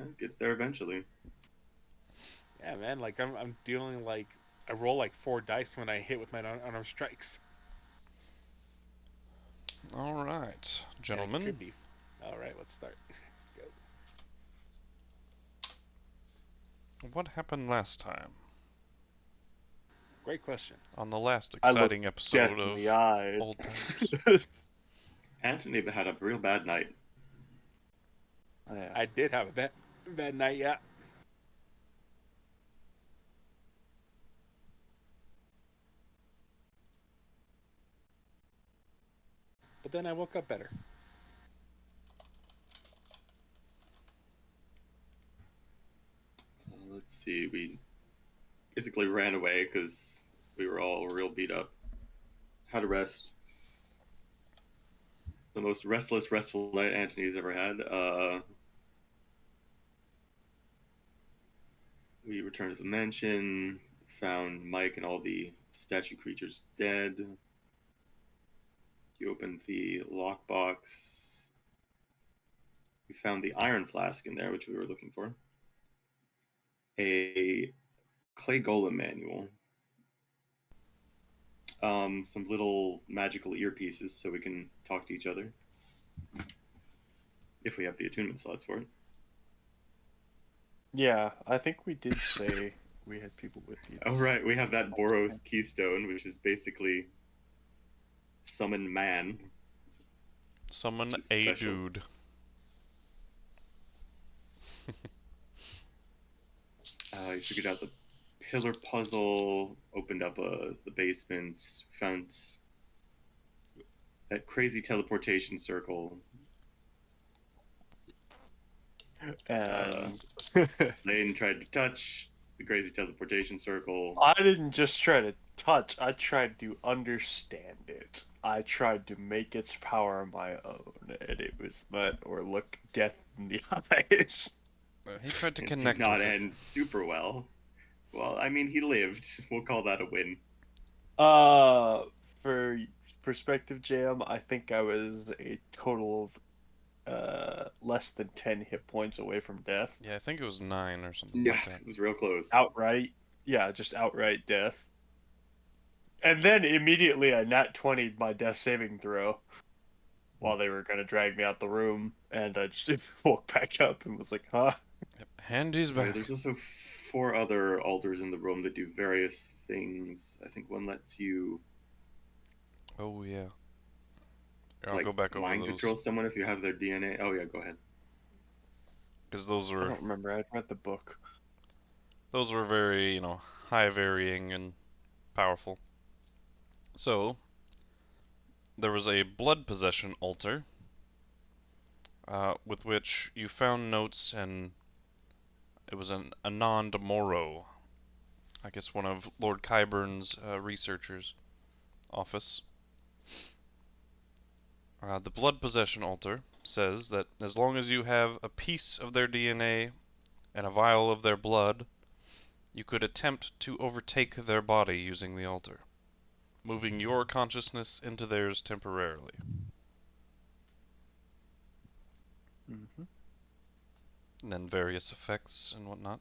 It gets there eventually. Yeah, man. Like I'm dealing like I roll like 4 dice when I hit with my unarmed strikes, Alright, and it gentlemen. could be. All right, let's start. Let's go. What happened last time? Great question. On the last I look exciting death episode in of the eye. Old Times. Anthony had a real bad night. Yeah. I did have a bad night, yeah. But then I woke up better. Let's see. We basically ran away because we were all real beat up. Had a rest. The most restless, restful night Anthony's ever had. We returned to the mansion, found Mike and all the statue creatures dead. You opened the lockbox. We found the iron flask in there, which we were looking for. A clay golem manual. Some little magical earpieces so we can talk to each other. If we have the attunement slots for it. Yeah, I think we did say we had people with you. Oh, right. We have that Boros keystone, which is basically summon man. Summon Which is a special. dude. I figured out the pillar puzzle, opened up the basement, found that crazy teleportation circle. And Slane tried to touch the crazy teleportation circle. I didn't just try to touch, I tried to understand it. I tried to make its power my own, and it was not, or look death in the eyes. He tried to It connect did not with it. end super well. Well, I mean, he lived. We'll call that a win. For perspective jam, I think I was a total of less than 10 hit points away from death. Yeah, I think it was 9 or something Yeah, like that. it was real close. Outright. Yeah, just outright death. And then immediately I nat 20'd my death saving throw while they were gonna drag me out the room, and I just woke back up and was like, huh? Yep. Handy's Okay, back. there's also 4 other altars in the room that do various things. I think one lets you Oh yeah. Here, I'll like go back over mind those. control someone if you have their DNA. Oh yeah, go ahead. Because those I were don't remember. I'd read the book. very, high varying and powerful. So, there was a blood possession altar, with which you found notes, and it was an Anand Moro, I guess one of Lord Qyburn's researchers' office. The blood possession altar says that as long as you have a piece of their DNA and a vial of their blood, you could attempt to overtake their body using the altar, moving your consciousness into theirs temporarily. Mm-hmm. And then various effects and whatnot.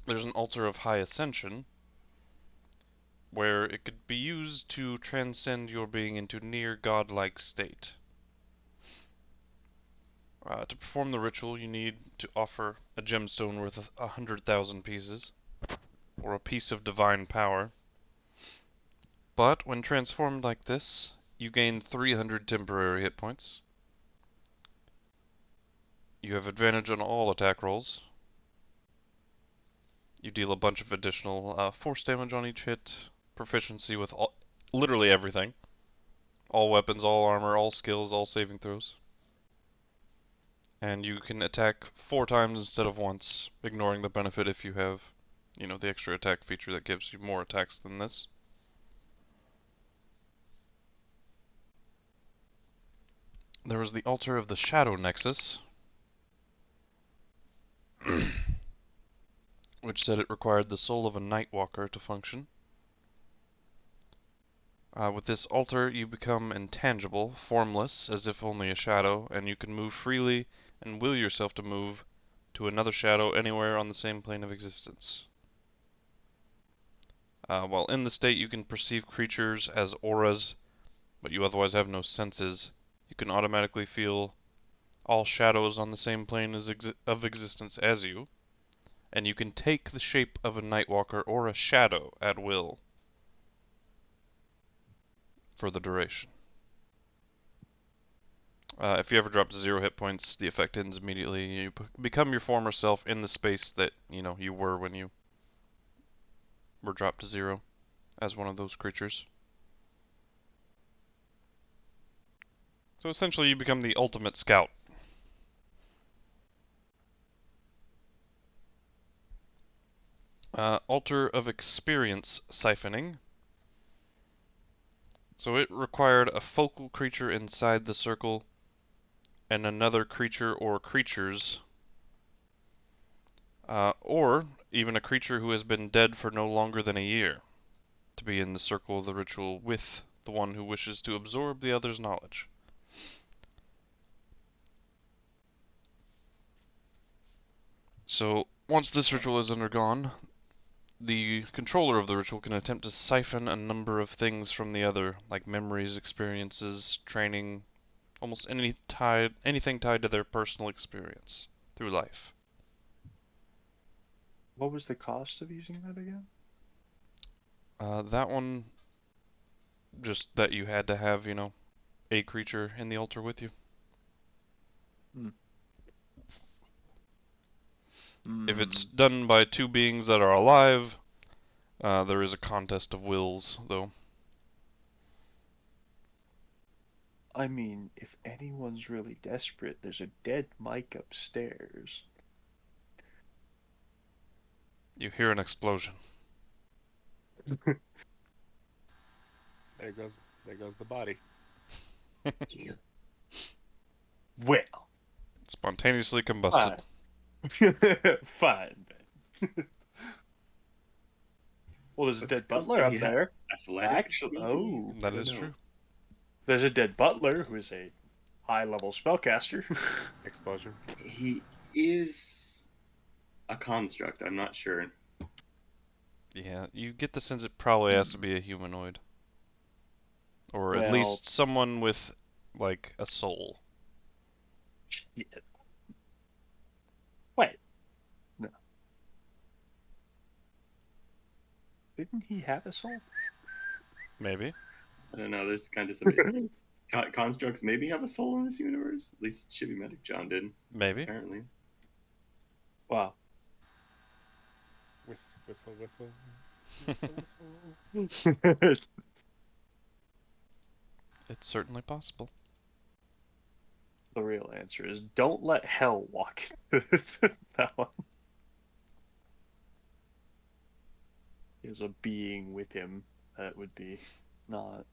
There's an altar of high ascension, where it could be used to transcend your being into near godlike state. To perform the ritual, you need to offer a gemstone worth 100,000 pieces, or a piece of divine power. But when transformed like this, you gain 300 temporary hit points. You have advantage on all attack rolls. You deal a bunch of additional force damage on each hit, proficiency with literally everything. All weapons, all armor, all skills, all saving throws. And you can attack 4 times instead of once, ignoring the benefit if you have, the extra attack feature that gives you more attacks than this. There was the Altar of the Shadow Nexus, which said it required the soul of a Nightwalker to function. With this altar, you become intangible, formless, as if only a shadow, and you can move freely and will yourself to move to another shadow anywhere on the same plane of existence. While in the state, you can perceive creatures as auras, but you otherwise have no senses. You can automatically feel all shadows on the same plane of existence as you, and you can take the shape of a Nightwalker or a shadow at will for the duration. If you ever drop to 0 hit points, the effect ends immediately. You become your former self in the space that you were when you were dropped to 0 as one of those creatures. So essentially, you become the ultimate scout. Altar of Experience Siphoning. So it required a focal creature inside the circle and another creature or creatures, or even a creature who has been dead for no longer than a year, to be in the circle of the ritual with the one who wishes to absorb the other's knowledge. So, once this ritual is undergone, the controller of the ritual can attempt to siphon a number of things from the other, like memories, experiences, training, almost anything tied to their personal experience through life. What was the cost of using that again? That one, just that you had to have, a creature in the altar with you. If it's done by 2 beings that are alive, there is a contest of wills, though. I mean, if anyone's really desperate, there's a dead Mike upstairs. You hear an explosion. There goes the body. Well, Spontaneously combusted. fine. Well, there's a dead butler up there. Athletics, Actually, maybe? That is true. There's a dead butler who is a high-level spellcaster. Explosion. He is a construct. I'm not sure. Yeah, you get the sense it probably has to be a humanoid. Or at Well, least someone with, like, a soul. shit. Wait. No. Didn't he have a soul? Maybe. I don't know. There's kind of some constructs maybe have a soul in this universe. At least Chibi Medic John did. Maybe. Apparently. Wow. Whistle, whistle. It's certainly possible. The real answer is don't let hell walk into that one. There's a being with him that would be not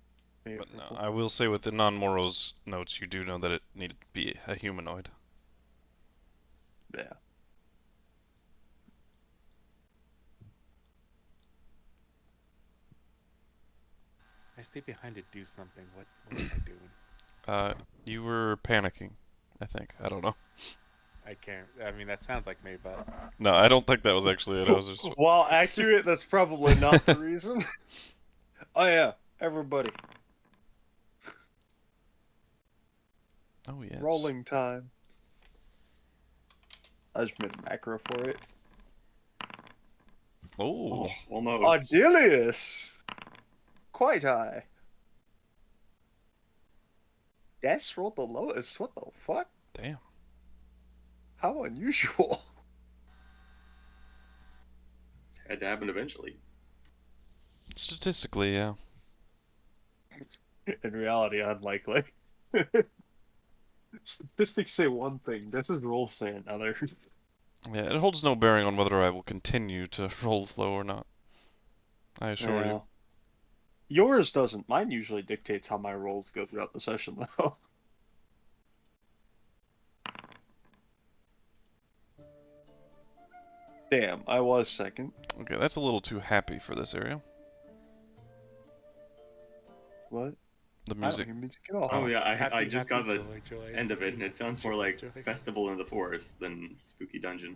favorable. But no, I will say with the non-Moros notes, you do know that it needed to be a humanoid. Yeah. I stayed behind to do something. What was I doing? You were panicking, I think. I don't know. I can't. I mean, that sounds like me, but No, I don't think that was actually it. I was just... While accurate, that's probably not the reason. Oh yeah, everybody. Oh, yes. Rolling time. I just made a macro for it. Oh. Almost. Andelias! Quite high. Yes, rolled the lowest. What the fuck? Damn. How unusual. Had to happen eventually. Statistically, yeah. In reality, unlikely. Statistics say one thing, this is roll say another. Yeah, it holds no bearing on whether I will continue to roll low or not. I assure you. Yours doesn't. Mine usually dictates how my rolls go throughout the session, though. Damn, I was second. Okay, that's a little too happy for this area. What? The I don't music. hear music at all. Oh yeah, I Happy, just happy, got the joy, joy, end of it, and happy, it sounds more joy, like joy. Festival in the Forest than Spooky Dungeon.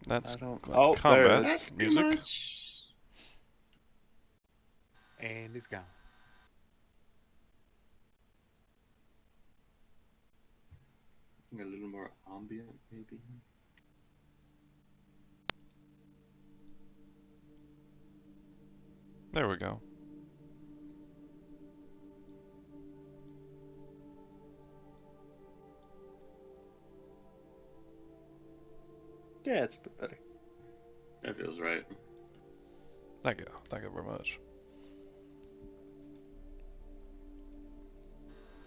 That's I don't. like Oh, there it combat is. Not too music. much. And he's gone. A little more ambient, maybe. There we go. Yeah, it's a bit better. That feels right. Thank you. Thank you very much.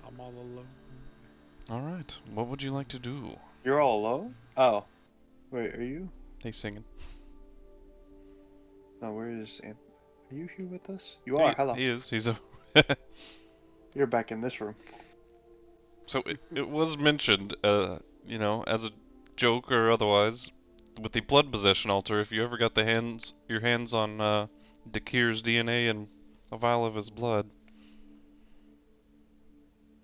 I'm all alone. Alright, what would you like to do? You're all alone? Oh. Wait, are you? He's singing. No, where is Am? Are you here with us? You are. Hello. He is. He's a. You're back in this room. So it was mentioned, you know, as a joke or otherwise, with the blood possession altar. If you ever got your hands on Dakir's DNA and a vial of his blood,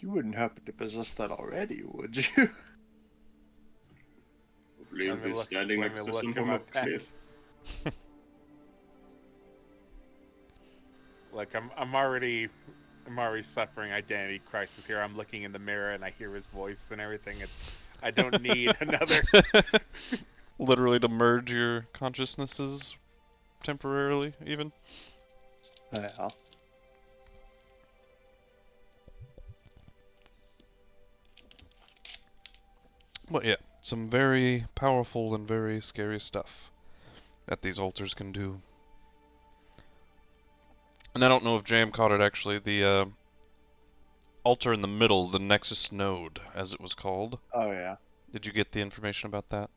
You wouldn't happen to possess that already, would you? Hopefully you'll Let me be look- standing let next me to look some at form my of pack. cliff. Like I'm already suffering identity crisis here. I'm looking in the mirror and I hear his voice and everything. I don't need another. literally to merge your consciousnesses temporarily, even. Yeah. But yeah, some very powerful and very scary stuff that these altars can do. And I don't know if Jam caught it actually, the altar in the middle, the Nexus node, as it was called. Oh yeah. Did you get the information about that?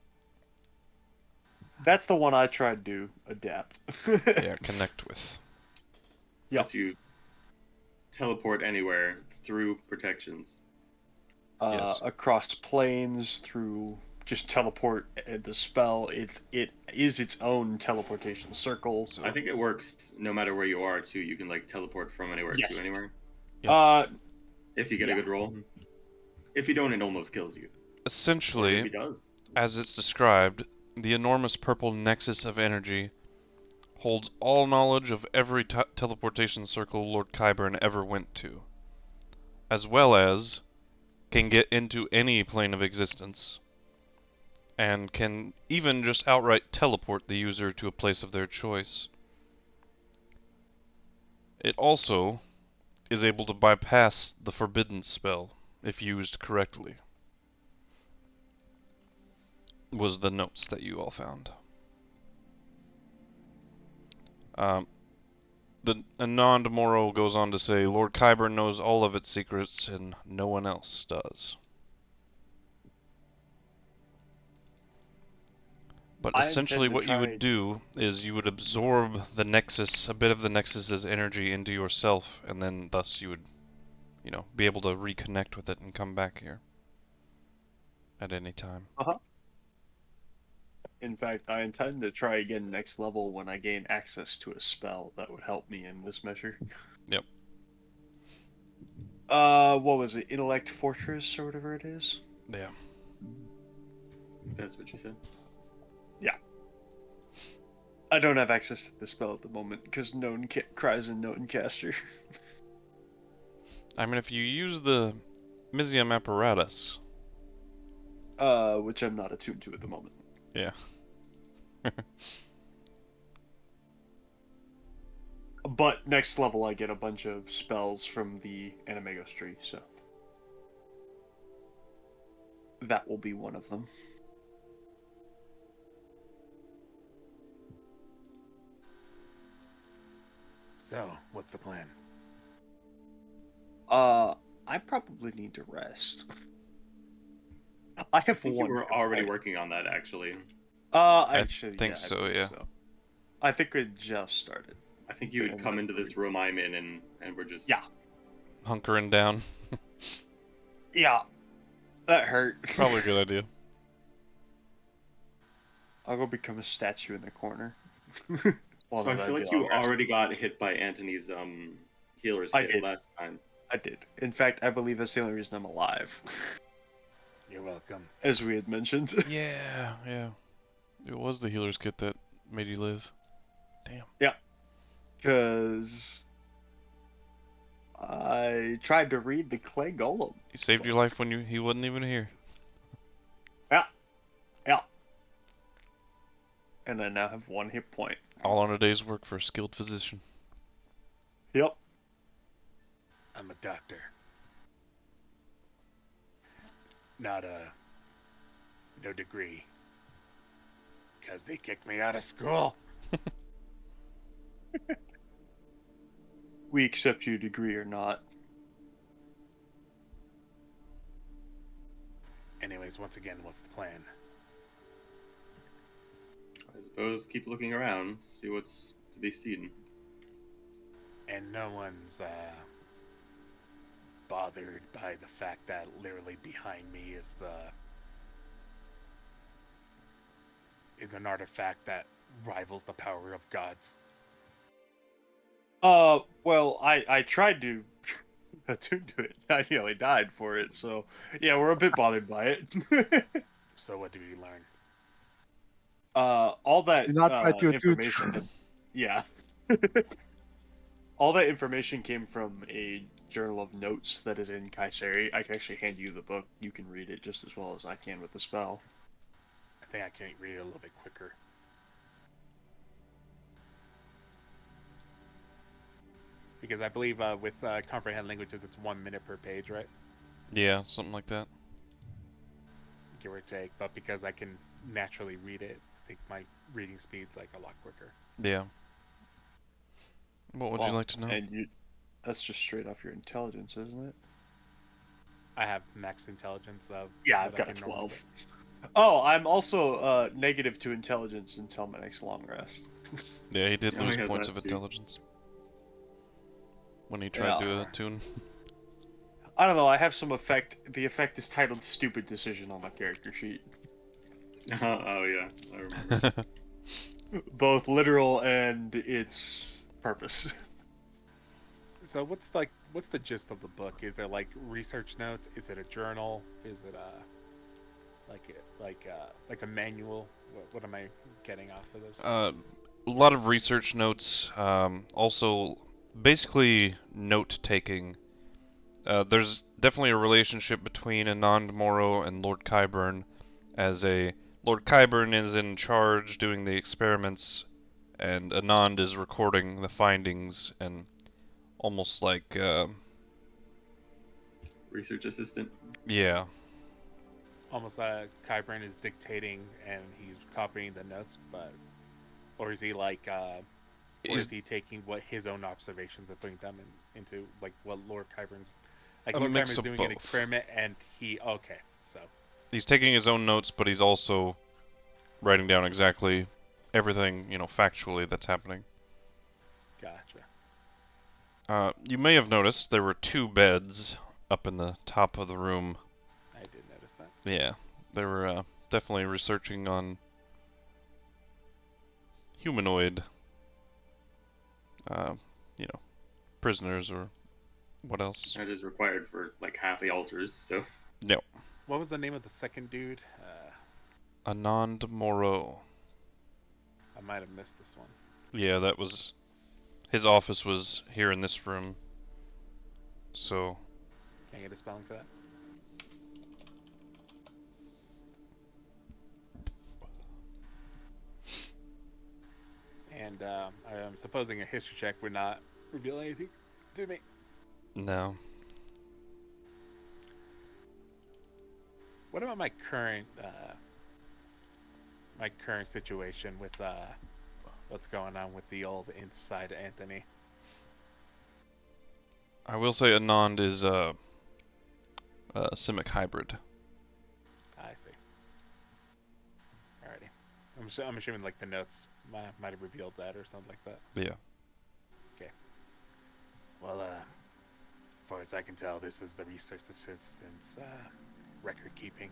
That's the one I tried to adapt. Yeah, connect with. Yep. Lets you teleport anywhere through protections. Yes. Across planes through just teleport the spell. It is its own teleportation circle. So, I think it works no matter where you are too. You can like teleport from anywhere Yes. to anywhere Yeah. if you get a good roll. If you don't, it almost kills you. Or essentially, maybe does. as it's described, the enormous purple nexus of energy holds all knowledge of every teleportation circle Lord Qyburn ever went to, as well as can get into any plane of existence, and can even just outright teleport the user to a place of their choice. It also is able to bypass the forbidden spell if used correctly, was the notes that you all found. The Anand Moro goes on to say, Lord Qyburn knows all of its secrets and no one else does. But I essentially intend to what you try- would do is you would absorb the Nexus, a bit of the Nexus's energy into yourself, and then thus you would, you know, be able to reconnect with it and come back here at any time. In fact, I intend to try again next level when I gain access to a spell that would help me in this measure. Yep. What was it? Intellect Fortress or whatever it is? Yeah. That's what you said. I don't have access to the spell at the moment because no one cries in Noten Caster. I mean, if you use the Mizium apparatus. Which I'm not attuned to at the moment. Yeah. But next level, I get a bunch of spells from the Animagos tree, so that will be one of them. So, what's the plan? I probably need to rest. I have I think one. you were hit already point. working on that actually. Actually, think yeah, I so, believe yeah. so. I think it just started. I think you would come into this room I'm in and we're just Hunkering down. Yeah, that hurt. Probably a good idea. I'll go become a statue in the corner. So I feel like you already got hit by Anthony's healer's kit last time. I did. In fact, I believe that's the only reason I'm alive. You're welcome. As we had mentioned. Yeah. It was the healer's kit that made you live. Damn. Yeah. Because I tried to read the clay golem. He saved your life when he wasn't even here. Yeah. And I now have 1 hit point. All on a day's work for a skilled physician. Yep. I'm a doctor. Not no degree. Because they kicked me out of school. We accept your degree or not. Anyways, once again, what's the plan? I suppose keep looking around, see what's to be seen. And no one's bothered by the fact that literally behind me is an artifact that rivals the power of gods. Well, I tried to attune to it. I nearly died for it, so yeah, we're a bit bothered by it. So what did we learn? All that Do not try to information. Yeah. All that information came from a journal of notes that is in KuZii. I can actually hand you the book. You can read it just as well as I can with the spell. I think I can read it a little bit quicker. Because I believe with comprehend languages, it's 1 minute per page, right? Yeah, something like that. Give or take. But because I can naturally read it, I think my reading speed's like a lot quicker. Yeah. What would you like to know? And that's just straight off your intelligence, isn't it? I have max intelligence of... Yeah, I've got a 12. Oh, I'm also negative to intelligence until my next long rest. Yeah, he did Oh, lose yeah, points that of too. intelligence. When he tried to attune. I don't know, I have some effect. The effect is titled Stupid Decision on my character sheet. Oh yeah, I remember. Both literal and its purpose. So what's the gist of the book? Is it like research notes? Is it a journal? Is it like a manual? What am I getting off of this? A lot of research notes. Also, basically note taking. There's definitely a relationship between Anand Morrow and Lord Qyburn, as Lord Qyburn is in charge doing the experiments, and Anand is recording the findings, and almost like Research assistant. yeah. Almost Qyburn is dictating and he's copying the notes, or is he like, or is he taking what his own observations and putting them into like what Lord Qyburn's, like Lord Qyburn's doing an experiment and so he's taking his own notes, but he's also writing down exactly everything, factually that's happening. Gotcha. You may have noticed there were 2 beds up in the top of the room. I did notice that. Yeah, they were definitely researching on humanoid, prisoners or what else. That is required for like half the altars, so. No. What was the name of the second dude? Anand Morrow. I might have missed this one. Yeah, his office was here in this room. So. Can I get a spelling for that? And I'm supposing a history check would not reveal anything to me. No. What about my current situation with what's going on with the old inside Anthony? I will say Anand is a Simic hybrid. I see. Alrighty. I'm assuming like the notes might have revealed that or something like that. Yeah. Okay. Well, as far as I can tell, this is the research assistant's record keeping.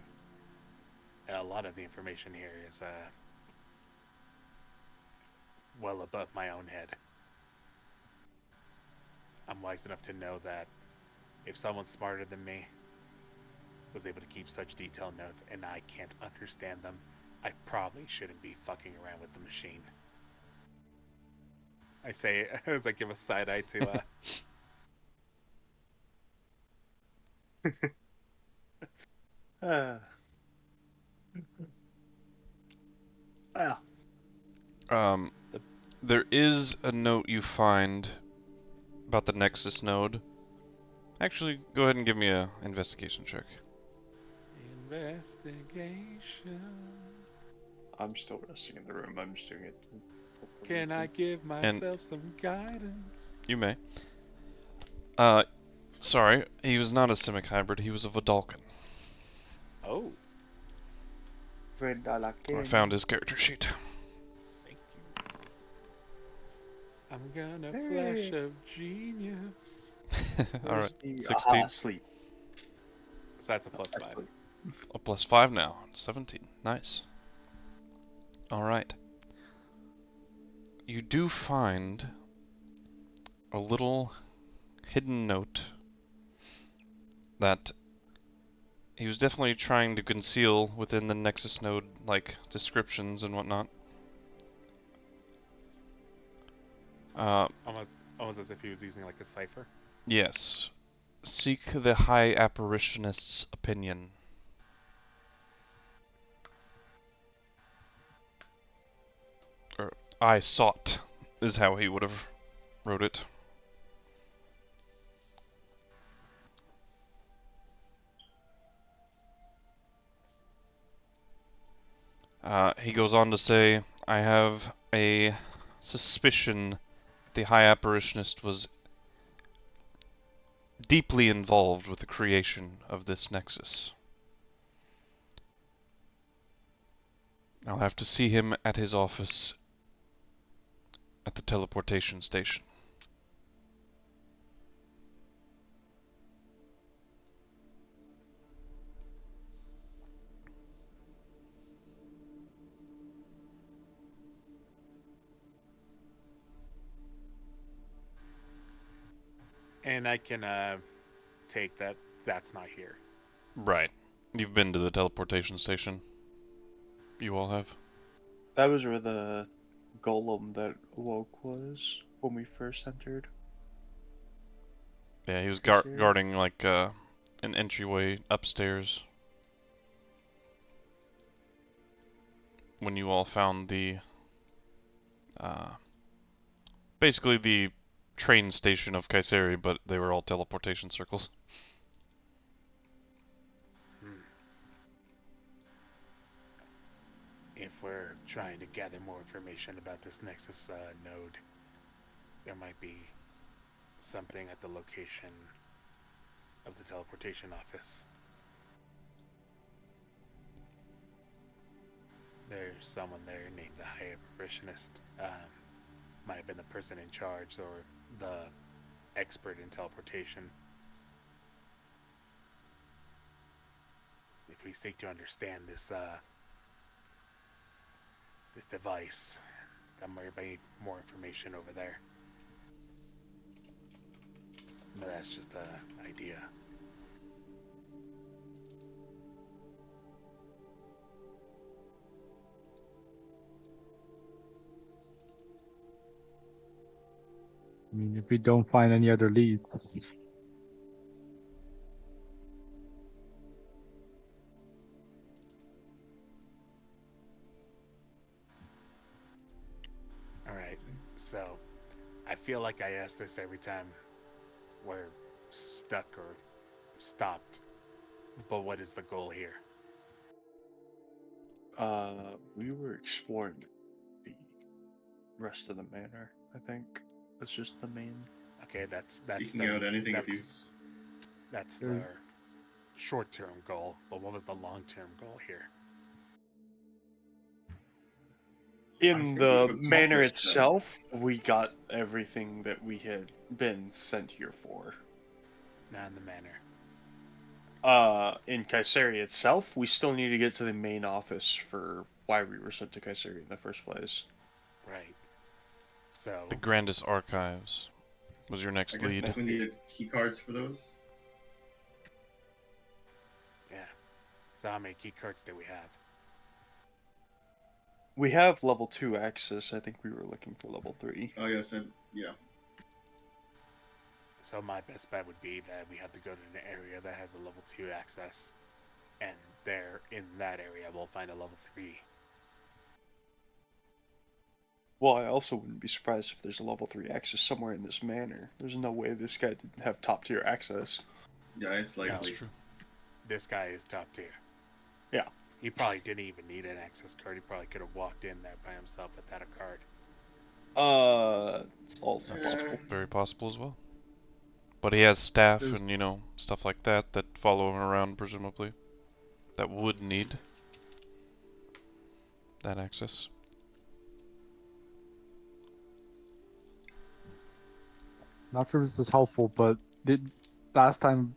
A lot of the information here is well above my own head. I'm wise enough to know that if someone smarter than me was able to keep such detailed notes and I can't understand them, I probably shouldn't be fucking around with the machine. I say as I give a side eye to Well, There is a note you find about the Nexus node. Actually, go ahead and give me a investigation check. investigation. I'm still resting in the room. I'm just doing it. Can I give myself some guidance? You may. Sorry, he was not a Simic hybrid, he was a Vidalcan. Oh, I found his character sheet. thank you. I'm gonna flash of genius. Alright, The 16. sleep. So that's a +5. Sleep. A +5 now. 17. Nice. Alright. You do find a little hidden note that he was definitely trying to conceal within the Nexus node, like descriptions and whatnot. Almost as if he was using like a cipher. Yes. Seek the High Apparitionist's opinion. Or, I sought, is how he would have wrote it. He goes on to say, I have a suspicion the High Apparitionist was deeply involved with the creation of this Nexus. I'll have to see him at his office at the teleportation station. And I can take that that's not here. Right. You've been to the teleportation station. You all have. That was where the golem that awoke was when we first entered. Yeah, he was Is there- guarding like an entryway upstairs. When you all found the basically the train station of Kayseri, but they were all teleportation circles. If we're trying to gather more information about this Nexus node, there might be something at the location of the teleportation office. There's someone there named the High Apparitionist. Might have been the person in charge or the expert in teleportation. If we seek to understand this this device, there might be more information over there. But that's just an idea. I mean, if we don't find any other leads. Alright, so I feel like I ask this every time we're stuck or stopped. But what is the goal here? We were exploring the rest of the manor, I think. That's just the main. Okay, that's Seeking out anything of use. That's Sure. our short-term goal. But what was the long-term goal here? In think the we've manor accomplished that. itself, we got everything that we had been sent here for. Not in the manor. In Kayseri itself, we still need to get to the main office for why we were sent to Kayseri in the first place. Right. So The Grandest Archives was your I next guess lead. we needed key cards for those. yeah. So how many key cards do we have? We have level 2 access. I think we were looking for level 3. Oh yes, yeah. So my best bet would be that we have to go to an area that has a level 2 access, and there in that area we'll find a level 3. Well, I also wouldn't be surprised if there's a level 3 access somewhere in this manor. There's no way this guy didn't have top tier access. Yeah, it's likely. That's true. This guy is top tier. Yeah. He probably didn't even need an access card. He probably could have walked in there by himself without a card. It's also That's possible. very possible as well. But he has staff There's- and, you know, stuff like that that follow him around, presumably. That would need that access. Not sure if this is helpful, but last time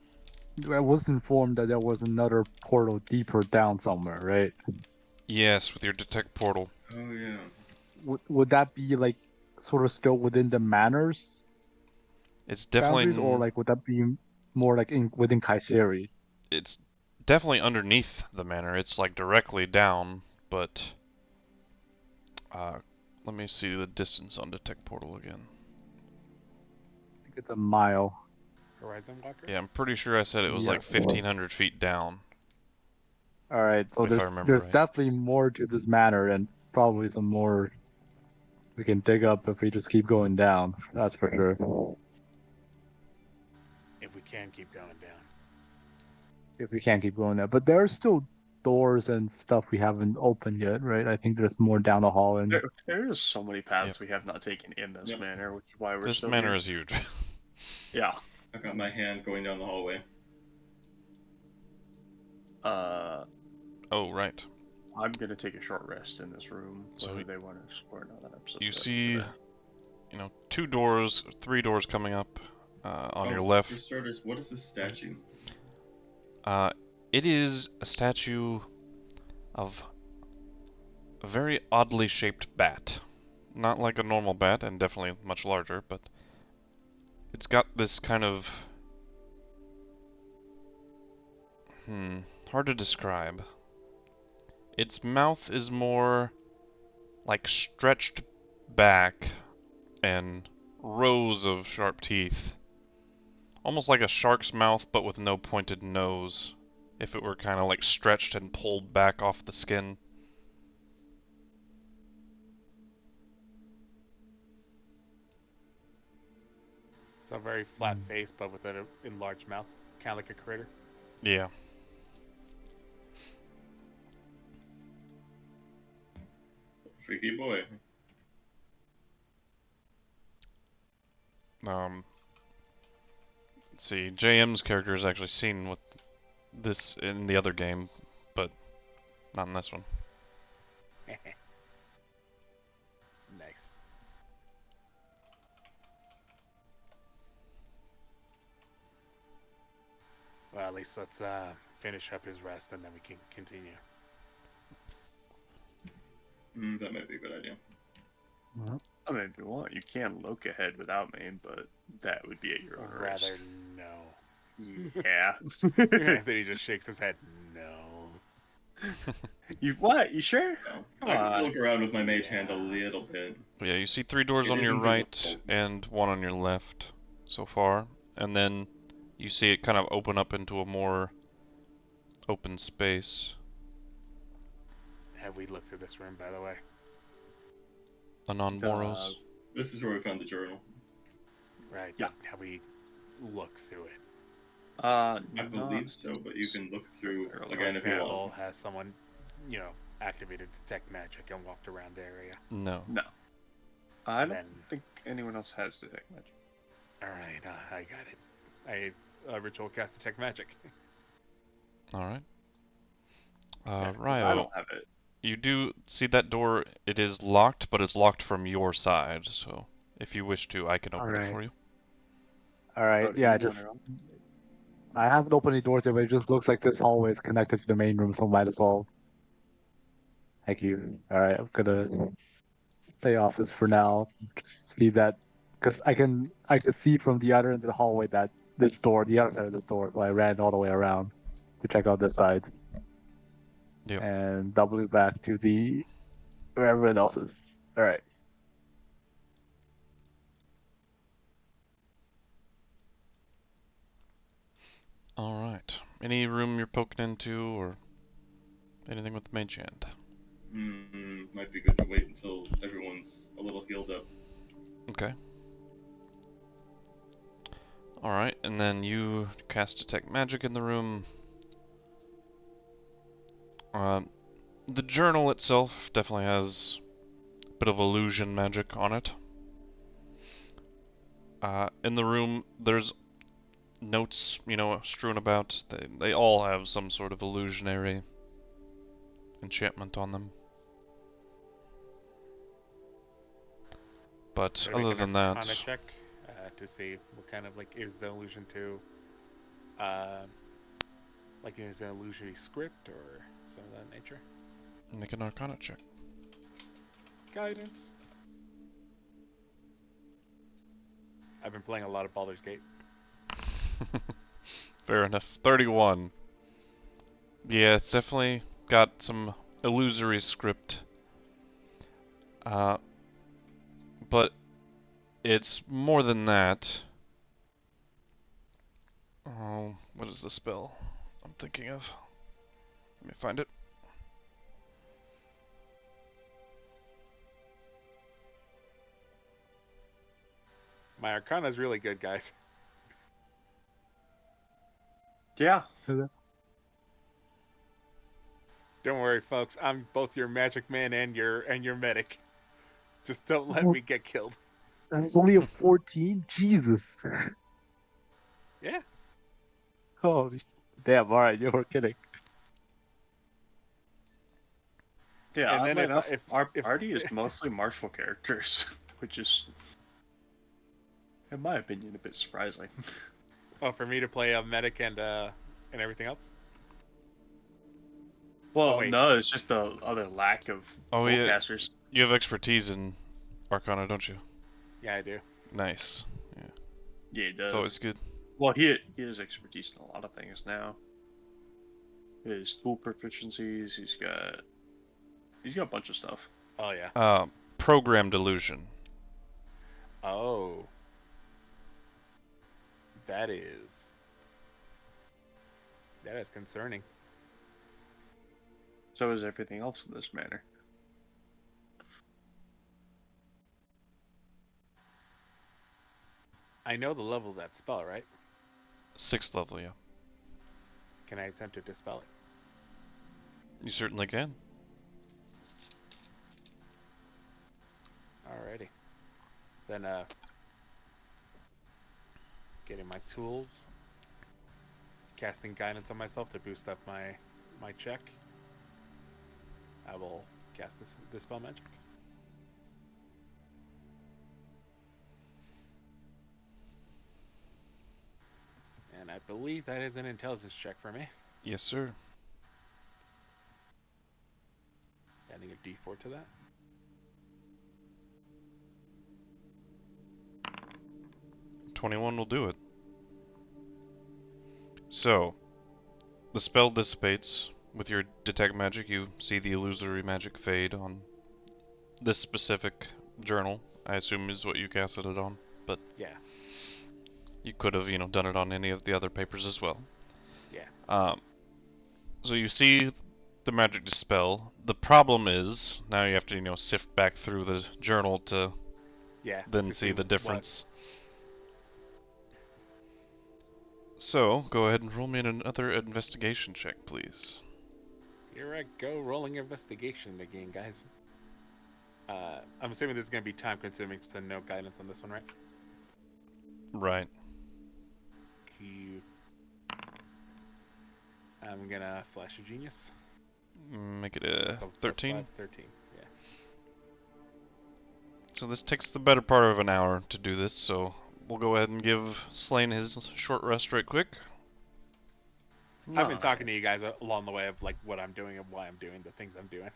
I was informed that there was another portal deeper down somewhere, right? Yes, with your detect portal. Oh yeah. Would that be like sort of still within the manors It's definitely boundaries, or like would that be more like within Kayseri? it's definitely underneath the manor. It's like directly down, but let me see the distance on detect portal again. I think it's a mile. Horizon Walker? Yeah, I'm pretty sure I said it was Yeah. like 1,500 feet down. All right, so If I there's remember right. definitely more to this manor, and probably some more we can dig up if we just keep going down. That's for sure. If we can keep going down. If we can't keep going there, but there are still doors and stuff we haven't opened yet, right? I think there's more down the hall, and There is so many paths Yep. we have not taken in this Yep. manor, which is why we're This still manor here. is huge. Yeah. I got my hand going down the hallway. Oh, right. I'm gonna take a short rest in this room. So Whether they want to explore another episode. You up to see, them. you know, 2 doors, 3 doors coming up on your Oh, left. For starters, what is this statue? It is a statue of a very oddly shaped bat. Not like a normal bat, and definitely much larger, but it's got this kind of... hard to describe. Its mouth is more like stretched back and rows of sharp teeth. Almost like a shark's mouth, but with no pointed nose. If it were kind of like stretched and pulled back off the skin. So very flat face, but with an enlarged mouth. Kind of like a critter. Yeah. Freaky boy. Let's see. JM's character has actually seen with this in the other game, but not in this one. Nice. Well, at least let's finish up his rest, and then we can continue. That might be a good idea. I mean, if you want, you can look ahead without me, but that would be at your own risk. Rather no. Yeah. Then he just shakes his head. No. You what? You sure? No, Come I can on. still look around with my mage hand a little bit. But yeah, you see 3 doors It on is your right invisible. and 1 on your left so far, and then you see it kind of open up into a more open space. Have we looked through this room, by the way? Anon Boros. This is where we found the journal. Right. Yeah. Have we looked through it? I believe so, but you can look through For again if you example, want. has someone, activated detect magic and walked around the area? No. No. I don't Then- think anyone else has detect magic. All right, I got it. I ritual cast detect magic. Alright. Yeah, 'cause I Ryo, don't have it. you do see that door. It is locked, but it's locked from your side, so if you wish to, I can open it Alright. for you. all right, But yeah, you just wanna- I haven't opened any doors yet, but it just looks like this hallway is connected to the main room, so might as well. Thank you. All right, I'm gonna stay office for now. Just see that, because I could see from the other end of the hallway that this door, the other side of this door. So I ran all the way around to check out this side Yep. and W back to the where everyone else is. All right. All right. Any room you're poking into, or anything with the mage hand? Might be good to wait until everyone's a little healed up. Okay. All right, and then you cast detect magic in the room. The journal itself definitely has a bit of illusion magic on it. In the room, there's notes, strewn about. They all have some sort of illusionary enchantment on them. But Should I other make than an that, Arcana check to see what kind of is the illusion to, is it an illusory script or some of that nature? make an Arcana check. Guidance. I've been playing a lot of Baldur's Gate. Fair enough. 31. Yeah, it's definitely got some illusory script. But it's more than that. Oh, what is the spell I'm thinking of? Let me find it. My Arcana is really good, guys. Yeah. Don't worry, folks. I'm both your magic man and your medic. Just don't let me get killed. That's only a 14. Jesus. Yeah. Holy damn! All right, you were kidding. Yeah, And then oddly enough, if our party is mostly martial characters, which is, in my opinion, a bit surprising. Oh, for me to play a medic and everything else? Well, wait. no, it's just the other lack of Oh, yeah. casters. You have expertise in Arcana, don't you? Yeah, I do. Nice. Yeah, he does. It's always good. Well, he has expertise in a lot of things now. His tool proficiencies, he's got a bunch of stuff. Oh, yeah. Programmed illusion. Oh. That is concerning. So is everything else in this manner. I know the level of that spell, right? 6th level, yeah. Can I attempt to dispel it? You certainly can. Alrighty. Then, getting my tools. Casting guidance on myself to boost up my check. I will cast this dispel magic. And I believe that is an intelligence check for me. Yes, sir. Adding a d4 to that. .21 will do it. So, the spell dissipates. With your detect magic, you see the illusory magic fade on this specific journal. I assume is what you casted it on, but Yeah. you could have, done it on any of the other papers as well. Yeah. So you see the magic dispel. The problem is now you have to, sift back through the journal to then see the difference. So go ahead and roll me another investigation check, please. Here I go, rolling investigation again, guys. I'm assuming this is going to be time consuming, so no guidance on this one, right? Right. I'm going to flash a genius. Make it a So 13. 13, yeah. So this takes the better part of an hour to do this, so we'll go ahead and give Slane his short rest right quick. I've been talking to you guys along the way of what I'm doing and why I'm doing the things I'm doing.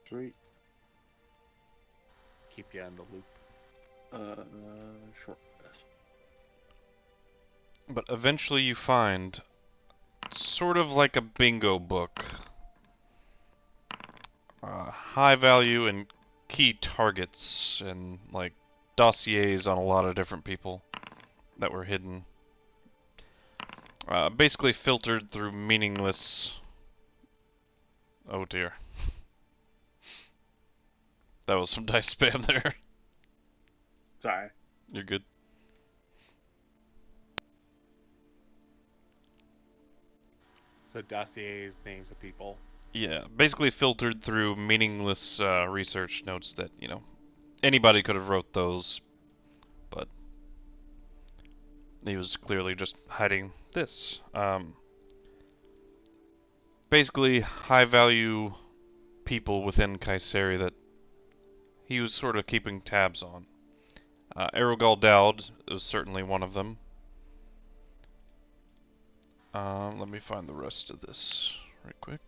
Sweet. keep you in the loop. Short rest. But eventually you find sort of like a bingo book. High value and key targets and like dossiers on a lot of different people that were hidden. Basically filtered through meaningless... Oh dear. That was some dice spam there. Sorry. You're good. So dossiers, names of people. Yeah, basically filtered through meaningless research notes that, you know, anybody could have wrote those, but he was clearly just hiding this. Basically, high-value people within Kayseri that he was sort of keeping tabs on. Errogal Dowd is certainly one of them. Let me find the rest of this right quick.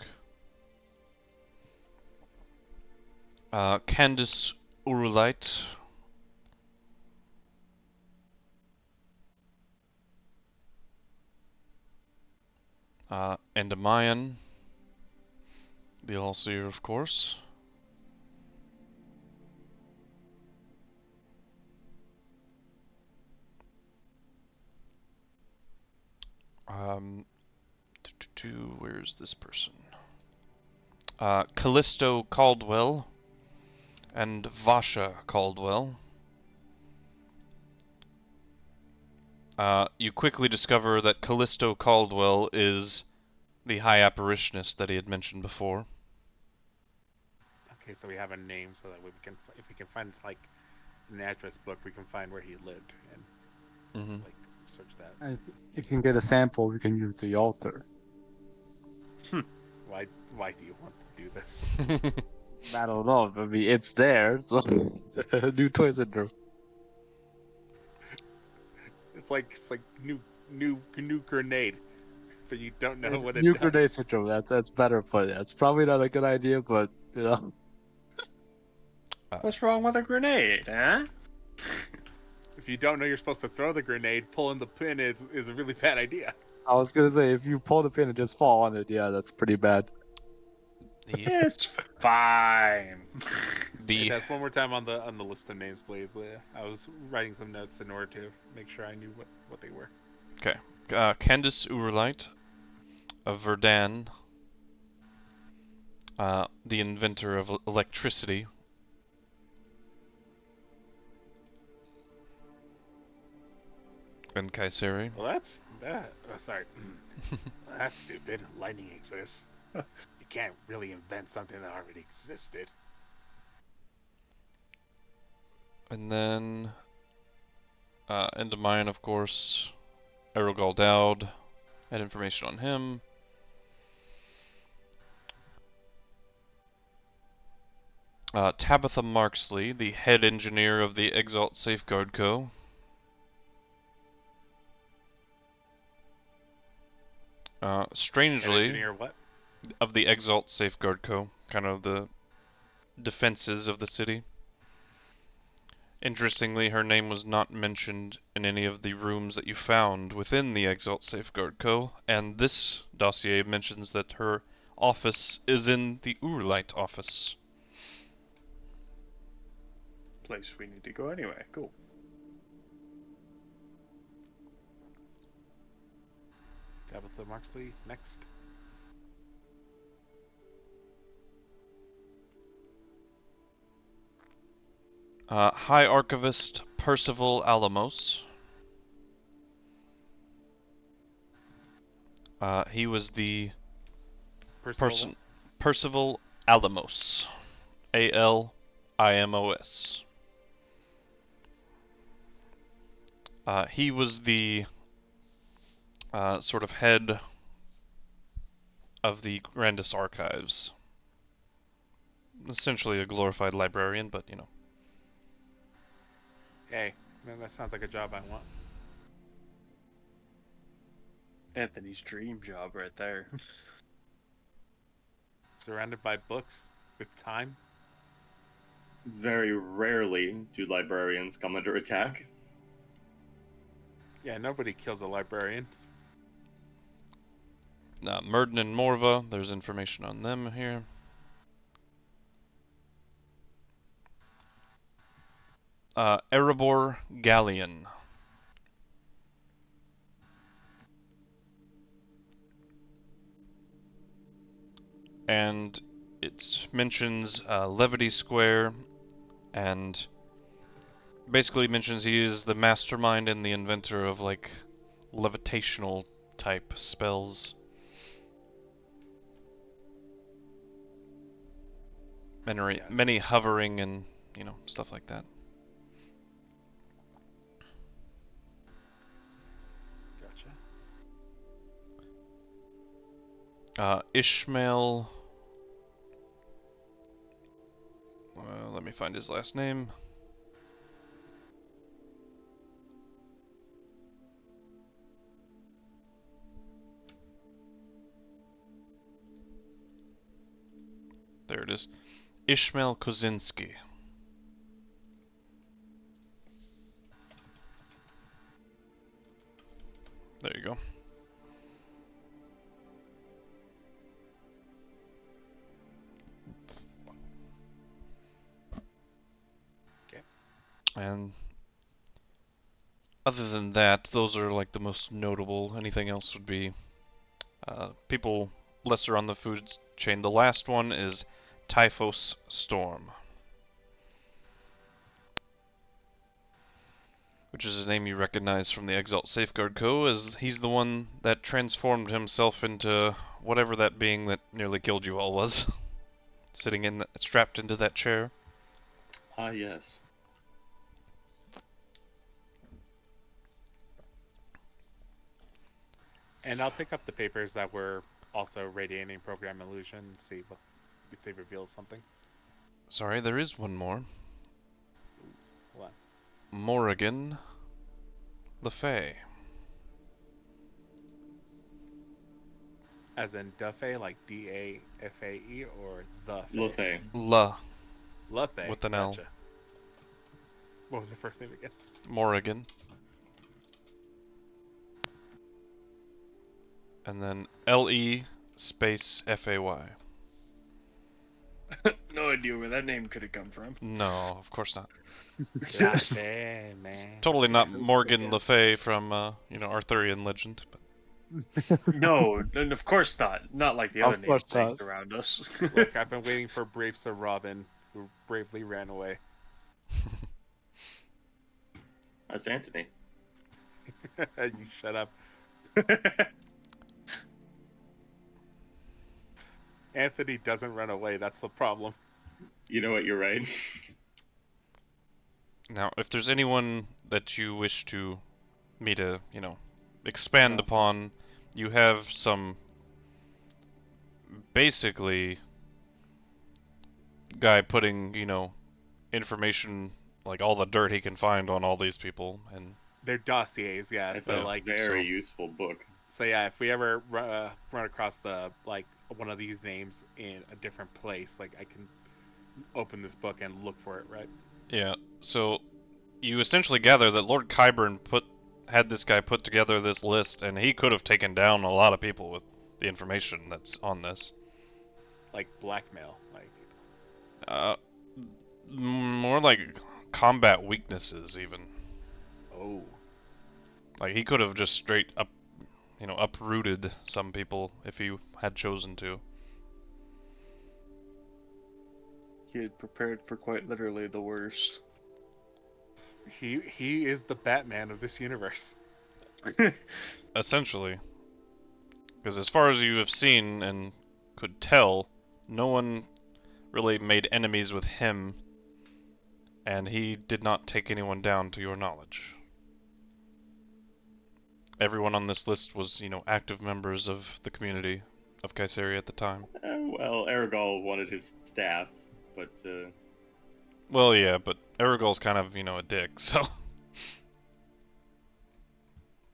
Candice Urulite. Endemion. The Allseer, of course. Where's this person? Callisto Caldwell and Vasha Caldwell. You quickly discover that Callisto Caldwell is the High Apparitionist that he had mentioned before. Okay, so we have a name so that we can, if we can find like an address book, we can find where he lived and like search that. And if you can get a sample, we can use the altar. Why do you want to do this? I don't know. I mean, it's there. So new toy syndrome. It's like new grenade, but you don't know what it New does. grenade syndrome. That's better, but that's probably not a good idea. But you know, What's wrong with a grenade, huh? If you don't know you're supposed to throw the grenade, pulling the pin is a really bad idea. I was gonna say if you pull the pin and just fall on it, yeah, that's pretty bad. It's fine. Hey, that's one more time on the list of names, please. I was writing some notes in order to make sure I knew what they were. Okay. Candice Urlite of Verdan, the inventor of electricity. And Kayseri. Well, sorry. That's stupid. Lightning exists. You can't really invent something that already existed. And then Endemion, of course. Errogal Dowd. Had information on him. Tabitha Marksley, the head engineer of the Exalt Safeguard Co. Strangely, Engineer what? of the Exalt Safeguard Co. Kind of the defenses of the city. Interestingly, her name was not mentioned in any of the rooms that you found within the Exalt Safeguard Co. And this dossier mentions that her office is in the Urlite office. Place we need to go anyway. Cool. Tabitha Marksley, next. High Archivist Percival Alamos. He was the Percival Alamos. Alimos. He was the sort of head of the Grandis Archives. Essentially a glorified librarian, but you know. Hey, man, that sounds like a job I want. Anthony's dream job right there. Surrounded by books with time. Very rarely do librarians come under attack. Yeah, nobody kills a librarian. Murden and Morva, there's information on them here. Erebor Galleon. And it mentions Levity Square, and basically mentions he is the mastermind and the inventor of, like, levitational type spells. Many hovering and, you know, stuff like that. Gotcha. Ishmael. Let me find his last name. There it is. Ishmael Kozinski. There you go. Okay. And other than that, those are like the most notable. Anything else would be people lesser on the food chain. The last one is Typhos Storm, which is a name you recognize from the Exalt Safeguard Co., as he's the one that transformed himself into whatever that being that nearly killed you all was. Sitting strapped into that chair. Ah, yes. And I'll pick up the papers that were also radiating Program Illusion and see if they reveal something. Sorry, there is one more. What? Morrigan Le Fay. As in Duffy, like D-A-F-A-E, or the Fae? Lefay. La. Lefay. With an L. Gotcha. What was the first name again? Morrigan. And then L-E space F-A-Y. No idea where that name could have come from. No, of course not. Lefay, man. Totally not Morgan Le Fay from, Arthurian legend. But No, and of course not. Not like the other Of course names not. around us. Look, I've been waiting for brave Sir Robin, who bravely ran away. That's Anthony. You shut up. Anthony doesn't run away, that's the problem. You know what, you're right. Now, if there's anyone that you wish me to, expand upon, you have some basically guy putting, information, like all the dirt he can find on all these people, and They're dossiers, yeah. It's so a like, very useful book. so yeah, if we ever run across one of these names in a different place, like I can open this book and look for it, right? yeah. So you essentially gather that Lord Qyburn had this guy put together this list, and he could have taken down a lot of people with the information that's on this. Like blackmail, like. More like combat weaknesses, even. Oh. Like he could have just straight up, uprooted some people if he had chosen to. He had prepared for quite literally the worst. He is the Batman of this universe. Essentially. Because as far as you have seen and could tell, no one really made enemies with him, and he did not take anyone down to your knowledge. Everyone on this list was, active members of the community of Caesarea at the time. Well, Aragol wanted his staff, but Well, yeah, but Aragol's kind of, a dick, so.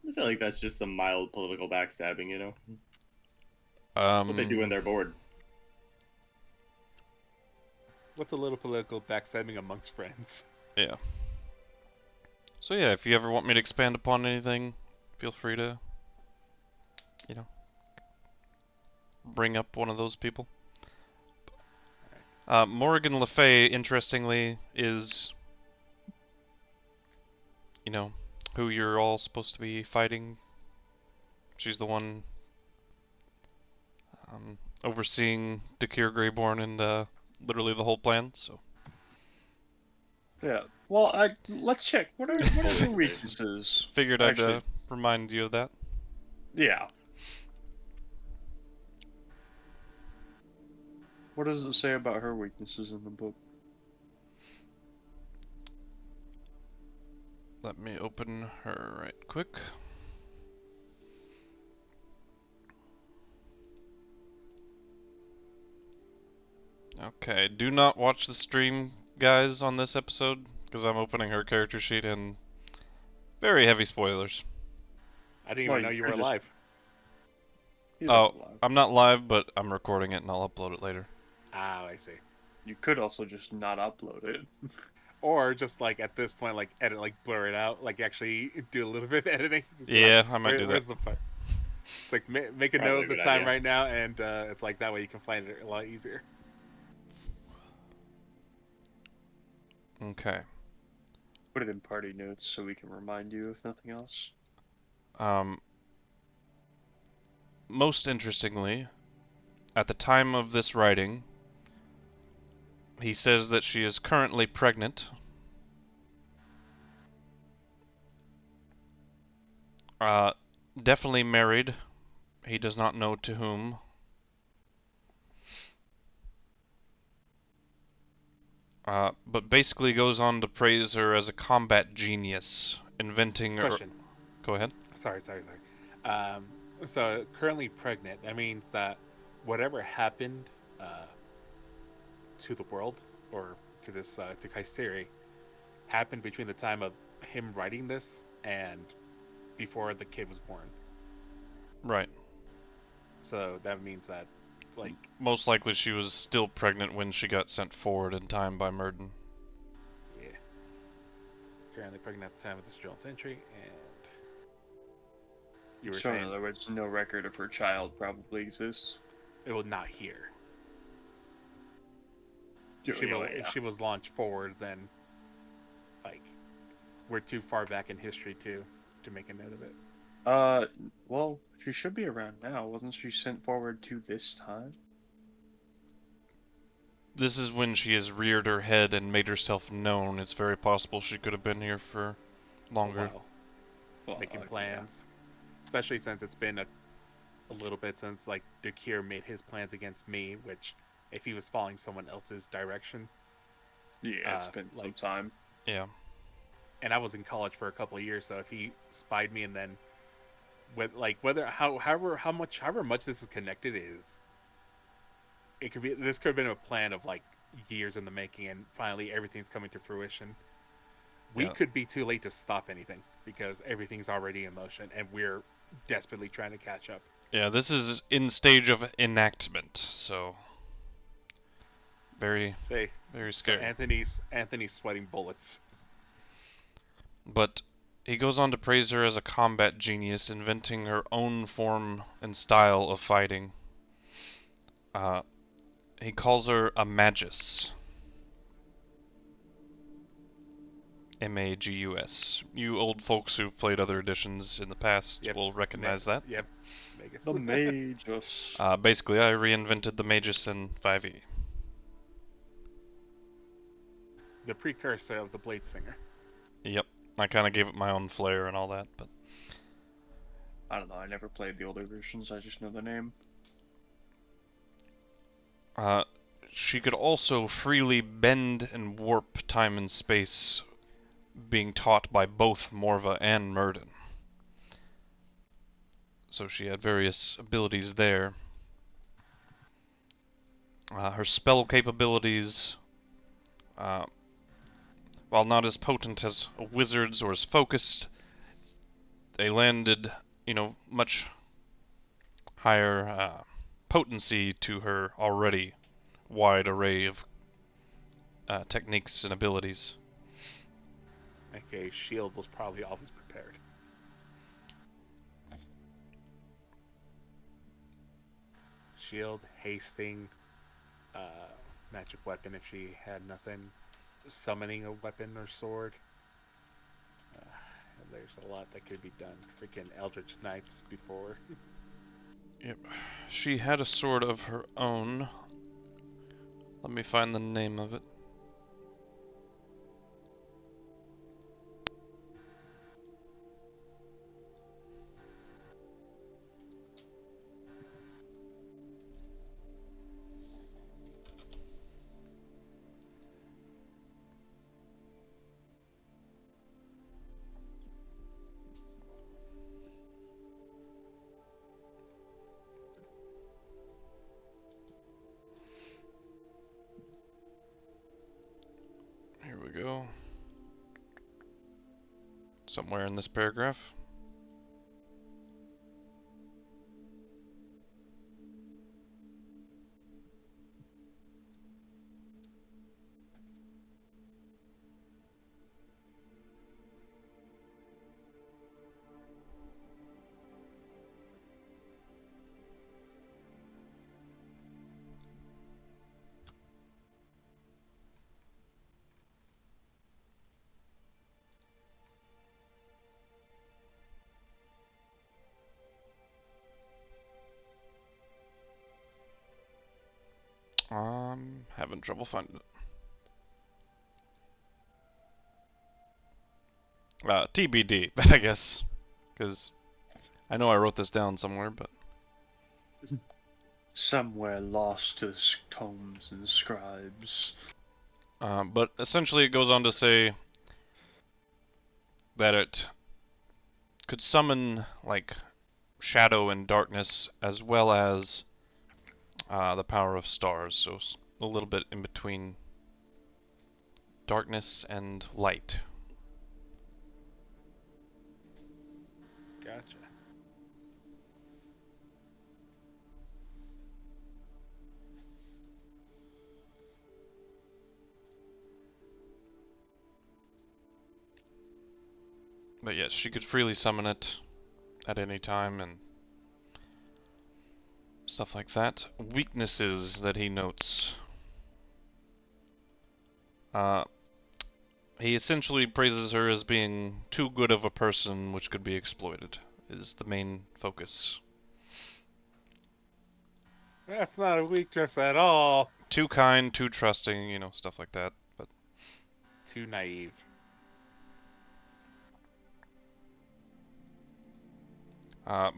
I feel like that's just some mild political backstabbing, That's what they do when they're bored. What's a little political backstabbing amongst friends? Yeah. So yeah, if you ever want me to expand upon anything, feel free to, you know, bring up one of those people. Morrigan Le Fay, interestingly, is, you know, who you're all supposed to be fighting. She's the one overseeing Dakir Greyborn and literally the whole plan, so. Yeah. Well, let's check. What are her weaknesses? Figured I'd Actually, remind you of that. yeah. What does it say about her weaknesses in the book? Let me open her right quick. Okay, do not watch the stream, guys, on this episode, because I'm opening her character sheet and very heavy spoilers. I didn't even know you were live. Oh, I'm not live, but I'm recording it and I'll upload it later. Ah, I see. You could also just not upload it. Or just like at this point, like edit, like blur it out, like actually do a little bit of editing. Just be Yeah, like, I might do where's that. The part? It's like make a Probably note a of the good time idea. right now, and it's like that way you can find it a lot easier. Okay. Put it in party notes so we can remind you if nothing else. Most interestingly, at the time of this writing, he says that she is currently pregnant. Definitely married. He does not know to whom. But basically goes on to praise her as a combat genius, inventing her... Question. Go ahead. Sorry. So currently pregnant. That means that whatever happened to the world or to this to KuZii happened between the time of him writing this and before the kid was born. Right. So that means that, like, most likely she was still pregnant when she got sent forward in time by Murden. Yeah. Currently pregnant at the time of this journal's entry, and you were So saying in other words, no record of her child probably exists. it will not here. Yeah, If she was launched forward, then like we're too far back in history to make a note of it. Well, she should be around now. Wasn't she sent forward to this time? This is when she has reared her head and made herself known. It's very possible she could have been here for longer. Making plans. Especially since it's been a little bit since like Dakir made his plans against me, which if he was following someone else's direction. Yeah, it's been some time. Yeah. And I was in college for a couple of years, so if he spied me and then with like however much this is connected this could have been a plan of like years in the making, and finally everything's coming to fruition. We could be too late to stop anything because everything's already in motion and we're desperately trying to catch up. Yeah, this is in stage of enactment, so very scary. So Anthony's sweating bullets. But he goes on to praise her as a combat genius, inventing her own form and style of fighting. He calls her a magus. M-A-G-U-S. You old folks who've played other editions in the past will recognize that. Yep. Magus. The magus. Basically, I reinvented the magus in 5e. The precursor of the Blade Singer. Yep. I kind of gave it my own flair and all that, but... I don't know, I never played the older versions, I just know the name. She could also freely bend and warp time and space, being taught by both Morva and Murden. So she had various abilities there. Her spell capabilities, while not as potent as a wizard's or as focused, they landed, much higher potency to her already wide array of techniques and abilities. Okay, shield was probably always prepared. Shield, hasting, magic weapon if she had nothing, summoning a weapon or sword. There's a lot that could be done. Freaking Eldritch Knights before. Yep. She had a sword of her own. Let me find the name of it. Here we go. Somewhere in this paragraph. Having trouble finding it. TBD, I guess, because I know I wrote this down somewhere, but Somewhere lost to tomes and scribes. but essentially it goes on to say that it could summon like shadow and darkness as well as the power of stars, so a little bit in between darkness and light. Gotcha. But yes, she could freely summon it at any time and stuff like that. Weaknesses that he notes. He essentially praises her as being too good of a person which could be exploited, is the main focus. That's not a weakness at all. Too kind, too trusting, you know, stuff like that. But Too naive.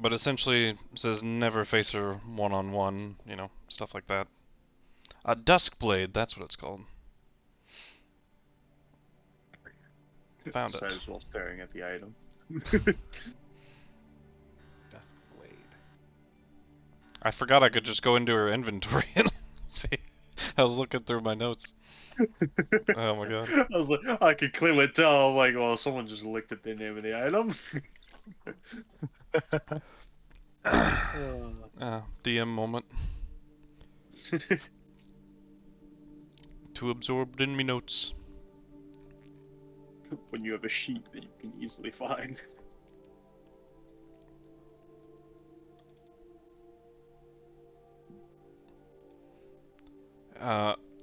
but essentially says never face her one-on-one, you know, stuff like that. Duskblade, that's what it's called. Found it. Says while staring at the item. Duskblade. I forgot I could just go into her inventory and see. I was looking through my notes. Oh my god. I was like, I could clearly tell. I'm like, well, someone just looked at the name of the item. DM moment. Too absorbed in me notes. When you have a sheet that you can easily find.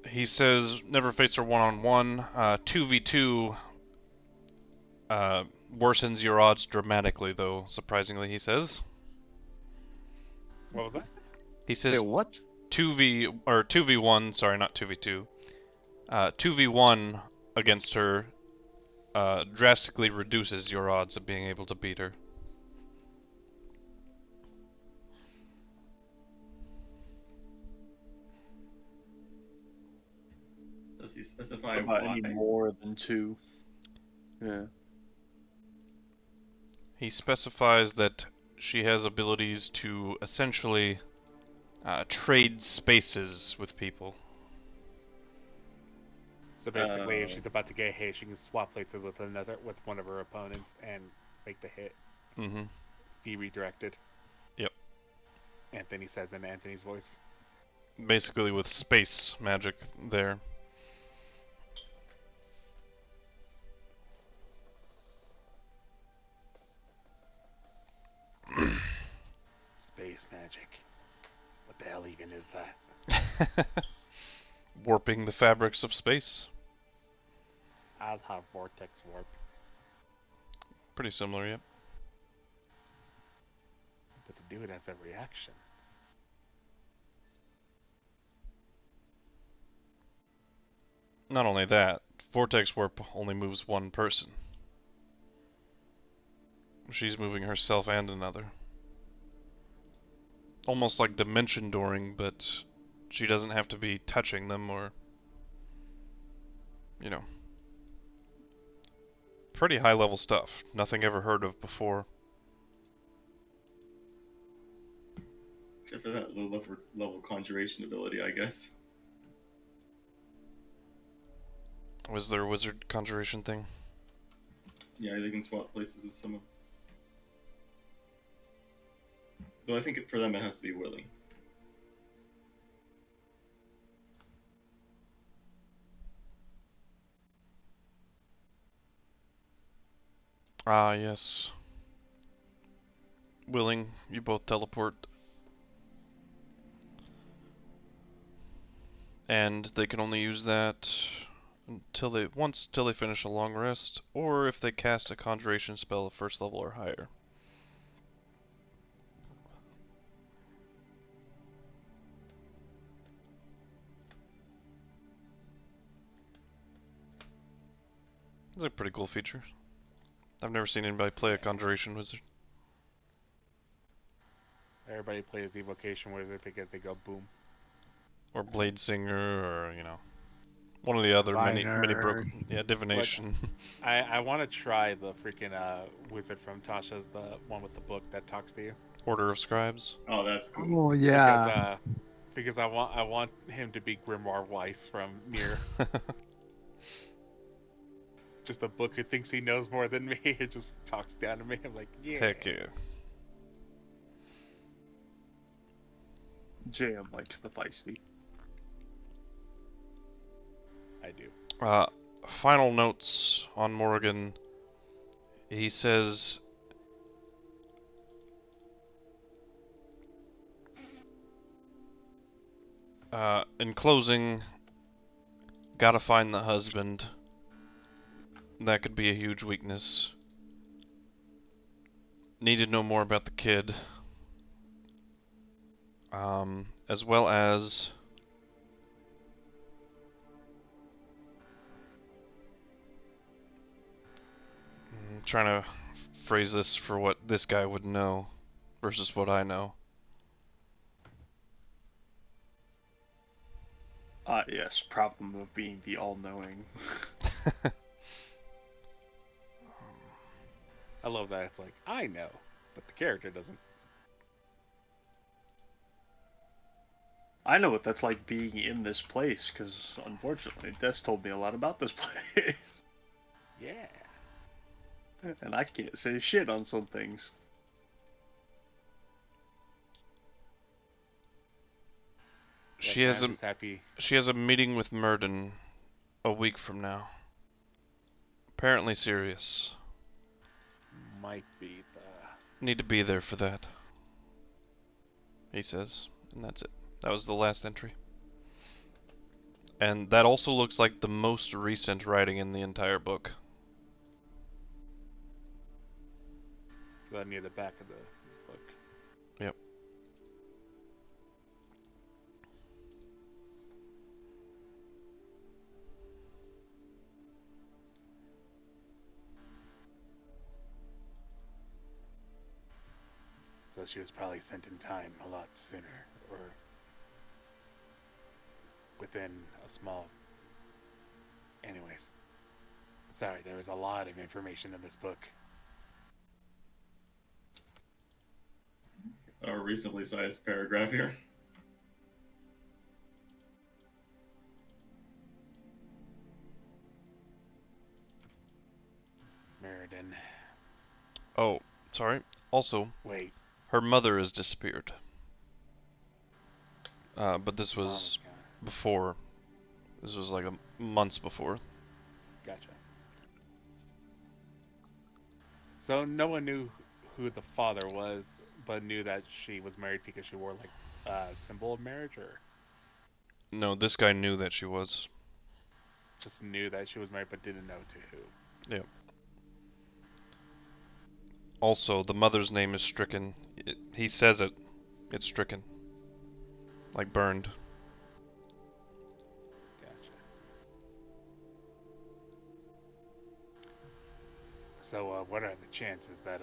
He says never face her one-on-one. 2v2 worsens your odds dramatically, though, surprisingly, he says. What was that? He says what? 2v1, sorry, not 2v2. 2v1 against her drastically reduces your odds of being able to beat her. Does he specify About why? any more than 2. Yeah. He specifies that she has abilities to essentially trade spaces with people. So basically, if she's about to get hit, she can swap places with one of her opponents and make the hit. Mm-hmm. Be redirected. Yep. Anthony says in Anthony's voice. Basically with space magic there. Space magic. What the hell even is that? Warping the fabrics of space. I'll have vortex warp. Pretty similar, yep. But to do it as a reaction. Not only that, vortex warp only moves one person. She's moving herself and another. Almost like dimension dooring, but she doesn't have to be touching them or, you know. Pretty high level stuff. Nothing ever heard of before. Except for that low level conjuration ability, I guess. Was there a wizard conjuration thing? Yeah, they can swap places with someone. Though I think for them it has to be willing. Ah, yes. Willing, you both teleport. And they can only use that until they finish a long rest, or if they cast a conjuration spell of first level or higher. It's a pretty cool feature. I've never seen anybody play a conjuration wizard. Everybody plays the evocation wizard because they go boom. Or blade singer, or, you know, one of the other many broken, yeah, divination. I want to try the freaking wizard from Tasha's, the one with the book that talks to you. Order of Scribes. Oh, that's cool. Oh yeah. Because I want him to be Grimoire Weiss from Nier. Just a book who thinks he knows more than me. It just talks down to me. I'm like, yeah. Heck yeah. JM likes the feisty. I do. Final notes on Morrigan. He says, in closing, gotta find the husband. That could be a huge weakness. Need to know more about the kid. As well as I'm trying to phrase this for what this guy would know versus what I know. Yes, problem of being the all-knowing. I love that. It's like, I know, but the character doesn't. I know what that's like being in this place, because unfortunately, Des told me a lot about this place. Yeah. And I can't say shit on some things. She has I'm just happy. She has a meeting with Murden a week from now. Apparently serious. Might be the... Need to be there for that. He says, and that's it. That was the last entry. And that also looks like the most recent writing in the entire book. So that near the back of the book. Yep. So she was probably sent in time a lot sooner, or within a small... Anyways. Sorry, there was a lot of information in this book. A reasonably sized paragraph here. Meriden. Oh, sorry. Also, Wait. her mother has disappeared. But this Mom was is gone. before. This was like months before. Gotcha. So no one knew who the father was, but knew that she was married because she wore like a symbol of marriage, or No, this guy knew that she was. just knew that she was married but didn't know to who. Yeah. Also, the mother's name is Stricken. He says it. It's Stricken. Like burned. Gotcha. So, what are the chances that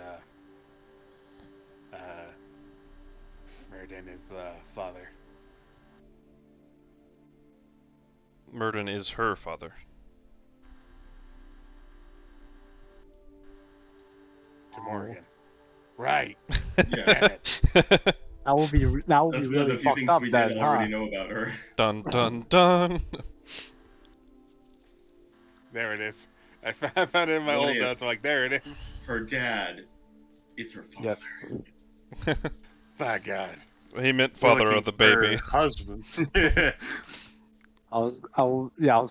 Meriden is the father? Murden is her father. To Morgan. Right. Yeah. Damn it. That would be That's one of really the few fucked things up we then, did huh? already know about her. Dun dun dun. There it is. I found it in my What old if- notes. I'm like, there it is. Her dad is her father. Yes. My God. He meant father Looking of the baby. for husband. I was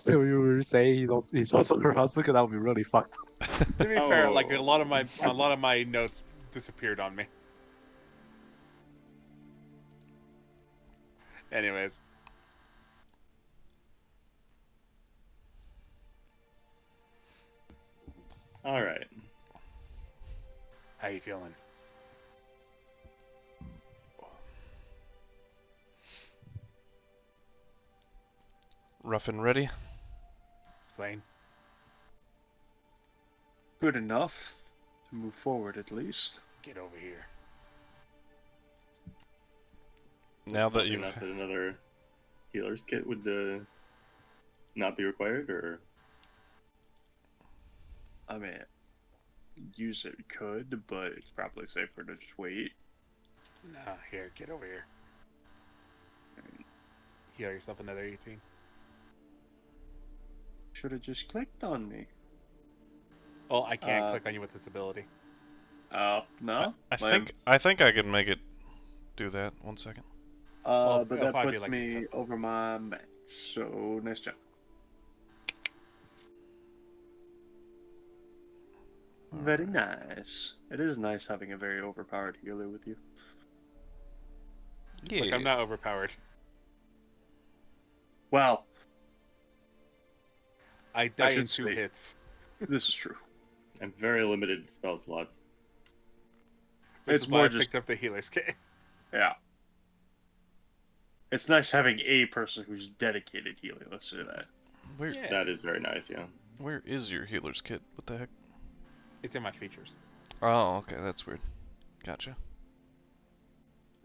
still you were saying he's also her husband, because that would be really fucked up. To be fair, like Oh. a lot of my notes disappeared on me. Anyways, All right. how you feeling? Rough and ready. Slane? Good enough to move forward, at least. Get over here. Now that Probably you've enough that another healer's kit would not be required, or I mean, use it could, but it's probably safer to just wait. Nah, here, get over here. Heal yourself another 18. Should have just clicked on me. Oh, I can't Uh, click on you with this ability. No? I think I can make it do that. 1 second. Well, But it'll that probably be puts like a me custom. over my max, so nice job. Very nice. It is nice having a very overpowered healer with you. Yeah. Look, I'm not overpowered. Well, I die in should 2 say- hits. this is true. and very limited spell slots. Which It's is why more I just- picked up the healer's kit. Yeah. It's nice having a person who's dedicated healing, let's say that. Where Yeah. That is very nice, yeah. where is your healer's kit? What the heck? It's in my features. Oh, okay, that's weird. Gotcha.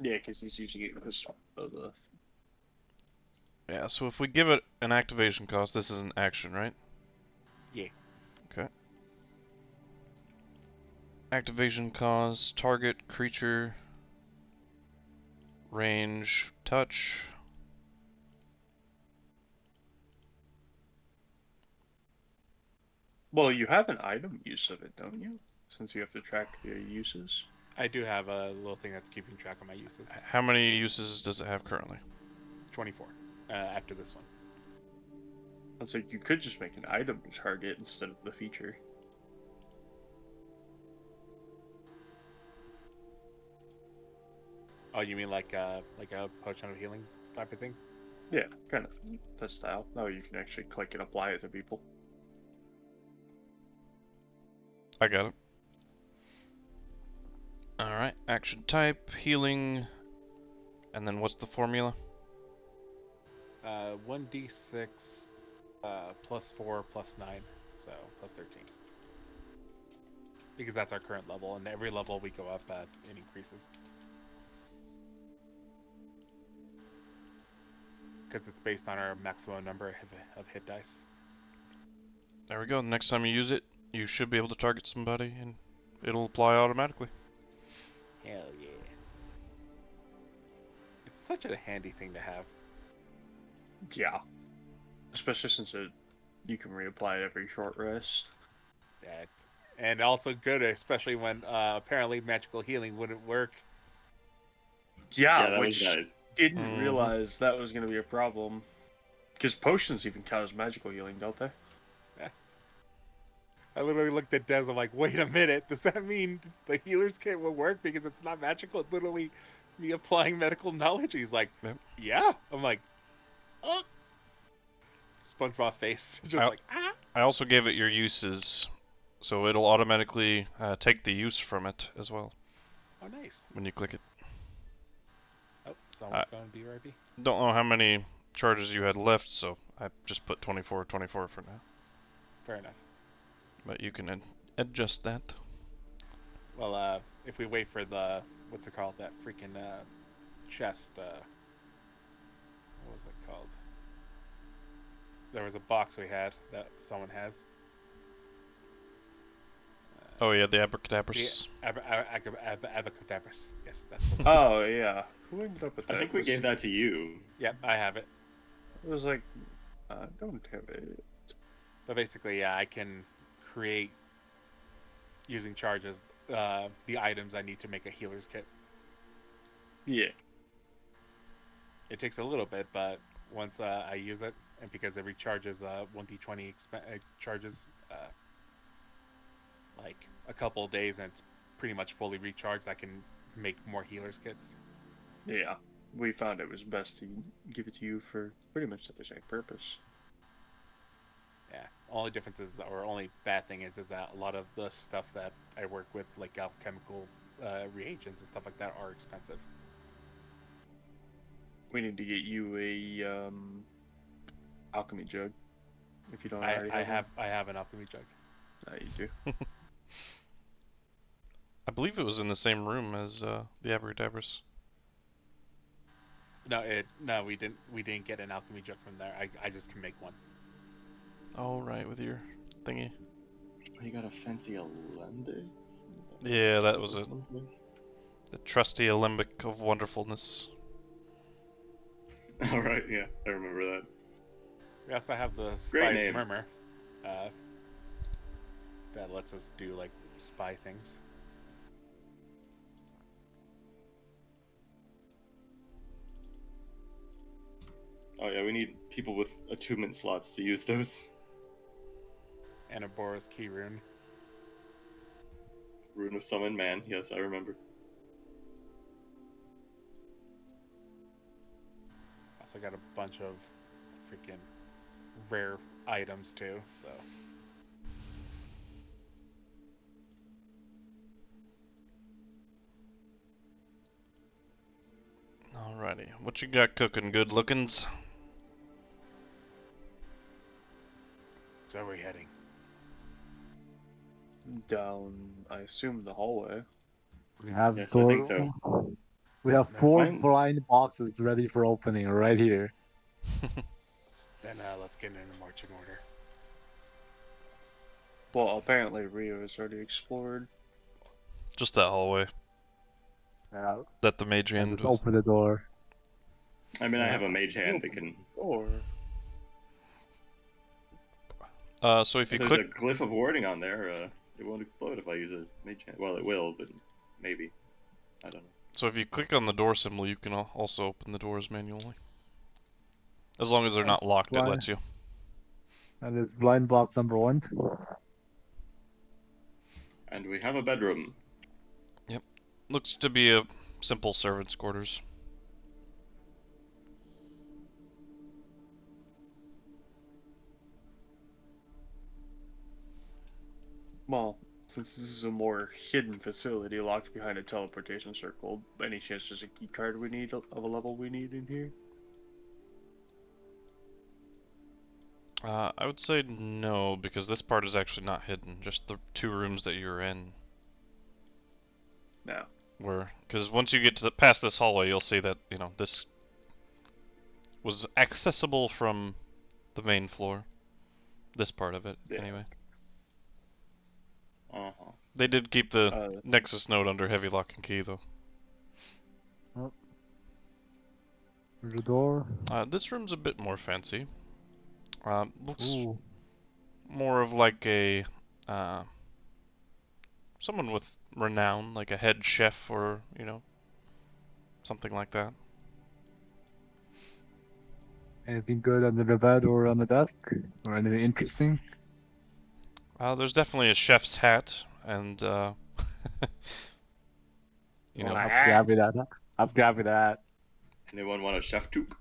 Yeah, because he's using it because of the... Yeah, so if we give it an activation cost, this is an action, right? Yeah. Okay. Activation cost, target, creature, range, touch. Well, you have an item use of it, don't you? Since you have to track your uses. I do have a little thing that's keeping track of my uses. How many uses does it have currently? 24. After this one. I was like, you could just make an item target instead of the feature. Oh, you mean like a potion of healing type of thing? Yeah, kind of that style. That way you can actually click and apply it to people. I got it. Alright, action type, healing, and then what's the formula? 1d6 plus 4 plus 9, so plus 13. Because that's our current level, and every level we go up, it increases. Because it's based on our maximum number of hit dice. There we go. Next time you use it, you should be able to target somebody, and it'll apply automatically. Hell yeah. It's such a handy thing to have. Yeah. Especially since you can reapply every short rest. That, and also good, especially when apparently magical healing wouldn't work. Yeah, that which was nice. didn't Mhm. realize that was going to be a problem. Because potions even count as magical healing, don't they? I literally looked at Des. I'm like, wait a minute. Does that mean the healer's kit will work because it's not magical? It's literally me applying medical knowledge. He's like, Yep. yeah. I'm like, oh. SpongeBob face, just like ah. I also gave it your uses, so it'll automatically take the use from it as well. Oh, nice. When you click it. Oh, someone's going to BRB. Don't know how many charges you had left, so I just put 24 for now. Fair enough. But you can adjust that. Well, if we wait for the what's it called, that freaking chest, what was it called? There was a box we had that someone has. Oh yeah, the abracadabras. Abacadabras. Yes, that's the one. Oh yeah. Who ended up with that? I think we gave that to you. Yep, I have it. It was like, I don't have it. But basically, yeah, I can create using charges the items I need to make a healer's kit. Yeah. It takes a little bit, but once I use it, and because it recharges 1d20 charges like a couple of days, and it's pretty much fully recharged, I can make more healer's kits. Yeah. We found it was best to give it to you for pretty much the same purpose. Yeah. Only difference is, or only bad thing is that a lot of the stuff that I work with, like alchemical reagents and stuff like that, are expensive. We need to get you a alchemy jug. If you don't already have I have an alchemy jug. one. You do. I believe it was in the same room as the abracadabras. No, we didn't get an alchemy jug from there. I just can make one. Oh right, with your thingy. You got a fancy alembic? Yeah, that was it. The trusty alembic of wonderfulness. All right, yeah, I remember that. We also have the Great Spy name. Murmur. That lets us do like spy things. Oh yeah, we need people with attunement slots to use those. And a Boros key rune. Rune of Summon Man, yes, I remember. Also got a bunch of freaking rare items too, so. Alrighty, what you got cooking, good lookins? So where are we heading? Down, I assume, the hallway. We have Yes, I think so. We have No, 4 fine. blind boxes ready for opening right here. Then let's get into marching order. Well, apparently Rio has already explored. Just that hallway Yeah, that the mage and hand just was. open the door. I mean, I have a mage hand that can. Or So if you If there's click, a glyph of warding on there, it won't explode if I use a mage hand. Well, it will, but maybe. I don't know. so if you click on the door symbol, you can also open the doors manually. As long as they're not That's locked, it blind. lets you. That is blind box number 1. And we have a bedroom. Looks to be a simple servant's quarters. well, since this is a more hidden facility locked behind a teleportation circle, any chance there's a key card we need of a level we need in here? I would say no, because this part is actually not hidden. Just the 2 rooms that you're in. No. Because once you get to past this hallway, you'll see that this was accessible from the main floor. This part of it, Yeah. anyway. Uh-huh. They did keep the Nexus node under heavy lock and key, though. Through the door. This room's a bit more fancy. Looks Ooh. more of like a someone with renown, like a head chef or something like that. Anything good under the bed or on the desk? Or anything interesting? There's definitely a chef's hat, and you know, I'm grabbing that. I'm grabbing that. Anyone want a chef toque?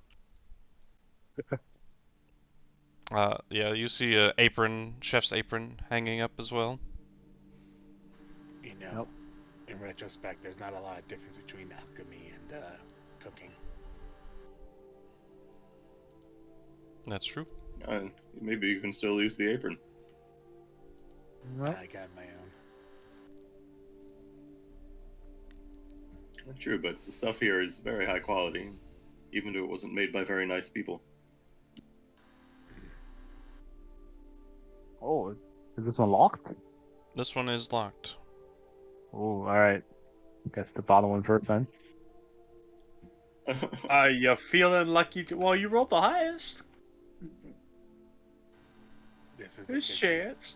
yeah, you see a apron, chef's apron, hanging up as well. You know, in retrospect, there's not a lot of difference between alchemy and cooking. That's true. Maybe you can still use the apron. Well, I got my own. True, but the stuff here is very high quality, even though it wasn't made by very nice people. oh, is this one locked? This one is locked. Oh, all right. Guess the bottom one first then. Are you feeling lucky? Well, you rolled the highest. This is There's chance.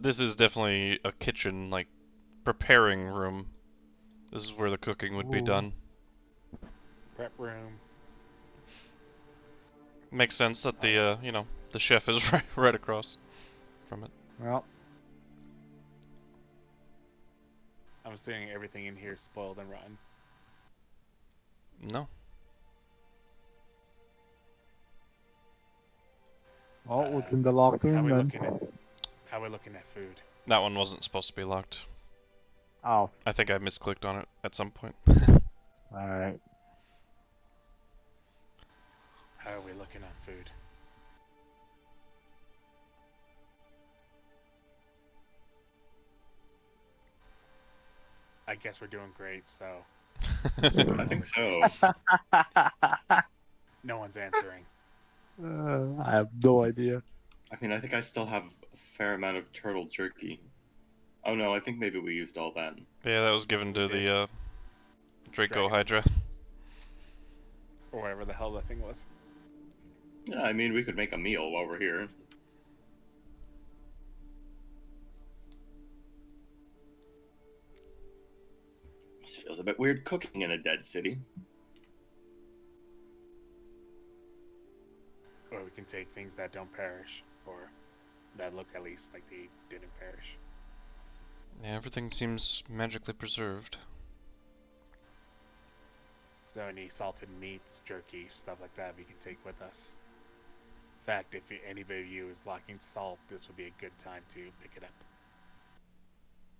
This is definitely a kitchen, like, preparing room. This is where the cooking would be Ooh. done. Prep room. Makes sense that the, you know, the chef is right across from it. Well, I'm assuming everything in here is spoiled and rotten. No. what's in the locked How room we then? looking at food? That one wasn't supposed to be locked. Oh, I think I misclicked on it at some point. all right. How are we looking on food? I guess we're doing great, so I think so. no one's answering. I have no idea. I mean, I think I still have a fair amount of turtle jerky. Oh no, I think maybe we used all that. Yeah, that was given to the, Draco Dragon. Hydra. Or whatever the hell that thing was. Yeah, I mean, we could make a meal while we're here. This feels a bit weird cooking in a dead city. Or we can take things that don't perish, or that look at least like they didn't perish. Yeah, everything seems magically preserved. So any salted meats, jerky, stuff like that we can take with us. In fact, if anybody of you is lacking salt, this would be a good time to pick it up.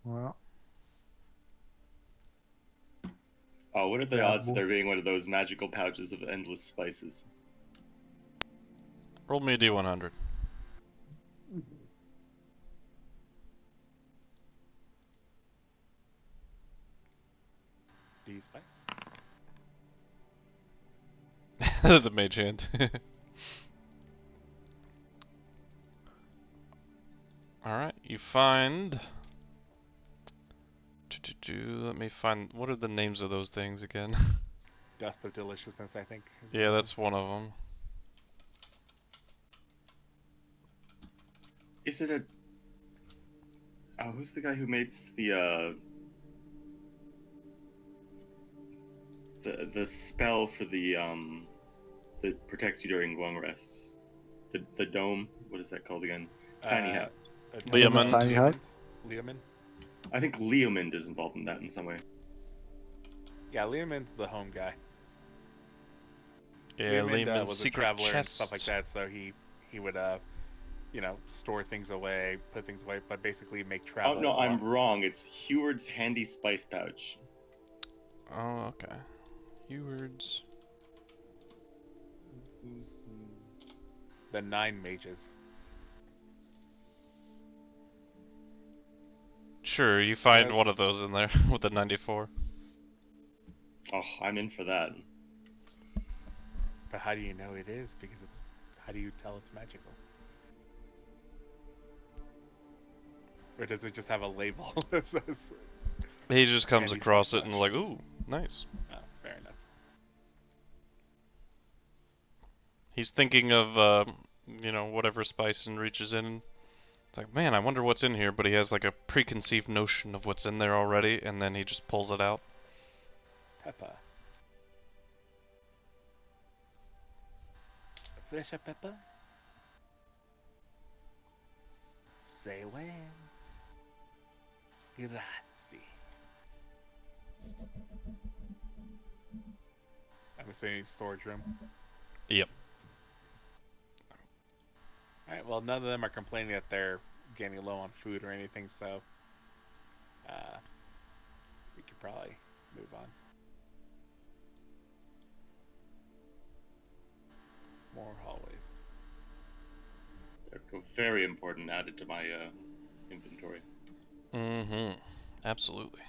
Well, Oh, what are the Yeah, odds of well- there being one of those magical pouches of endless spices? Roll me a D100. Do you spice? The mage hand. Alright, you find... Let me find... What are the names of those things again? Dust of deliciousness, I think. is Yeah, one of that's one of them. Is it a... Oh, who's the guy who makes the spell for the that protects you during long rests? The dome? What is that called again? them. Tiny hat. Leomund. Tiny hat? Leomund? I think Leomund is involved in that in some way. Yeah, Leomund's the home guy. Yeah, Leomund Leomund's was a secret traveler and chest. stuff like that, so he would you know, store things away, put things away, but basically make Oh travel. no, I'm wrong. It's Heward's handy spice pouch. Oh, okay. Keywords. The 9 mages. Sure, you find Yes. one of those in there with the 94. Oh, I'm in for that. But how do you know it is? Because it's how do you tell it's magical? Or does it just have a label that says? He just comes Handy across spice it and pouch. like, ooh, nice. Oh, fair enough. He's thinking of, you know, whatever spice and reaches in. It's like, man, I wonder what's in here, but he has like a preconceived notion of what's in there already, and then he just pulls it out. Pepper. A flesh of pepper? say when. Grazie. I'm assuming storage room. Yep. Alright, well, none of them are complaining that they're getting low on food or anything, so we could probably move on. More hallways. They're very important, added to my inventory. Mm-hmm. Absolutely.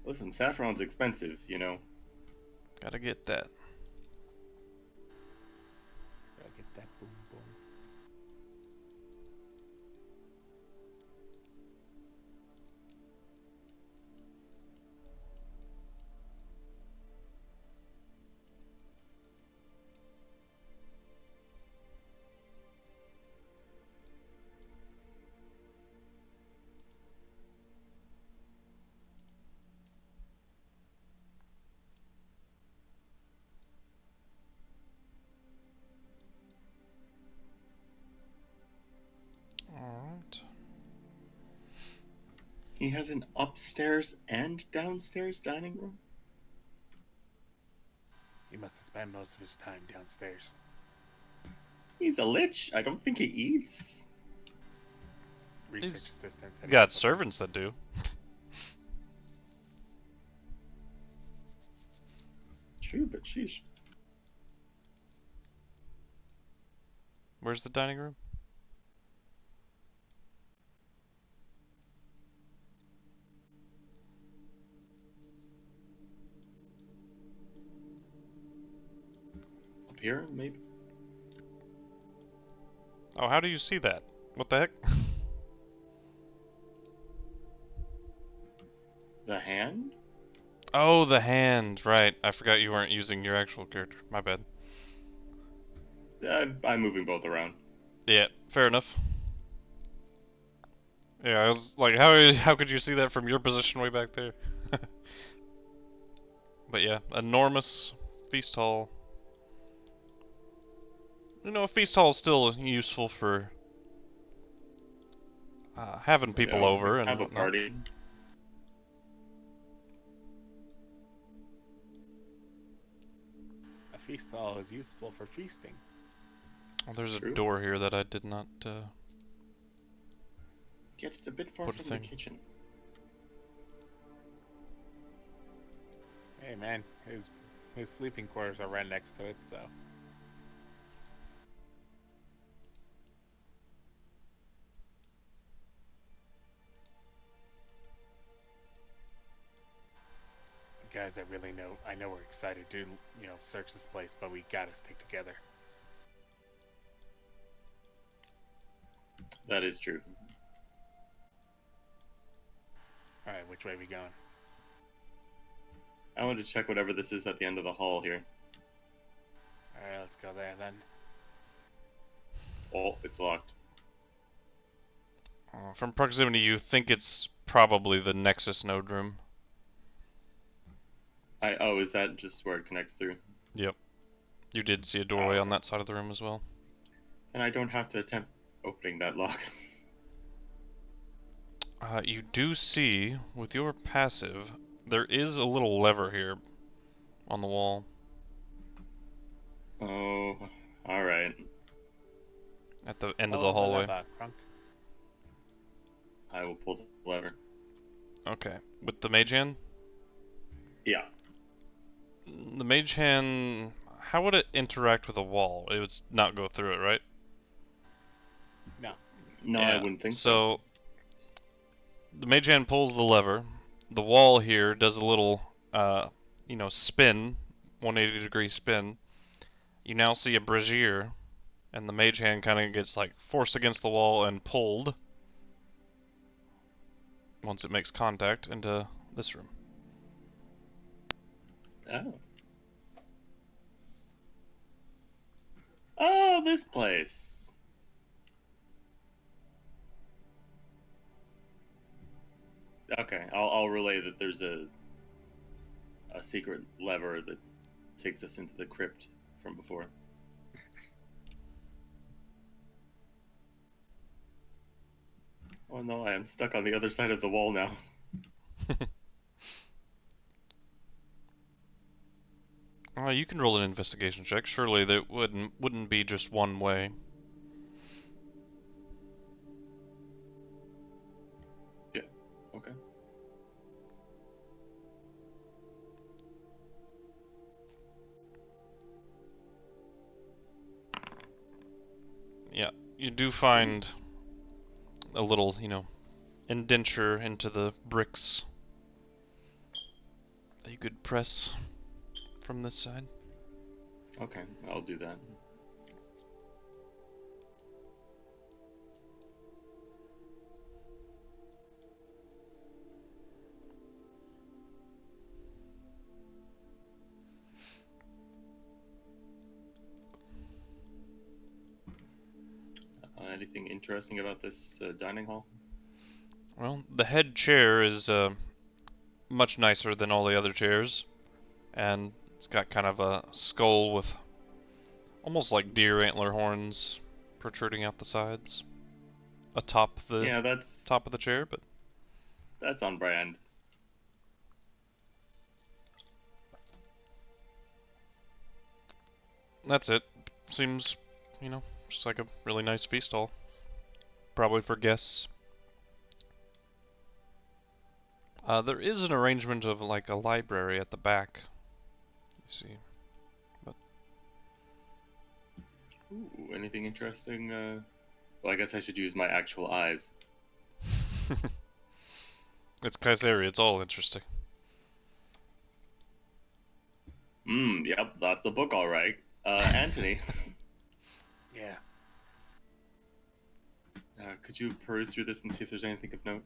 Listen, saffron's expensive, you know. Gotta get that. Gotta get that boom boom. Alright. He has an upstairs and downstairs dining room? He must have spent most of his time downstairs. He's a lich. I don't think he eats. Research He's assistant said he Got was servants that do. True, but sheesh. Where's the dining room? Up here, maybe? Oh, how do you see that? What the heck? The hand? Oh, the hand. Right. I forgot you weren't using your actual character. My bad. I'm moving both around. Yeah, fair enough. Yeah, I was like, how could you see that from your position way back there? But yeah, enormous feast hall. You know, a feast hall is still useful for having people Yeah, over and have a whatnot. party. A feast hall is useful for feasting. Well, there's True. a door here that I did not Yet it's a bit far Put a from the thing. kitchen. Hey man, his sleeping quarters are right next to it, so. Guys, I know we're excited to, search this place, but we gotta stick together. That is true. Alright, which way are we going? I want to check whatever this is at the end of the hall here. Alright, let's go there then. Oh, it's locked. from proximity, you think it's probably the Nexus node room. Oh, is that just where it connects through? Yep. You did see a doorway on that side of the room as well. And I don't have to attempt opening that lock. You do see, with your passive, there is a little lever here on the wall. Oh, alright. At the end of Follow the hallway. lever, Crunk. I will pull the lever. Okay. With the mage hand? Yeah. The mage hand, how would it interact with a wall? It would not go through it, right? No. No, I wouldn't think so. The mage hand pulls the lever. The wall here does a little, spin, 180-degree spin. You now see a brazier, and the mage hand kind of gets like forced against the wall and pulled once it makes contact into this room. Oh. Oh, this place. Okay, I'll relay that there's a secret lever that takes us into the crypt from before. Oh no, I am stuck on the other side of the wall now. You can roll an investigation check. Surely there wouldn't be just one way. Yeah. Okay. Yeah, you do find a little, indenture into the bricks that you could press from this side. Okay, I'll do that. Anything interesting about this dining hall? Well, the head chair is much nicer than all the other chairs, and it's got kind of a skull with almost like deer antler horns protruding out the sides, atop the Yeah, that's top of the chair, but on brand. that's it. Seems, just like a really nice feast hall. Probably for guests. There is an arrangement of like a library at the back. You see. Ooh, anything interesting? Well, I guess I should use my actual eyes. It's KuZii, it's all interesting. Yep, that's a book, all right. Anthony, Yeah. could you peruse through this and see if there's anything of note?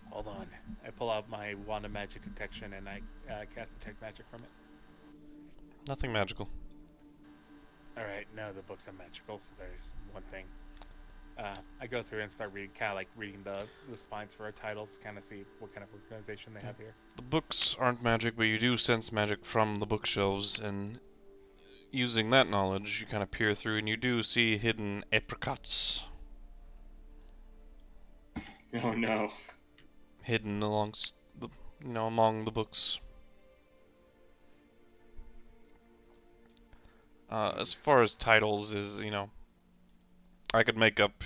Hold on. I pull out my wand of magic detection and I cast detect magic from it. Nothing magical. All right. No, the books are magical, so there's one thing. I go through and start reading, kind of like reading the spines for our titles, kind of see what kind of organization they have here. The books aren't magic, but you do sense magic from the bookshelves, and using that knowledge, you kind of peer through, and you do see hidden apricots Oh no. hidden amongst the, among the books. As far as titles is, I could make up,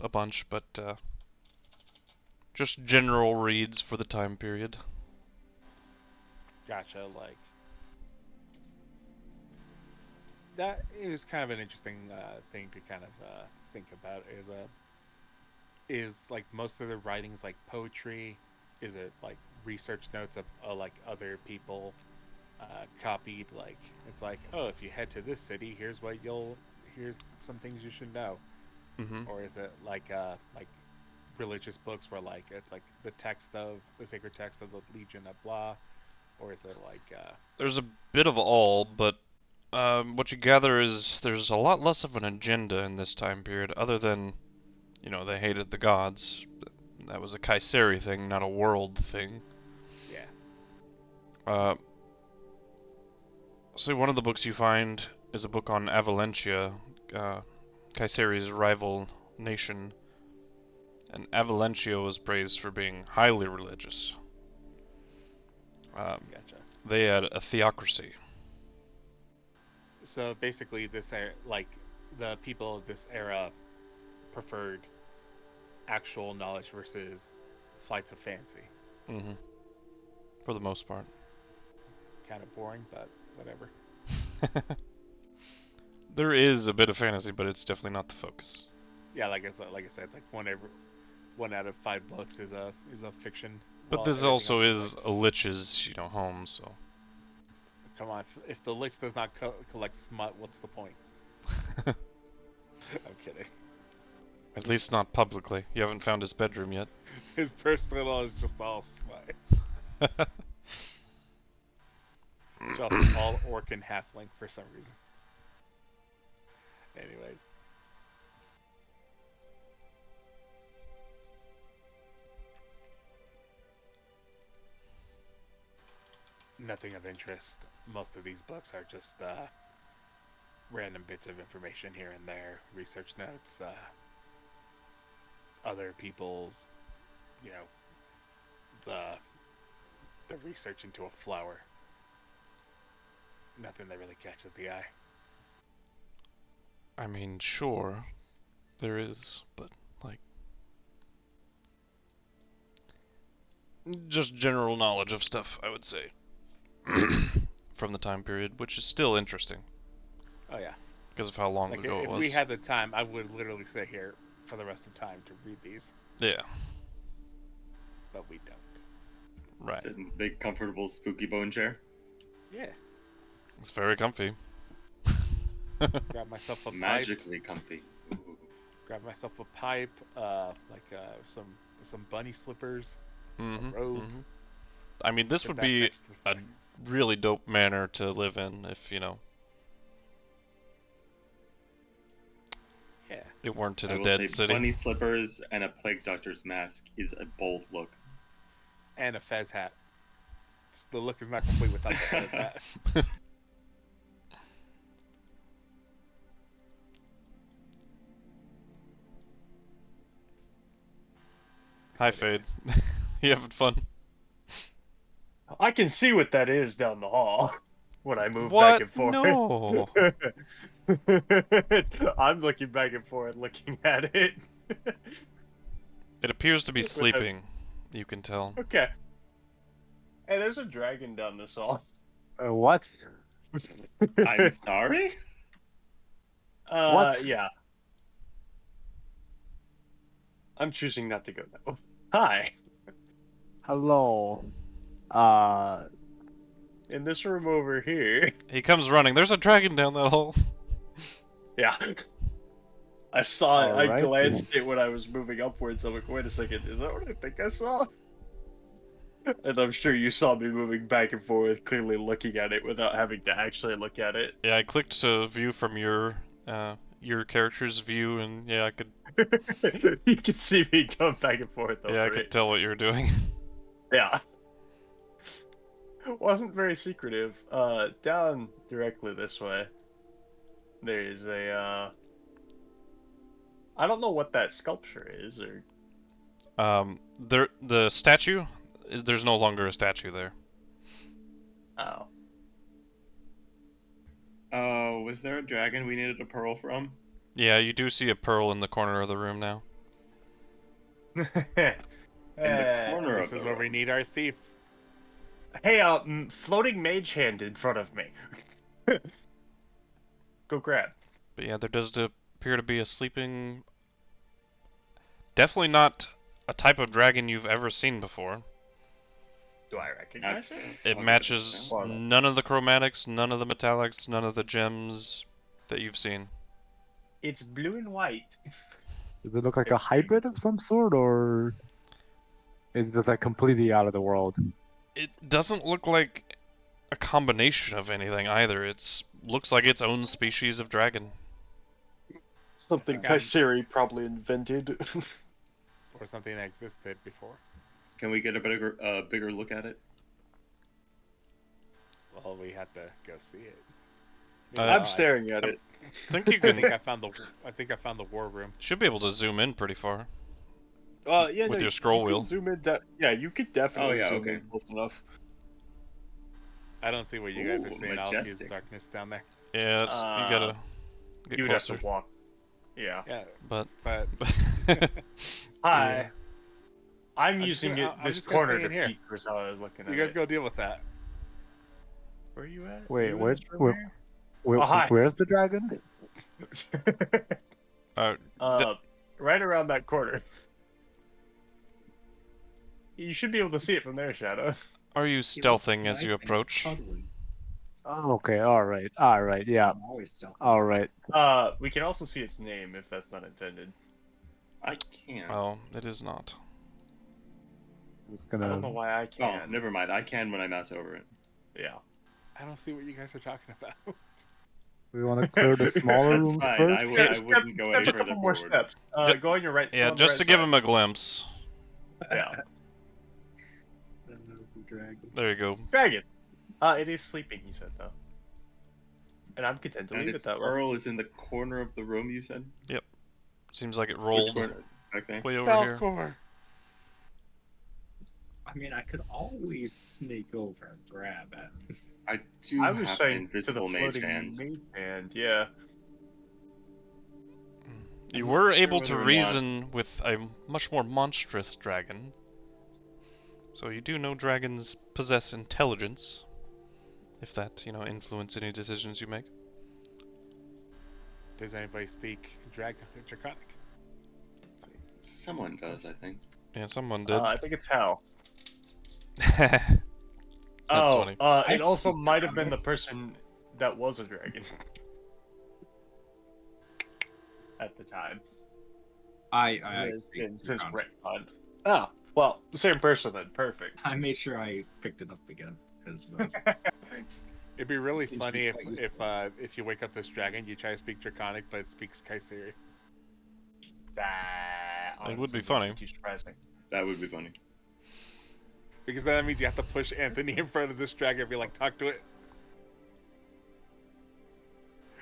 a bunch, but just general reads for the time period. Gotcha. Like that is kind of an interesting thing to kind of think about. Is like most of the writings like poetry? Is it like research notes of like other people copied? Like it's like, oh, if you head to this city, here's some things you should know. Mm-hmm. Or is it like religious books where like it's like the sacred text of the Legion of blah, or is it like There's a bit of all, but what you gather is there's a lot less of an agenda in this time period, other than, they hated the gods. That was a KuZii thing, not a world thing. yeah. So one of the books you find is a book on Avalentia, KuZii's rival nation. And Avalentia was praised for being highly religious. Gotcha. They had a theocracy. So basically, this like the people of this era preferred actual knowledge versus flights of fancy. Mm-hmm. For the most part. Kind of boring, but whatever. There is a bit of fantasy, but it's definitely not the focus. Yeah, like I said, it's like one out of 5 books is a fiction. But this also is a lich's, home, so. Come on, if the lich does not collect smut, what's the point? I'm kidding. At least not publicly. You haven't found his bedroom yet. His personal is just all smut. Just all orc and halfling for some reason. Anyways. Nothing of interest. Most of these books are just random bits of information here and there, research notes. other people's, you know, the research into a flower. Nothing that really catches the eye. I mean, sure, there is, but like, just general knowledge of stuff, I would say, from the time period, which is still interesting Oh yeah. because of how long Like ago it if was. we had the time, I would literally sit here for the rest of time to read these, Yeah, but we don't. right. Sit in the big, comfortable, spooky bone chair. Yeah. It's very comfy. Grab myself a pipe. Magically comfy. Ooh. Grab myself a pipe. Some bunny slippers. Mm-hmm, robe. mm-hmm. I mean, this Sit would back be next to the a fire. really dope manor to live in if, you know, Yeah. it weren't in I a will dead say city. bunny slippers and a plague doctor's mask is a bold look. And a fez hat. The look is not complete without the fez hat. Hi, Fade. You having fun? I can see what that is down the hall when I move What? back and forth. No. I'm looking back and forth, looking at it. It appears to be With a- sleeping, you can tell. Okay. Hey, there's a dragon down this hall. What? I'm sorry? What? Yeah. I'm choosing not to go now. Hi. Hello. In this room over here. He comes running. There's a dragon down that hole. Yeah. I saw it. I Alright. glanced at it when I was moving upwards. I'm like, wait a second, is that what I think I saw? And I'm sure you saw me moving back and forth, clearly looking at it without having to actually look at it. Yeah, I clicked to view from your character's view, and yeah, I could You can see me going back and forth over I it. could tell what you were doing. Yeah. Wasn't very secretive. Down directly this way. There's a, I don't know what that sculpture is, or... The statue, there's no longer a statue there. Oh. Oh, was there a dragon we needed a pearl from? Yeah, you do see a pearl in the corner of the room now. In the corner This of the is where we room. need our thief. Hey, floating mage hand in front of me. Go grab. But yeah, there does appear to be a sleeping... Definitely not a type of dragon you've ever seen before. Do I recognize it? It 100%. matches Warlock. none of the chromatics, none of the metallics, none of the gems that you've seen. It's blue and white. Does it look like a hybrid of some sort, or is it just like completely out of the world? It doesn't look like a combination of anything either. It's looks like its own species of dragon. Something Okay. KuZii probably invented. Or something that existed before. Can we get a bigger look at it? Well, we had to go see it. I'm staring at it. I think you I can think I found the war room. should be able to zoom in pretty far. Yeah, With no, your scroll you wheel. Can zoom in. Yeah, you could definitely yeah, zoom okay. in close enough. I don't see what you guys are Ooh, seeing. All I see is majestic. darkness down there. Yeah, you gotta get You would have closer. to walk. Yeah. Yeah, But but Hi. Yeah. I'm I'm using just- it I'm this just gonna corner stay to in here. peek. Was how I was looking at you guys it. go deal with that. Where are you at? Wait, You in where- this room where- here? Where, Oh, hi. where's the dragon? Right around that corner. You should be able to see it from there, Shadow. are you stealthing as you approach? Oh, okay, alright, yeah, always stealthy. alright. We can also see its name if that's not intended. I can't. Well, it is not. Just I don't know gonna. why I Oh, can't. never mind. I can when I mouse over it. Yeah. I don't see what you guys are talking about. We want to clear the smaller That's rooms fine, first. I wouldn't go any a further couple more forward. steps. Ju- Go on your right. Yeah, go on the just right to give side. him a glimpse. Yeah. There you go. Dragon. It is sleeping, he said, though. And I'm content to And leave it its that way. pearl is in the corner of the room, you said? Seems like it Which rolled. corner? back there. Way over here. Falcor. I mean, I could always sneak over and grab it. I do I was have saying an to the invisible mage floating hand. mage hand, yeah. You I'm were not sure able to whether or not- reason with a much more monstrous dragon. So you do know dragons possess intelligence. If that, influence any decisions you make. Does anybody speak Draconic? Someone does, I think. Yeah, someone did. I think it's Hal. That's funny. It also might have been the person that was a dragon at the time. I It's speak since Draconic. retconned. Oh, well, the same person then. Perfect. I made sure I picked it up again because It'd be really Seems to funny be if quite if you wake up this dragon, you try to speak Draconic, but it speaks KuZii. That It would be honestly funny. wouldn't be too surprising. That would be funny. Because that means you have to push Anthony in front of this dragon and be like, talk to it.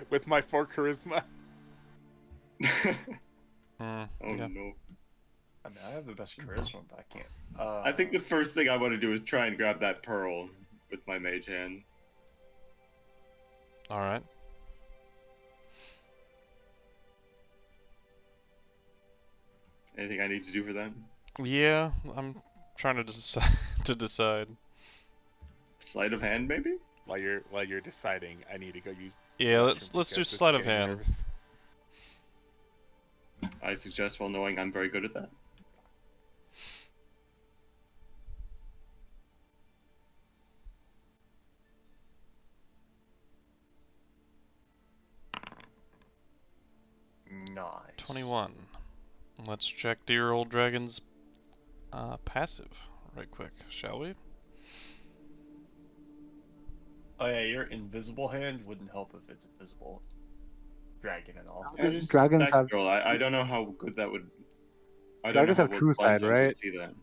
With my 4 charisma. Oh Yeah. no. I mean, I have the best charisma, but I can't. I think the first thing I want to do is try and grab that pearl with my mage hand. Alright. Anything I need to do for that? Yeah, I'm trying to decide. Sleight of hand, maybe? While you're deciding, I need to go use. Yeah, the let's mushroom do because this is sleight of getting hand. nervous. I suggest, while knowing I'm very good at that. Nice. 21. Let's check dear old dragon's passive right quick, shall we? Oh yeah, your invisible hand wouldn't help if it's invisible. Dragon and all. It is Dragons have- spectral. I don't know how good that would. I don't Dragons know have how true well sight, blind sense would right? See that.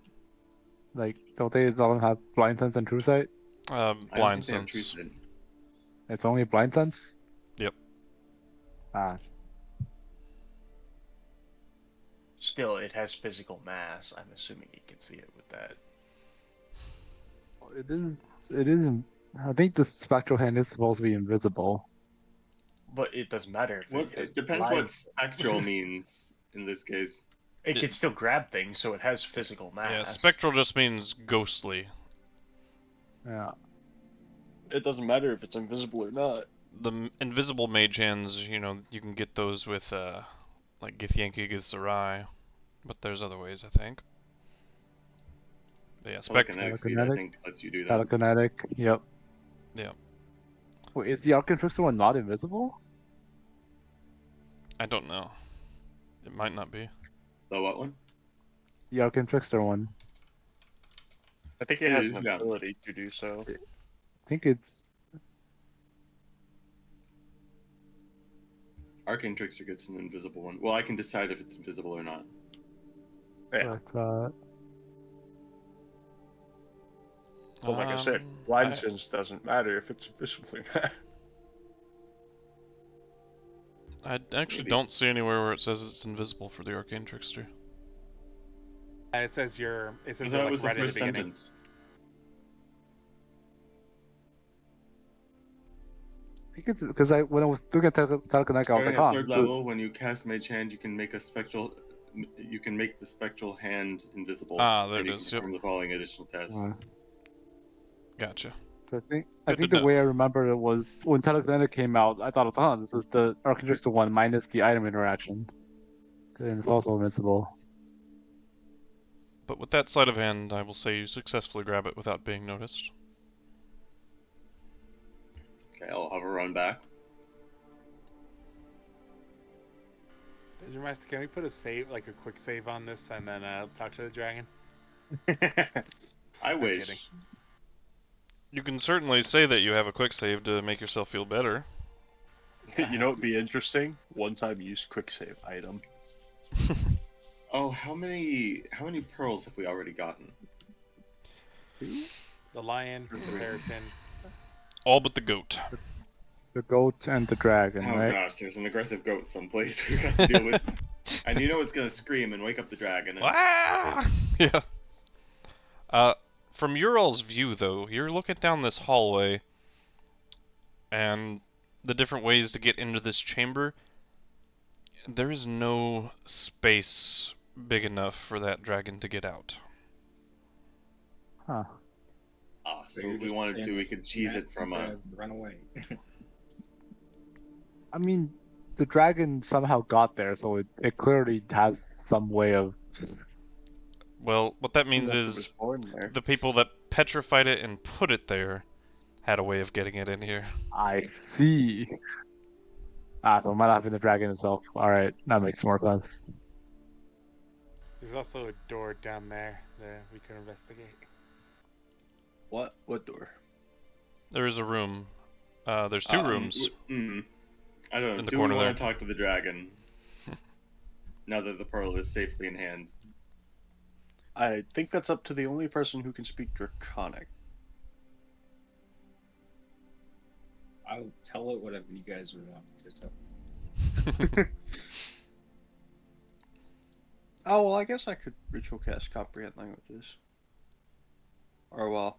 Like, don't they all have blind sense and true sight? I don't Blind think they have true sense. sight. It's only blind sense? Yep. Ah, Still, it has physical mass. I'm assuming you can see it with that. it is. I think the spectral hand is supposed to be invisible. But it doesn't matter. If What? has It depends blind- what spectral means in this case. It can still grab things, so it has physical mass. Yeah, spectral just means ghostly. Yeah. It doesn't matter if it's invisible or not. The invisible mage hands, you can get those with like Githyanki Githzerai, but there's other ways, I think. But yeah, Telekinetic feed, I Telekinetic? think, lets you do that. Telekinetic. Yep. Yeah. Wait, is the Arcane Trickster one not invisible? I don't know. It might not be. The what one? The Arcane Trickster one. I think It it has is, an yeah. ability to do so. I think it's. Arcane Trickster gets an invisible one. Well, I can decide if it's invisible or not. Yeah. But, Well, like I said, blind sense doesn't matter if it's invisible or not. I actually Maybe. don't see anywhere where it says it's invisible for the Arcane Trickster. It says you're. It says That like was the right at the first beginning. sentence. I think it's because when I was looking at Telekinetic, I was Starting like, at oh, third this is- level, when you cast Mage Hand, you can make a spectral. You can make the spectral hand invisible. Ah, there and it you is, can yep. perform the following additional tests. Gotcha. So I Good think to the know. way I remember it was when Telekinetic came out, I thought, oh, this is the Arcane Trickster one minus the item interaction. And it's also invincible. But with that sleight of hand, I will say you successfully grab it without being noticed. Okay, I'll have a run back. Dungeon Master, can we put a save, like a quick save on this, and then talk to the dragon? I wish. kidding. You can certainly say that you have a quick save to make yourself feel better. You know what would be interesting? One-time use quick save item. Oh, how many pearls have we already gotten? The lion, the Periton. All but the goat. The goat and the dragon, Oh right? gosh, there's an aggressive goat someplace we got to deal with. And you know it's gonna scream and wake up the dragon. And... Ah! Yeah. From your all's view, though, you're looking down this hallway, and the different ways to get into this chamber. There is no space big enough for that dragon to get out. Huh. So you're if we just wanted saying to, we this could cheese mad it from people run away. I mean, the dragon somehow got there, so it clearly has some way of. Well, what that means Unless it was is born there. the people that petrified it and put it there had a way of getting it in here. I see. So it might not have been the dragon itself. All right, that makes more sense. There's also a door down there that we could investigate. What? What door? There is a room. There's two rooms. I don't know. In the Do we corner want there. to talk to the dragon? Now that the pearl is safely in hand. I think that's up to the only person who can speak Draconic. I'll tell it whatever you guys want to tell. Oh, well, I guess I could ritual cast Comprehend Languages. Or, well,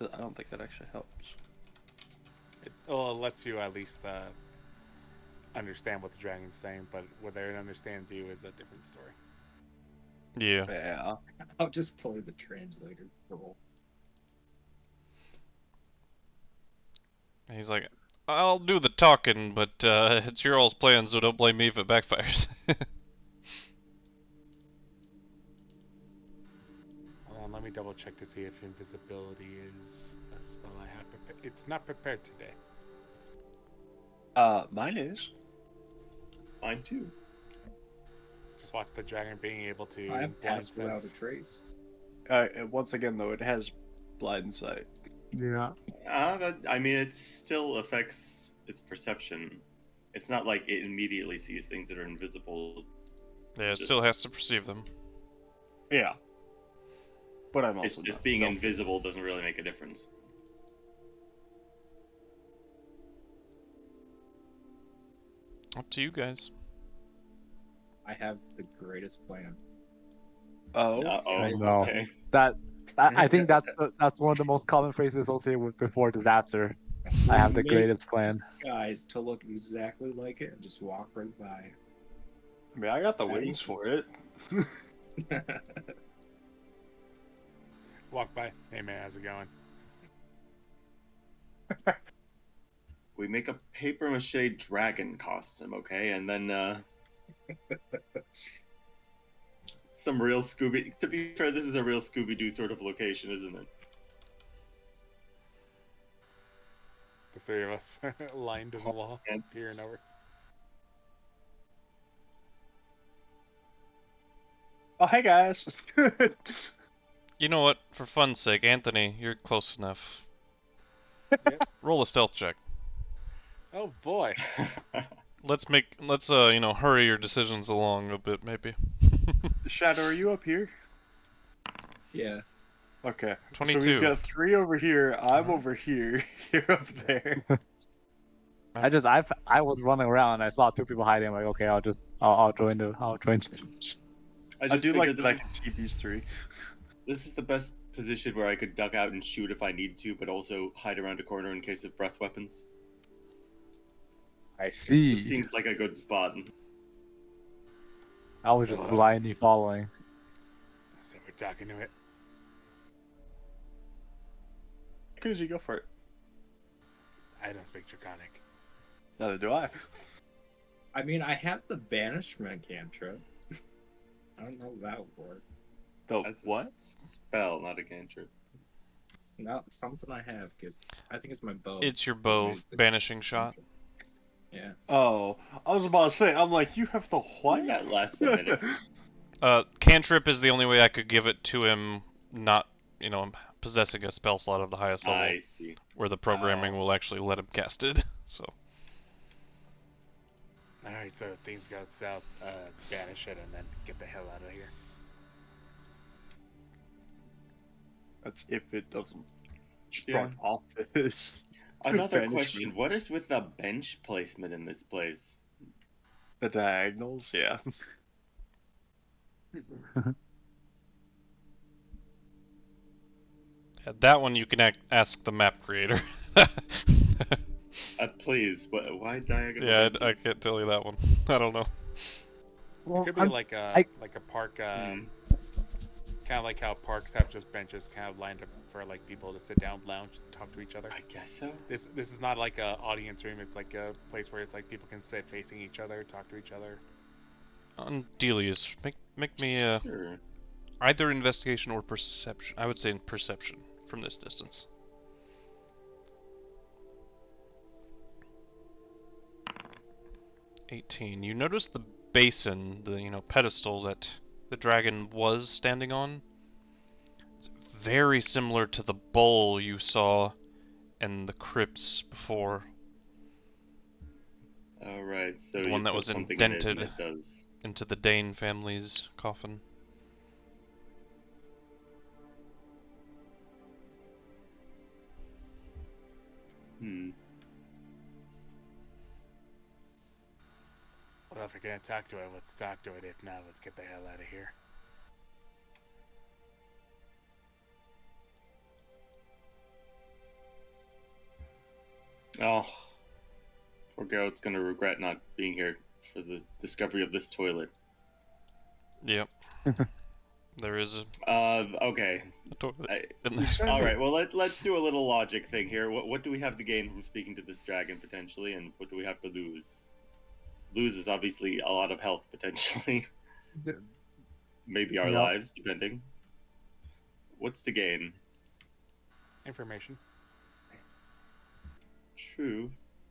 I don't think that actually helps. It lets you at least understand what the dragon's saying, but whether it understands you is a different story. Yeah. Yeah. I'll just play the translator role. He's like, I'll do the talking, but it's your all's plan, so don't blame me if it backfires. Hold on, let me double check to see if invisibility is a spell I have prepared. It's not prepared today. Mine is. Mine too. Just watch the dragon being able to I have blind passed without a sense. trace. Once again, though, it has blind sight. Yeah. I mean, it still affects its perception. It's not like it immediately sees things that are invisible. Yeah, it Just- still has to perceive them. Yeah. But I'm It's also just not being stealthy. invisible doesn't really make a difference. Up to you guys. I have the greatest plan. Oh. Uh-oh. No. Okay. I think that's one of the most common phrases associated with before disaster. I have the Make greatest plan. Guys to look exactly like it and just walk right by. I mean, I got the wings for it. Walk by. Hey man, how's it going? We make a paper mache dragon costume, okay? And then, some real Scooby... To be fair, this is a real Scooby-Doo sort of location, isn't it? The three of us lined to the wall, And- peering over. Oh, hey, guys. You know what? For fun's sake, Anthony, you're close enough. Yep. Roll a stealth check. Oh boy. Let's hurry your decisions along a bit, maybe. Shadow, are you up here? Yeah. Okay. So 22. we've got 3 over here. I'm over here. You're up there. I was running around and I saw 2 people hiding. I'm like, okay, I'll join. I I just do like figured that I can see these 3. this is the best position where I could duck out and shoot if I need to, but also hide around a corner in case of breath weapons. I This see. seems like a good spot. I was just blindly following. So we're talking to it. KuZii, go for it. I don't speak Draconic. Neither do I. I mean, I have the banishment cantrip. I don't know if that would work. The That's what? a spell, not a cantrip. Not something I have, because I think it's my bow. It's your bow Maybe the banishing shot. cantrip. Yeah. Oh, I was about to say, I'm like, you have the what? That lasts a minute. Cantrip is the only way I could give it to him, not, possessing a spell slot of the highest level, I see. where the programming will actually let him cast it. So, Alright, so things go south, banish it, and then get the hell out of here. That's if it doesn't Yeah. strike office. Another Banish question: me. what is with the bench placement in this place? The diagonals, yeah. Yeah, that one you can ask the map creator. Please, why diagonal Yeah, benches? I can't tell you that one. I don't know. It Well, could be like a park, Hmm. kind of like how parks have just benches kind of lined up for like people to sit down, lounge, talk to each other. I guess so. This is not like a audience room. It's like a place where it's like people can sit facing each other, talk to each other. Andelias, make me Sure. either investigation or perception. I would say in perception from this distance. 18. You notice the basin, the pedestal that the dragon was standing on. It's very similar to the bowl you saw in the crypts before. All right. So The you one that put was something in it, and indented it does. into the Dane family's coffin. Hmm. Well, if we're gonna talk to it, let's talk to it. If not, let's get the hell out of here. Oh, poor Geralt's gonna regret not being here for the discovery of this toilet. Yep. There is Okay. a toilet. All right. Well, let's do a little logic thing here. What do we have to gain from speaking to this dragon potentially, and what do we have to lose? Lose is obviously a lot of health potentially. Maybe our Yep. lives, depending. What's to gain? Information. True.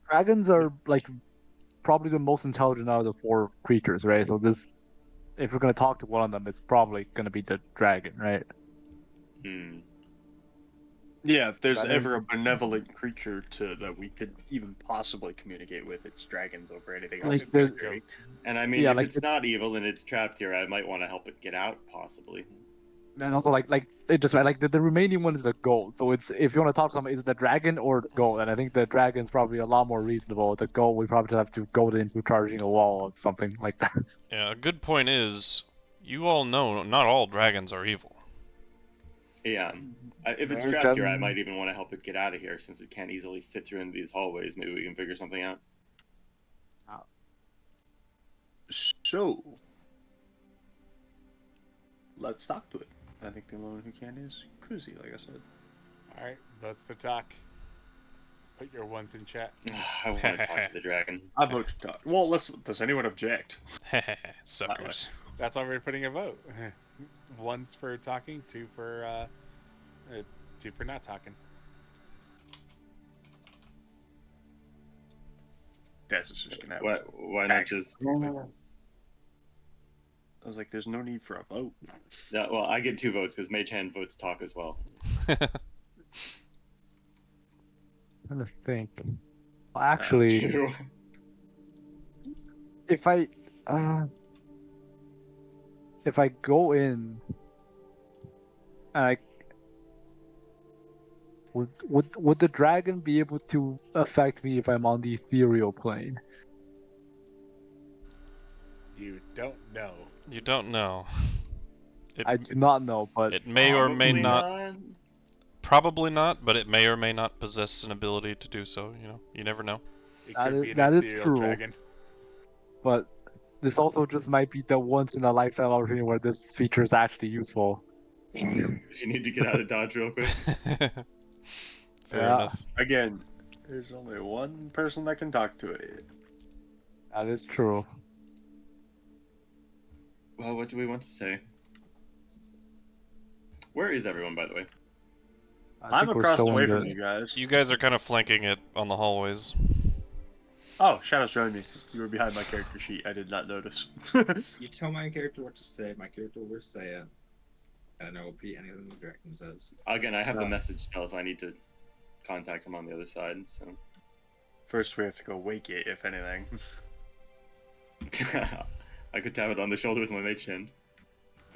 Dragons are like probably the most intelligent out of the four creatures, right? So this, if we're gonna talk to one of them, it's probably gonna be the dragon, right? Hmm. Yeah, if there's That ever a is- benevolent creature that we could even possibly communicate with, it's dragons over anything else. Like, in there's- history. And I mean, Yeah, if like it's not evil and it's trapped here, I might want to help it get out, possibly. And also like it just like the remaining one is the goat. So it's if you want to talk to someone, is it the dragon or the goat? And I think the dragon's probably a lot more reasonable. The goat we probably just have to goad into charging a wall or something like that. Yeah, a good point is, you all know not all dragons are evil. Yeah. If it's Very trapped here, I gen- might even want to help it get out of here since it can't easily fit through into these hallways. Maybe we can figure something out. So, let's talk to it. I think the only one who can is KuZii, like I said. All right, votes to talk. Put your ones in chat. I want to talk to the dragon. I vote to talk. Well, does anyone object? Suckers. That's why we're putting a vote. One's for talking, two for not talking. That's just gonna Why not Back. just? I was like, there's no need for a vote. Yeah, well, I get 2 votes because Mage Hand votes talk as well. I'm trying to think. Well, actually, 2. if I go in, I would the dragon be able to affect me if I'm on the ethereal plane? You don't know. You don't know. I do not know, but It may or may Probably not. Probably not, but it may or may not possess an ability to do so. You never know. It That could is- be an that is ethereal true. dragon. but this also just might be the once in a lifetime opportunity where this feature is actually useful. If you need to get out of dodge real quick. Fair Yeah. enough. Again, there's only one person that can talk to it. That is true. Well, what do we want to say? Where is everyone, by the way? I I'm think we're across the still way in from the- you guys. You guys are kind of flanking it on the hallways. Oh, Shadows joined me. You were behind my character sheet. I did not notice. You tell my character what to say. My character will say it. And I will repeat anything the dragon says. Again, I have the message spell if I need to contact him on the other side, so. First, we have to go wake it, if anything. I could tap it on the shoulder with my mage hand.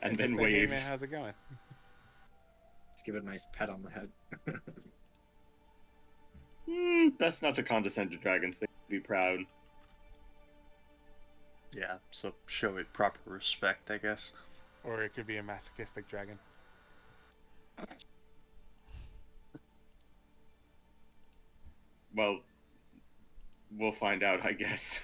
And then Just say, hey wave. man, how's it going? Just give it a nice pat on the head. Best not to condescend to dragons. They be proud. Yeah, so show it proper respect, I guess. Or it could be a masochistic dragon. Well, we'll find out, I guess.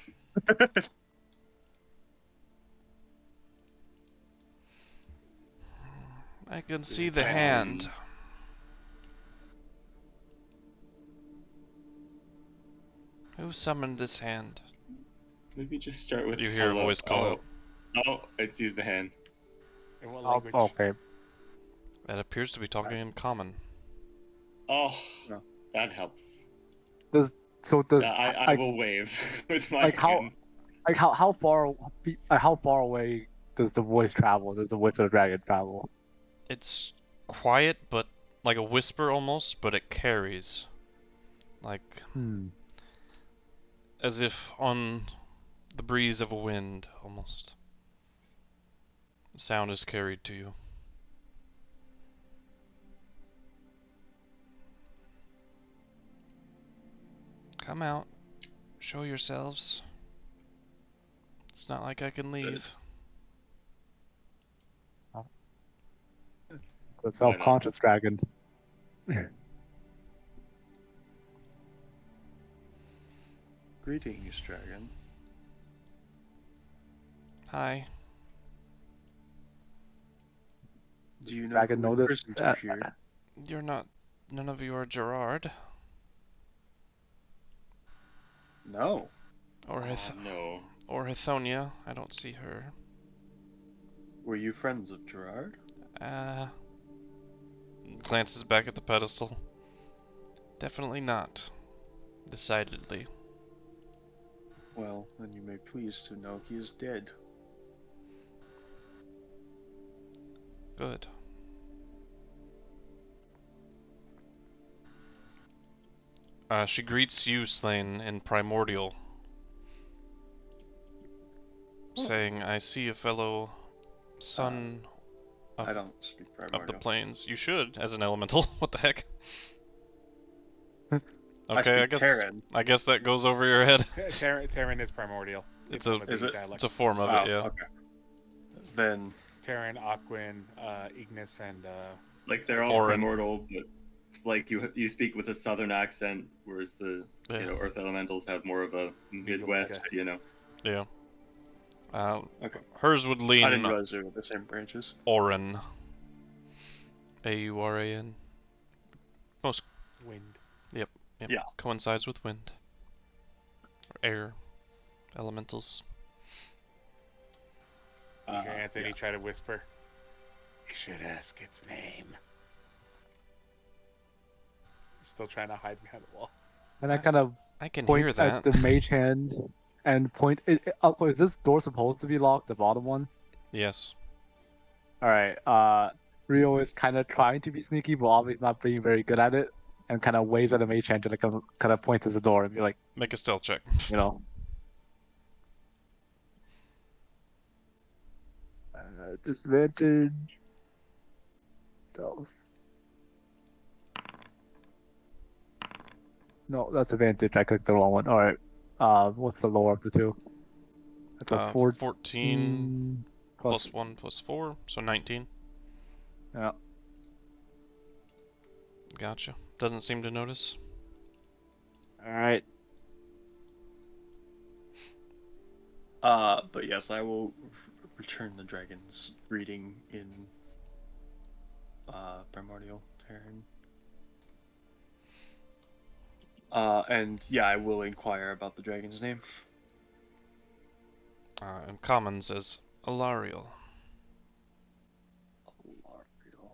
I can see the fine. hand. Who summoned this hand? Maybe just start with You hear a hello. voice call out. Oh, it sees the hand. In what Oh, language? okay. It appears to be talking in common. Oh, No. that helps. Does I will wave with my like how hands. how far away does the voice travel? Does the voice of the dragon travel? It's quiet, but like a whisper almost, but it carries. Like, as if on the breeze of a wind, almost. The sound is carried to you. Come out. Show yourselves. It's not like I can leave. It's a self-conscious dragon. Greetings, dragon. Hi. Do you know Dragon who notice? imprisoned you here? You're not... None of you are Gerard. No. Or No. Or Hithonia. I don't see her. Were you friends of Gerard? Glances back at the pedestal. Definitely not. Decidedly. Well, then you may please to know he is dead. Good. She greets you, Slane, in Primordial. Saying, I see a fellow son I don't speak primordial. of the plains. You should, as an elemental. What the heck? I Okay, speak Terran. I guess that goes over your head. Terran is primordial. It's one of a the dialects. it's a form of it, yeah. Okay. Then Terran, Aquan, Ignis, and It's like they're all Orin. primordial, but it's like you speak with a southern accent, whereas the Yeah. Earth Elementals have more of a Midwest, Yeah. Okay. Hers would I lean didn't realize they were the same branches. Orin. Auran. Most wind. Yep. Yeah. Coincides with wind. Or air. Elementals. You hear Anthony try to whisper. You should ask its name. Still trying to hide behind the wall. And I kind of I can point hear that. at the mage hand and point. Also, is this door supposed to be locked? The bottom one. Yes. All right. Rio is kind of trying to be sneaky, but obviously not being very good at it, and kind of waves at the mage hand to like kind of point to the door and be like, Make a stealth check. you know. Disadvantage. Stealth. No, that's advantage. I clicked the wrong one. All right. What's the lower of the two? That's a 14 plus 1 plus 4, so 19. Yeah. Gotcha. Doesn't seem to notice. All right. But yes, I will return the dragon's greeting in Primordial Terran. And yeah, I will inquire about the dragon's name. And common says Alariel. Alariel.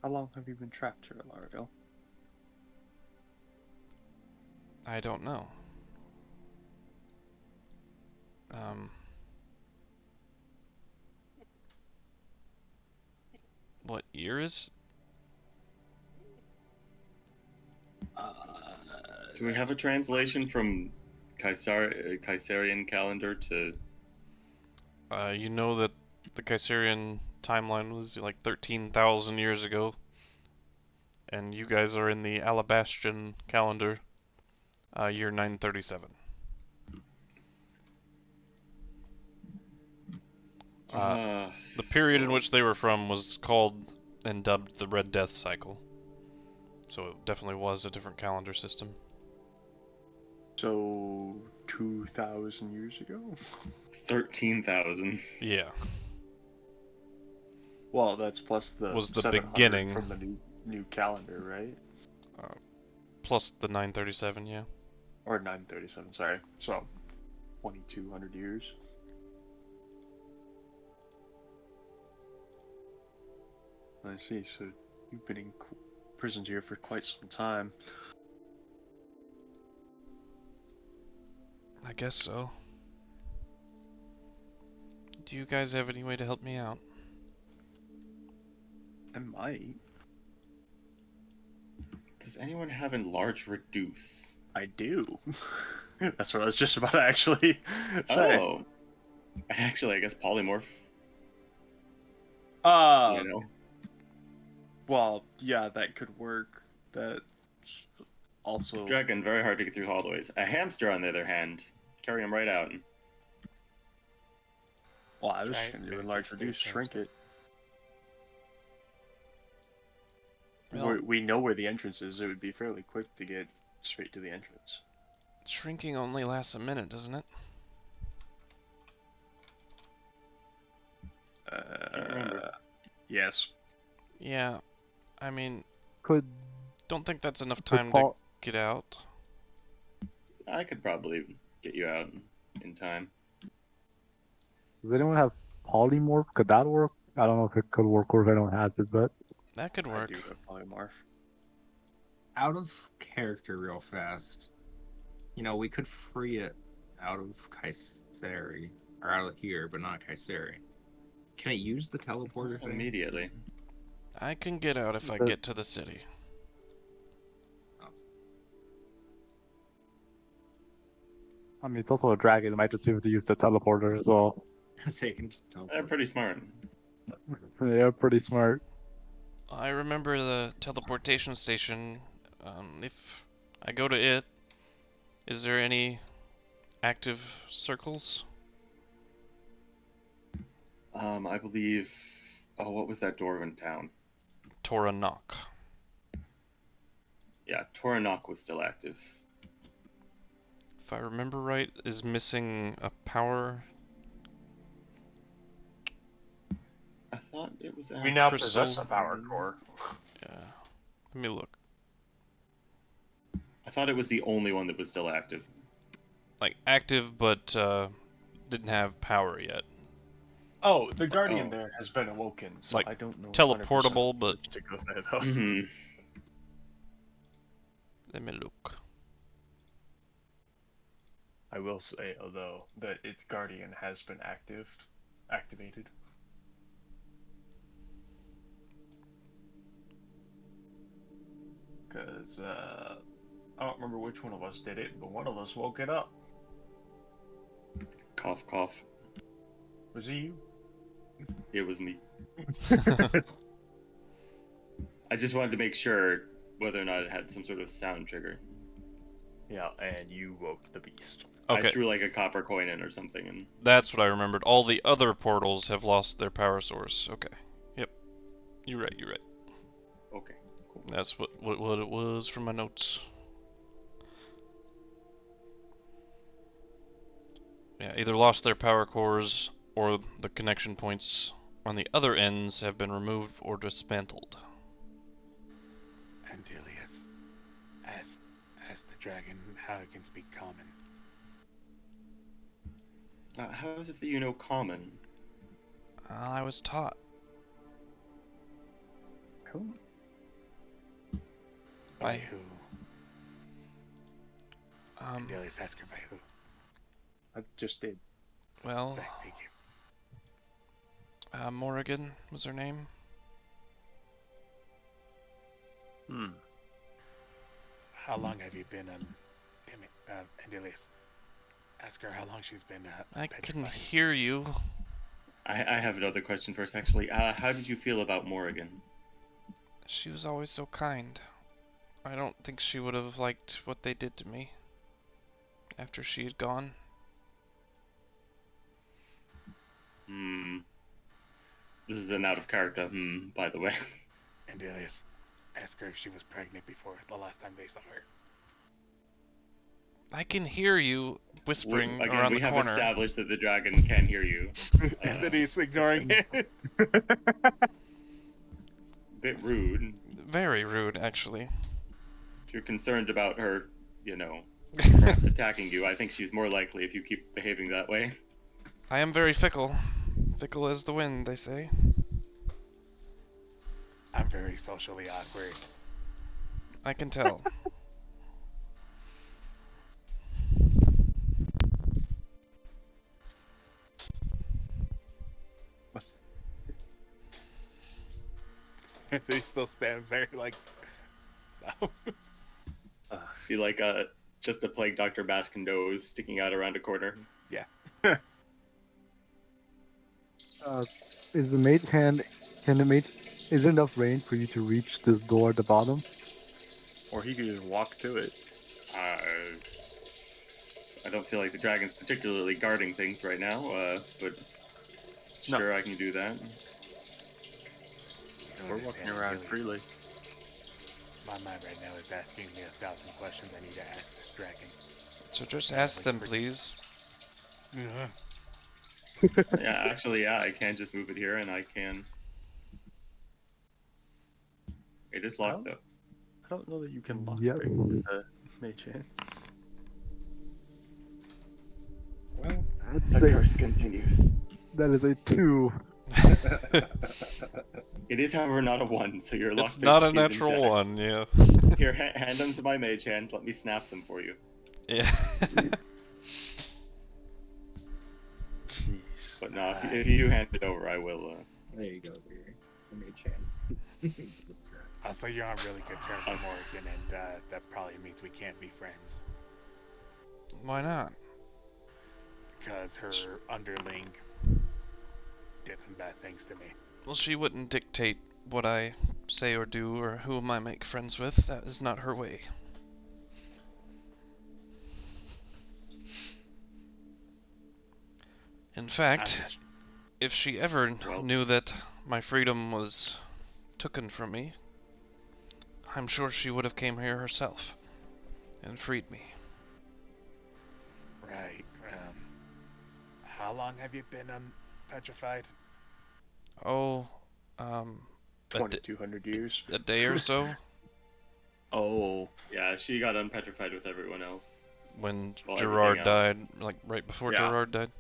How long have you been trapped here, Alariel? I don't know. What year is? Do we have a translation from Kaisarian calendar to? You know that the Kaisarian timeline was like 13,000 years ago, and you guys are in the Alabastian calendar, Year 937. The period in which they were from was called and dubbed the Red Death cycle. So it definitely was a different calendar system. So 2,000 years ago? 13,000. Yeah. Well, that's plus the Was the 700 beginning. from the new calendar, right? Plus the 937, yeah. Or 937, sorry. So 2,200 years. I see. So you've been in prisons here for quite some time. I guess so. Do you guys have any way to help me out? I might. Does anyone have enlarge reduce? I do. That's what I was just about to actually say. Oh. Actually, I guess polymorph. Uh, You know. well, yeah, that could work. That's also... Dragon, very hard to get through hallways. A hamster, on the other hand, carry him right out. Well, I was Try going it, to and enlarge just reduce, do shrink it. Well, We know where the entrance is. It would be fairly quick to get straight to the entrance. shrinking only lasts a minute, doesn't it? Can't remember. Yes. Yeah. I mean, Could don't think that's enough could time to Paul get out. I could probably get you out in time. does anyone have polymorph? Could that work? I don't know if it could work or if anyone has it, but That could I work. do have polymorph. Out of character real fast. You know, we could free it out of Kaiseri. Or out of here, but not Kaiseri. Can it use the teleporter thing? Immediately. I can get out if I But- get to the city. I mean it's also a dragon. It might just be able to use the teleporter as well. So you can just They're teleport. pretty smart. They're pretty smart. I remember the teleportation station. If I go to it, is there any active circles? I believe. Oh, what was that door in town? Toranok. Yeah, Toranok was still active. If I remember right, is missing a power. I thought it was. We now Crystal. possess a power core. Yeah. Let me look. I thought it was the only one that was still active. Like active, but didn't have power yet. Oh, the Guardian Oh. there has been awoken, so Like, I don't know. teleportable, 100% but- which to go there though. Mm-hmm. Let me look. I will say, although, that its Guardian has been activated. Because, I don't remember which one of us did it, but one of us woke it up. Cough, cough. Was it you? It was me. I just wanted to make sure whether or not it had some sort of sound trigger. Yeah, and you woke the beast. Okay, I threw like a copper coin in or something, and that's what I remembered. All the other portals have lost their power source. Okay. Yep. You're right, you're right. okay, cool. That's what it was from my notes. Yeah, either lost their power cores or the connection points on the other ends have been removed or dismantled. Andelias, ask the dragon how it can speak common. How is it that you know common? I was taught. Cool. By who? Um, Andelias, ask her by who. I just did. well, Thank you. Morrigan was her name. How long have you been Andelias? Ask her how long she's been I can petrified. hear you. I have another question first, actually. How did you feel about Morrigan? She was always so kind. I don't think she would have liked what they did to me. after she had gone. This is an out of character, by the way. Andelias, ask her if she was pregnant before the last time they saw her. I can hear you whispering Again, around we the have corner. established that the dragon can hear you. And then he's ignoring it. It's a bit rude. Very rude, actually. If you're concerned about her, perhaps attacking you, I think she's more likely if you keep behaving that way. I am very fickle. Fickle as the wind, they say. I'm very socially awkward. I can tell. And he still stands there like, no. See, just a plague Dr. Baskindo's sticking out around a corner. Yeah. Is the mage hand? Can the mage? Is there enough range for you to reach this door at the bottom? Or he could just walk to it. I don't feel like the dragon's particularly guarding things right now, but sure, I can do that. We're walking around freely. My mind right now is asking me 1,000 questions I need to ask this dragon. So just ask them, please. Yeah, actually, I can just move it here, and I can. It is locked, though. I don't know that you can lock Yes. things with the mage hand. Well, That's the curse continues. That is a 2. It is, however, not a 1, so you're locked. It's not a is natural intact. 1, yeah. Here, hand them to my mage hand. Let me snap them for you. Yeah. Jeez. But no, if you do hand it over, I will. There you go, dear. The mage hand. Also, you're on really good terms with Morrigan, and that probably means we can't be friends. Why not? Because her underling did some bad things to me. Well, she wouldn't dictate what I say or do or whom I make friends with. That is not her way. In fact, if she ever knew that my freedom was taken from me, I'm sure she would have came here herself and freed me. Right. How long have you been unpetrified? Oh, 2,200 years. a day or so. Oh. Yeah, she got unpetrified with everyone else. When Well, Gerard everything else. died, like right before Yeah. Gerard died.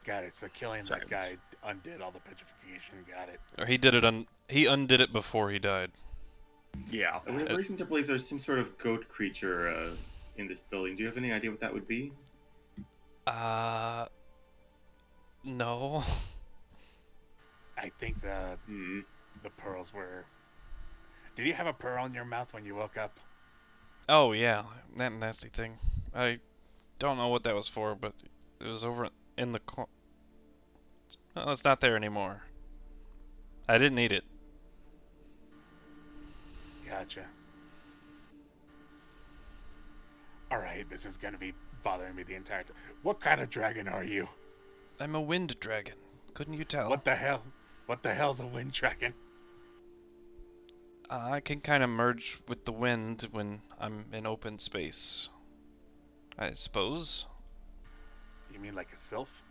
Got it. So killing that guy undid all the petrification. Got it. Or he did it he undid it before he died. Yeah. We have reason to believe there's some sort of goat creature in this building. Do you have any idea what that would be? No. I think the pearls were... Did you have a pearl in your mouth when you woke up? Oh yeah, that nasty thing. I don't know what that was for, but it was over in the well, it's not there anymore. I didn't eat it. Gotcha. Alright, this is gonna be bothering me the entire time. What kind of dragon are you? I'm a wind dragon. Couldn't you tell? What the hell? What the hell's a wind dragon? I can kind of merge with the wind when I'm in open space. I suppose. You mean like a sylph?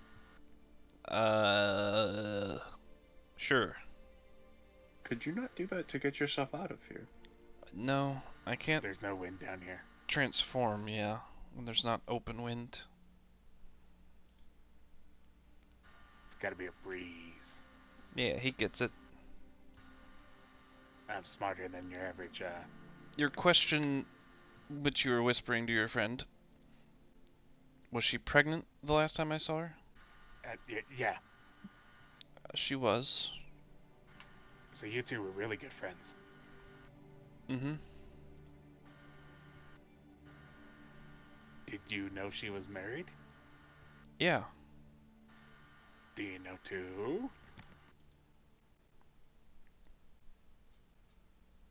Sure. Could you not do that to get yourself out of here? No, I can't There's no wind down here. transform, yeah, when there's not open wind. It's gotta be a breeze. Yeah, he gets it. I'm smarter than your average, Your question, which you were whispering to your friend, was she pregnant the last time I saw her? Yeah. She was. So you two were really good friends. Mm-hmm. Did you know she was married? Yeah. Do you know too?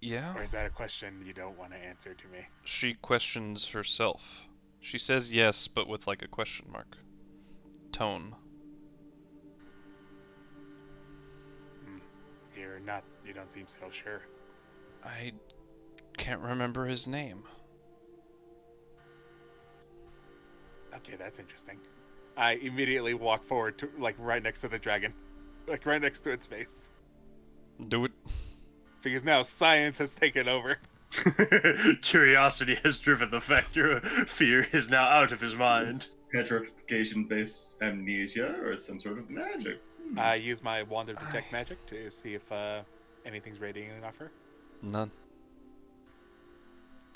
Yeah? Or is that a question you don't want to answer to me? She questions herself. She says yes, but with like a question mark. Tone. You don't seem so sure. I can't remember his name. Okay, that's interesting. I immediately walk forward to, like, right next to the dragon. Like, right next to its face. Do it. Because now science has taken over. Curiosity has driven the factor. Fear is now out of his mind. Is petrification-based amnesia or some sort of magic? I use my wand of detect magic to see if anything's radiating off her. None.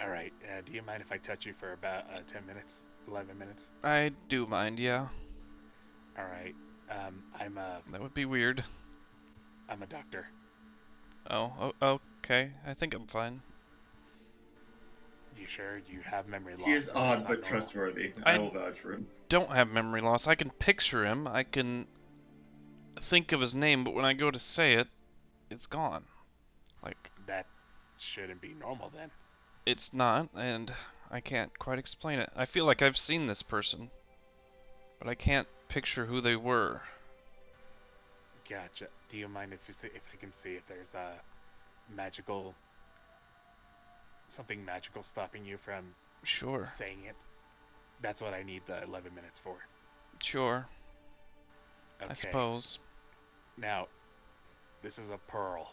All right. Do you mind if I touch you for about 10 minutes, 11 minutes? I do mind, yeah. All right. That would be weird. I'm a doctor. Oh, okay. I think I'm fine. You sure you have memory loss? He is or odd it's not but normal? trustworthy. I- I will vouch for him. Don't have memory loss. I can picture him. I can think of his name, but when I go to say it, it's gone. Like, That shouldn't be normal then. it's not, and I can't quite explain it. I feel like I've seen this person, but I can't picture who they were. Gotcha. Do you mind if I can see if there's something magical stopping you from Sure. saying it? That's what I need the 11 minutes for. Sure. Okay. I suppose. Now, this is a pearl.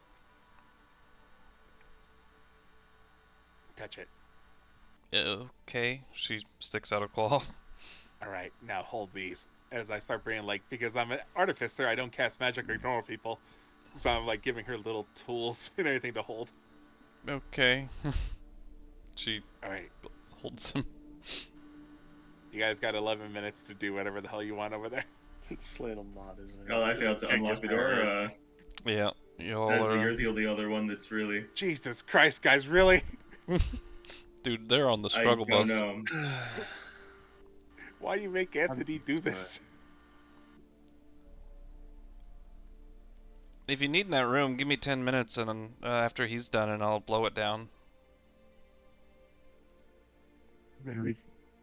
Touch it. Okay. She sticks out a claw. All right. Now hold these. As I start bringing, like, because I'm an artificer, I don't cast magic like normal people, so I'm like giving her little tools and everything to hold. Okay. She All right. holds him. You guys got 11 minutes to do whatever the hell you want over there. Slane Belmont, isn't it? Oh, I failed to Check unlock his the door. memory. Yeah. Y'all Sadly, are... you're the only other one that's really. Jesus Christ, guys, really? Dude, they're on the I struggle don't bus. know. Why you make Anthony do this? If you need in that room, give me 10 minutes and after he's done and I'll blow it down.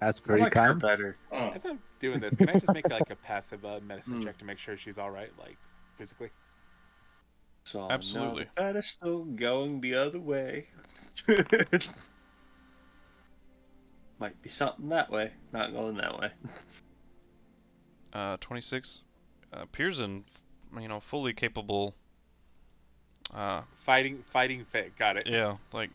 That's I very like her kind. better. Oh, As I'm doing this, can I just make like a passive medicine Hmm. check to make sure she's all right, like physically? So Absolutely. now that is still going the other way. Might be something that way, not going that way. 26. Pearson, fully capable. Fighting fit. Got it. Yeah, like,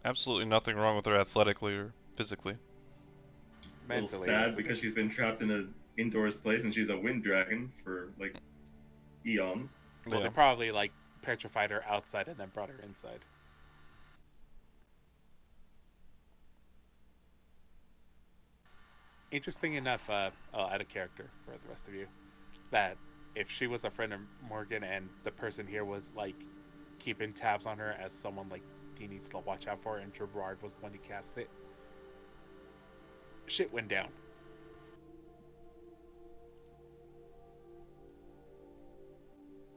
absolutely nothing wrong with her athletically or physically. a little Mentally, sad it's because she's been trapped in an indoors place and she's a wind dragon for like eons. Well, Yeah. they probably like petrified her outside and then brought her inside. Interesting enough, I'll add a character for the rest of you. That if she was a friend of Morgan and the person here was like keeping tabs on her as someone like he needs to watch out for, and Gerard was the one who cast it, shit went down.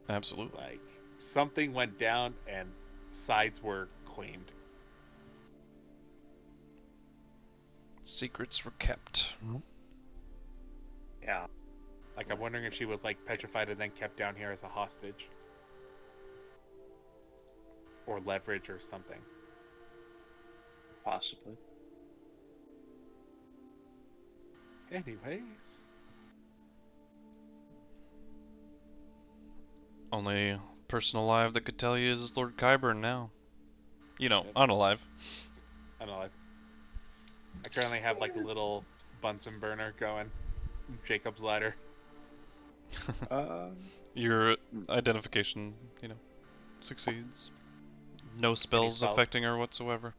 Absolutely. Like something went down and sides were cleaned. Secrets were kept. Yeah. Like I'm wondering if she was like petrified and then kept down here as a hostage. Or leverage or something. Possibly. Anyways. Only person alive that could tell you is Lord Qyburn now. Yep. Unalive. I don't know. I currently have like a little Bunsen burner going. Jacob's ladder. Your identification, succeeds. No spells spells? affecting her whatsoever.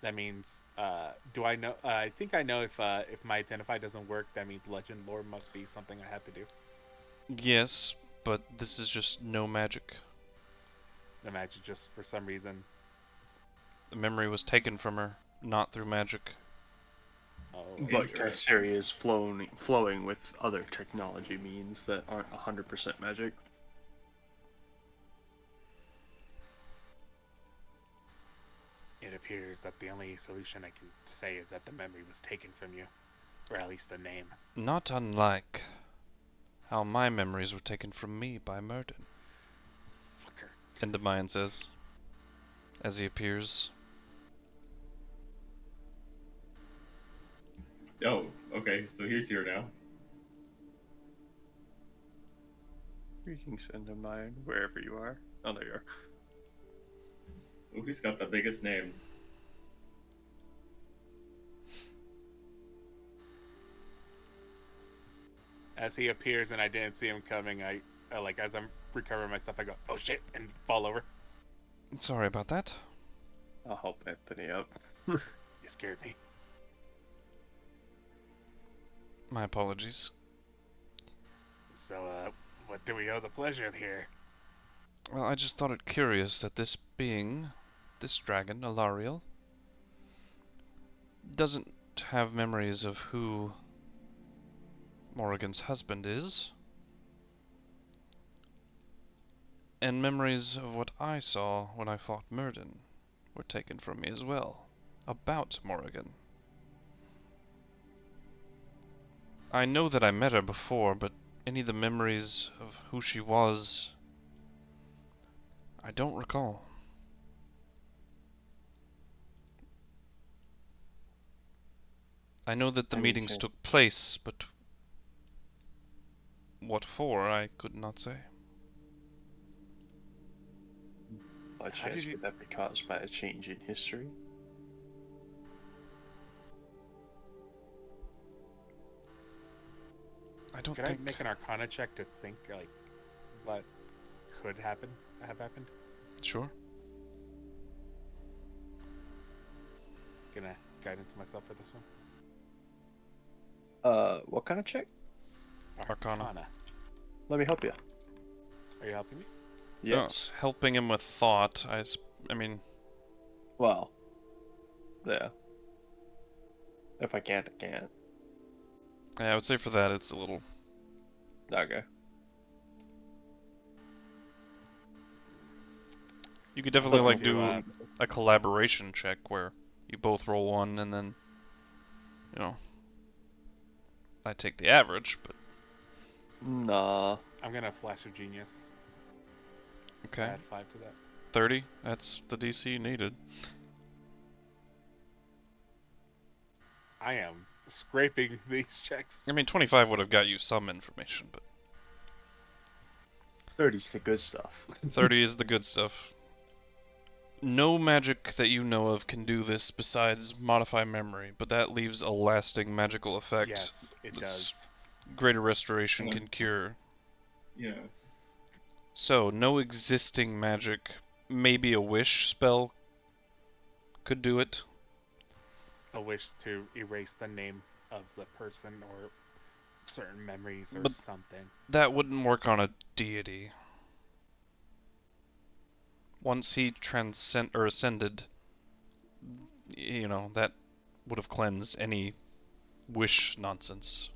That means, do I know? I think I know if my identify doesn't work, that means legend lore must be something I have to do. Yes, but this is just no magic. Imagine just for some reason. The memory was taken from her, not through magic. Oh, But Interesting. Kaiseri is flowing with other technology means that aren't 100% magic. appears that the only solution I can say is that the memory was taken from you, or at least the name. Not unlike how my memories were taken from me by Murden. Fucker. Endemion says, as he appears. Oh, okay, so he's here now. Greetings, Endermine, wherever you are. Oh, there you are. Oh, he's got the biggest name. As he appears and I didn't see him coming, I like, as I'm recovering my stuff, I go, oh shit, and fall over. Sorry about that. I'll help Anthony up. You scared me. My apologies. So, what do we owe the pleasure here? Well, I just thought it curious that this being, this dragon, Alariel, doesn't have memories of who Morrigan's husband is, and memories of what I saw when I fought Murden were taken from me as well, about Morrigan. I know that I met her before, but any of the memories of who she was, I don't recall. I know that the meetings took place, but what for, I could not say. By chance, would that be caused by a change in history? I don't Could think... I make an Arcana check to think, like, what could have happened? Sure. Gonna guidance myself for this one. What kind of check? Arcana. Let me help you. Are you helping me? Yes. Helping him with thought, I mean... Well, yeah. If I can't, I can't. Yeah, I would say for that it's a little... Okay. You could definitely, like, do, do a collaboration check where you both roll one and then, you know, I take the average, but... Nah. I'm gonna Flash of Genius. Okay. Add 5 to that. 30, that's the DC needed. I am scraping these checks. I mean, 25 would have got you some information, but... 30's the good stuff. 30 is the good stuff. No magic that you know of can do this besides modify memory, but that leaves a lasting magical effect. Yes, it does. Greater Restoration can cure. Yeah. So, no existing magic, maybe a wish spell could do it. A wish to erase the name of the person or certain memories or But something. that wouldn't work on a deity. Once he ascended, you know, that would have cleansed any wish nonsense.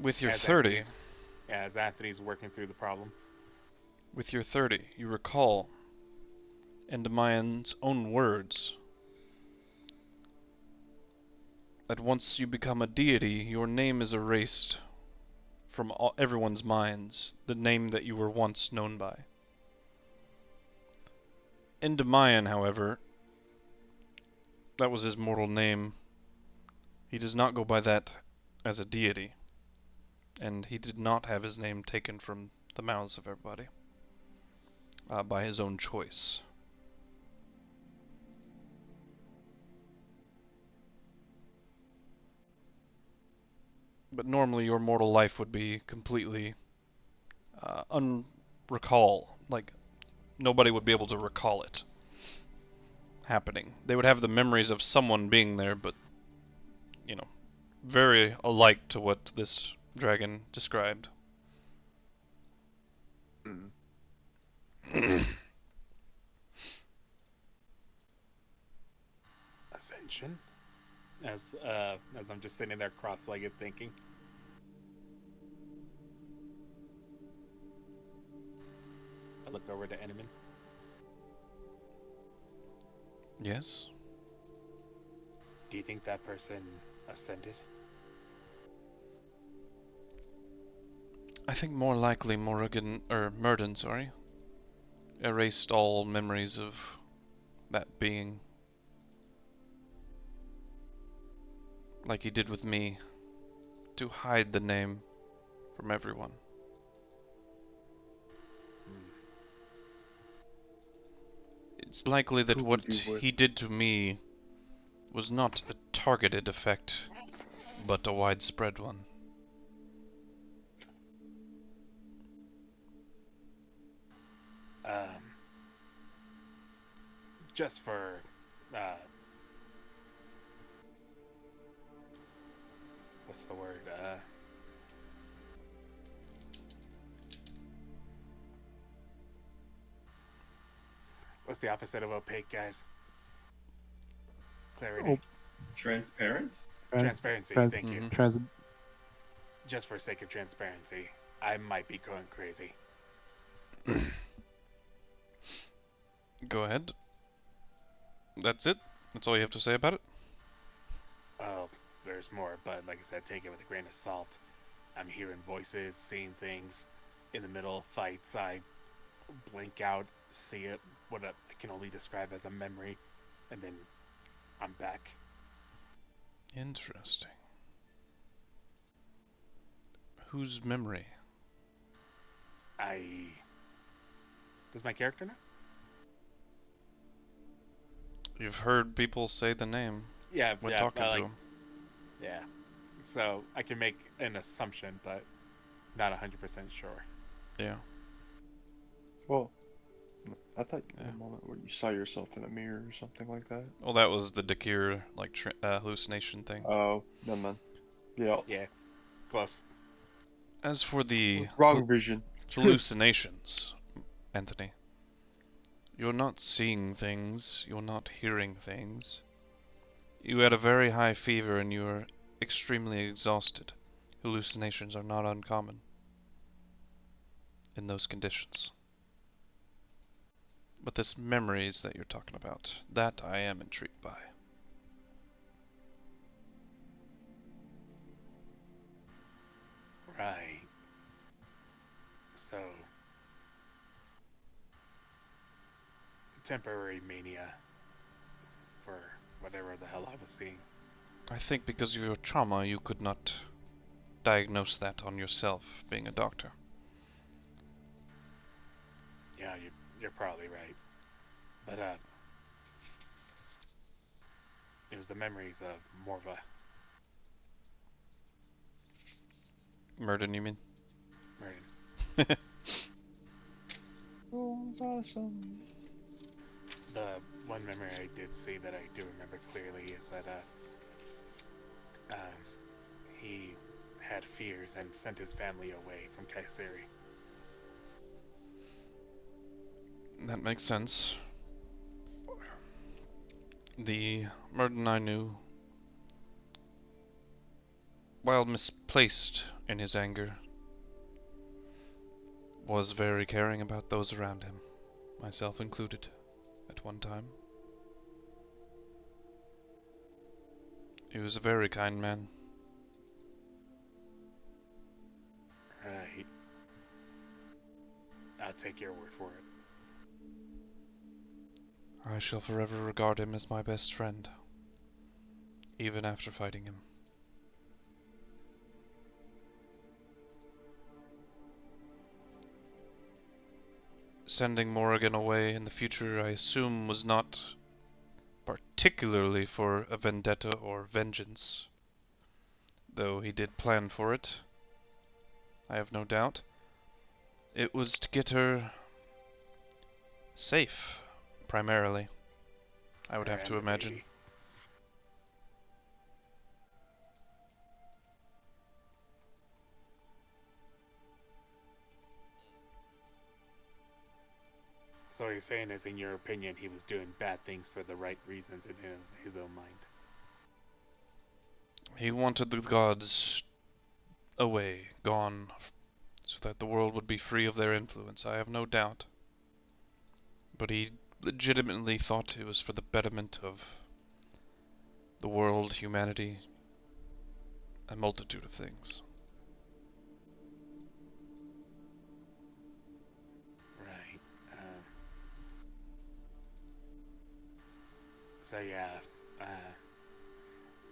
With your 30... As Anthony's working through the problem. With your 30, you recall Endemion's own words that once you become a deity, your name is erased from everyone's minds, the name that you were once known by. Endemion, however, that was his mortal name. He does not go by that as a deity, and he did not have his name taken from the mouths of everybody by his own choice. But normally your mortal life would be completely unrecall. Like, nobody would be able to recall it happening. They would have the memories of someone being there, but, you know, very alike to what this dragon described. Ascension? As I'm just sitting there cross-legged thinking. I look over to Enemin. Yes? Do you think that person ascended? I think more likely Murden, sorry, erased all memories of that being. Like he did with me, to hide the name from everyone. It's likely that Who what would you with? he did to me was not a targeted effect, but a widespread one. Just for, what's the word? What's the opposite of opaque, guys? Clarity. Oh. Transparent? Transparency, thank you. Just for sake of transparency, I might be going crazy. Go ahead. That's it? That's all you have to say about it? Oh, there's more, but like I said, take it with a grain of salt. I'm hearing voices, seeing things. In the middle of fights, I blink out, see it, what I can only describe as a memory, and then I'm back. Interesting. Whose memory? Does my character know? You've heard people say the name Yeah, when yeah, talking to him. Yeah. So I can make an assumption, but not 100% sure. Yeah. Well, I thought you had Yeah. a moment where you saw yourself in a mirror or something like that. Well, that was the Dakir, like, hallucination thing. Oh, never mind. Yeah. Yeah, close. As for the Wrong vision. hallucinations, Anthony, you're not seeing things, you're not hearing things. You had a very high fever and you are extremely exhausted. Hallucinations are not uncommon in those conditions. But this memories that you're talking about, that I am intrigued by. Right. So, temporary mania for whatever the hell I was seeing. I think because of your trauma you could not diagnose that on yourself, being a doctor. Yeah, you're probably right. But, it was the memories of Morva. Murden, you mean? Murden. Oh, awesome. The one memory I did see that I do remember clearly is that, he had fears and sent his family away from KuZii. That makes sense. The Murden I knew, while misplaced in his anger, was very caring about those around him, myself included, at one time. He was a very kind man. Right. I'll take your word for it. I shall forever regard him as my best friend, even after fighting him. Sending Morrigan away in the future, I assume, was not particularly for a vendetta or vengeance, though he did plan for it, I have no doubt. It was to get her safe, primarily, I would have to imagine. Baby. So what you're saying is, in your opinion, he was doing bad things for the right reasons in his own mind. He wanted the gods away, gone, so that the world would be free of their influence, I have no doubt. but he legitimately thought it was for the betterment of the world, humanity, a multitude of things. Right. So yeah,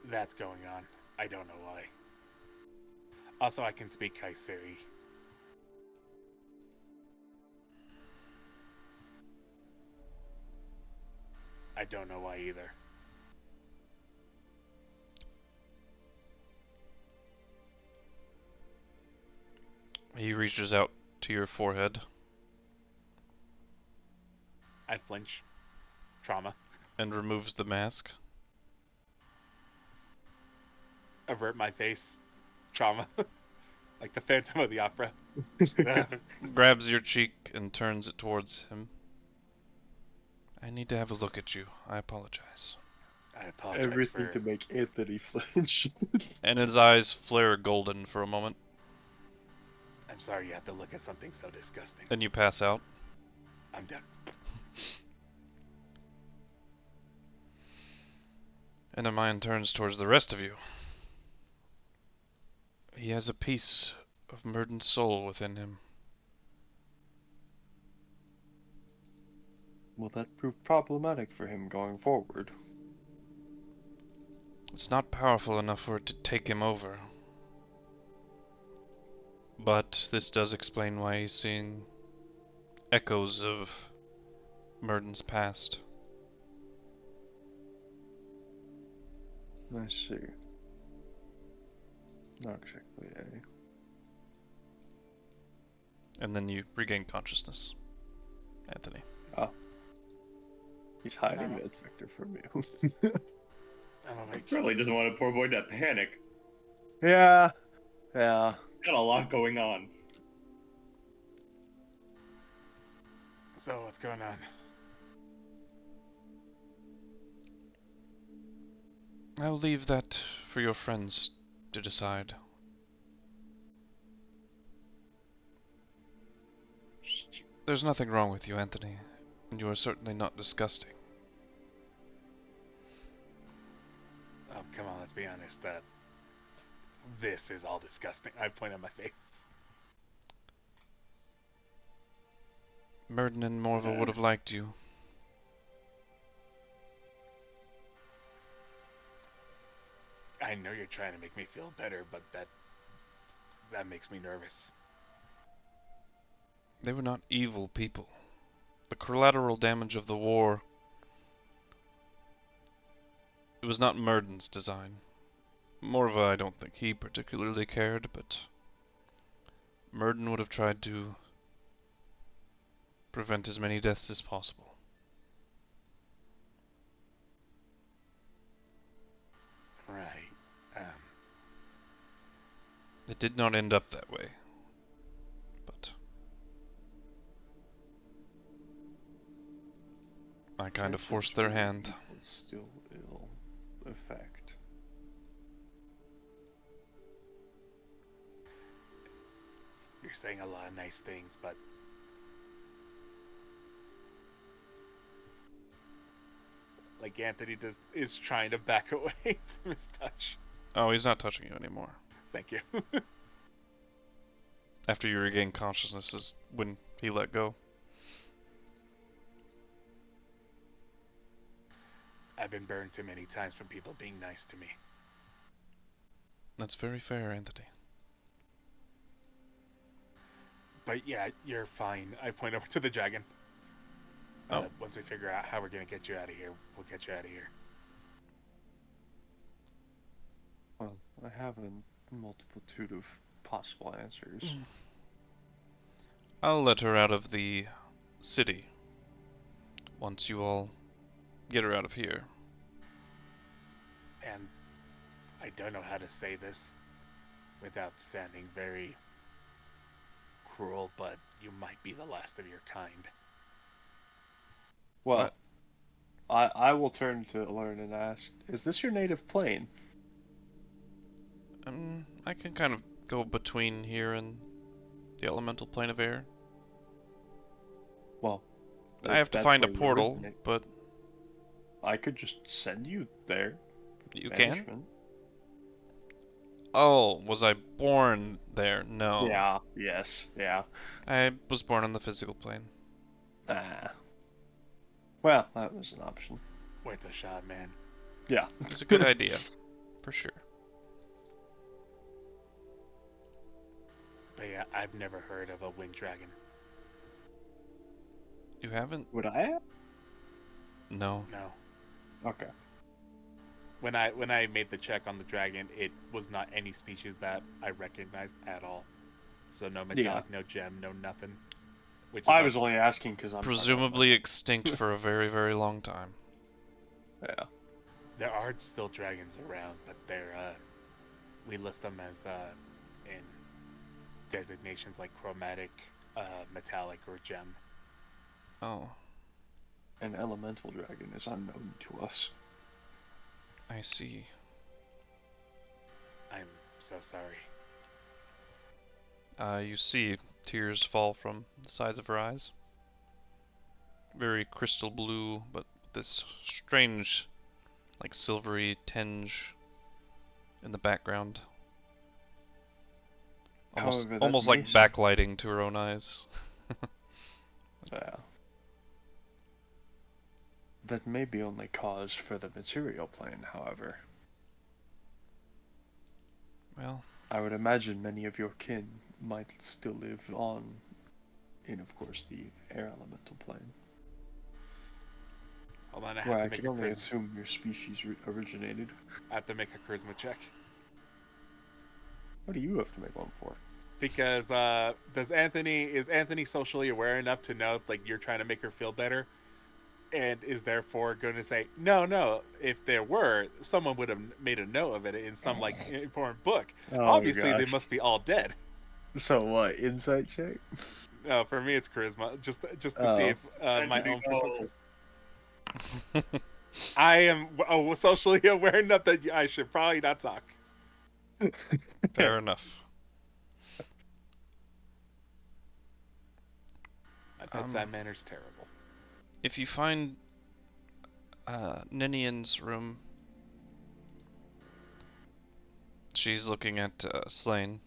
that's going on. I don't know why. Also, I can speak KuZii. I don't know why either. He reaches out to your forehead I flinch. Trauma. and removes the mask. Avert my face. Trauma. Like the Phantom of the Opera. Grabs your cheek and turns it towards him. I need to have a look at you. I apologize. I apologize Everything for... to make Anthony flinch. And his eyes flare golden for a moment. I'm sorry you have to look at something so disgusting. Then you pass out. I'm done. And Amayan turns towards the rest of you. He has a piece of Murden's soul within him. Will that prove problematic for him going forward? It's not powerful enough for it to take him over. But this does explain why he's seeing echoes of Murden's past. I see. Not exactly, eh? And then you regain consciousness, Anthony. Ah. He's hiding No. that vector from you. I'm awake. Probably doesn't want a poor boy to panic. Yeah. Yeah. Got a lot going on. So, what's going on? I'll leave that for your friends to decide. There's nothing wrong with you, Anthony, and you are certainly not disgusting. Oh, come on, let's be honest. This is all disgusting. I point at my face. Murden and Morva would have liked you. I know you're trying to make me feel better, but that makes me nervous. They were not evil people. The collateral damage of the war... It was not Murden's design. Morva, I don't think he particularly cared, but... Murden would have tried to prevent as many deaths as possible. Right. It did not end up that way. But... I kind of forced their hand. Still ill effect. You're saying a lot of nice things, but like Anthony is trying to back away from his touch. Oh, he's not touching you anymore. Thank you. After you regain consciousness is when he let go. I've been burned too many times from people being nice to me. That's very fair, Anthony. But yeah, you're fine. I point over to the dragon. Oh. Once we figure out how we're gonna get you out of here, we'll get you out of here. Well, I have a multitude of possible answers. I'll let her out of the city once you all get her out of here. And I don't know how to say this without sounding very cruel, but you might be the last of your kind. Well, I will turn to Lauren and ask, is this your native plane? I can kind of go between here and the elemental plane of air. Well, I have to that's find a where you portal, originate. but I could just send you there. you can? Banishment. Oh, was I born there? No. Yeah. Yes. Yeah. I was born on the physical plane. Ah. Well, that was an option. Worth a shot, man. Yeah. It's a good idea, for sure. But yeah, I've never heard of a wind dragon. You haven't? Would I have? No. No. Okay. When I made the check on the dragon, it was not any species that I recognized at all. So no metallic, no gem, no nothing. Which is I was only asking because I'm Presumably extinct for a very, very long time. Yeah. There are still dragons around, but they're we list them as in designations like chromatic, metallic, or gem. Oh, An elemental dragon is unknown to us. I see. I'm so sorry. You see tears fall from the sides of her eyes. Very crystal blue, but this strange, like silvery tinge in the background. However, that Almost like may backlighting to her own eyes. Yeah. That may be only cause for the material plane, however. Well, I would imagine many of your kin might still live on in, of course, the air elemental plane. Hold on, I Where I have to can make a only charisma. assume your species originated. I have to make a charisma check. What do you have to make one for? Because is Anthony socially aware enough to know like you're trying to make her feel better, and is therefore going to say no? If there were, someone would have made a note of it in some like informed book. Oh, Obviously, they gosh. must be all dead. So what? Insight check? No, for me it's charisma, just to see Oh. if my own personal. Oh. I am socially aware enough that I should probably not talk. fair enough. My bedside manner's terrible. If you find Ninian's room, she's looking at Slane.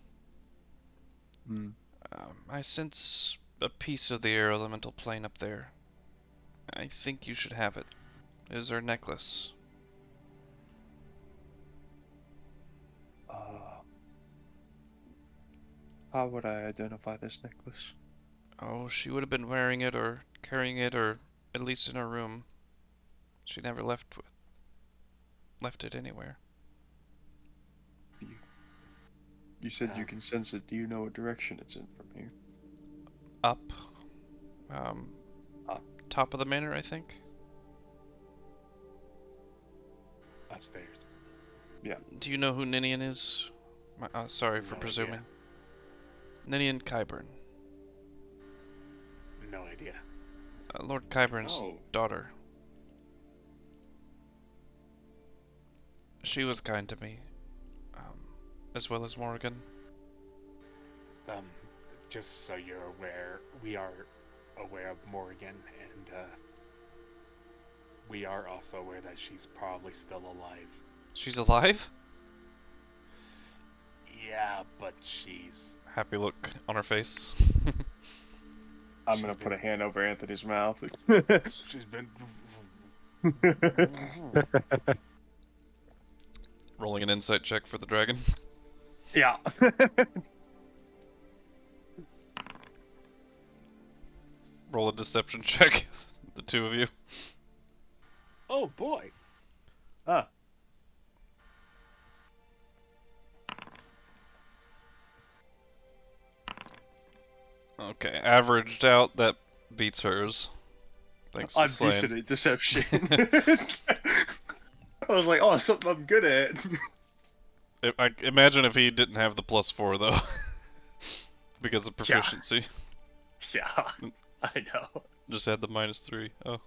I sense a piece of the air elemental plane up there. I think you should have it. It is her necklace. How would I identify this necklace? Oh, she would have been wearing it or carrying it, or at least in her room. She never left it anywhere. You said you can sense it. Do you know what direction it's in from here? Up. Up. Top of the manor, I think. Upstairs. Yeah. Do you know who Ninian is? Sorry for No presuming. idea. Ninian Qyburn. No idea. Lord Qyburn's Oh. daughter. She was kind to me, as well as Morgan. Just so you're aware, we are aware of Morgan, and we are also aware that she's probably still alive. She's alive? Yeah, but she's... Happy look on her face. I'm gonna put a hand over Anthony's mouth. She's been... Rolling an insight check for the dragon. Yeah. Roll a deception check, the two of you. Oh, boy. Ah. Okay, averaged out, that beats hers. Thanks to I'm Slane. decent at deception. I was like, oh, something I'm good at. I imagine if he didn't have the +4 though, because of proficiency. Yeah, I know. Just had the -3. Oh,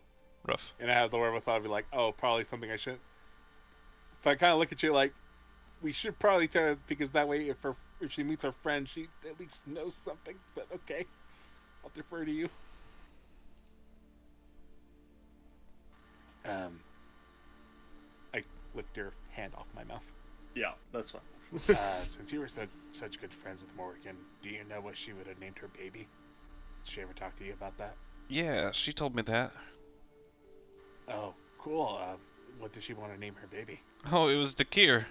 rough. And I have the wherewithal to be like, oh, probably something I should... If I kind of look at you like, we should probably tell her, because that way if she meets her friend, she at least knows something. But okay, I'll defer to you. I lift your hand off my mouth. Yeah, that's fine. Since you were such good friends with Morgan, do you know what she would have named her baby? Did she ever talk to you about that? Yeah, she told me that. Oh, cool. What does she want to name her baby? Oh, it was Dakir.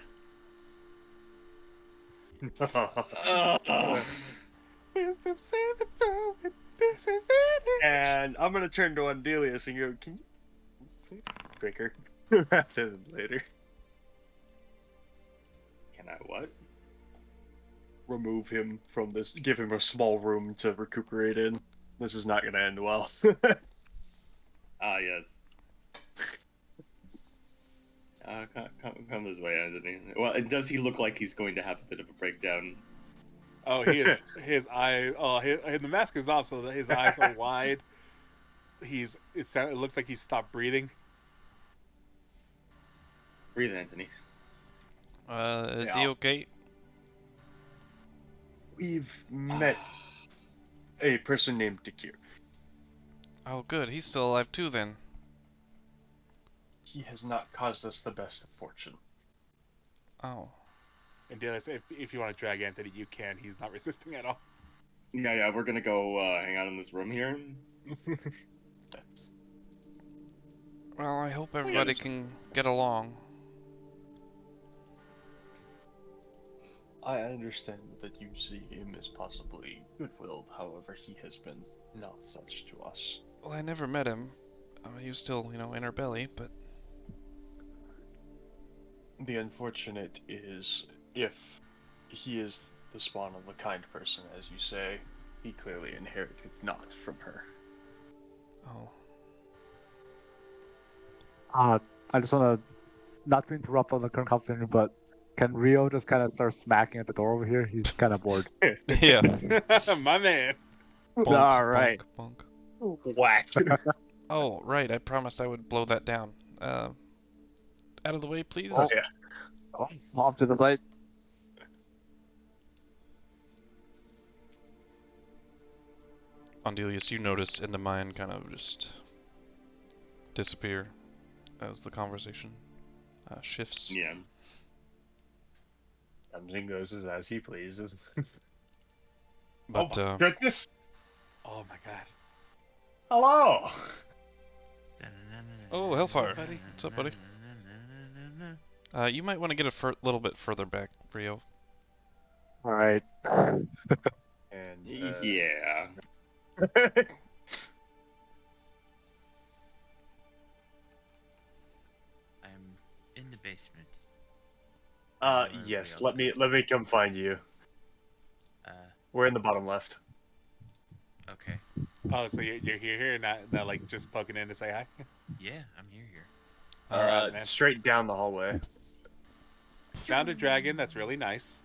Wisdom saving throw with disadvantage. And I'm gonna turn to Andelias and go, can you quicker rather than later? Can I what? Remove him from this, give him a small room to recuperate in. This is not gonna end well. Ah, yes. Come this way, Anthony. Well, does he look like he's going to have a bit of a breakdown? Oh, he is. His eye. Oh, the mask is off, so that his eyes are wide. It looks like he's stopped breathing. Breathe, Anthony. Is he okay? We've met a person named Dakir. Oh, good. He's still alive too, then. He has not caused us the best of fortune. Oh. And Dallas, if you want to drag Anthony, you can. He's not resisting at all. Yeah, we're gonna go hang out in this room here. Well, I hope everybody can get along. I understand that you see him as possibly good-willed, however, he has been not such to us. Well, I never met him. He was still, in her belly, but... The unfortunate is, if he is the spawn of a kind person, as you say, he clearly inherited not from her. Oh. I just want to, not to interrupt on the current conversation, but can Rio just kind of start smacking at the door over here? He's kind of bored. Yeah. My man. Bonk, All right. bonk, bonk. Whack! Oh, right. I promised I would blow that down. Out of the way, please. Oh, yeah. Oh, off to the side. Andelias, you notice Endemine kind of just disappear as the conversation shifts. Yeah. Comes and goes as he pleases. But, oh my goodness! Oh my god. Hello! Oh, Hellfire. What's up, buddy? You might want to get a little bit further back, Rio. All right. And Yeah. I'm in the basement. yes. Let me come find you. We're in the bottom left. Okay. Oh, so you're here, not like just poking in to say hi? Yeah, I'm here. Alright, man. Straight down the hallway. Found a dragon. That's really nice.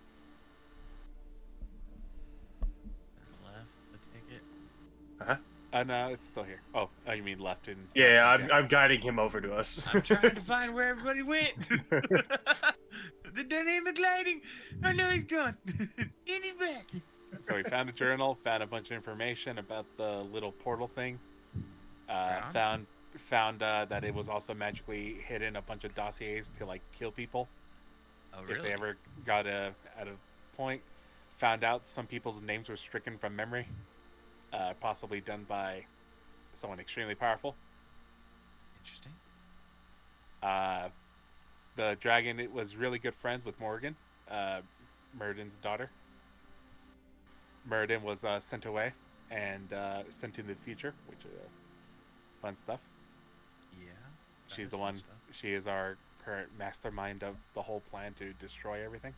Left, I take it. No, it's still here. Oh, you mean left and... Yeah, I'm guiding him over to us. I'm trying to find where everybody went. The dynamic gliding. I know he's gone. And he's back. So we found a journal, found a bunch of information about the little portal thing. Found that it was also magically hidden a bunch of dossiers to like kill people. Oh, really? If they ever got at a point. Found out some people's names were stricken from memory. Possibly done by someone extremely powerful. Interesting. The dragon, it was really good friends with Morgan, Murden's daughter. Murden was sent away and sent into the future, which is fun stuff. Yeah. She's the one. She is our current mastermind of the whole plan to destroy everything.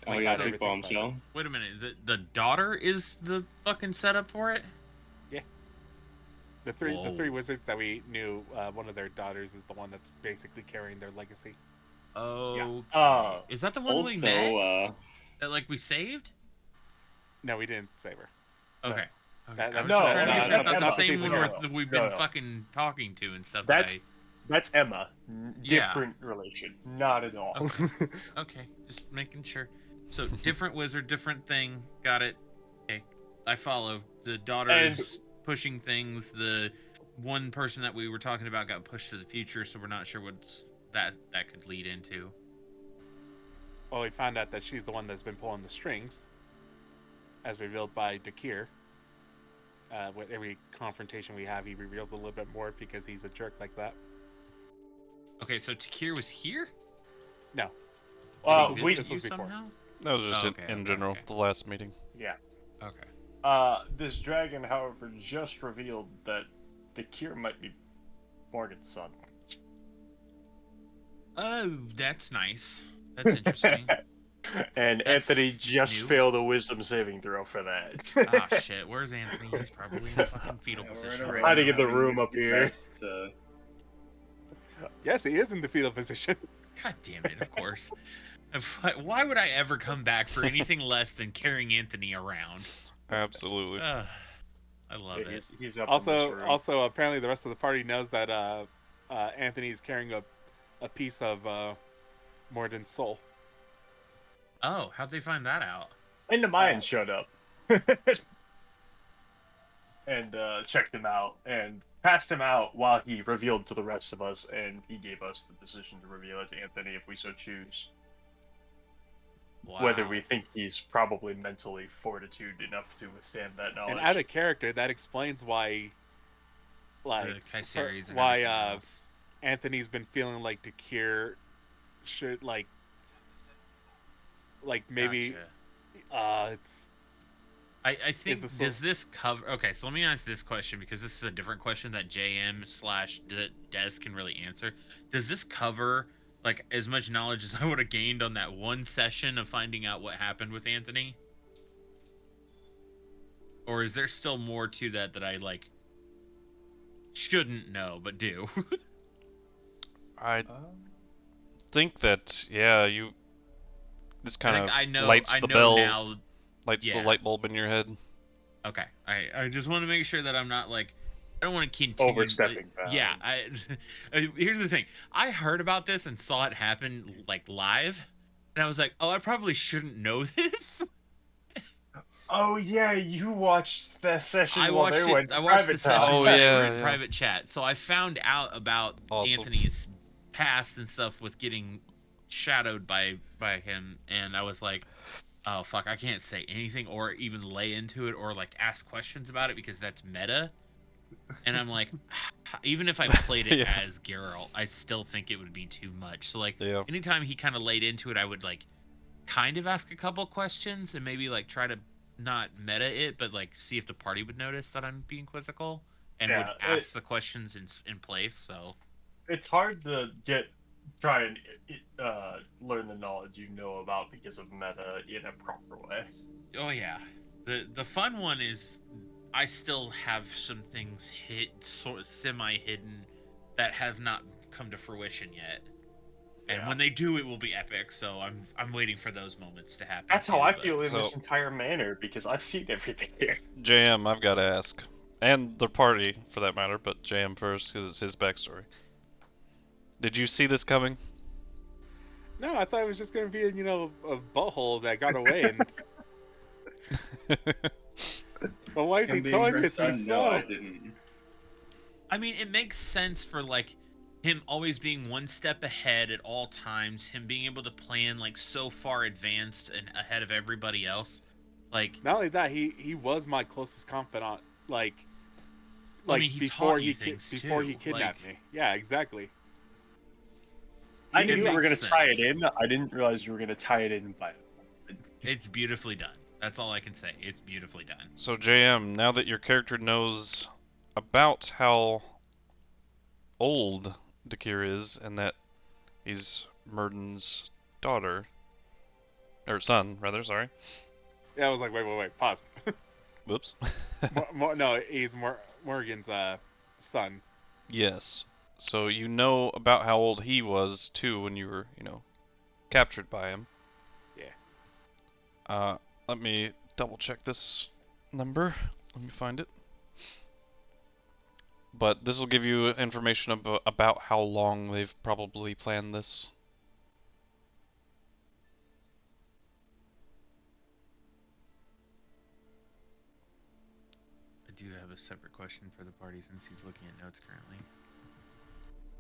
Oh Wait, yeah, so- big bombshell. Wait a minute. The daughter is the fucking setup for it? The Whoa. three wizards that we knew, one of their daughters is the one that's basically carrying their legacy. Oh. Is that the one we met? Also, That like we saved? No, we didn't save her. Okay. That- I was no, just trying to no, make sure no, that's not no, the same no, one no, that we've no, been no. fucking talking to and stuff. That's Emma. Yeah. Different relation. Not at all. Okay, just making sure. So different wizard, different thing. Got it. Okay, I follow. The daughter is pushing things. The one person that we were talking about got pushed to the future, so we're not sure what's that could lead into. Well, we found out that she's the one that's been pulling the strings, as revealed by Dakir. With every confrontation we have, he reveals a little bit more because he's a jerk like that. Okay, so Takir was here? No. Well, we this was before. Somehow? That was just Okay, in okay, general, okay. the last meeting. yeah. Okay. This dragon, however, just revealed that the cure might be Morgan's son. Oh, that's nice. That's interesting. And That's Anthony just new. failed a wisdom saving throw for that. Ah, shit. Where's Anthony? He's probably in a fucking fetal Yeah, we're position. in a right row Hiding now. in the having room your up here. best, Yes, he is in the fetal position. God damn it, of course. Why would I ever come back for anything less than carrying Anthony around? Absolutely. I love it. He's up in this room. Also, apparently the rest of the party knows that Anthony's carrying a piece of Morden's soul. Oh, how'd they find that out? And the Mayan showed up. And checked him out and passed him out while he revealed to the rest of us, and he gave us the decision to reveal it to Anthony if we so choose. Wow. Whether we think he's probably mentally fortitude enough to withstand that knowledge. And out of character, that explains why, like, The Kaiseris and why everything else. Anthony's been feeling like Dakir should like maybe Gotcha. it's. I think this does this cover? Okay, so let me ask this question because this is a different question that JM/Des can really answer. Does this cover like as much knowledge as I would have gained on that one session of finding out what happened with Anthony? Or is there still more to that I like shouldn't know but do? I think that, yeah, this kind of lights the bell, now. lights Yeah. the light bulb in your head. Okay, I just want to make sure that I'm not like I don't want to continue Overstepping bounds. Yeah, here's the thing. I heard about this and saw it happen like live, and I was like, oh, I probably shouldn't know this. Oh yeah, you watched that session I while watched they it. went I watched the private session time. Oh, while they yeah, were in yeah. private chat, so I found out about Awesome. Anthony's past and stuff with getting shadowed by him, and I was like, oh fuck, I can't say anything or even lay into it or like ask questions about it because that's meta. And I'm like, even if I played it Yeah. as Geralt, I still think it would be too much. So like, Yeah. anytime he kind of laid into it, I would like kind of ask a couple questions and maybe like try to not meta it, but like see if the party would notice that I'm being quizzical and would Yeah, ask the questions in place. So It's hard to try and learn the knowledge you know about because of meta in a proper way. oh yeah, the fun one is I still have some things sort of semi hidden that have not come to fruition yet. And Yeah. when they do, it will be epic. So I'm waiting for those moments to happen. That's how too, I but- feel in So- this entire manor because I've seen everything here. JM, I've got to ask, and the party for that matter, but JM first because it's his backstory. Did you see this coming? No, I thought it was just gonna be a butthole that got away. But why is him he being telling her me son, so? no, I didn't. I mean, it makes sense for like him always being one step ahead at all times. Him being able to plan like so far advanced and ahead of everybody else. Like, Not only that, he was my closest confidant. Like I mean, he before taught you he things, before he too, kidnapped like- me. Yeah, exactly. I It knew you were makes going to tie it sense. in. I didn't realize you were going to tie it in by. it's beautifully done. That's all I can say. It's beautifully done. So JM, now that your character knows about how old Dakir is and that he's Murden's daughter, or son, rather, sorry. Yeah, I was like, wait, pause. Whoops. No, he's Morgan's son. Yes. So you know about how old he was too when you were, captured by him. Yeah. Let me double check this number. Let me find it. But this will give you information about how long they've probably planned this. do have a separate question for the party since he's looking at notes currently.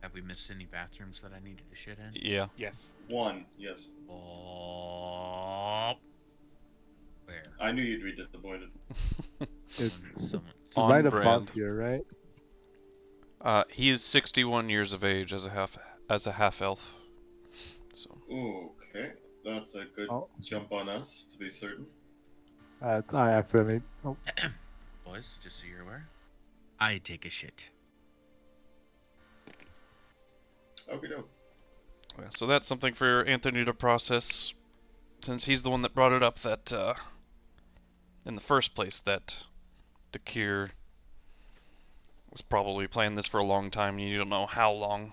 Have we missed any bathrooms that I needed to shit in? Yeah. Yes. One, yes. Oh. Where? I knew you'd be disappointed. Someone. It's On right above brand. here, right? He is 61 years of age as a half elf. So Okay, that's a good jump on us, to be certain. I accidentally. Oh. Boys, just so you're aware, I take a shit. Okay, doke. yeah, so that's something for Anthony to process, since he's the one that brought it up that in the first place that Dakir was probably playing this for a long time. You don't know how long.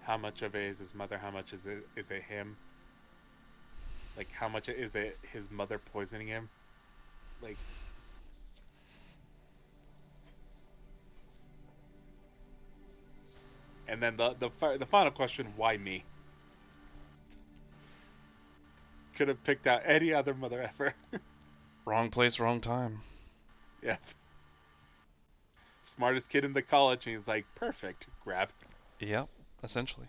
How much of it is his mother? How much is it him? Like, how much is it his mother poisoning him? Like, and then the final question: why me? Could have picked out any other mother ever. Wrong place, wrong time. Yeah. Smartest kid in the college, and he's like, perfect. Grab. Yep, essentially.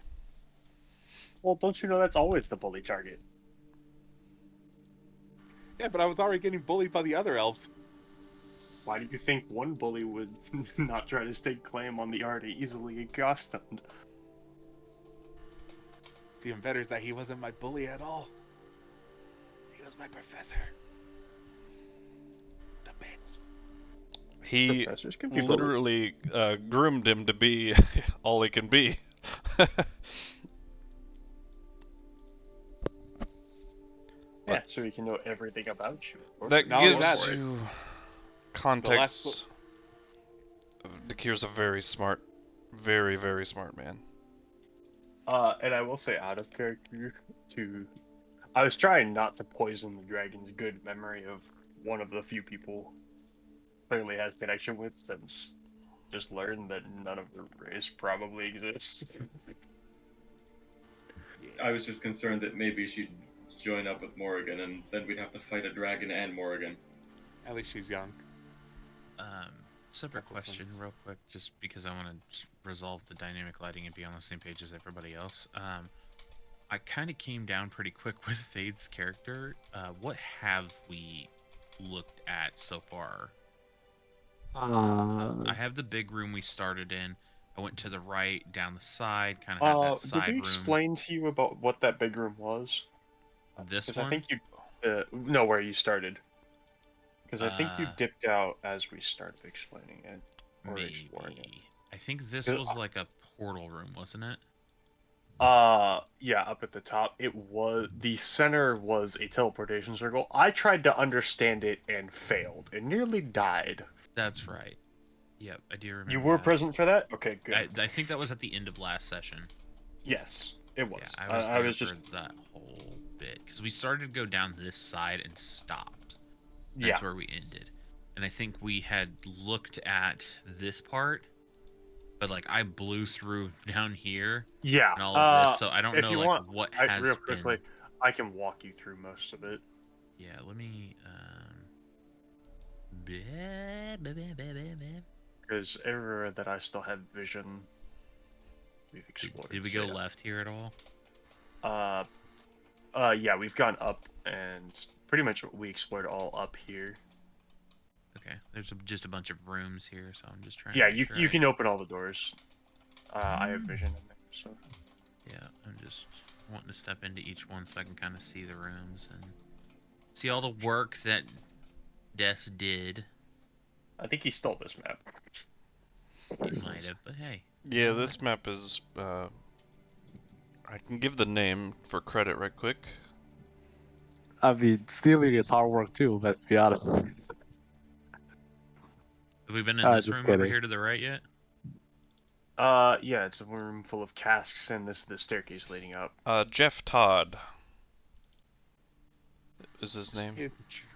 Well, don't you know that's always the bully target? Yeah, but I was already getting bullied by the other elves. Why do you think one bully would not try to stake claim on the already easily accustomed? What's even better is that he wasn't my bully at all. He was my professor. The bitch. He Professors can be literally groomed him to be all he can be. Yeah, so he can know everything about you. That Not only gives that, you context. Dakir's a very smart, very, very smart man. And I will say, out of character, I was trying not to poison the dragon's good memory of one of the few people clearly has connection with, since just learned that none of the race probably exists. I was just concerned that maybe she'd join up with Morrigan, and then we'd have to fight a dragon and Morrigan. At least she's young. Separate question, Sense. real quick, just because I want to resolve the dynamic lighting and be on the same page as everybody else. I kind of came down pretty quick with Fade's character. What have we looked at so far? I have the big room we started in. I went to the right, down the side, kind of had that side Did we room. explain to you about what that big room was? This Because one? I think you know where you started. Because I think you Uh, dipped out as we started explaining it or Maybe. exploring it. I think this Good- was like a portal room, wasn't it? Yeah, up at the top, the center was a teleportation circle. I tried to understand it and failed and nearly died. That's right. Yep, I do remember. You were that. present for that? Okay, good. I think that was at the end of last session. Yes, it was. Yeah, I was there I was for just that whole bit because we started to go down this side and stopped. yeah. That's where we ended, and I think we had looked at this part, but like I blew through down here Yeah. and all of this, so I don't if know you like want, what has real quickly, been. I can walk you through most of it. Yeah, let me. Because everywhere that I still have vision, we've explored. Did we so go yeah. left here at all? Yeah, we've gone up, and pretty much we explored all up here. Okay, there's just a bunch of rooms here, so I'm just trying. Yeah, to make sure you I- can open all the doors. I have vision in there, so. Yeah, I'm just wanting to step into each one so I can kind of see the rooms and see all the work that Des did. I think he stole this map. He might have, but hey. Yeah, this map is. I can give the name for credit right quick. I mean, stealing is hard work too. Let's be honest. Have we been in this Just room over kidding. here to the right yet? Yeah, it's a room full of casks, and this is the staircase leading up. Jeff Todd is his name.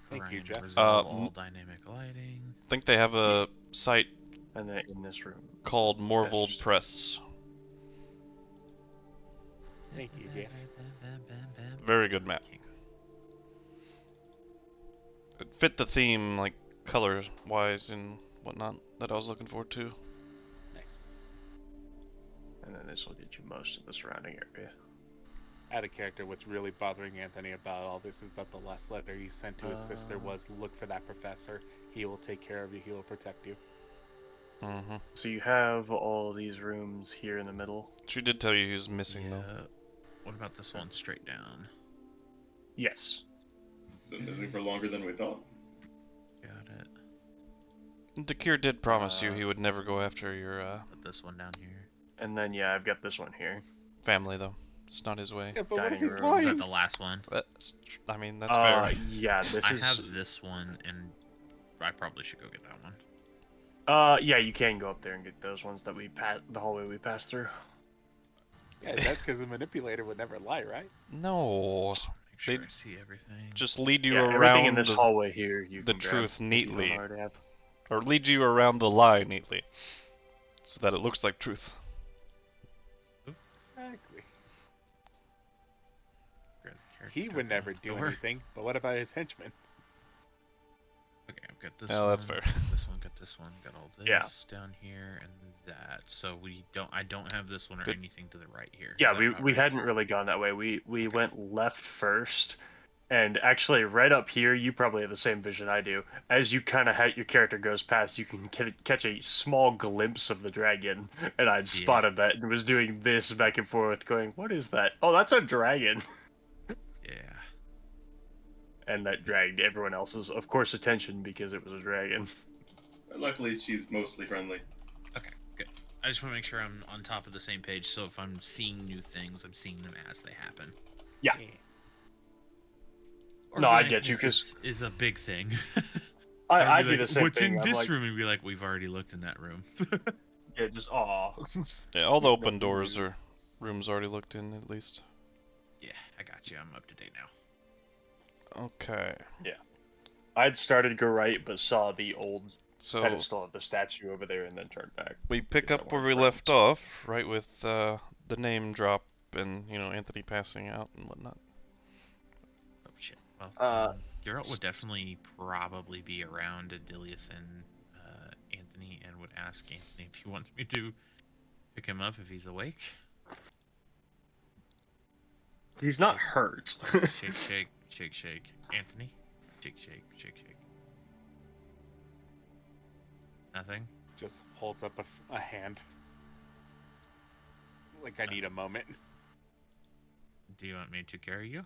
Thank you, Trying to Jeff. resolve all dynamic lighting. I think they have a site And then in this room. called Morvold Yes. Press. Thank you, Jeff. Very good map. fit the theme, like color-wise and whatnot, that I was looking for too. Nice. And then this will get you most of the surrounding area. Out of character, what's really bothering Anthony about all this is that the last letter he sent to his sister was, look for that professor. He will take care of you. He will protect you. Mm-hmm. So you have all these rooms here in the middle. She did tell you he was missing though. What about this one straight down? Yes. Been missing for longer than we thought. Got it. Dakir did promise you he would never go after your Put this one down here. And then, yeah, I've got this one here. family though. It's not his way. Yeah, but what if Dining he's room. Is that lying? the last one? I mean, that's fair. Yeah, this I is... have this one, and I probably should go get that one. Yeah, you can go up there and get those ones that we the hallway we passed through. Yeah, that's because the manipulator would never lie, right? No. Just make sure They I see everything. just lead you Yeah, everything around in this hallway here you the can grab truth if you don't neatly. already have. or lead you around the lie neatly, so that it looks like truth. Exactly. Grab the character He would never do door. anything, but what about his henchmen? Okay, I've got this Oh, one. that's fair. Got this one, got this one, got all this Yeah. down here and that. So I don't have this one or Good. anything to the right here. Yeah, Is that we about right? hadn't really gone that way. We went left first, and actually right up here, you probably have the same vision I do. As you kind of your character goes past, you can catch a small glimpse of the dragon, and I'd spotted that and was doing this back and forth, going, "What is that? Oh, that's a dragon!" Yeah. And that dragged everyone else's, of course, attention because it was a dragon. Luckily, she's mostly friendly. Okay, good. I just want to make sure I'm on top of the same page, so if I'm seeing new things, I'm seeing them as they happen. Yeah. No, I get you, Organicness is a big thing. I I'd be do the like, same What's thing. in I'm this like, room? And be like, we've already looked in that room. yeah, just aw. Yeah, all the open doors or rooms already looked in at least. Yeah, I got you. I'm up to date now. Okay. I'd started to go right, but saw the old So pedestal of the statue over there, and then turned back. we pick Because I up where wanted we left friends. off, right, with the name drop and Anthony passing out and whatnot. Oh shit. Well, Uh, Geralt would definitely probably be around Andelias and Anthony, and would ask Anthony if he wants me to pick him up if he's awake. He's not hurt. Shake, shake, shake, shake. Anthony, shake, shake, shake, shake. Nothing. Just holds up a hand. Like I need a moment. Do you want me to carry you?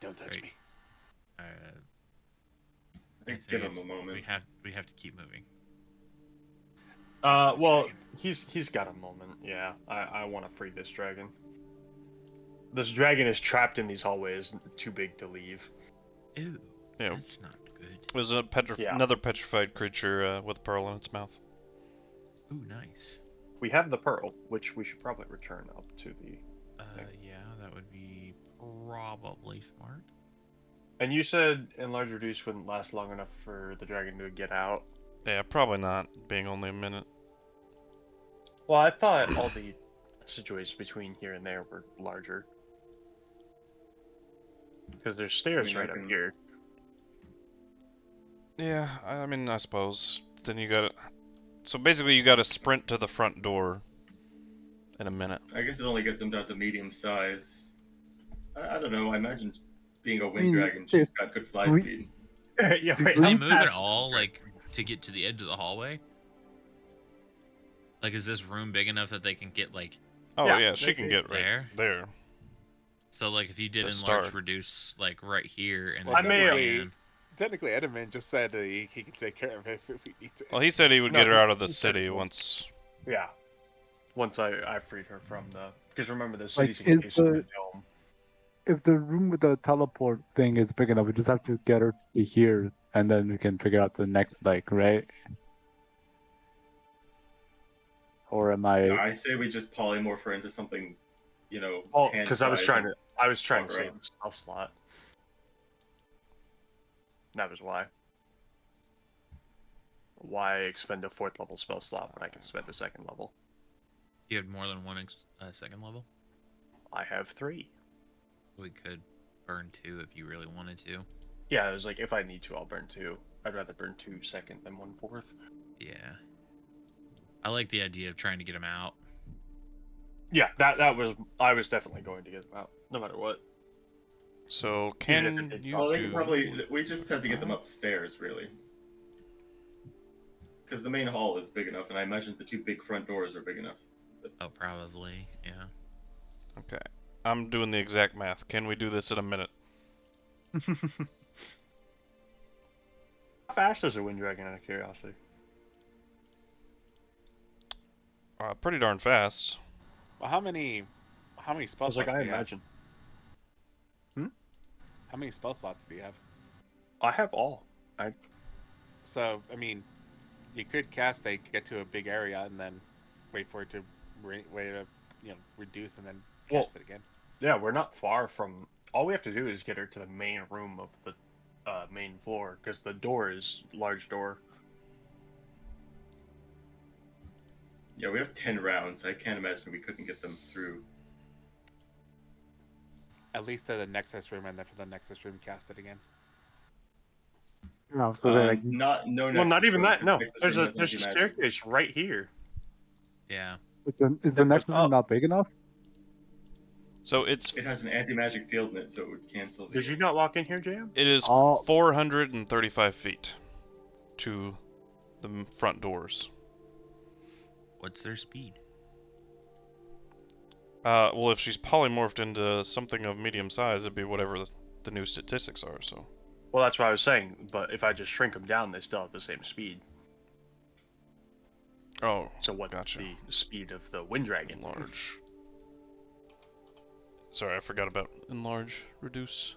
Don't touch Great. me. I I think give think him a moment. We have to keep moving. Well, he's got a moment. Yeah, I want to free this dragon. This dragon is trapped in these hallways, too big to leave. Ew. Yeah. That's not good. It was a Yeah. another petrified creature with a pearl in its mouth. Ooh, nice. We have the pearl, which we should probably return up to the. Yeah, that would be probably smart. And you said enlarge reduce wouldn't last long enough for the dragon to get out. Yeah, probably not, being only a minute. Well, I thought all the situations between here and there were larger. Because there's stairs I mean, I right up can- here. Yeah, I mean, I suppose. Then you gotta... So basically you gotta sprint to the front door in a minute. I guess it only gets them down to medium size. I don't know. I imagine being a wind dragon, she's got good fly we- speed. Yeah, Can wait, Can they I'm move at past- all, like, to get to the edge of the hallway? Like, is this room big enough that they can get, like, Oh Yeah, yeah, she they can could- get right there? there. So, like, if you did The enlarge star. reduce, like, right here, and Well, I may- ran- Technically, Edelman just said he can take care of it if we need to. Well, he said he would No, get her out of the he said city it was- once... Yeah. Once I freed her from the. Because remember, the Like, city's is encased in the- the dome. If the room with the teleport thing is big enough, we just have to get her to here, and then we can figure out the next leg, right? Or am I? I say we just polymorph her into something, Oh, hand because I was size trying and- to. I was trying to walk save around. the spell slot. That was why. Why expend a 4th level spell slot when I can spend a 2nd level? You have more than one second level? I have 3. We could burn 2 if you really wanted to. Yeah, it was like, if I need to, I'll burn 2. I'd rather burn 2 second than 1/4. Yeah. I like the idea of trying to get him out. Yeah, I was definitely going to get them out, no matter what. So Even if can it takes you Well, they do? could probably. We just have to get them upstairs, really. Because the main hall is big enough, and I imagine the 2 big front doors are big enough. Oh, probably. Yeah. Okay, I'm doing the exact math. Can we do this in a minute? How fast is a wind dragon, out of curiosity? Pretty darn fast. Well, how many spell I was like, slots I do you have? imagine. How many spell slots do you have? I have all. So, I mean, you could cast get to a big area and then wait for it to reduce and then cast it again. Yeah, we're not far from. All we have to do is get her to the main room of the main floor, because the door is large door. Yeah, we have 10 rounds. I can't imagine we couldn't get them through. At least to the Nexus room, and then for the Nexus room, cast it again. No, so they're like, Not Well, Nexus not even room, that. No, Nexus there's room a has there's a anti-magic. staircase right here. Yeah. is the Nexus room not big enough? So it's It has an anti-magic field in it, so it would cancel. Did you not walk in here, JM? it is Oh. 435 feet to the front doors. What's their speed? Well, if she's polymorphed into something of medium size, it'd be whatever the new statistics are. So. Well, that's what I was saying. But if I just shrink them down, they still have the same speed. Oh. So what's Gotcha. the speed of the wind dragon? Enlarge. Sorry, I forgot about enlarge, reduce.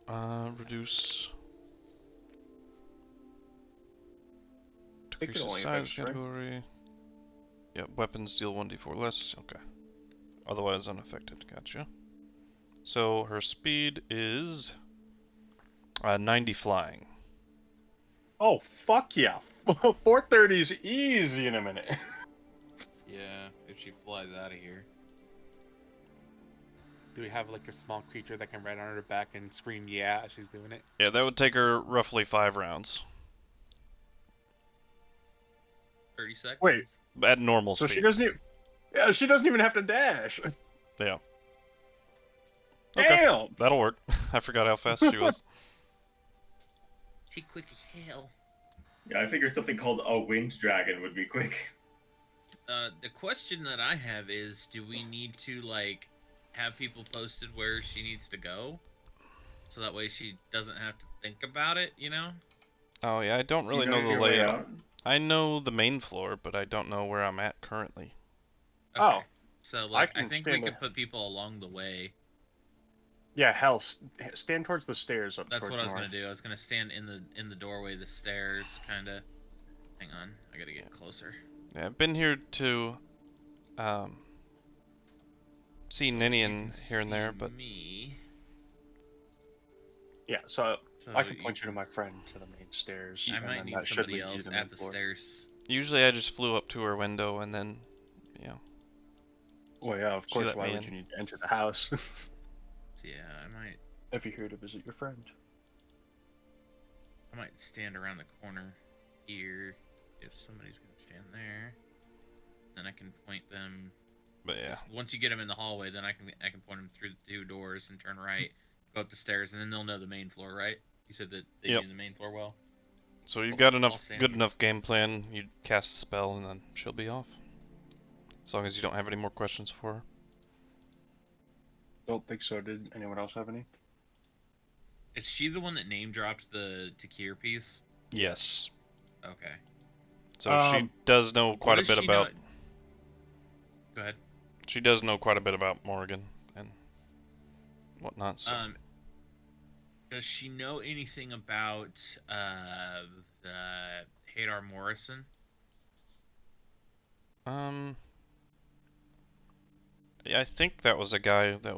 Reduce. It Decreases can only size affect strength. category. Yep, weapons deal 1d4 less. Okay. Otherwise unaffected. Gotcha. So her speed is 90 flying. Oh, fuck yeah. 430's easy in a minute. Yeah, if she flies out of here. Do we have like a small creature that can ride on her back and scream "yeah" as she's doing it? Yeah, that would take her roughly 5 rounds 30 seconds? Wait. at normal So speed. she doesn't even. Yeah, she doesn't even have to dash. Yeah. Okay, Damn. that'll work. I forgot how fast she was. She quick as hell. Yeah, I figured something called a wind dragon would be quick. The question that I have is, do we need to, like, have people posted where she needs to go? So that way she doesn't have to think about it, you know? Oh yeah, I don't really You know your the way layout. out? I know the main floor, but I don't know where I'm at currently. Okay. Oh. So, like, I can think we stand could there. put people along the way. Yeah, hell, stand towards the stairs up That's towards what I was north. gonna do. I was gonna stand in the doorway, the stairs, kinda. Hang on, I gotta get closer. Yeah, I've been here to see So Ninian you can here and there, see but me. Yeah, so So I can you point you to can- my friend to the main stairs. I and might then need that should somebody lead you else to the at main the floor. stairs. usually I just flew up to her window and then, yeah. Well, yeah, of She course. let Why me would in. you need to enter the house So yeah, if you're here to visit your friend? I might stand around the corner here if somebody's gonna stand there. Then I can point them. But yeah. Just once you get them in the hallway, then I can point them through the 2 doors and turn right, go up the stairs, and then they'll know the main floor, right? You said that they Yep. knew the main floor well. So you've Cool. got I'll enough stand good here. enough game plan, you cast a spell and then she'll be off. As long as you don't have any more questions for her. Don't think so. Did anyone else have any? Is she the one that name dropped the Takir piece? Yes. Okay. So she does know quite a does bit she know- about Go ahead. she does know quite a bit about Morrigan and whatnot, so Does she know anything about the Hadar Morrison? yeah, I think that was a guy that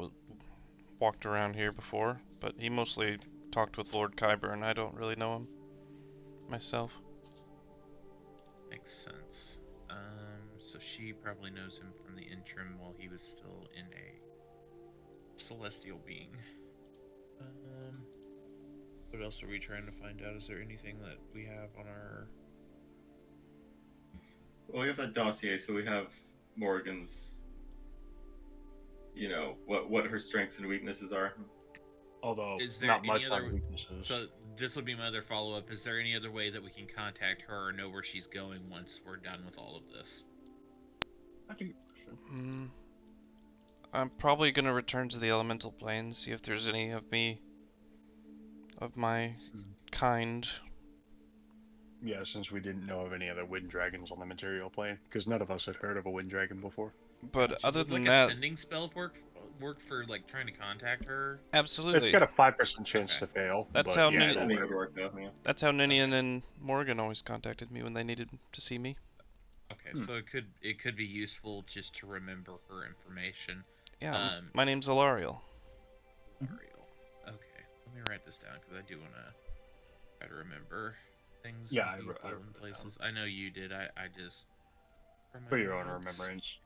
walked around here before, but he mostly talked with Lord Kyburn. I don't really know him myself. Makes sense. So she probably knows him from the interim while he was still in a celestial being. What else are we trying to find out? Is there anything that we have on our... Well, we have that dossier, so we have Morgan's, what her strengths and weaknesses are. Although, Is there not any much other... on weaknesses. So this would be my other follow-up. Is there any other way that we can contact her or know where she's going once we're done with all of this? I'm probably gonna return to the elemental plane, see if there's any of my kind. Yeah, since we didn't know of any other wind dragons on the material plane, because none of us had heard of a wind dragon before. But other Would, than like that, a sending spell work for like trying to contact her? absolutely. It's got a 5% chance to fail. That's but how yeah, Sending it'll would work, though. Yeah. That's how Ninian and Morgan always contacted me when they needed to see me. Okay, so it could be useful just to remember her information. Yeah, my name's Alariel. Ariel. Okay, let me write this down because I do want to try to remember things. Yeah, and I people wrote and it places. I know you did. I just for your own notes. remembrance.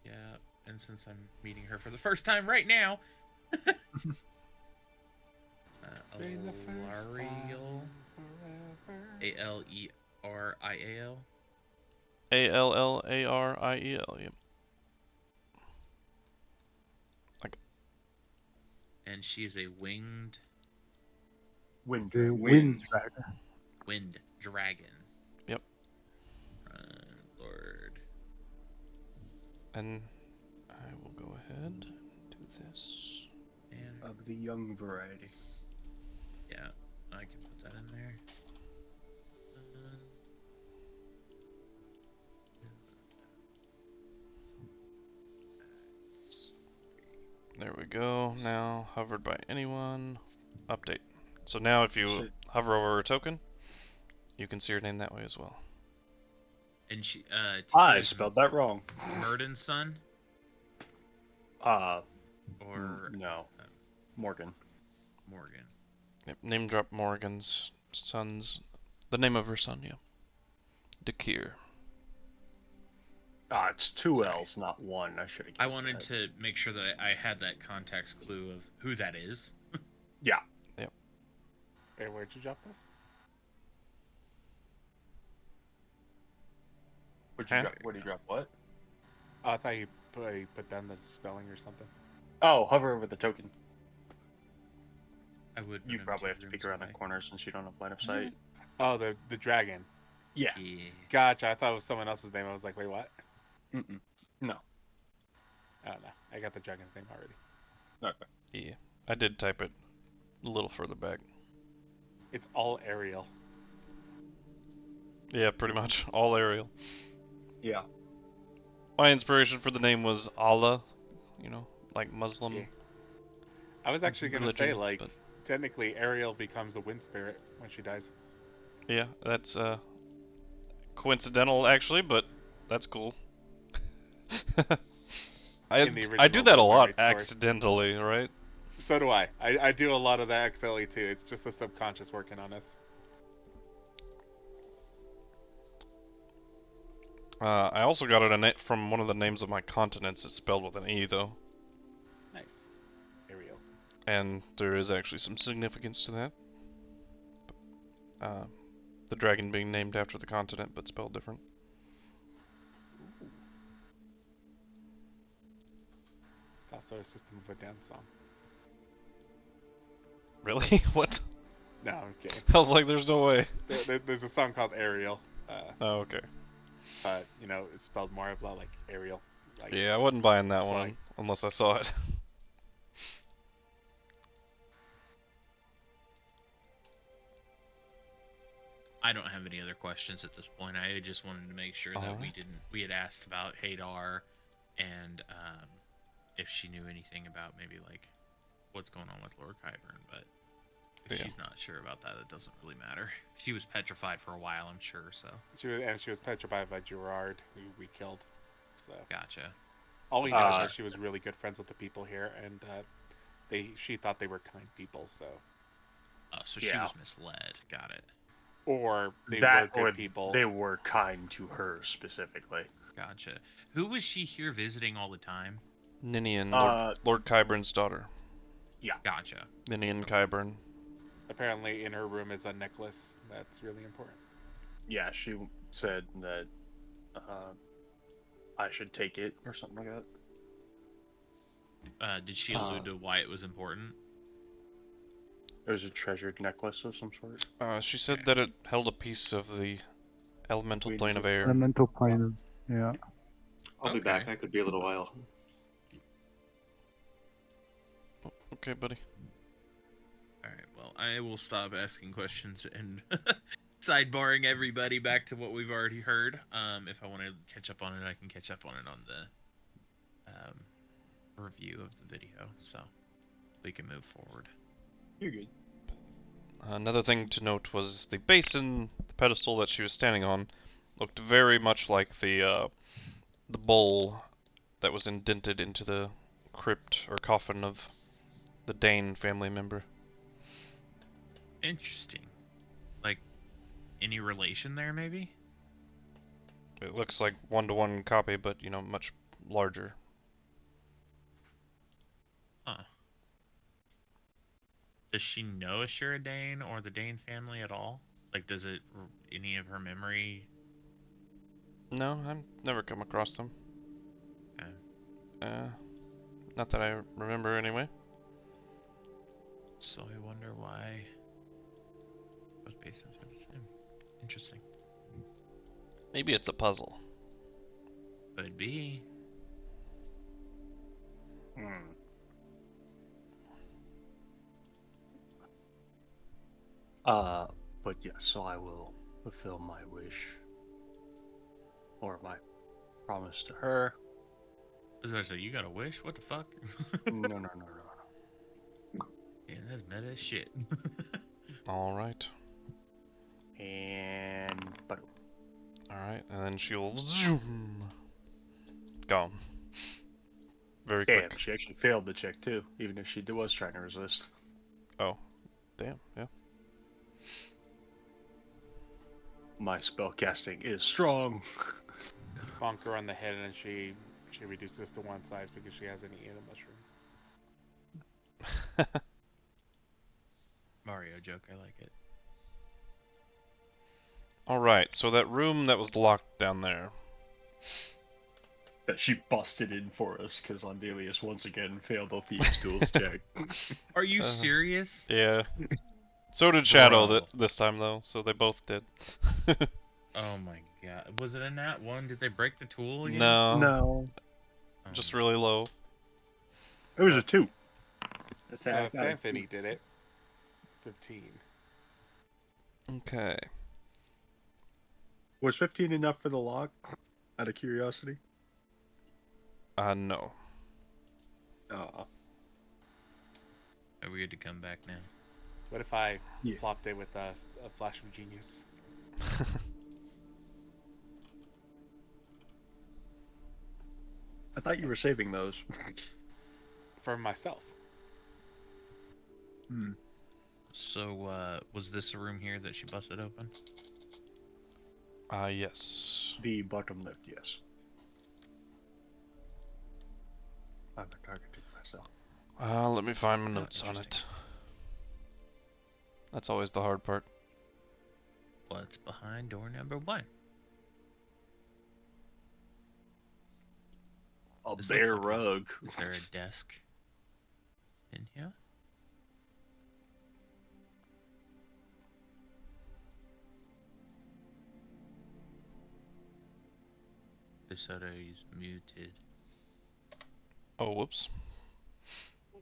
Yeah, and since I'm meeting her for the first time right now, Alariel. Alerial. Allariel. Yep. And she is a winged Wind The dragon. wind dragon. wind dragon. Yep. Lord. And I will go ahead and do this. And Of the young variety. yeah, I can put that in there. There we go. Now hovered by anyone. Update. So now if you hover over a token, you can see her name that way as well. And she I spelled that wrong. Murden's son? Or No. Morgan. Morgan. Yep, name drop Morgan's son's, the name of her son, yeah. Dakir. It's two Sorry. L's, not one. I should have guessed I wanted that. to make sure that I had that context clue of who that is. Yeah. Yep. Hey, where'd you drop this? Where do you drop what? Oh, I thought you put down the spelling or something. Oh, hover over the token. I would. You put him probably 2 have to peek rooms around the away. corner since you don't have line of sight. Oh, the dragon. Yeah. Yeah. Gotcha. I thought it was someone else's name. I was like, wait, what? Mm-mm. No. I don't know. I got the dragon's name already. Okay. Yeah. I did type it a little further back. It's all Ariel. Yeah, pretty much. All Ariel. Yeah. My inspiration for the name was Allah, like Muslim. Yeah. I was actually going to say, religion, like, but- technically Ariel becomes a wind spirit when she dies. Yeah, that's coincidental actually, but that's cool. In the I do original that a Little lot Mermaid story. accidentally, right? So do I. I do a lot of that XLE too. It's just the subconscious working on us. I also got it from one of the names of my continents. It's spelled with an E though, Nice. Ariel. and there is actually some significance to that. The dragon being named after the continent, but spelled different. It's also a System of a Down song. Really? What? No, I'm kidding. I was like, there's no way. There's a song called Ariel. Oh, okay. But, it's spelled more of like Ariel. Like, Yeah, I wasn't buying that one flag. unless I saw it. I don't have any other questions at this point. I just wanted to make sure that Alright. we had asked about Hadar and if she knew anything about maybe like what's going on with Lord Kyburn, but if Yeah. she's not sure about that, it doesn't really matter. She was petrified for a while, I'm sure, so She was petrified by Gerard, who we killed. So gotcha. all we know is that she was really good friends with the people here, and she thought they were kind people. So, Oh, so she Yeah. was misled. Got it. or they That were or good people. they were kind to her specifically. Gotcha. Who was she here visiting all the time? Ninian, Lord Qyburn's daughter. Gotcha. Ninian Qyburn. Apparently, in her room is a necklace that's really important. Yeah, she said that I should take it or something like that. Did she allude to why it was important? It was a treasured necklace of some sort. She said that it held a piece of the elemental plane of air. Elemental plane. Yeah. I'll be back. I could be a little while. Okay, buddy. Alright, well, I will stop asking questions and sidebarring everybody back to what we've already heard. If I want to catch up on it, I can catch up on it on the review of the video, so we can move forward. You're good. Another thing to note was the basin, the pedestal that she was standing on, looked very much like the bowl that was indented into the crypt or coffin of the Dane family member. Interesting. Like, any relation there, maybe? It looks like one-to-one copy, but, you know, much larger. Huh. Does she know Ashura Dane or the Dane family at all? Like, does it, any of her memory? No, I've never come across them. Okay. Not that I remember anyway. So I wonder why those basins are the same. Interesting. Maybe it's a puzzle. Could be. But yes, so I will fulfill my wish. Or my promise to her. I was gonna say, you got a wish? What the fuck? No. Yeah, that's meta as shit. Alright. But Alright, and then she'll zoom. Gone. Very damn, quick. she actually failed the check too, even if she was trying to resist. Oh. Damn, yeah. My spell casting is strong. Bonk her on the head, and she reduces to one size because she hasn't eaten a mushroom. Mario joke, I like it. Alright, so that room that was locked down there. That she busted in for us because Andelias once again failed the Thieves' Tools check. Are you serious? Yeah. So did Shadow Bro. this time, though, so they both did. Oh my god. Was it a nat one? Did they break the tool again? No. Oh. Just really low. It was a 2. So Fanfini did it. 15. Okay. Was 15 enough for the lock? Out of curiosity? No. Oh. Are we good to come back now? What if I Yeah. flopped it with a flash of genius? I thought you were saving those. For myself. So, was this a room here that she busted open? Yes. The bottom left, yes. I'm targeting myself. Let me find my notes on interesting. it. That's always the hard part. What's behind door number 1? A This bare looks like rug. Is there a desk in here? DeSoto is muted. Oh, whoops.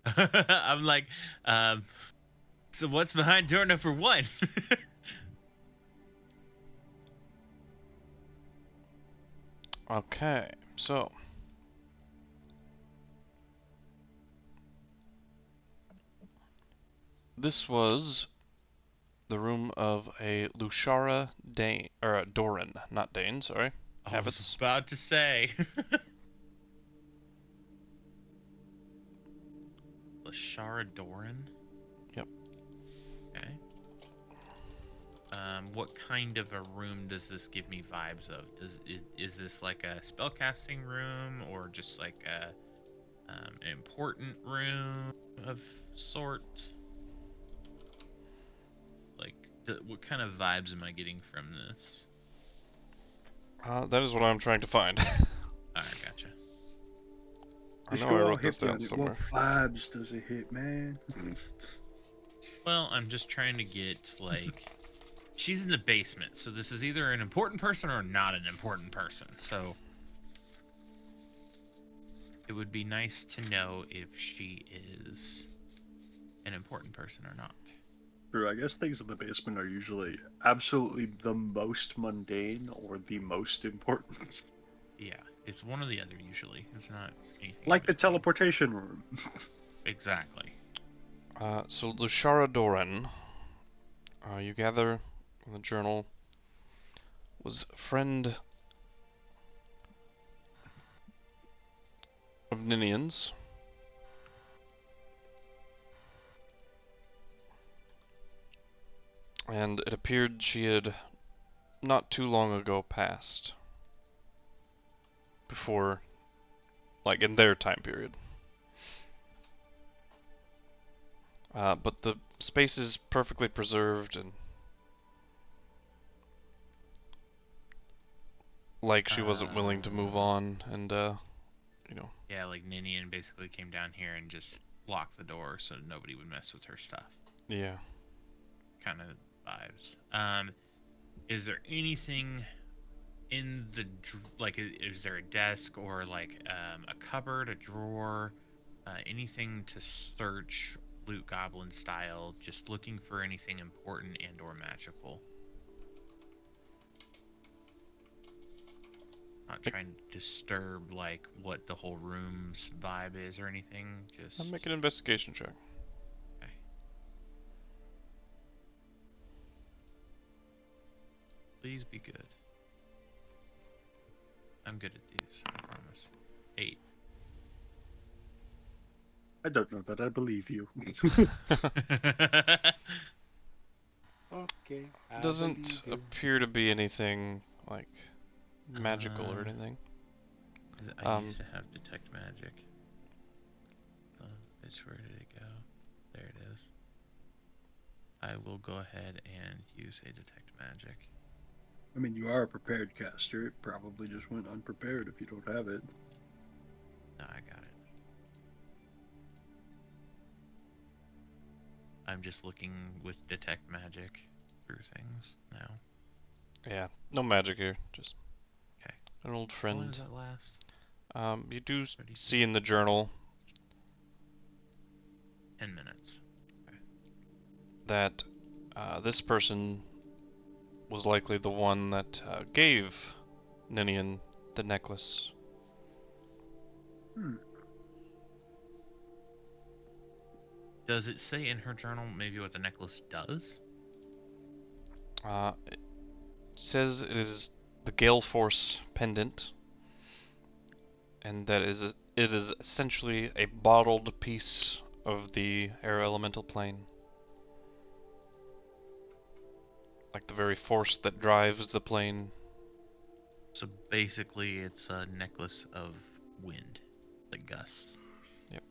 I'm like, so what's behind door number 1? Okay, so. This was the room of a Lushara Dane, or a Doran, not Dane, sorry. I was Habits. about to say. Lashara Doran? Yep. Okay. What kind of a room does this give me vibes of? Is this like a spellcasting room or just like a An important room of sort. Like, what kind of vibes am I getting from this? That is what I'm trying to find. Alright, gotcha. I Just know go I all wrote this hippie on down it. somewhere. What vibes does it hit, man? Well, I'm just trying to get, like... She's in the basement, so this is either an important person or not an important person, so... It would be nice to know if she is an important person or not. True, I guess things in the basement are usually absolutely the most mundane or the most important. Yeah, it's one or the other usually. It's not anything in Like the between. teleportation room. Exactly. So Lushara Doran, you gather in the journal, was a friend of Ninian's. And it appeared she had not too long ago passed. Before, like in their time period. But the space is perfectly preserved and like she wasn't willing to move on and, you know. Yeah, like Ninian basically came down here and just locked the door so nobody would mess with her stuff. Yeah. Kind of vibes. Is there anything in the like? Is there a desk or like a cupboard, a drawer, anything to search, loot goblin style? Just looking for anything important and/or magical. Not trying to disturb like what the whole room's vibe is or anything. Just I'll make an investigation check. Okay. Please be good. I'm good at these, I promise. 8. I don't know that I believe you. Okay. I Doesn't believe you. appear to be anything like magical or anything. I used to have detect magic. Bitch, where did it go? There it is. I will go ahead and use a detect magic. I mean, you are a prepared caster. It probably just went unprepared if you don't have it. No, I got it. I'm just looking with detect magic through things now. Yeah, no magic here. Just Okay. an old How long friend. does that last? You do 30 see in the journal 10 minutes. that this person was likely the one that gave Ninian the necklace. Does it say in her journal maybe what the necklace does? It says it is the Gale Force pendant, and that it is essentially a bottled piece of the air elemental plane. Like the very force that drives the plane. So basically, it's a necklace of wind, like gusts. Yep.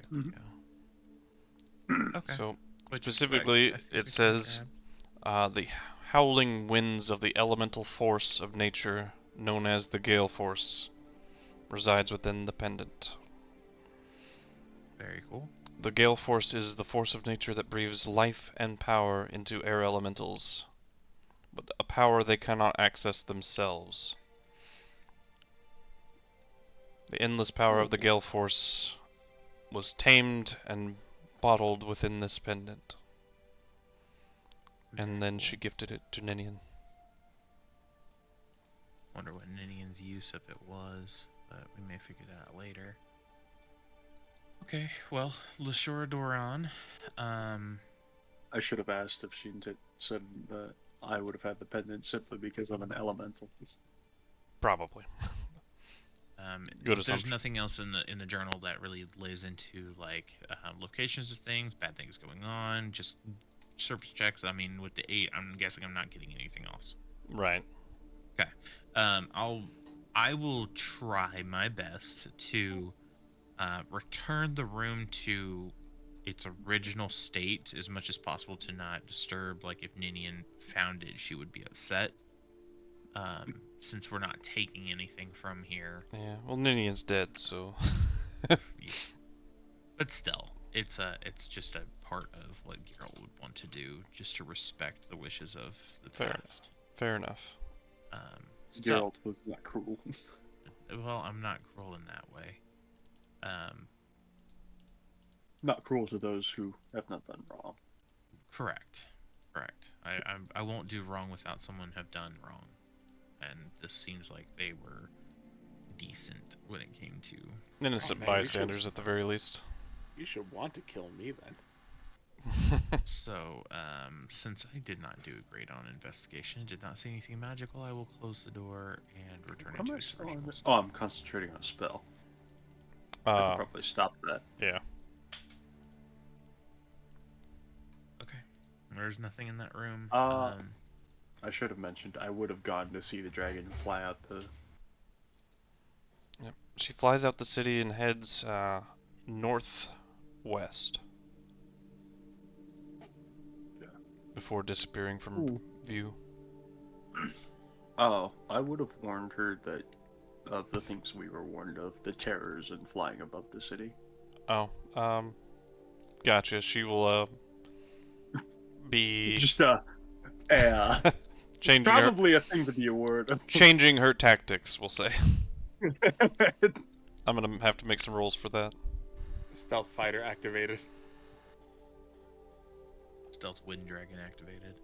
There we go. Okay. So Which specifically, I think it we says can the howling winds of the elemental force of nature, known as the Gale Force, resides within the pendant. grab. Very cool. The Gale Force is the force of nature that breathes life and power into air elementals, but a power they cannot access themselves. The endless power of the Gale Force was tamed and bottled within this pendant. And then she gifted it to Ninian. Wonder what Ninian's use of it was, but we may figure that out later. Okay, well, Lashura Doran, I should have asked if she said that I would have had the pendant simply because I'm an elemental. Probably. Good there's assumption. nothing else in the journal that really lays into like locations of things, bad things going on, just surface checks. I mean, with the 8, I'm guessing I'm not getting anything else. Right. Okay. I will try my best to return the room to its original state as much as possible to not disturb. Like if Ninian found it, she would be upset. Since we're not taking anything from here. Yeah, well, Ninian's dead, so. But still, it's just a part of what Geralt would want to do, just to respect the wishes of the past. Fair enough. Geralt was not cruel. Well, I'm not cruel in that way. Not cruel to those who have not done wrong. Correct. I won't do wrong without someone have done wrong, and this seems like they were decent when it came to Innocent bystanders, at the very least. You should want to kill me then. So, since I did not do great on investigation, did not see anything magical, I will close the door and return it to its original state. Oh, I'm concentrating on a spell. I could probably stop that. Yeah. Okay. There's nothing in that room. I should have mentioned I would have gone to see the dragon fly out the... Yep. She flies out the city and heads northwest. Yeah. Before disappearing from view. Oh, I would have warned her that of the things we were warned of, the terrors and flying above the city. Oh, gotcha. She will be Just changing probably a thing to be aware of. Changing her tactics, we'll say. I'm gonna have to make some rolls for that. Stealth fighter activated. Stealth wind dragon activated.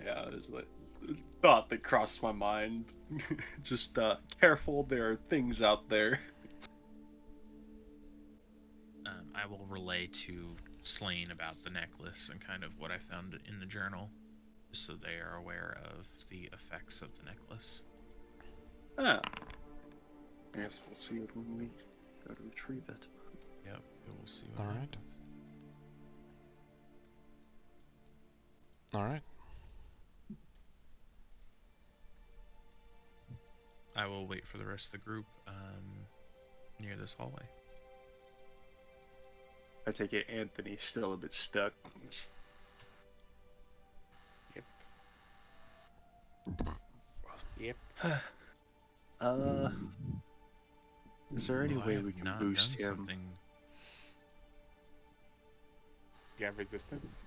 Yeah, it was like a thought that crossed my mind. Just careful, there are things out there. I will relay to Slane about the necklace and kind of what I found in the journal, just so they are aware of the effects of the necklace. Ah. I guess we'll see it when we go to retrieve it. Yep, we'll see what happens. Alright. I will wait for the rest of the group near this hallway. I take it Anthony's still a bit stuck. Yep. Is there any Oh, I way have we can not boost done him? something. You have resistance?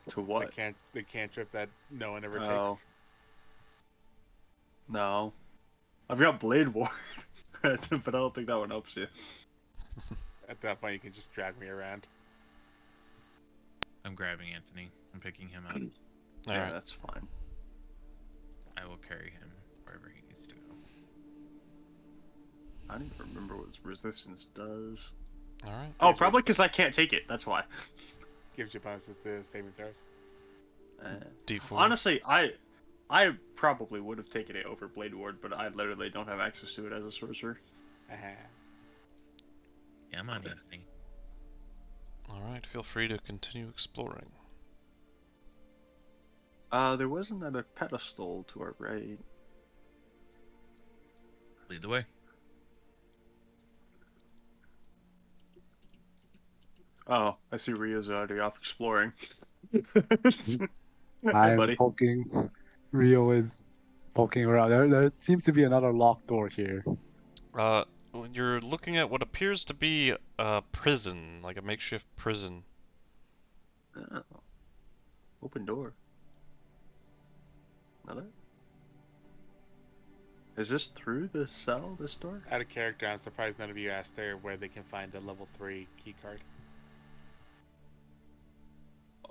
To what? The cantrip that no one ever Oh. takes. No. I've got Blade Ward, but I don't think that one helps you. At that point, you can just drag me around. I'm grabbing Anthony. I'm picking him up. Yeah, Alright. that's fine. I will carry him wherever he needs to go. I don't even remember what resistance does. Alright. Oh, probably because I can't take it. That's why. Gives you bonuses to saving throws. D4. Honestly, I probably would have taken it over Blade Ward, but I literally don't have access to it as a sorcerer. Yeah, I'm on Anthony. Alright, feel free to continue exploring. There was another pedestal to our right. Lead the way. Oh, I see Rio's already off exploring. I'm buddy. poking. Rio is poking around. There seems to be another locked door here. You're looking at what appears to be a prison, like a makeshift prison. Oh. Open door. Another? Is this through the cell, this door? Out of character, I'm surprised none of you asked there where they can find a level 3 keycard.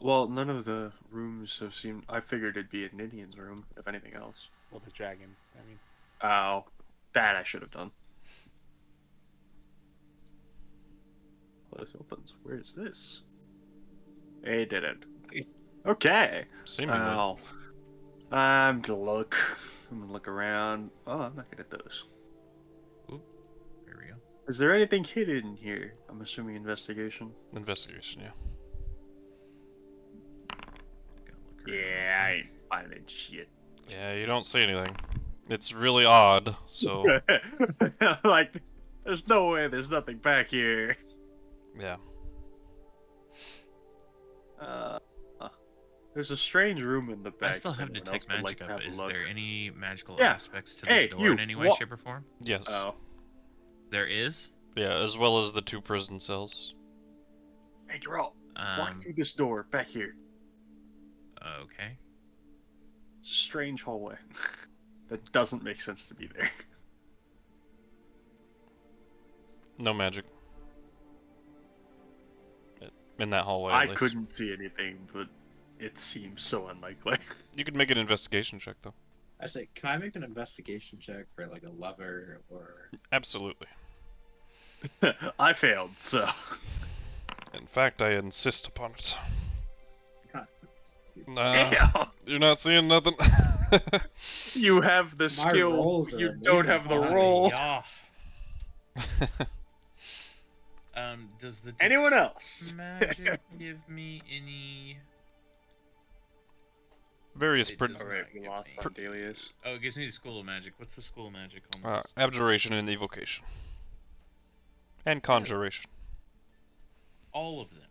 Well, none of the rooms have seemed... I figured it'd be a Ninian's room, if anything else. Well, the dragon, I mean. Oh, that I should have done. Well, this opens. Where is this? It didn't. Okay. Seemingly. Oh. I'm gonna look. I'm gonna look around. Oh, I'm not good at those. Oop. There we go. Is there anything hidden in here? I'm assuming investigation. Investigation, yeah. room. Yeah, I ain't finding shit. Yeah, you don't see anything. It's really odd, so Like, there's no way there's nothing back here. yeah. There's a strange room in the back. I still if have anyone detect else would magic like to up. have a Is look. there any magical Yeah. aspects to Hey, this door you, in any way, what? shape, or form? Yes. Oh. There is. Yeah, as well as the 2 prison cells. Hey, Geralt, walk through this door back here. Okay. It's a strange hallway that doesn't make sense to be there. No magic. In that hallway, at I least. couldn't see anything, but it seems so unlikely. You could make an investigation check, though. I say, can I make an investigation check for like a lever or? Absolutely. I failed, so. In fact, I insist upon it. God. Nah, Damn! you're not seeing nothing. You have the My skill, rolls but are you amazing. don't have the Oh, roll. Yeah. Does the Anyone else? magic give me any? Various It pr- does Alright, not we give lost me- Andelias. Oh, it gives me the School of Magic. What's the School of Magic on this? abjuration and evocation. And conjuration. All of them.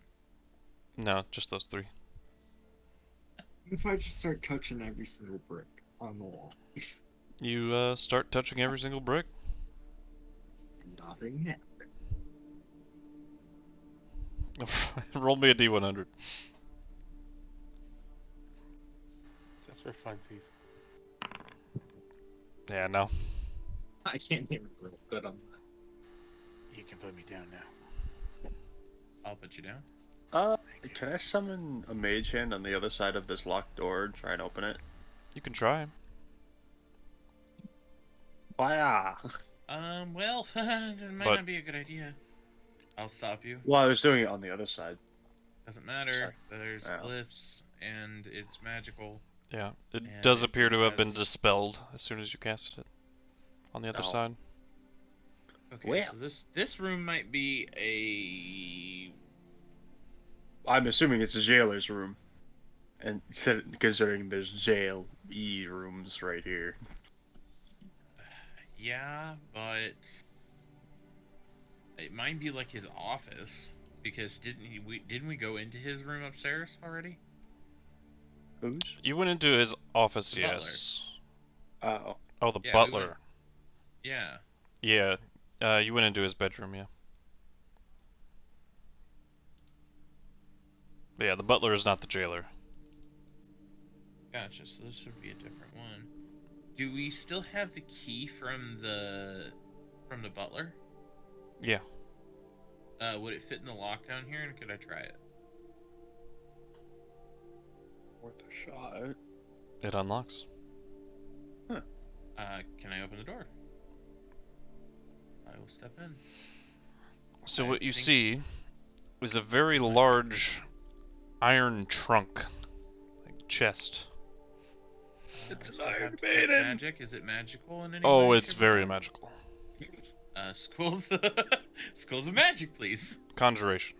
No, just those 3. If I just start touching every single brick on the wall, You start touching every single brick. nothing happened. Roll me a D100. Just for funsies. Yeah, no. I can't even roll good on that. You can put me down now. I'll put you down. Can I summon a mage hand on the other side of this locked door and try and open it? You can try. Fire! Well, that might But- not be a good idea. I'll stop you. Well, I was doing it on the other side. Doesn't matter. Sorry. There's Oh. glyphs, and it's magical. Yeah, it And does it appear to have been has- dispelled as soon as you casted it. On the other Oh. side. Okay, Well. so this room might be I'm assuming it's a jailer's room. And considering there's jail rooms right here. yeah, but it might be like his office because didn't we go into his room upstairs already? Whose? You went into his office, The butler. yes. Oh. Oh, the Yeah, we butler. went- Yeah. Yeah, you went into his bedroom, yeah. But yeah, the butler is not the jailer. Gotcha. So this would be a different one. Do we still have the key from the butler? Yeah. Would it fit in the lock down here, and could I try it? Worth a shot. It unlocks. Can I open the door? I will step in. So I what you think- see is a very large iron trunk, like chest. It's I an still have Iron to pick Maiden! magic. Is it magical in any way? Oh, it's shape, or very form? magical. Schools, schools of magic, please. Conjuration.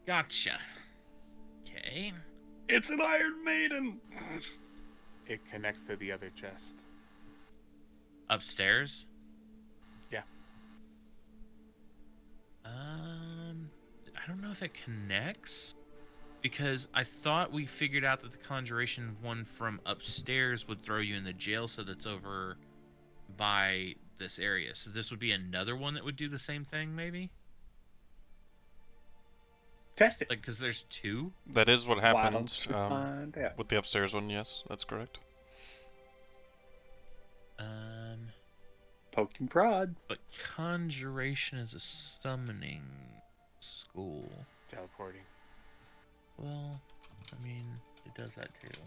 Gotcha. Okay. It's an Iron Maiden! It connects to the other chest. Upstairs. Yeah. I don't know if it connects because I thought we figured out that the conjuration one from upstairs would throw you in the jail, so that's over by this area. So this would be another one that would do the same thing, maybe. Test it. Like, because there's 2. That is what Why happened don't you find out? with the upstairs one, yes, that's correct. Poke and prod. But conjuration is a summoning school. Teleporting. Well, I mean, it does that too.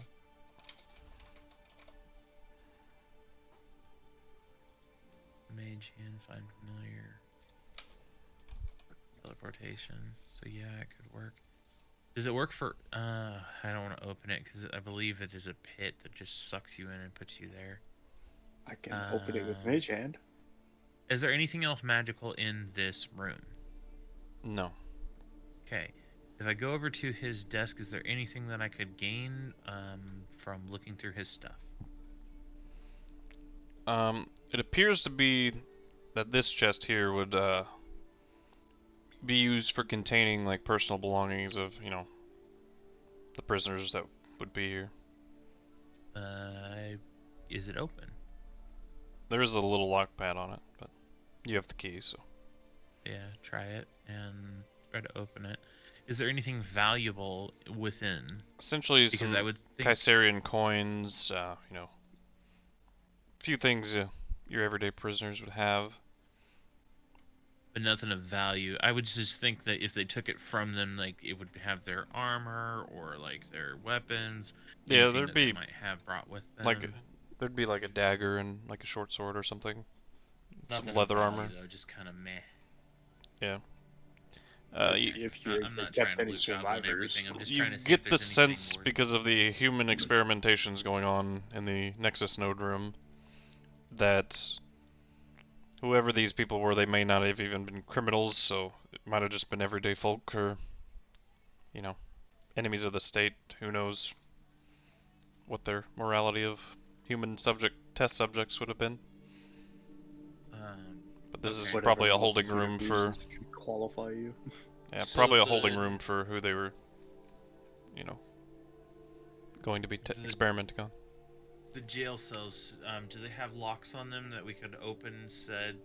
Mage hand, find familiar. Teleportation. So yeah, it could work. Does it work for? I don't want to open it because I believe it is a pit that just sucks you in and puts you there. I can open it with Mage Hand. Is there anything else magical in this room? No. Okay. If I go over to his desk, is there anything that I could gain from looking through his stuff? It appears to be that this chest here would be used for containing like personal belongings of, you know, the prisoners that would be here. Is it open? There is a little lock pad on it, but you have the key, so. Yeah, try it and try to open it. Is there anything valuable within? Essentially, Because some I would think Kaiserian coins, you know, a few things your everyday prisoners would have. but nothing of value. I would just think that if they took it from them, like it would have their armor or like their weapons. Yeah, anything there'd that be they might have brought with them. like there'd be like a dagger and like a short sword or something. Nothing Some of leather value, armor. though, just kind of meh. Yeah. If you I'm not kept trying to any loot goblin survivors, everything. I'm just You trying to see get if the there's anything sense worth- because of the human experimentations going on in the Nexus node room that whoever these people were, they may not have even been criminals, so it might have just been everyday folk or, you know, enemies of the state. Who knows what their morality of human test subjects would have been. But this is okay. probably a Whatever holding multitude room of for, reasons could qualify you. yeah, So probably a holding the- room for who they were, you know, going to be The- experimenting on. The jail cells, do they have locks on them that we could open said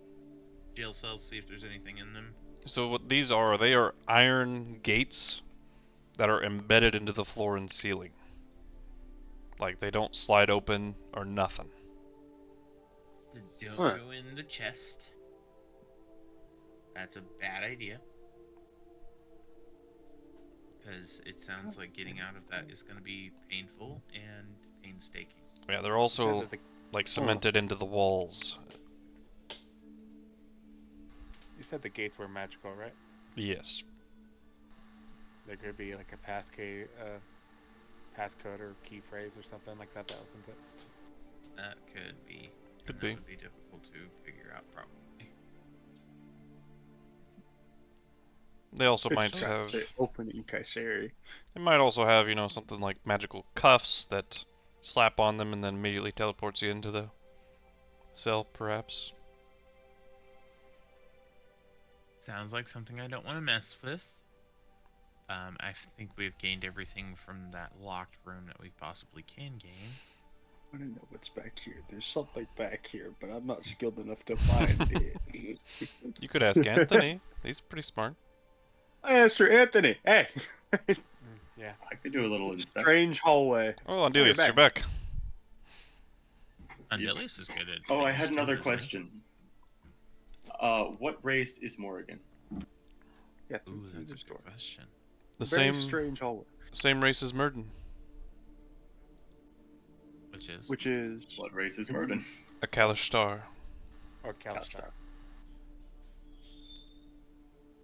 jail cells, see if there's anything in them? So what these are, they are iron gates that are embedded into the floor and ceiling. Like they don't slide open or nothing. Don't Huh. go in the chest. That's a bad idea. Because it sounds like getting out of that is going to be painful and painstaking. Yeah, they're You also said that like cemented into the walls. you said the gates were magical, right? Yes. There could be like a passcode or key phrase or something like that that opens it. That could be. Could and be. That would be difficult to figure out, probably. They also It's might trying to have. say opening Kaiseri. They might also have, you know, something like magical cuffs that slap on them and then immediately teleports you into the cell, perhaps. Sounds like something I don't want to mess with. I think we've gained everything from that locked room that we possibly can gain. I don't know what's back here. There's something back here, but I'm not skilled enough to find it. You could ask Anthony. He's pretty smart. I asked her, Anthony. Hey, Yeah. I could do a little inspection. strange hallway. Oh, Andelias, you're you're back. Andelias is good at. Oh, I things had too, another isn't he? question. What race is Morrigan? Yeah, Ooh, through that's a this good door. question. The Very same strange hallway. same race as Murden. Which is. What race is Murden? A Kalish star. Or Calistar.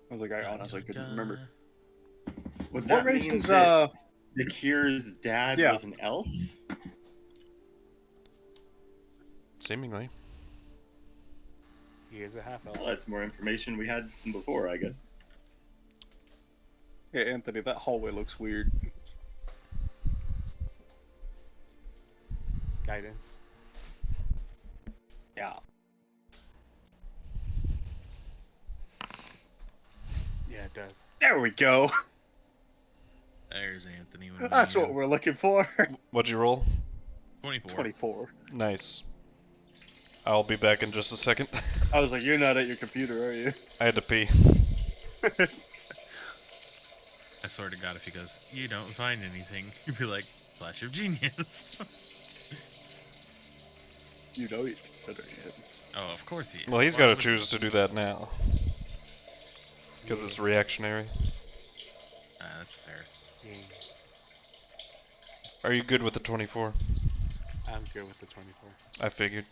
I was like, I honestly couldn't remember. Would What that race mean is that Nakir's dad Yeah. was an elf? Seemingly. He is a half elf. Well, that's more information we had from before, I guess. Yeah, Anthony, that hallway looks weird. Guidance. Yeah. Yeah, it does. There we go. There's Anthony. When That's we, what we're looking for. What'd you roll? 24. 24. Nice. I'll be back in just a second. I was like, you're not at your computer, are you? I had to pee. I swear to God, if he goes, you don't find anything, you'd be like, flash of genius. You know he's considering it. Oh, of course he is. Well, he's Why got to would- choose to do that now. Because it's reactionary. That's fair. Yeah. Are you good with the 24? I'm good with the 24. I figured.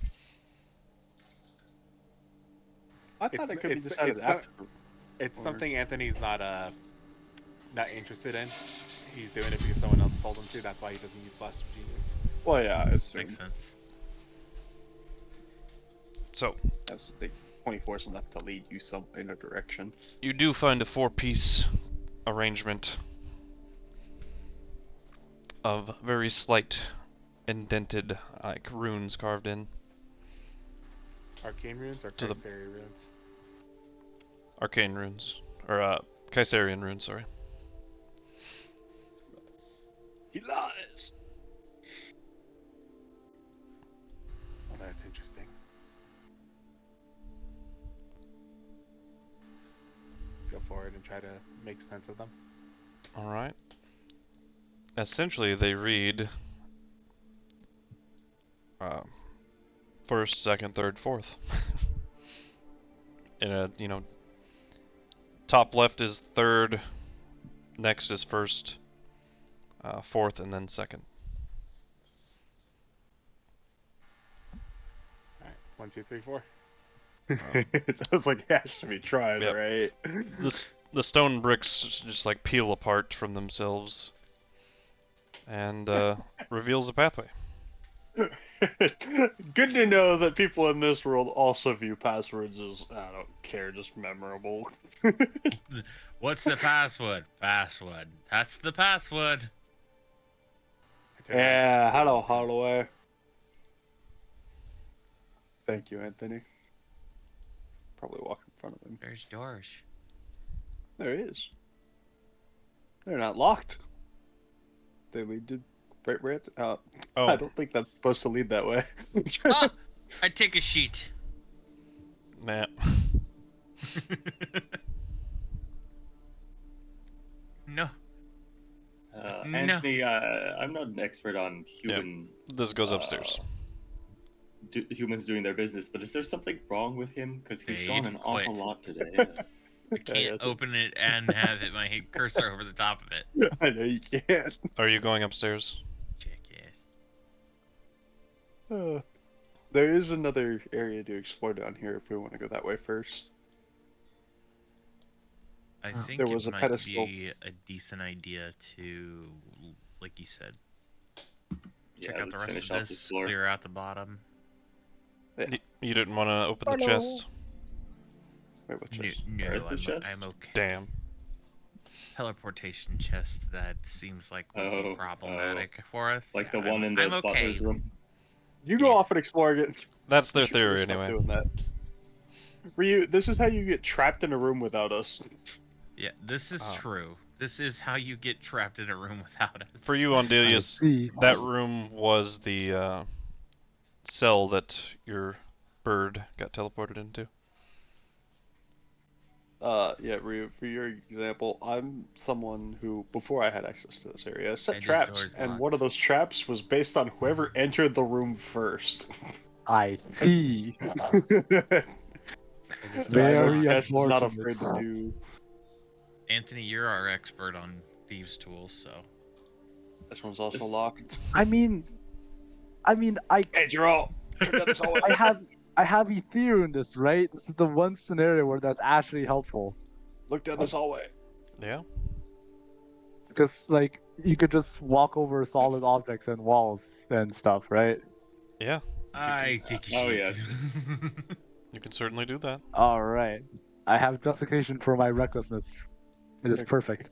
I thought it could be it's- decided it's after. It's Or- something Anthony's not interested in. He's doing it because someone else told him to. That's why he doesn't use Flash of Genius. Well, yeah, it's Makes sense. So, That's the 24 is enough to lead you some in a direction. you do find a 4-piece arrangement of very slight, indented, like runes carved in. Arcane runes or To the- Kaiseri runes? Arcane runes, or Kaiserian runes. Sorry. He lies. Well, that's interesting. Go forward and try to make sense of them. All right. Essentially, they read first, second, third, fourth. In a, top left is third, next is first, fourth, and then second. Alright, 1, 2, 3, 4. That was like, has to be tried, Yep. right? The stone bricks just like peel apart from themselves and reveals a pathway. Good to know that people in this world also view passwords as, I don't care, just memorable. What's the password? Password. That's the password. Yeah, hello, Holloway. Thank you, Anthony. Probably walk in front of him. There's doors. There is. They're not locked. They lead to right. Oh, I don't think that's supposed to lead that way. Ah! I take a sheet. nah. No. No. Anthony, I'm not an expert on human This goes upstairs. humans doing their business, but is there something wrong with him? Because he's Fade, gone an awful quit. lot today. I can't open it and have my cursor over the top of it. I know you can't. Are you going upstairs? Jackass. There is another area to explore down here if we want to go that way first. I think There it was a might pedestal. be a decent idea to, like you said, check Yeah, out the let's rest finish of off this, this floor. clear out the bottom. You didn't want to open the Hello. chest? Wait, what's No, this? no, Where's the chest? I'm okay. Damn. Teleportation chest, that seems like would be Oh, problematic for us. Like Yeah, the one in the I'm okay. butler's room. You go Yeah. off and explore again. That's their You should really theory stop anyway. doing that. Ryu, this is how you get trapped in a room without us. Yeah, this is Oh. true. This is how you get trapped in a room without us. For you, Andelias, See. that room was the cell that your bird got teleported into. Yeah, Ryu, for your example, I'm someone who, before I had access to this area, set And his traps, door's and locked. one of those traps was based on whoever entered the room first. I see. Very Very is not unfortunate. afraid to do. Anthony, you're our expert on thieves' tools, so. This one's also This- locked. I mean, Hey, Geralt! I have Ethereum in this, right? This is the one scenario where that's actually helpful. Look down this hallway. Yeah? Because, like, you could just walk over solid objects and walls and stuff, right? Yeah. I think you Oh, should. yes. You can certainly do that. Alright. I have justification for my recklessness. It is perfect.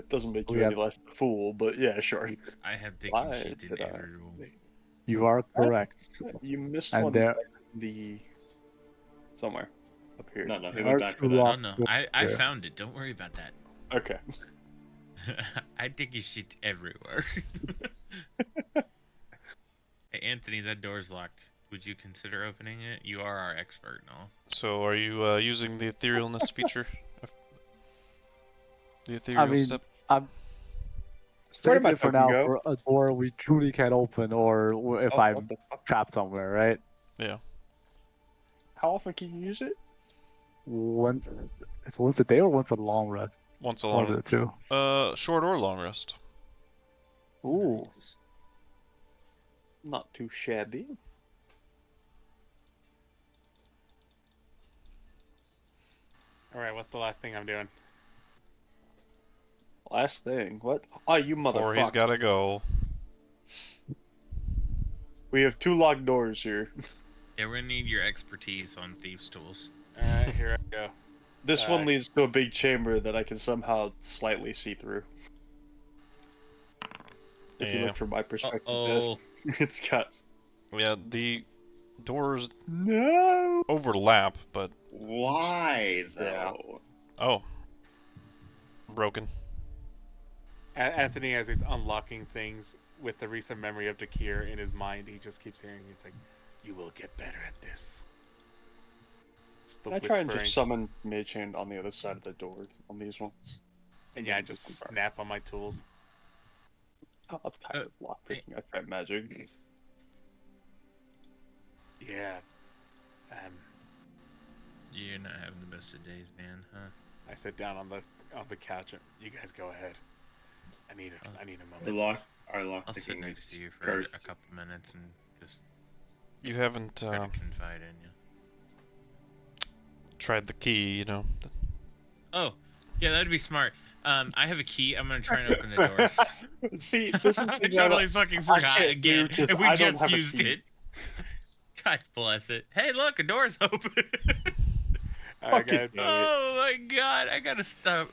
Doesn't make you We any have- less a fool, but yeah, sure. I have Why taken sheet in did I- every room. You are correct. You missed And one there the somewhere up here. No, he There went are back two for that. Oh rocks no, over I there. found it. Don't worry about that. Okay. I take your shit everywhere. Hey, Anthony, that door's locked. Would you consider opening it? You are our expert, no? So, are you using the etherealness feature? The ethereal I mean, step? I'm Where did saving my it for token now go? for a door we truly can't open or if Oh, I'm what the fuck? trapped somewhere, right? Yeah. How often can you use it? It's once a day or once a long rest? Once a One of long. the two. Short or long rest. Ooh, Nice. not too shabby. Alright, what's the last thing I'm doing? Last thing. What? Oh, you Or he's motherfucker. gotta go. We have two locked doors here. Yeah, we're gonna need your expertise on thieves' tools. Alright, here I go. This one leads to a big chamber that I can somehow slightly see through. If you Yeah. look from my perspective, Uh-oh. it's got... Yeah, the doors No! overlap, but Why Yeah. though? oh, broken. Anthony, as he's unlocking things with the recent memory of Dakir in his mind, he just keeps hearing, he's like, "You will get better at this." Just the Can I try and whispering. just summon Mage Hand on the other side of the door on these ones? And yeah, I just snap on my tools. I'm tired of lockpicking. I tried magic. Yeah. You're not having the best of days, man, huh? I sit down on the couch and you guys go ahead. I need a The moment. our I'll lockpicking sit next is to you for cursed. a couple minutes and just You haven't try to confide in you. tried the key, you know. Oh, yeah, that'd be smart. I have a key. I'm gonna try and open the doors. See, this is I the totally fucking forgot can't do again, 'cause and we I don't just have a used key. it. God bless it. Hey, look, a door's open. Alright, Fucking guys. damn it. Oh my God, I gotta stop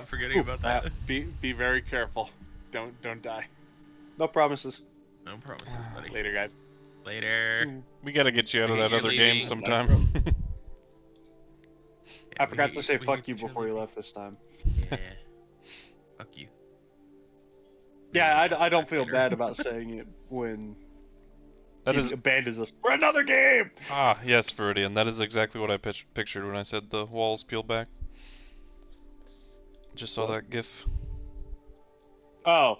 forgetting about that. Be very careful. Don't die. No promises. No promises, buddy. Later, guys. Later. We gotta get you out of Okay, that you're other leaving. game That's sometime. I forgot to say we fuck hate you each other. before you left this time. Yeah. Fuck you. Yeah, We'll I don't talk feel later. bad about saying it when That he is abandons us for another game! yes, Viridian. That is exactly what I pictured when I said the walls peel back. Just saw What? that GIF. Oh.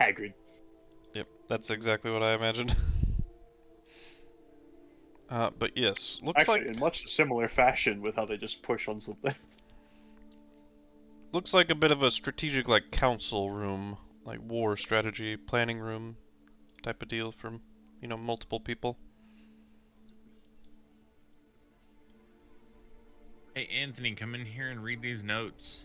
Hagrid. Yep, that's exactly what I imagined. But yes, looks Actually, like in much similar fashion with how they just push on something. looks like a bit of a strategic, like, council room, like war strategy planning room type of deal for, you know, multiple people. Hey, Anthony, come in here and read these notes.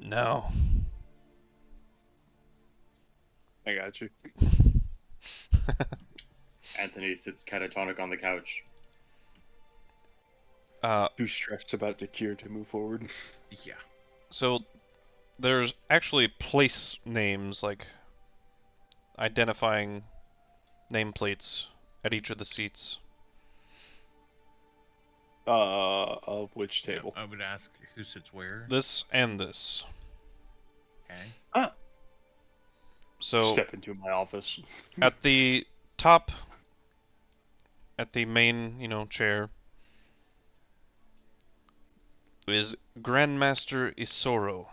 No. I got you. Anthony sits catatonic on the couch. Too stressed about the cure to move forward. Yeah. So there's actually place names, like identifying nameplates at each of the seats. Of which table? I would ask who sits where. This and this. Okay. So Step into my office. at the top, at the main, you know, chair, is Grandmaster Isoro.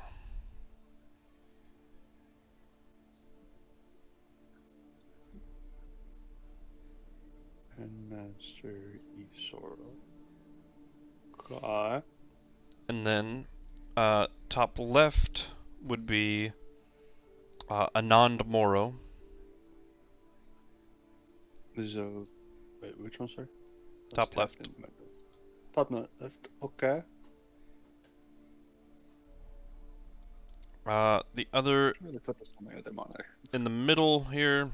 And Master Isoro. Okay. And then, top left would be Anand Moro. So, wait, which one, sorry? Top Let's left. tap into my notes. Top left. Okay. The other I'm gonna put this on my other monitor. in the middle here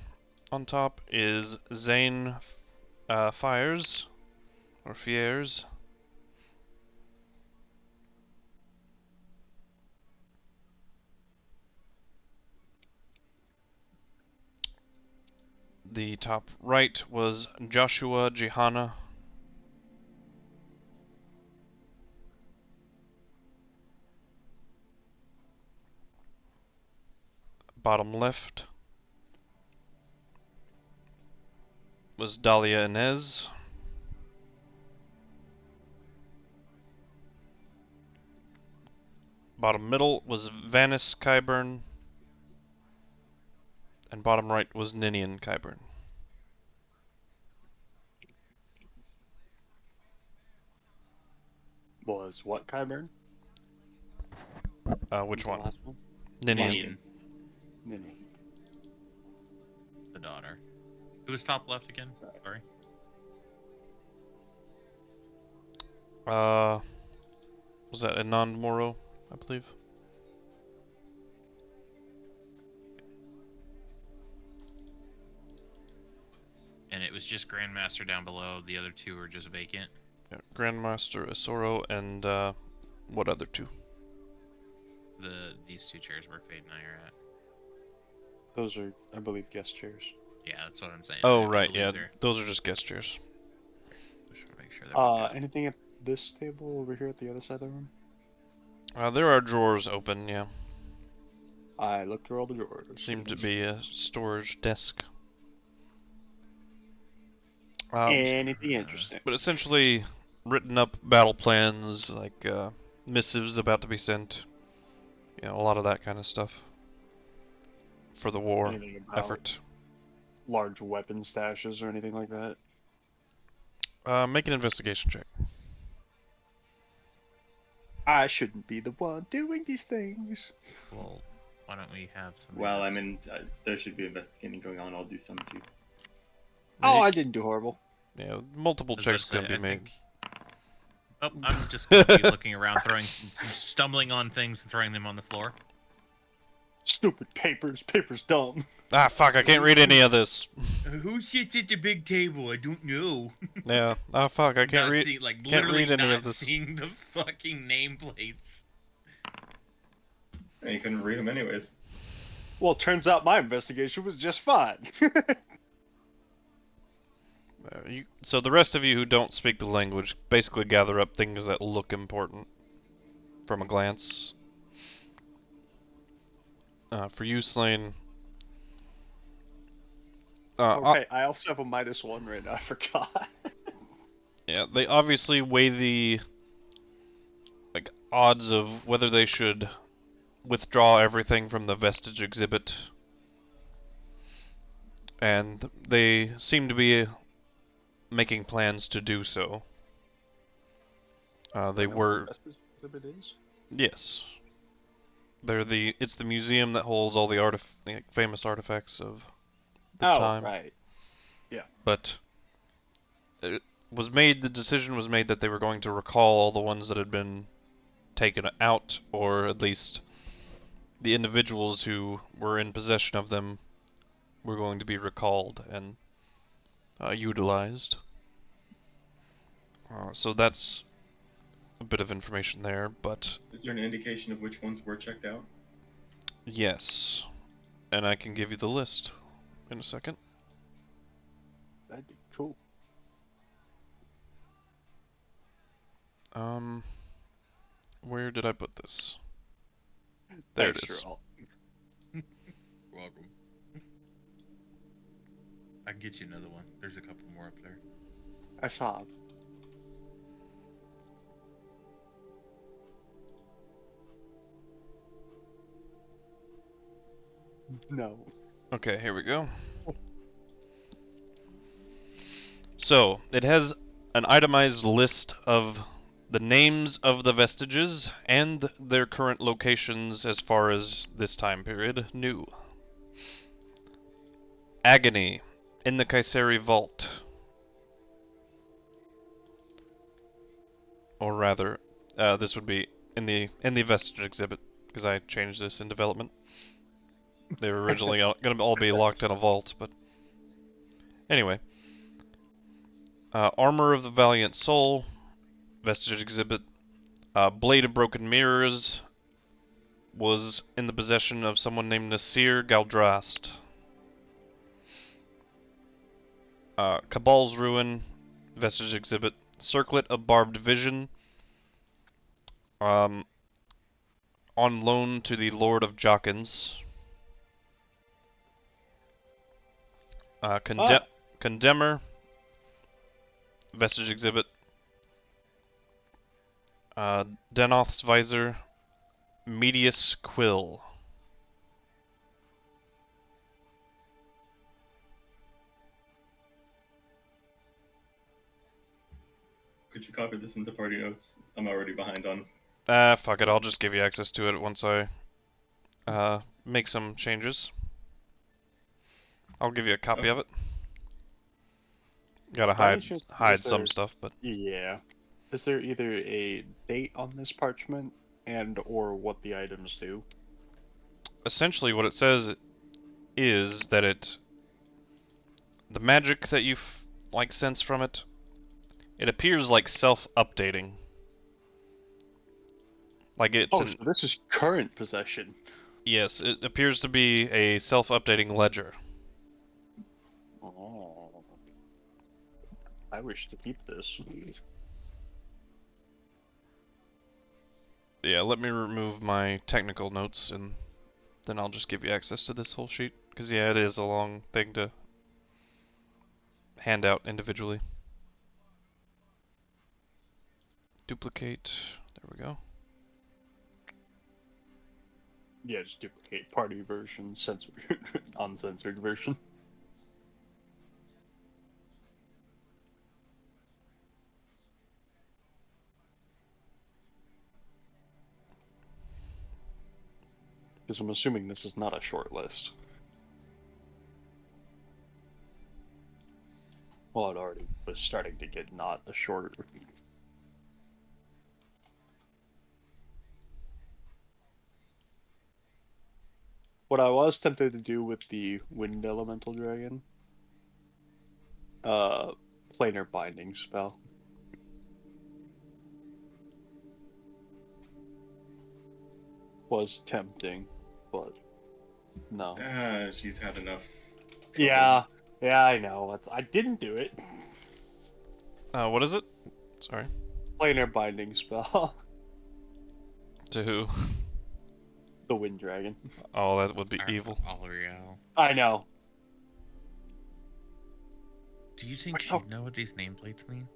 on top is Zane Fires, or Fiers. The top right was Joshua Jihana. Bottom left was Dahlia Inez. Bottom middle was Vanis Kyburn. And bottom right was Ninian Kyburn. Was what Kyburn? Which The one? last one? Ninian. Nini. The daughter. Who was top left again? Sorry. Was that Anand Moro, I believe? it was just Grandmaster down below. The other two are just vacant. Yeah, Grandmaster Asoro and what other two? These two chairs where Fade and I are at. Those are, I believe, guest chairs. Yeah, that's what I'm saying. Oh I right, believe yeah, they're- those are just guest chairs. Just wanna make sure they're good. Anything at this table over here at the other side of the room? There are drawers open, yeah. I looked through all the drawers. Seem to be a storage desk. Anything interesting? But essentially, written up battle plans, like missives about to be sent. You know, a lot of that kind of stuff. For the war Anything about effort. large weapon stashes or anything like that? Make an investigation check. I shouldn't be the one doing these things. Well, why don't we have some? Well, I mean, there should be investigating going on. I'll do some too. Oh, I didn't do horrible. Yeah, multiple checks can be made. Oh, I'm just gonna be looking around, stumbling on things and throwing them on the floor. Stupid papers. Paper's dumb. Ah, fuck, I can't read any of this. Who sits at the big table? I don't know. Yeah, ah, fuck, I can't Not read. see, like, can't literally read any not of this. seeing the fucking nameplates. Yeah, you couldn't read them anyways. Well, turns out my investigation was just fine. So the rest of you who don't speak the language basically gather up things that look important from a glance. For you, Slane. Okay, I also have a -1 right now. I forgot. Yeah, they obviously weigh the odds of whether they should withdraw everything from the vestige exhibit, and they seem to be making plans to do so. They were. Yes. It's the museum that holds all the famous artifacts of the time. Right. Yeah. But the decision was made that they were going to recall all the ones that had been taken out, or at least the individuals who were in possession of them were going to be recalled and utilized. So that's a bit of information there, but... Is there an indication of which ones were checked out? Yes. And I can give you the list in a second. That'd be cool. Where did I put this? There it is. Geralt. Welcome. I can get you another one. There's a couple more up there. I saw. No. Okay, here we go. So, it has an itemized list of the names of the vestiges and their current locations as far as this time period knew. Agony, in the KuZii Vault. Or rather, this would be in the vestige exhibit, because I changed this in development. They were originally going to all be locked in a vault, but... Anyway. Armor of the Valiant Soul, vestige exhibit. Blade of Broken Mirrors was in the possession of someone named Nasir Galdrast. Cabal's Ruin, vestige exhibit. Circlet of Barbed Vision, on loan to the Lord of Jockin's. Condemner, vestige exhibit. Denoth's Visor, Medius Quill. Could you copy this into party notes? I'm already behind on. Fuck it, I'll just give you access to it once I make some changes. I'll give you a copy of it. Gotta hide some stuff, but... Yeah. Is there either a date on this parchment and or what the items do? Essentially what it says is that the magic that you like sense from it. It appears like self-updating. Like it's Oh, so this is current possession. yes, it appears to be a self-updating ledger. Oh. I wish to keep this. Yeah, let me remove my technical notes and then I'll just give you access to this whole sheet. Because yeah, it is a long thing to hand out individually. Duplicate. There we go. Yeah, just duplicate party version, censored, uncensored version. Because I'm assuming this is not a short list. Well, it already was starting to get not a short. What I was tempted to do with the Wind Elemental Dragon, planar binding spell. Was tempting, but no. She's had enough. Yeah, I know. I didn't do it. What is it? Sorry. Planar binding spell. To who? The Wind Dragon. Oh, that would be evil. Alriel. I know. Do you think she'd know what these nameplates mean?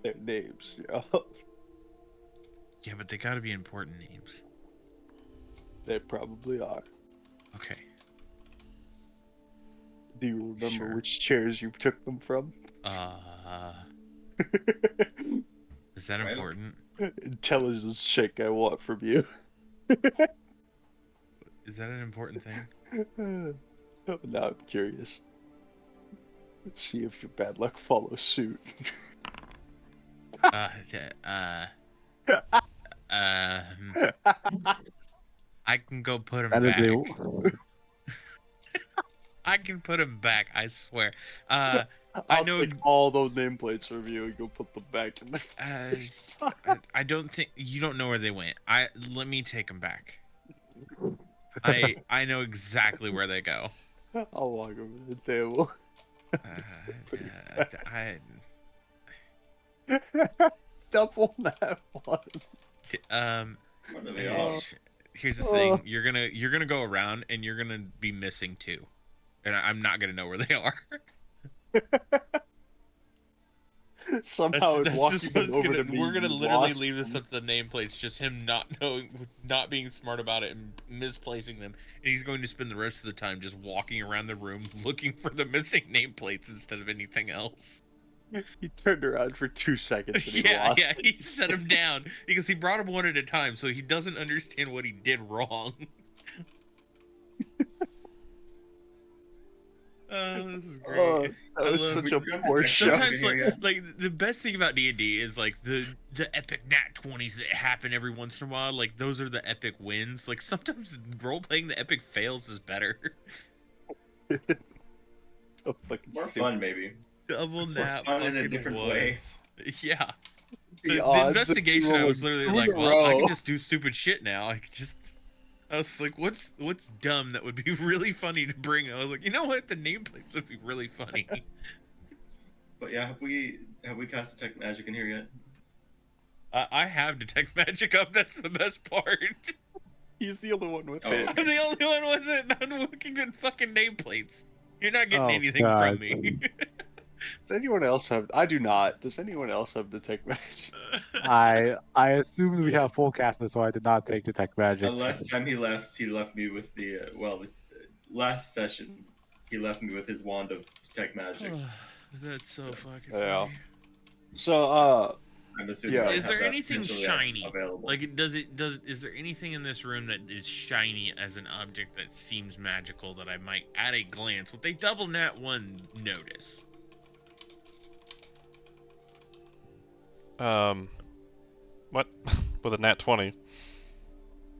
Their names. Yeah. Yeah, but they gotta be important names. They probably are. Okay. Do you remember Sure. which chairs you took them from? Is that Right. important? Intelligence check I want from you. Is that an important thing? Now I'm curious. Let's see if your bad luck follows suit. I can go put him That is back. a I can put him back, I swear. I'll know- take all those nameplates from you and go put them back in the I don't think you don't know where they went. Let me take them back. I know exactly where they go. I'll walk over to the table. Double that one. What are they off? Here's the thing: you're gonna go around and you're gonna be missing two, and I'm not gonna know where they are. Somehow That's walking just what it's over gonna. to me, We're gonna you literally lost leave this them. up to the nameplates, just him not knowing, not being smart about it, and misplacing them. And he's going to spend the rest of the time just walking around the room looking for the missing nameplates instead of anything else. He turned around for 2 seconds and he Yeah, lost. yeah, he set him down because he brought him one at a time, so he doesn't understand what he did wrong. Oh, this is great. Oh, that I was love- such a poor shot. Sometimes, like the best thing about D&D is like the epic nat 20s that happen every once in a while. Like those are the epic wins. Like sometimes role playing the epic fails is better. So fucking More stupid. fun, maybe. Double nat fun in a fucking different ones. way. Yeah. The The odds of investigation, I rolling was literally 2 in like, a well, I row. can just do stupid shit now. I was like, what's dumb that would be really funny to bring? I was like, you know what? The nameplates would be really funny. But yeah, have we cast detect magic in here yet? I have detect magic up. That's the best part. He's the only one with Oh, it. I'm the only one with it. Not looking at fucking nameplates. You're not getting Oh, anything God. from me. Does anyone else have? I do not. Does anyone else have detect magic? I assumed we have full casters, so I did not take detect magic. The last time he left me with the last session, he left me with his wand of detect magic. That's so fucking Yeah. funny. So, I'm assuming Yeah. I Is have there that anything potentially shiny? available. Like, is there anything in this room that is shiny as an object that seems magical that I might, at a glance, with a double nat 1, notice? What? With a nat 20.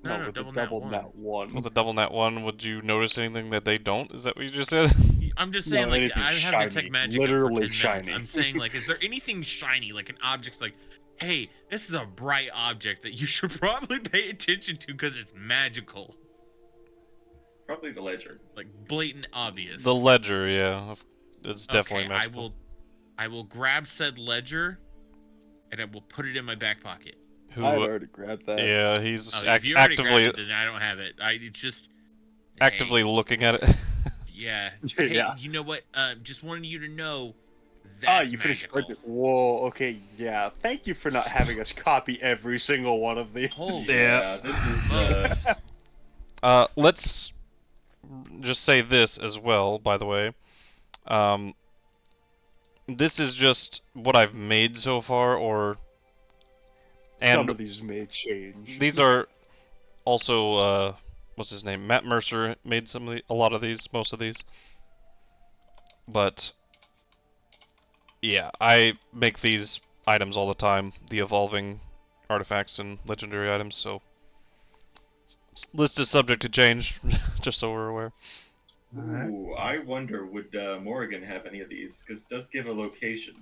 No, with double the nat double one. nat one. With a double nat 1, would you notice anything that they don't? Is that what you just said? I'm just No, saying, like, anything I have shiny, detect magic up literally for 10 shiny. minutes. I'm saying, like, is there anything shiny, like an object, like, hey, this is a bright object that you should probably pay attention to because it's magical. Probably the ledger. Like, blatant obvious. The ledger, yeah. It's definitely okay, magical. I will grab said ledger, and I will put it in my back pocket. Who? I had already grabbed that. Yeah, he's If you already actively grabbed it, then I don't have it. It's just actively hey, looking at it. yeah. Yeah. Hey, you know what? Just wanted you to know that's you finished. magical. Whoa. Okay. Yeah. Thank you for not having us copy every single one of these. Holy Yeah. This is Let's just say this as well, by the way. This is just what I've made so far, Some and of these may change. these are also what's his name? Matt Mercer made a lot of these, most of these. But yeah, I make these items all the time, the evolving artifacts and legendary items, so list is subject to change, just so we're aware. Ooh, I wonder, would Morrigan have any of these? Because it does give a location.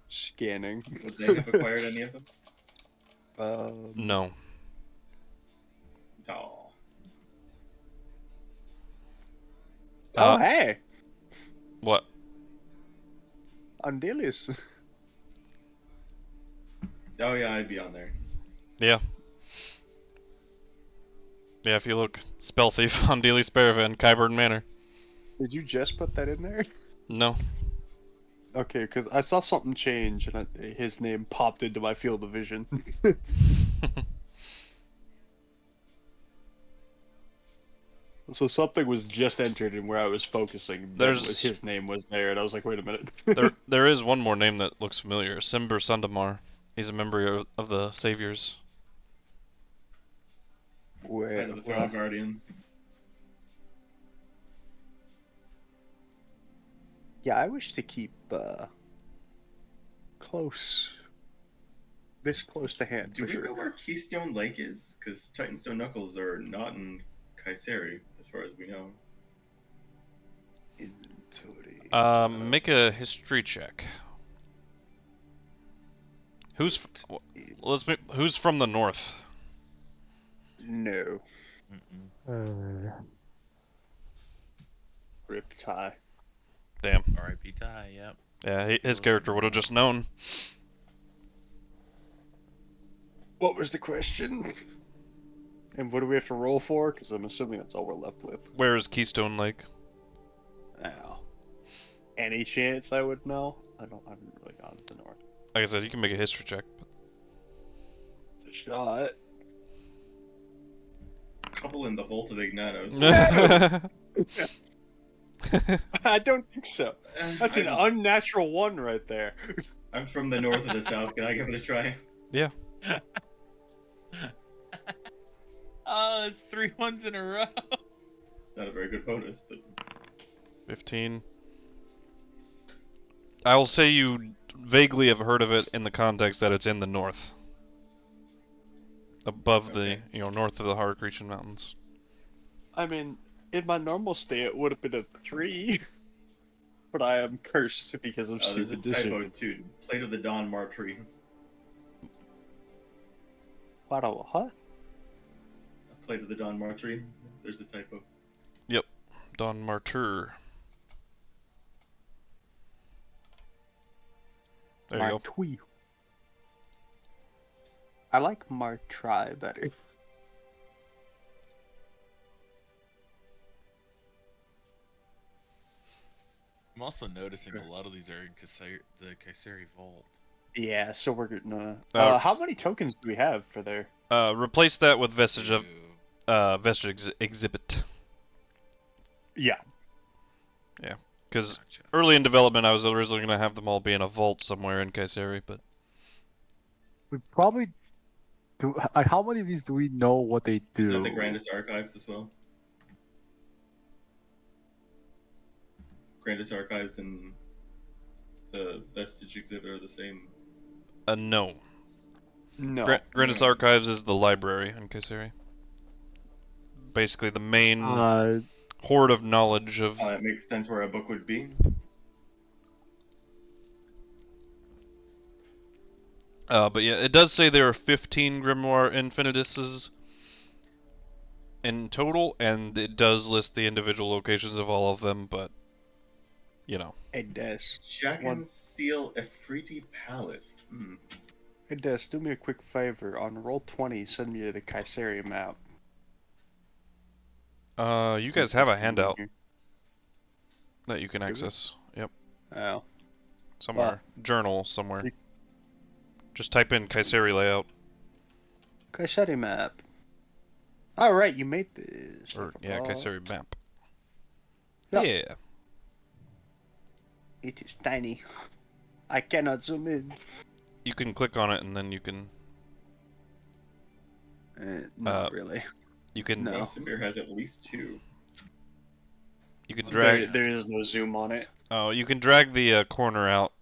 Scanning. Would they have acquired any of them? No. Oh. Oh, hey! What? Andelias. Oh yeah, I'd be on there. Yeah. Yeah, if you look, Spell Thief, Andelias, Berevan, Kyburn Manor. Did you just put that in there? No. Okay, because I saw something change and his name popped into my field of vision. So something was just entered in where I was focusing. His name was there, and I was like, wait a minute. there is one more name that looks familiar. Simber Sundamar. He's a member of the Saviors. Kind of the Throne Guardian. Yeah, I wish to keep this close to hand. Do for we sure. know where Keystone Lake is? Because Titanstone Knuckles are not in KuZii, as far as we know. Inventory. Make a history check. Who's from the north? No. Rip Tie. Damn. R.I.P. Ty. Yep. Yeah, his character would have just known. What was the question? And what do we have to roll for? Because I'm assuming that's all we're left with. Where is Keystone Lake? Oh. Any chance I would know? I haven't really gone to the north. Like I said, you can make a history check. The shot. Couple in the Vault of Ignatos. I don't think so. That's an unnatural one right there. I'm from the north of the south. Can I give it a try? Yeah. Oh, it's 3 ones in a row. Not a very good bonus, but 15. I will say you vaguely have heard of it in the context that it's in the north. Above the, north of the Haradrim Mountains. I mean, in my normal state, it would have been a 3. But I am cursed because of there's a stupid typo decision. too. Plate of the Dawn Martyr. What? Plate of the Dawn Martyr. There's a typo. Yep. Don Martyr. There you go. Martwi. I like Martri better. I'm also noticing a lot of these are in the KuZii Vault. Yeah, so we're gonna. Uh, how many tokens do we have for there? Replace that with Vestige Exhibit. Yeah. Yeah, because Gotcha. early in development I was originally going to have them all be in a vault somewhere in KuZii, but... We probably do. Like, how many of these do we know what they do? Is that the Grandest Archives as well? Grandest Archives and the Vestige Exhibit are the same. No. No. Granite's No. Archives is the library in Kayseri. Basically, the main hoard of knowledge of. It makes sense where a book would be. But yeah, it does say there are 15 Grimoire Infinituses in total, and it does list the individual locations of all of them, but, you know. Hey, Des. Jacken Seal Efreeti Palace. Hey, Des, do me a quick favor. On Roll20, send me the Kayseri map. You guys have a handout that you can access. Yep. Oh. Somewhere. Journal somewhere. Just type in Kayseri layout. Kayseri map. Alright, you made this. Or, yeah, Kayseri map. Yep. Yeah. It is tiny. I cannot zoom in. You can click on it and then you can... Not really. You can... No. Samir has at least 2. You can drag... There is no zoom on it. Oh, you can drag the corner out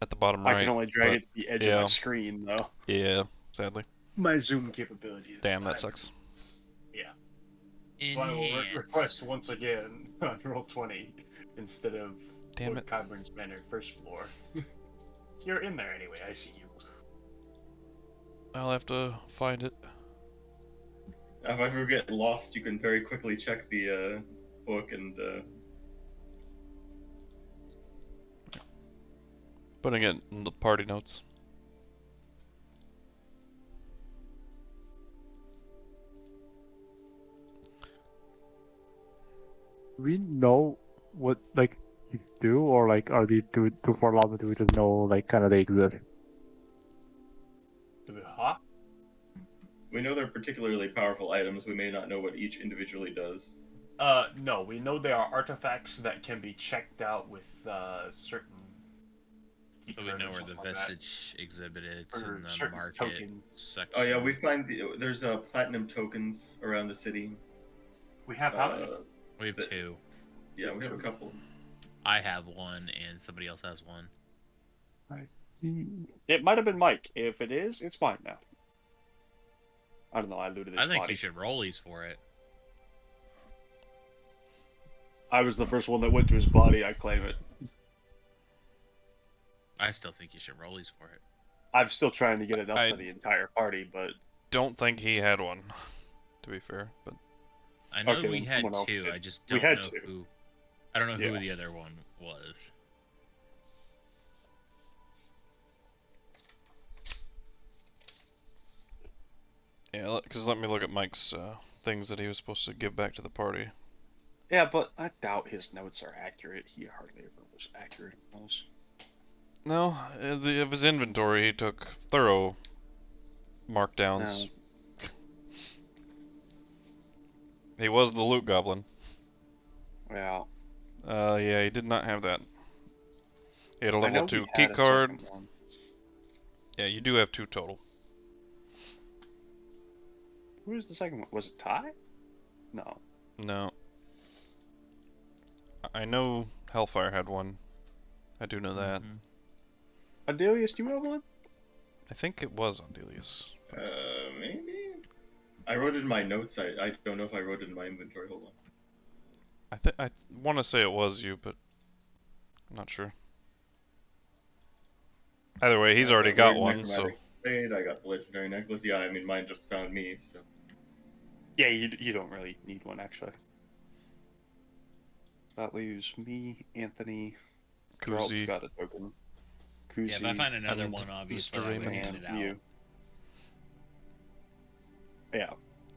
at the bottom right. I can only drag it to the edge of my screen, though. Yeah, sadly. My zoom capability is Damn, that sucks. Yeah. So I will request once again on Roll20 instead of Damn it. Codburn's Manor first floor. You're in there anyway, I see you. I'll have to find it. If I ever get lost, you can very quickly check the book and... Putting it in the party notes. We know what like these do, or like are they too far along? Do we just know like kind of they exist? Huh? We know they're particularly powerful items. We may not know what each individually does. No, we know they are artifacts that can be checked out with certain. So we know where the vestige exhibit is in the certain market tokens. section. Oh yeah, we find there's platinum tokens around the city. We have how many? We have 2. Yeah, we have a couple. I have 1, and somebody else has 1. I see. It might have been Mike. If it is, it's mine now. I don't know. I looted his I think body. you should rollies for it. I was the first one that went to his body. I claim it. I still think you should rollies for it. I'm still trying to get enough for the entire party, but don't think he had one, to be fair. But I know we had 2. I just don't know who. I don't know who the other one was. yeah, because let me look at Mike's things that he was supposed to give back to the party. Yeah, but I doubt his notes are accurate. He hardly ever was accurate in those. No, of his inventory, he took thorough markdowns. He was the loot goblin. Yeah. Yeah, he did not have that. He had a level 2 key card. Yeah, you do have 2 total. Who was the second one? Was it Ty? No. No. I know Hellfire had 1. I do know that. Andelias, do you have 1? I think it was Andelias. Maybe? I wrote it in my notes. I don't know if I wrote it in my inventory. Hold on. I want to say it was you, but I'm not sure. Either way, he's already got one, so... Blade, I got the legendary necklace. Yeah, I mean, mine just found me, so... Yeah, you don't really need one, actually. That leaves me, Anthony... KuZii. Geralt's got a token. KuZii, yeah, if I find another one, obviously, I would hand it out. You. Yeah.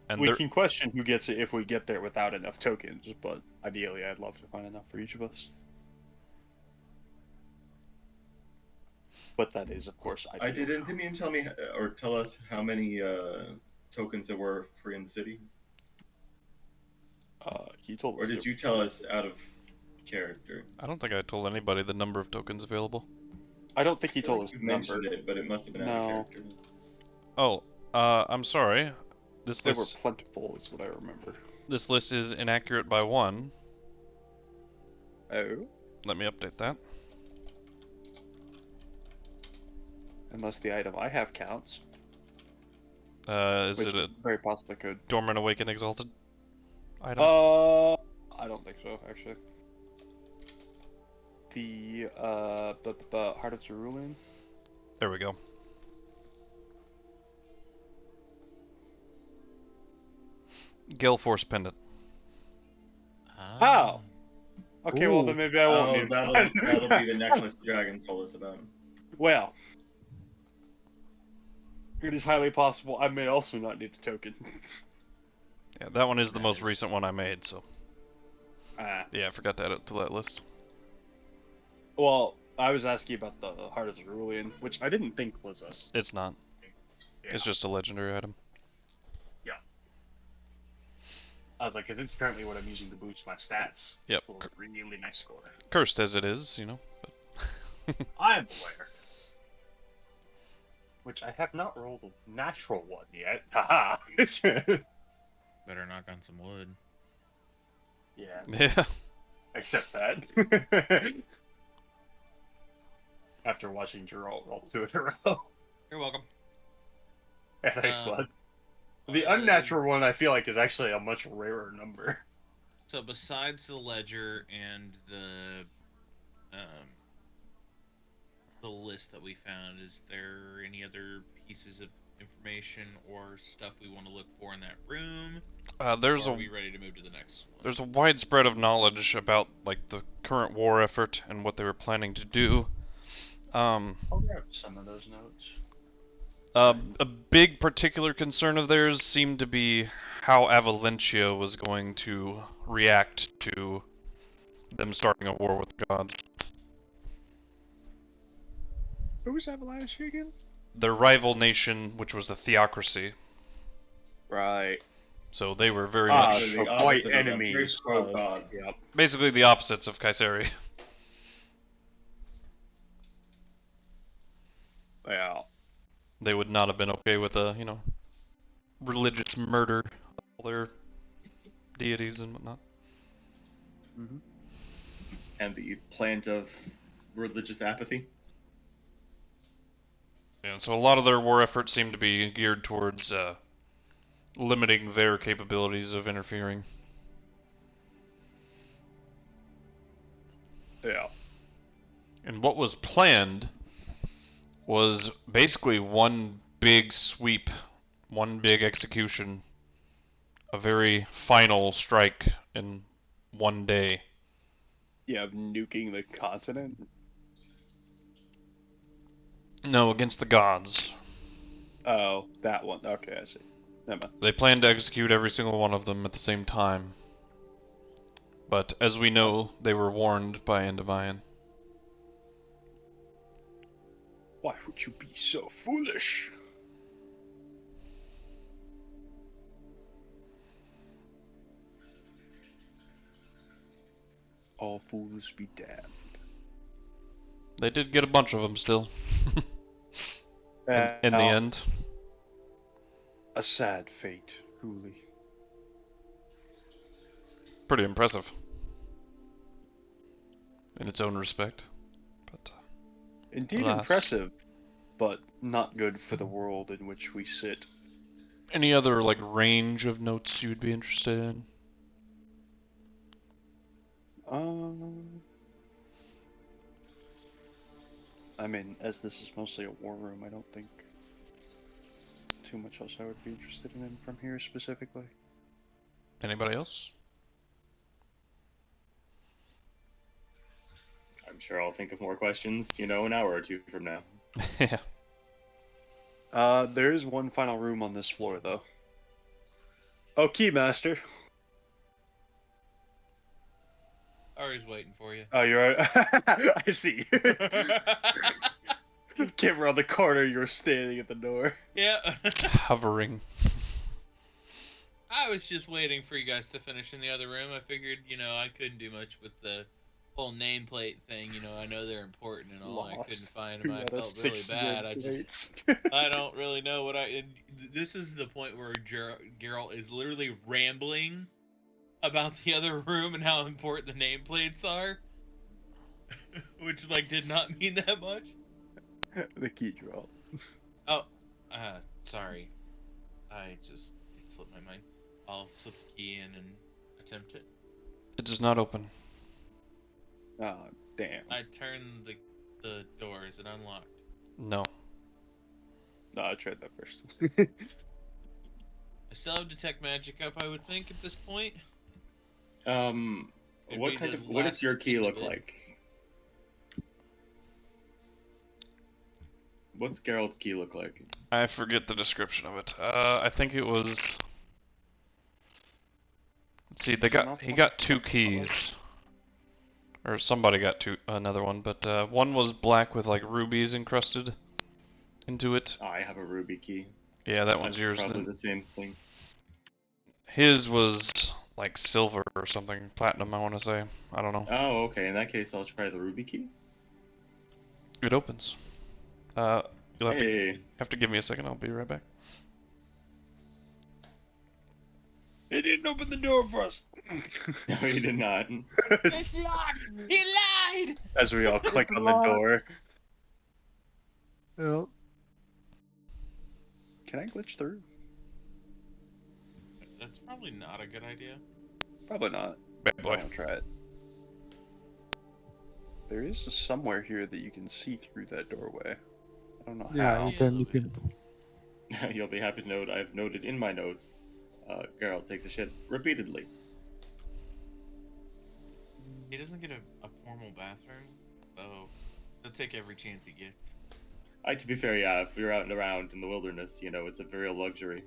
And we can question who gets it if we get there without enough tokens, but ideally I'd love to find enough for each of us. But that is, of course, ideal. Didn't you tell me, or tell us how many tokens there were free in the city? He told us. Or did you tell us out of character? I don't think I told anybody the number of tokens available. I don't think he told us the number. Mentioned it, but it must have been out of character. Oh, I'm sorry. They were plentiful, is what I remember. This list is inaccurate by 1. Oh? Let me update that. Unless the item I have counts. Is which it a very possibly could. Dormant Awaken Exalted item? I don't think so, actually. The Heart of Cerulean. There we go. Gale Force Pendant. Oh. Okay, well then Ooh. maybe I won't Oh, need that'll be the necklace the dragon told us about. Well, it is highly possible I may also not need a token. Yeah, that one is the most Nice. recent one I made, so yeah, I forgot to add it to that list. Well, I was asking about the Heart of Cerulean, which I didn't think was a... It's not. Yeah. It's just a legendary item. Yeah. I was like, 'cause it's currently what I'm using to boost my stats. Yep. For a really nice score. Cursed as it is, you know. But I'm aware. Which I have not rolled a natural one yet. Haha. Better knock on some wood. Yeah. yeah. Except that. After watching Geralt roll 2 in a row. You're welcome. Yeah, thanks, Um, bud. The unnatural one I feel like is actually a much rarer number. So besides the ledger and the list that we found, is there any other pieces of information or stuff we want to look for in that room? There's or a are we ready to move to the next one? there's a widespread of knowledge about like the current war effort and what they were planning to do. I'll grab some of those notes. A big particular concern of theirs seemed to be how Avalentia was going to react to them starting a war with the gods. Who was Avalanche again? Their rival nation, which was the Theocracy, Right. so they were very Ah, much the so opposite white of them. enemies. Very pro-god. Yep. basically the opposites of KuZii. Yeah. They would not have been okay with a, you know, religious murder of all their deities and whatnot. Mm-hmm. And the plant of religious apathy. And so a lot of their war efforts seem to be geared towards limiting their capabilities of interfering. Yeah. And what was planned was basically one big sweep, one big execution, a very final strike in one day. Yeah, of nuking the continent. No, against the gods. Oh, that one. Okay, I see. Never mind. They planned to execute every single one of them at the same time. But as we know, they were warned by Endymion. Why would you be so foolish? All fools be damned. They did get a bunch of them still. in the end. A sad fate, truly. Pretty impressive. In its own respect. But Indeed alas. impressive, but not good for the world in which we sit. Any other, like, range of notes you'd be interested in? I mean, as this is mostly a war room, I don't think too much else I would be interested in from here specifically. Anybody else? I'm sure I'll think of more questions, an hour or two from now. Yeah. There is one final room on this floor, though. Oh, Keymaster. Ari's waiting for you. Oh, you're right. I see. Camera on the corner, you're standing at the door. Yeah. Hovering. I was just waiting for you guys to finish in the other room. I figured, I couldn't do much with the whole nameplate thing. I know they're important and all. I couldn't find them. I felt really bad. I don't really know what this is the point where Geralt is literally rambling about the other room and how important the nameplates are. Which, did not mean that much. The key draw. Oh, sorry. It slipped my mind. I'll slip the key in and attempt it. It does not open. Oh, damn. I turn the door. Is it unlocked? No. No, I tried that first. I still have detect magic up, I would think, at this point. It'd What be kind the of what does last your key end of look it. like? What's Geralt's key look like? I forget the description of it. I think it was. Let's see. He got 2 keys, or somebody got another one, but one was black with like rubies encrusted into it. Oh, I have a ruby key. Yeah, that one's That's yours probably then. the same thing. His was like silver or something, platinum, I want to say. I don't know. Oh, okay. In that case, I'll try the ruby key. It opens. You'll have to give me a second. I'll be right back. He didn't open the door for us. No, he did not. It's locked! He lied! As we all click It's on the locked. door. Yeah. Can I glitch through? That's probably not a good idea. Probably not. Bad I boy. want to try it. There is somewhere here that you can see through that doorway. I don't know Yeah, how. you can. You'll be happy to note I've noted in my notes. Geralt takes a shit repeatedly. He doesn't get a formal bathroom, so he'll take every chance he gets. To be fair, yeah, if you're out and around in the wilderness, you know, it's a real luxury.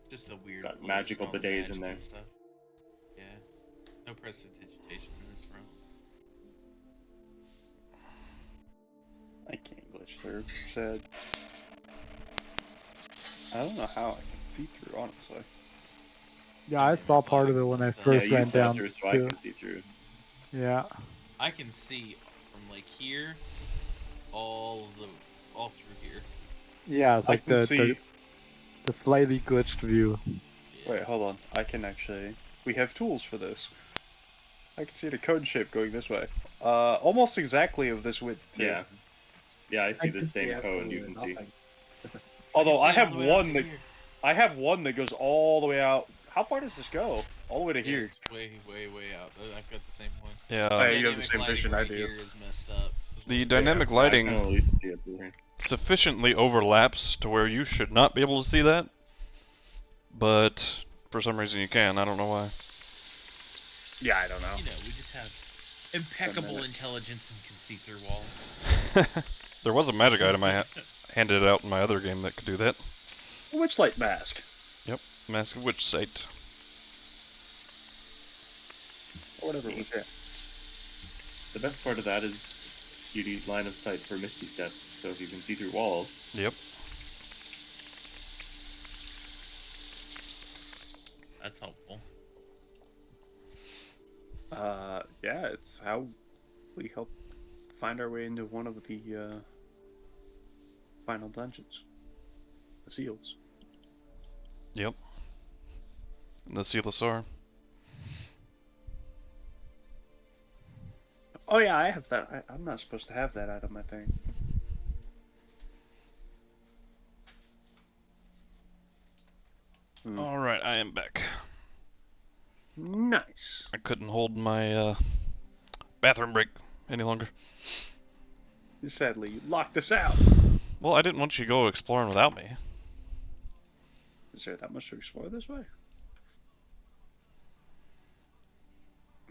Just a weird Got place magical and all the bidets magic in there. and stuff. Yeah. No prestidigitation in this room. I can't glitch through. Sad. I don't know how I can see through, honestly. Yeah, I saw part of it when I Yeah, first you ran saw down. through, so I too. can see through. Yeah. I can see from like here, all through here. Yeah, it's I like can see. the slightly glitched view. Yeah. Wait, hold on. I can actually. We have tools for this. I can see the cone shape going this way. Almost exactly of this width, too. Yeah. Yeah, I see the same cone you can see. Although I can see all have the way out one to that here. I have one that goes all the way out. How far does this go? All the way to Yeah, here. it's way, way, way out. I've got the same one. Yeah. Oh, yeah, you have Dynamic the same lighting vision I right do. Here is messed up. The dynamic Yeah, I lighting can at least see it through here. sufficiently overlaps to where you should not be able to see that, but for some reason you can. I don't know why. Yeah, I don't know. You know, we just have impeccable minute. intelligence and can see through walls. There was a magic item I handed out in my other game that could do that. Witchlight mask. Yep, Mask of Witch Sight. Or whatever it was. Yeah. The best part of that is you need line of sight for Misty Step, so if you can see through walls. Yep. That's helpful. Yeah, it's how we help find our way into one of the final dungeons. The seals. Yep. And the Coelosaur. Oh yeah, I have that. I'm not supposed to have that item, I think. Alright, I am back. Nice. I couldn't hold my bathroom break any longer. Sadly, you locked us out. Well, I didn't want you to go exploring without me. Is there that much to explore this way?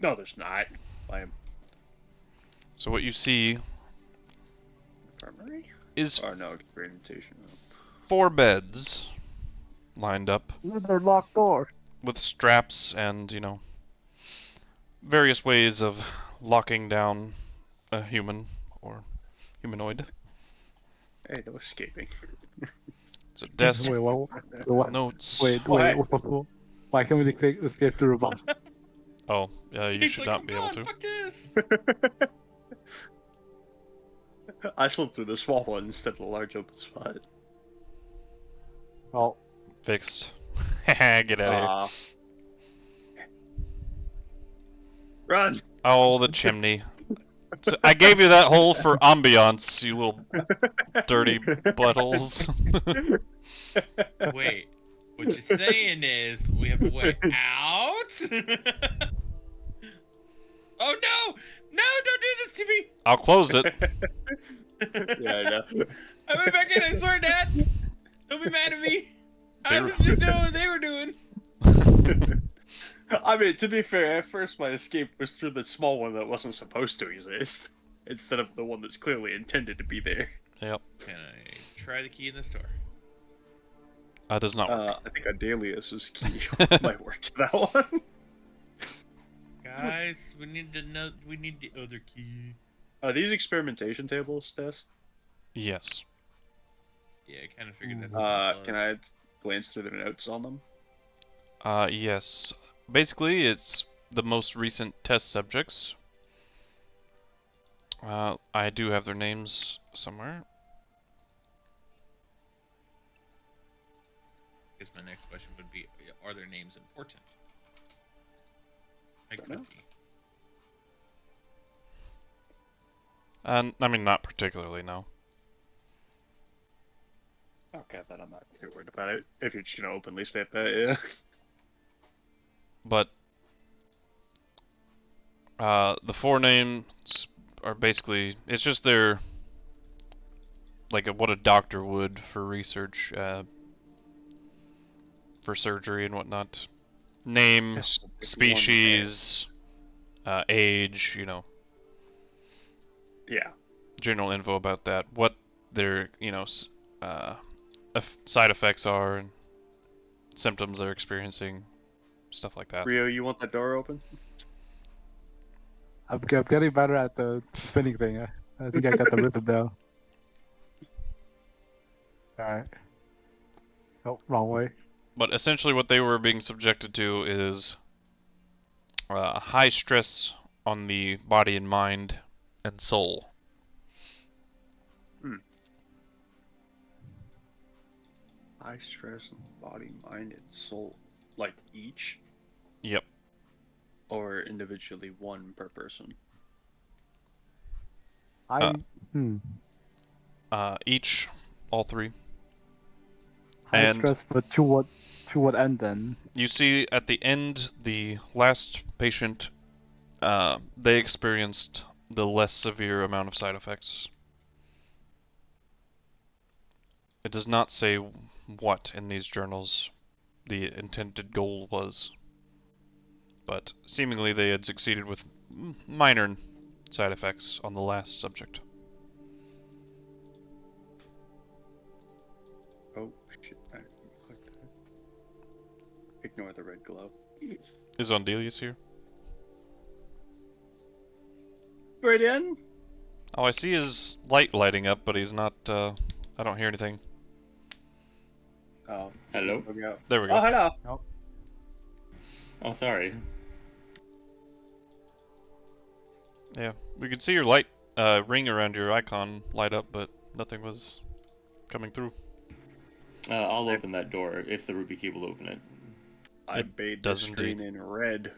No, there's not. I am So what you see infirmary? is Oh no, experimentation. 4 beds lined up Another locked door. with straps and, you know, various ways of locking down a human or humanoid. Hey, no escaping. It's a desk, Wait, what? notes. Wait, Why? why can't we escape through a box? Oh, yeah, you He's should like, not "I'm be able gone, to. Fuck this. I slipped through the small one instead of the large open spot. Oh, Fixed. Get out of here. Run! Oh, the chimney. So I gave you that hole for ambiance, you little dirty buttholes. Wait, what you're saying is we have a way out? Oh no! No, don't do this to me! I'll close it. Yeah, I know. I went back in, I swear, Dad! Don't be mad at me! I was just doing what they were doing! I mean, to be fair, at first my escape was through the small one that wasn't supposed to exist, instead of the one that's clearly intended to be there. Yep. Can I try the key in this door? Does not work. I think Andelias' key might work to that one. Guys, we need to know. We need the other key. Are these experimentation tables, Tess? Yes. Yeah, I kind of figured that's what this Can was. I glance through the notes on them? Yes. Basically, it's the most recent test subjects. I do have their names somewhere. I guess my next question would be: are their names important? I Don't could know. be. I mean, not particularly, no. Okay, then I'm not too worried about it. If you're just gonna openly state that, yeah. But the four names are basically, it's just their, like what a doctor would for research, for surgery and whatnot. Name, Yes, species, age, you know, Yeah. general info about that. What their, you know, side effects are and symptoms they're experiencing, stuff like that. Rio, you want that door open? I'm getting better at the spinning thing. I think I got the rhythm down. Alright. Oh, wrong way. But essentially what they were being subjected to is high stress on the body and mind and soul. High stress on body, mind, and soul. Like each? Yep. Or individually one per person? Each, all three. High And stress, but to what end then? you see at the end, the last patient, they experienced the less severe amount of side effects. It does not say what in these journals the intended goal was, but seemingly they had succeeded with minor side effects on the last subject. Oh, shit. I clicked that. Ignore the red glow. Is Andelias here? Viridian? Oh, I see his light lighting up, but he's not, I don't hear anything. Oh. Hello? There we go. Oh, hello. Oh, sorry. Yeah, we could see your light ring around your icon light up, but nothing was coming through. I'll open that door if the ruby key will open it. I It bade does the screen indeed. in red.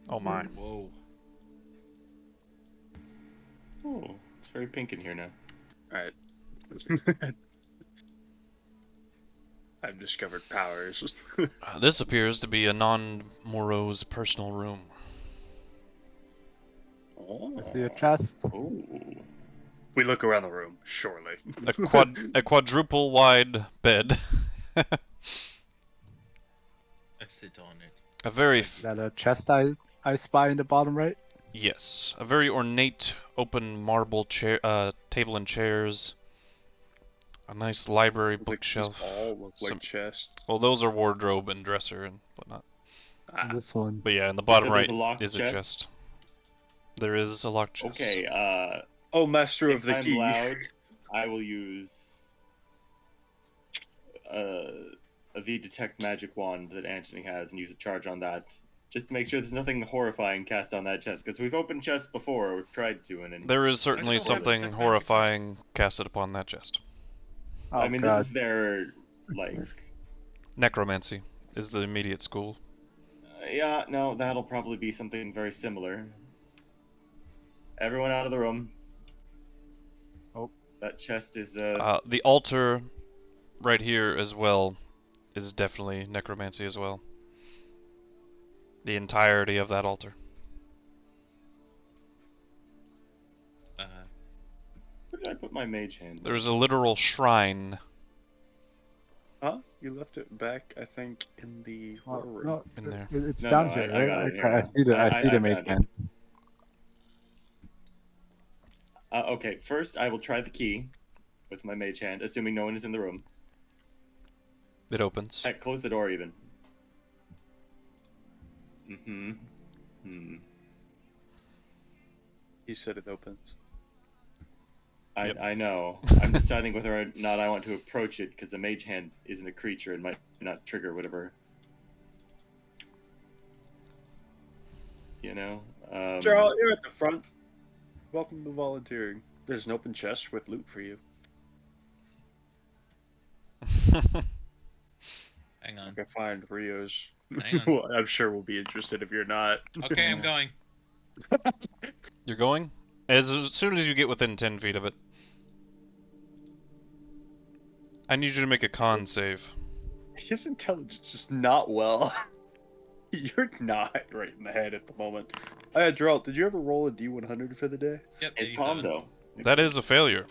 Oh my. Whoa. Oh, it's very pink in here now. Alright. I've discovered powers. This appears to be a non-morose personal room. Oh. I see a chest. Oh. We look around the room, surely. A quadruple wide bed. I sit on it. A very Is that a chest I spy in the bottom right? yes, a very ornate open marble chair, table and chairs. A nice library bookshelf. All look like Some- chests. Well, those are wardrobe and dresser and whatnot. Ah, This one. But yeah, in the bottom said right there's a locked is a chest? chest. There is a locked chest. Okay, oh, master of if the I'm key. loud, I will use a V-Detect magic wand that Anthony has and use a charge on that, just to make sure there's nothing horrifying cast on that chest, because we've opened chests before, or tried to, and There is certainly still have the something detect magic horrifying casted upon that chest. Oh, I mean, God. this is their, like... Necromancy is the immediate school. Yeah, no, that'll probably be something very similar. Everyone out of the room. Oh. That chest is The altar right here as well is definitely necromancy as well. The entirety of that altar. Where did I put my mage hand? There's a literal shrine Huh? You left it back, I think, in the war room. No, in there. it's No, down no, here, I got right? it here I now. see the I see the mage found it. hand. Okay, first I will try the key with my mage hand, assuming no one is in the room. It opens. Heck, close the door even. Mm-hmm. Hmm. He said it opens. Yep. I know. I'm deciding whether or not I want to approach it, because the mage hand isn't a creature and might not trigger whatever. You know? Geralt, you're at the front. Welcome to volunteering. There's an open chest with loot for you. Hang on. I can find Rio's. Hang on. Well, I'm sure we'll be interested if you're not. Okay, I'm going. You're going? As soon as you get within 10 feet of it. I need you to make a con save. His intelligence is not well. You're not right in the head at the moment. Geralt, did you ever roll a D100 for the day? Yep. It's 87. calm though. That is a failure.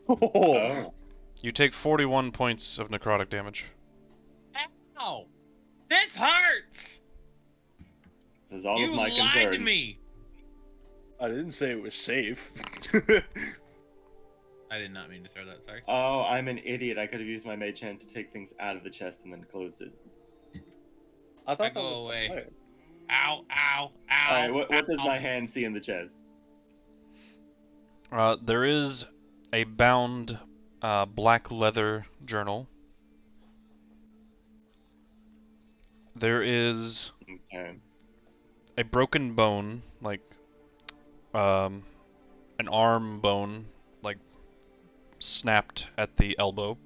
Oh. You take 41 points of necrotic damage. Ow! This hurts! This is all You of my lied concerns. to me! I didn't say it was safe. I did not mean to throw that, sorry. Oh, I'm an idiot. I could have used my mage hand to take things out of the chest and then closed it. I thought I that go was the away. plan. Ow, ow, ow. Alright, what does ow. my hand see in the chest? There is a bound black leather journal. There is Okay. a broken bone, like an arm bone, like snapped at the elbow.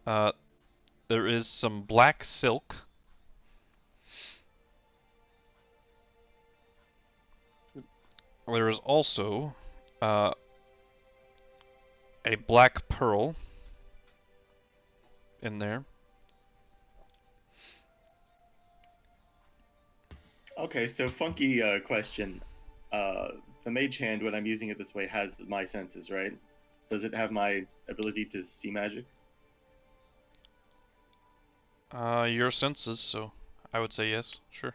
There is some black silk. There is also a black pearl in there. Okay, so funky question. The mage hand, when I'm using it this way, has my senses, right? Does it have my ability to see magic? Your senses, so I would say yes, sure.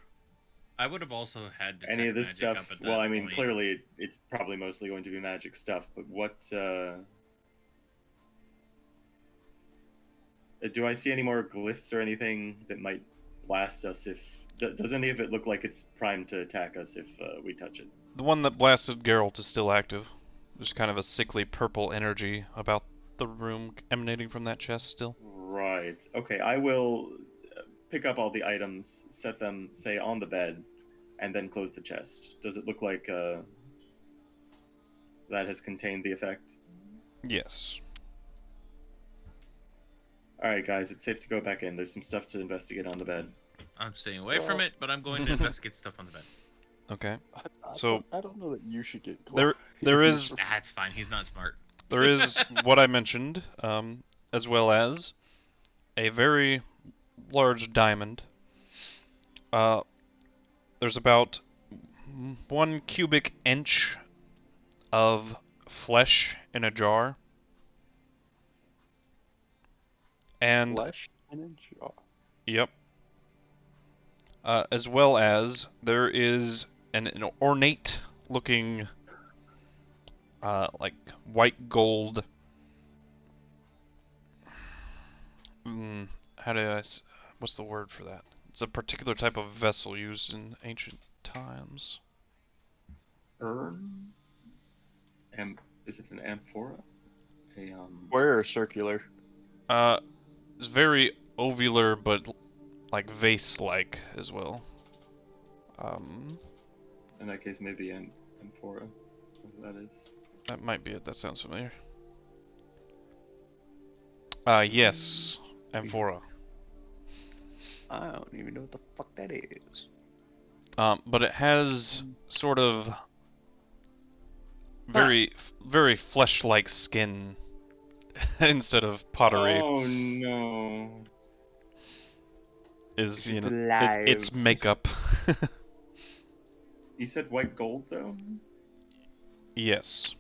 I would have also had detect Any of this magic stuff? up at that Well, I mean, point. clearly it's probably mostly going to be magic stuff, but what... do I see any more glyphs or anything that might blast us if... Does any of it look like it's primed to attack us if we touch it? The one that blasted Geralt is still active. There's kind of a sickly purple energy about the room emanating from that chest still. Right. Okay, I will pick up all the items, set them, say, on the bed, and then close the chest. Does it look like that has contained the effect? Yes. Alright, guys, it's safe to go back in. There's some stuff to investigate on the bed. I'm staying away from it, but I'm going to investigate stuff on the bed. Okay. I So- don't know that you should get There is That's fine, he's not smart. there is what I mentioned, as well as a very large diamond. There's about 1 cubic inch of flesh in a jar. And flesh in a jar. yep. As well as there is an ornate looking like white gold what's the word for that? It's a particular type of vessel used in ancient times. Urn? Is it an amphora? Square or circular? It's very ovular but like vase-like as well. In that case, maybe an amphora. Whatever that is. That might be it. That sounds familiar. Yes, amphora. I don't even know what the fuck that is. but it has sort of very flesh-like skin instead of pottery. Oh no. Is It's it's live. makeup. You said white gold though? Yes.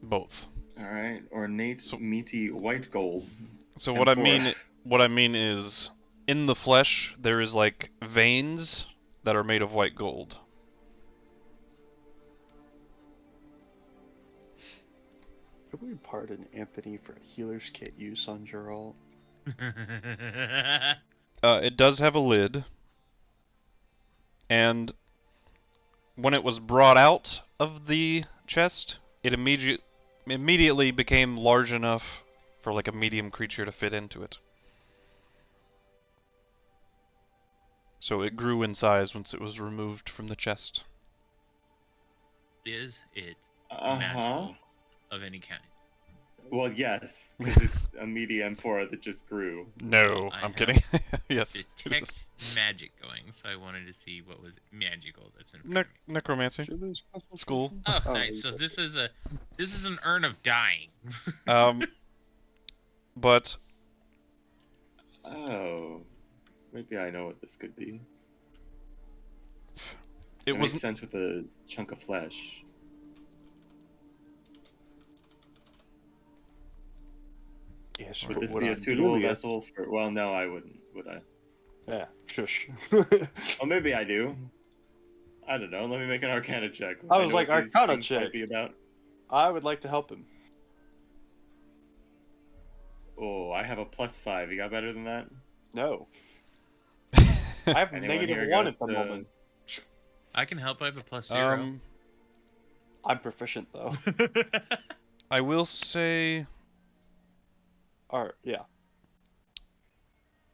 Both. Alright, ornate, So- meaty white gold. So And what I four. mean is in the flesh there is like veins that are made of white gold. Could we pardon Anthony for a healer's kit use on Geralt? It does have a lid, and when it was brought out of the chest, it immediately became large enough for like a medium creature to fit into it. So it grew in size once it was removed from the chest. Is it Uh-huh. magical of any kind? Well, yes, because it's a medium M4 that just grew. No, I I'm have kidding. Yes. it is. Detect magic going, so I wanted to see what was magical that's in front of me. Necromancy. School. Oh, Oh, nice. So okay. this is an urn of dying. But Oh. Maybe I know what this could be. it It was makes sense with a chunk of flesh. Yes, Would this what be a I'm suitable doing is- vessel for... Well, no, I wouldn't, would I? Yeah, shush. Oh, maybe I do. I don't know. Let me make an Arcana check. I was know like, what these Arcana things might check. be about. I would like to help him. Oh, I have a +5. You got better than that? No. I have Anyone -1 here at the got, moment. I can help. I have a +0. I'm proficient though. I will say Or yeah.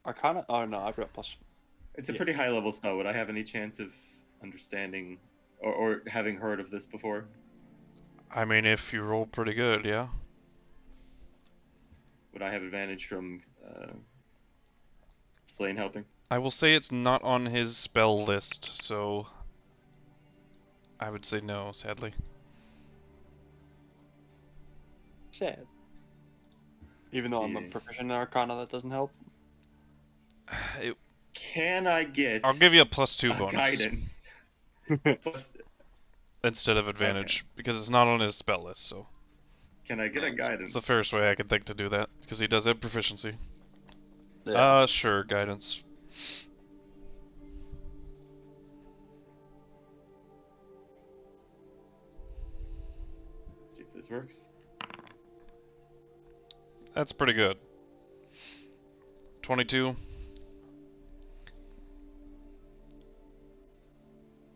Arcana? Oh no, I've got plus. It's a Yeah. pretty high level spell. Would I have any chance of understanding or having heard of this before? I mean, if you roll pretty good, yeah. Would I have advantage from Slane helping? I will say it's not on his spell list, so I would say no, sadly. Sad. Even though I'm a Yeah. proficient in Arcana, that doesn't help. Can I get? I'll give you a +2 a bonus guidance. Plus, instead of advantage because it's not on his spell list. So can I get a guidance? it's the fairest way I can think to do that because he does have proficiency. Yeah. Sure, guidance. Let's see if this works. That's pretty good. 22.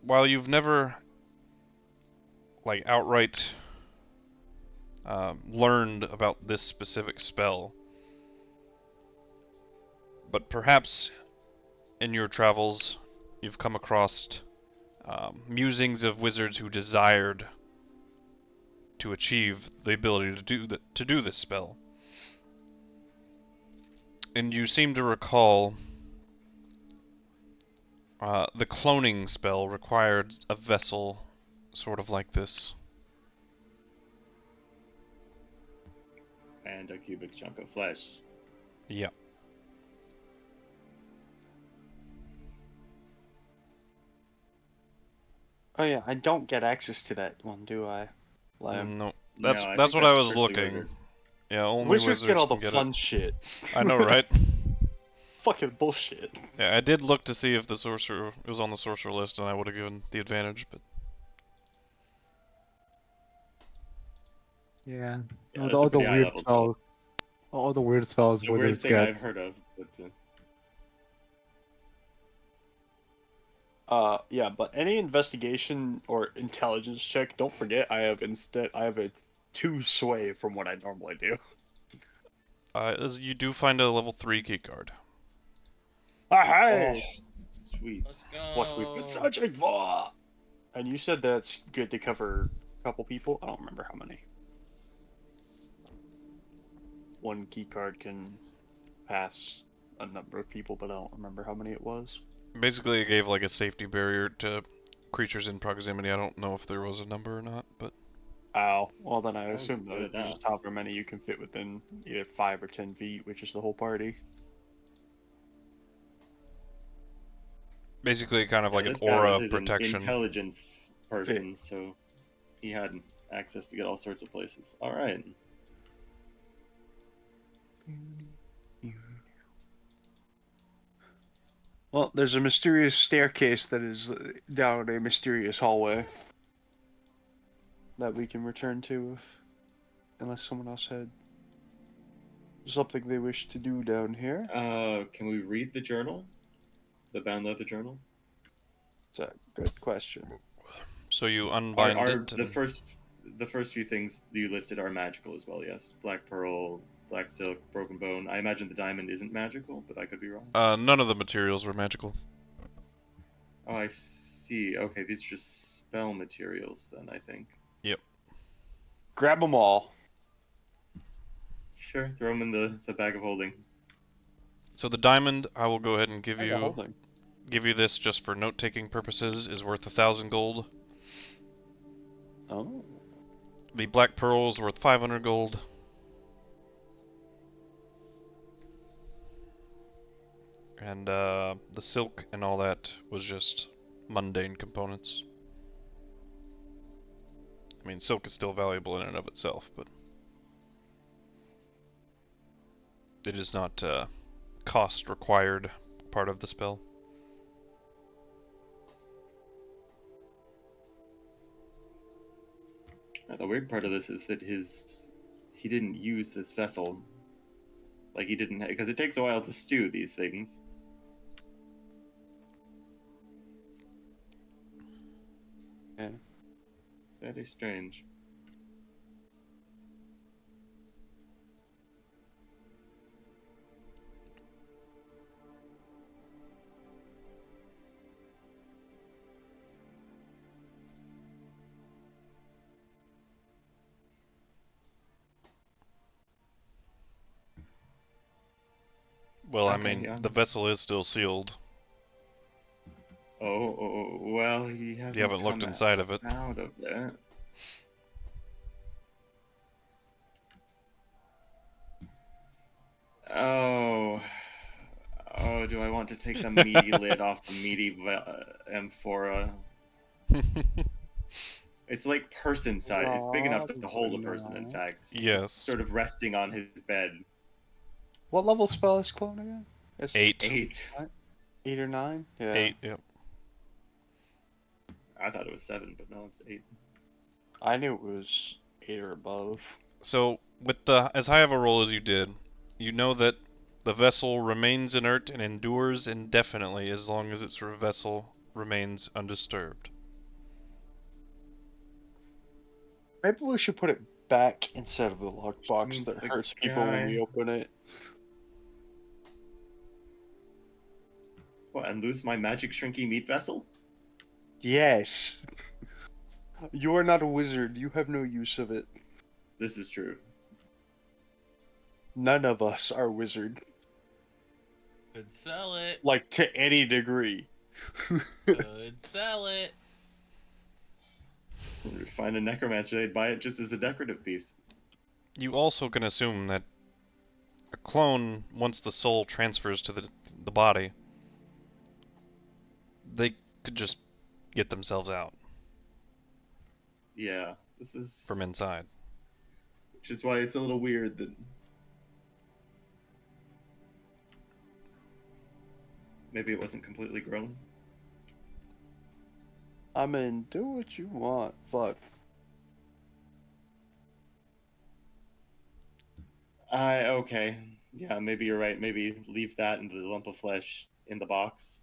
While you've never, like, outright learned about this specific spell, but perhaps in your travels you've come across musings of wizards who desired to achieve the ability to do this spell. And you seem to recall the cloning spell required a vessel sort of like this. And a cubic chunk of flesh. Yeah. Oh yeah, I don't get access to that one, do I? Like, No, No, that's I that's think what I that's was strictly looking. wizard. Yeah, only wizards get all the can get fun it. shit. I know, right? Fucking bullshit. Yeah, I did look to see if the sorcerer it was on the sorcerer list, and I would have given the advantage, but Yeah. Yeah, all that's a the pretty high weird level spell. spells. All the weird spells It's a weird wizards thing get. I've heard of, but Yeah, but any investigation or intelligence check, don't forget I have a 2 sway from what I normally do. you do find a level 3 key card. Hey, sweet. Let's go. what we've been searching for. And you said that's good to cover a couple people. I don't remember how many. One key card can pass a number of people, but I don't remember how many it was. Basically, it gave like a safety barrier to creatures in proximity. I don't know if there was a number or not, but Oh, well then I That was assume good that there's enough. just however many you can fit within either 5 or 10 feet, which is the whole party. basically kind of Yeah, like an this guy aura was of his protection. intelligence person, so he had access to get all sorts of places. All right. Well, there's a mysterious staircase that is down a mysterious hallway that we can return to unless someone else had something they wish to do down here. Can we read the journal? The bound leather journal? It's a good question. So you Are unbind it. the first few things you listed are magical as well? Yes, black pearl, black silk, broken bone. I imagine the diamond isn't magical, but I could be wrong. None of the materials were magical. Oh, I see. Okay, these are just spell materials then, I think. Yep. Grab them all. Sure, throw them in the bag of holding. So the diamond, I will go ahead and give I got you holding. this just for note-taking purposes, is worth 1,000 gold. Oh. The black pearl is worth 500 gold. And the silk and all that was just mundane components. I mean, silk is still valuable in and of itself, but it is not cost required part of the spell. The weird part of this is that he didn't use this vessel. Like he didn't, because it takes a while to stew these things. Yeah. Very strange. Well, I Okay, mean, yeah. the vessel is still sealed. Well, he hasn't You haven't looked come inside of it. out of it. Oh, do I want to take the meaty lid off the meaty amphora? It's like person size. It's big enough to hold a person, in fact. Yes. Just sort of resting on his bed. What level spell is clone again? It's 8. 8. 8 or 9? Yeah. 8, yep. I thought it was 7, but no, it's 8. I knew it was 8 or above. So, with as high of a roll as you did, you know that the vessel remains inert and endures indefinitely as long as its vessel remains undisturbed. Maybe we should put it back instead of the lockbox Means that the hurts people when we guy- open it. What, and lose my magic shrinky meat vessel? Yes. You are not a wizard. You have no use of it. This is true. None of us are wizard. Could sell it. Like, to any degree. Could sell it. Find a necromancer, they'd buy it just as a decorative piece. You also can assume that a clone, once the soul transfers to the body, they could just get themselves out Yeah, this is... from inside. Which is why it's a little weird that... Maybe it wasn't completely grown. I mean, do what you want, but... Okay. Yeah, maybe you're right. Maybe leave that and the lump of flesh in the box.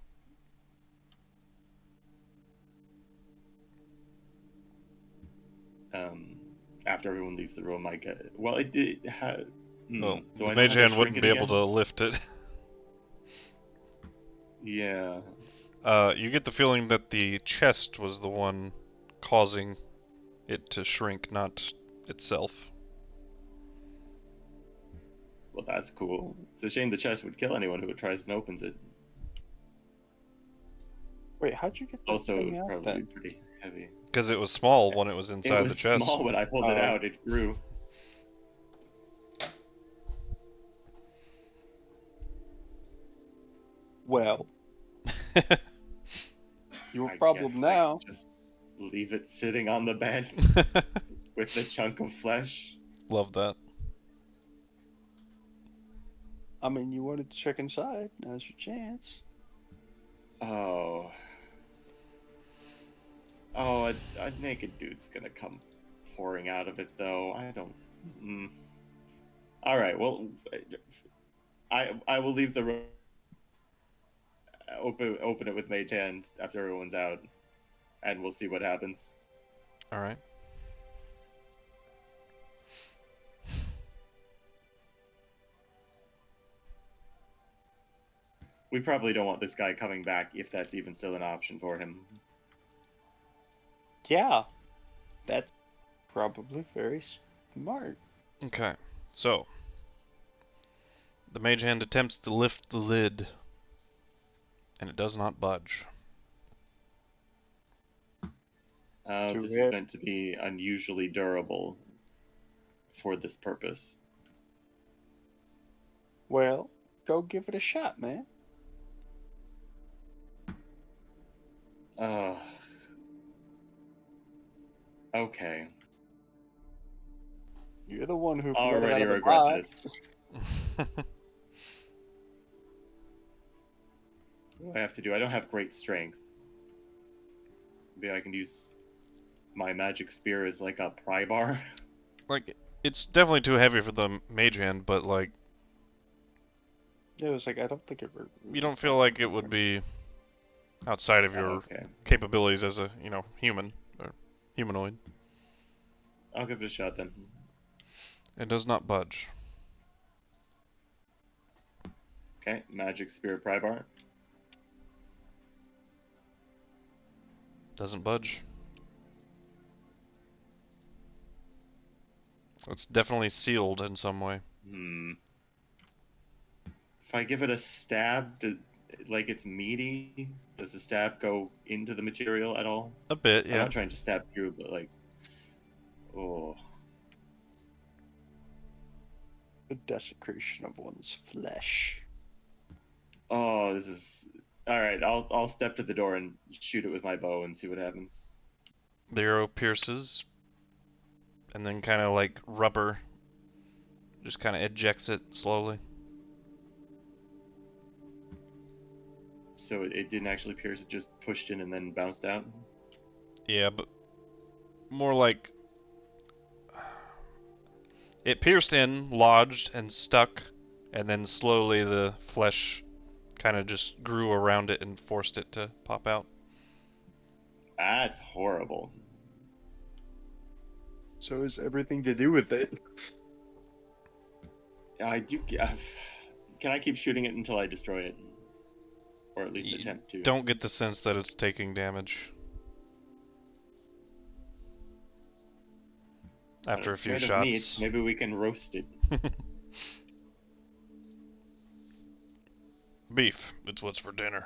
After everyone leaves the room, I get... Well, it had... Well, do the I know mage how to hand shrink wouldn't it be able again? to lift it. Yeah. You get the feeling that the chest was the one causing it to shrink, not itself. Well, that's cool. It's a shame the chest would kill anyone who tries and opens it. Wait, how'd you get that Also, thing out probably then? pretty heavy. Because it was small when it was inside It was the chest. small when I pulled it out. It grew. Well, your I problem guess I now. could just leave it sitting on the bed with the chunk of flesh. Love that. I mean, you wanted to check inside. Now's your chance. Oh. Oh, a naked dude's gonna come pouring out of it, though. I don't. All right. Well, I will leave the room. Open it with mage hand after everyone's out, and we'll see what happens. All right. We probably don't want this guy coming back if that's even still an option for him. Yeah, that's probably very smart. Okay, so the mage hand attempts to lift the lid, and it does not budge. This is meant to be unusually durable for this purpose. Well, go give it a shot, man. Okay. You're the one who already regret this. What do I have to do? I don't have great strength. Maybe I can use my magic spear as like a pry bar. Like, it's definitely too heavy for the mage hand, but like, Yeah, it was like I don't think it. you don't feel like it would be outside of your capabilities as a, human or humanoid. I'll give it a shot then. It does not budge. Okay, magic spear pry bar. Doesn't budge. It's definitely sealed in some way. If I give it a stab, like it's meaty, does the stab go into the material at all? A bit, yeah. I'm not trying to stab through, but like, oh. The desecration of one's flesh. Oh, this is all right. I'll step to the door and shoot it with my bow and see what happens. The arrow pierces, and then kind of like rubber, just kind of ejects it slowly. So it didn't actually pierce; it just pushed in and then bounced out. Yeah, but more like it pierced in, lodged, and stuck, and then slowly the flesh kind of just grew around it and forced it to pop out. That's horrible. So is everything to do with it? I do. Can I keep shooting it until I destroy it, or at least attempt to? Don't get the sense that it's taking damage. After a few made of shots. Meat. Maybe we can roast it. Beef. It's what's for dinner.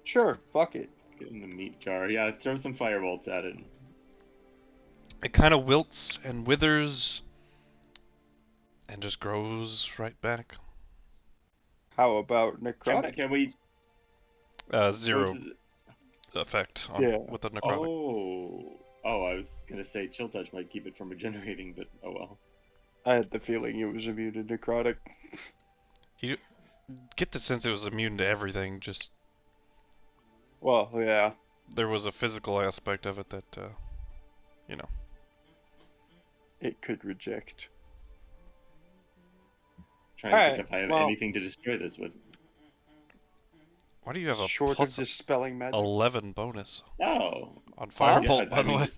Sure, fuck it. Get in the meat jar. Yeah, throw some firebolts at it. It kind of wilts and withers and just grows right back. How about necrotic? Can we? 0 effect with the necrotic. Oh, I was gonna say chill touch might keep it from regenerating, but oh well. I had the feeling it was immune to necrotic. You get the sense it was immune to everything, just... Well, yeah. There was a physical aspect of it that, It could reject. Trying to think if I have anything to destroy this with. Why do you have a short of dispelling magic 11 bonus? Oh, on Firebolt, by the way.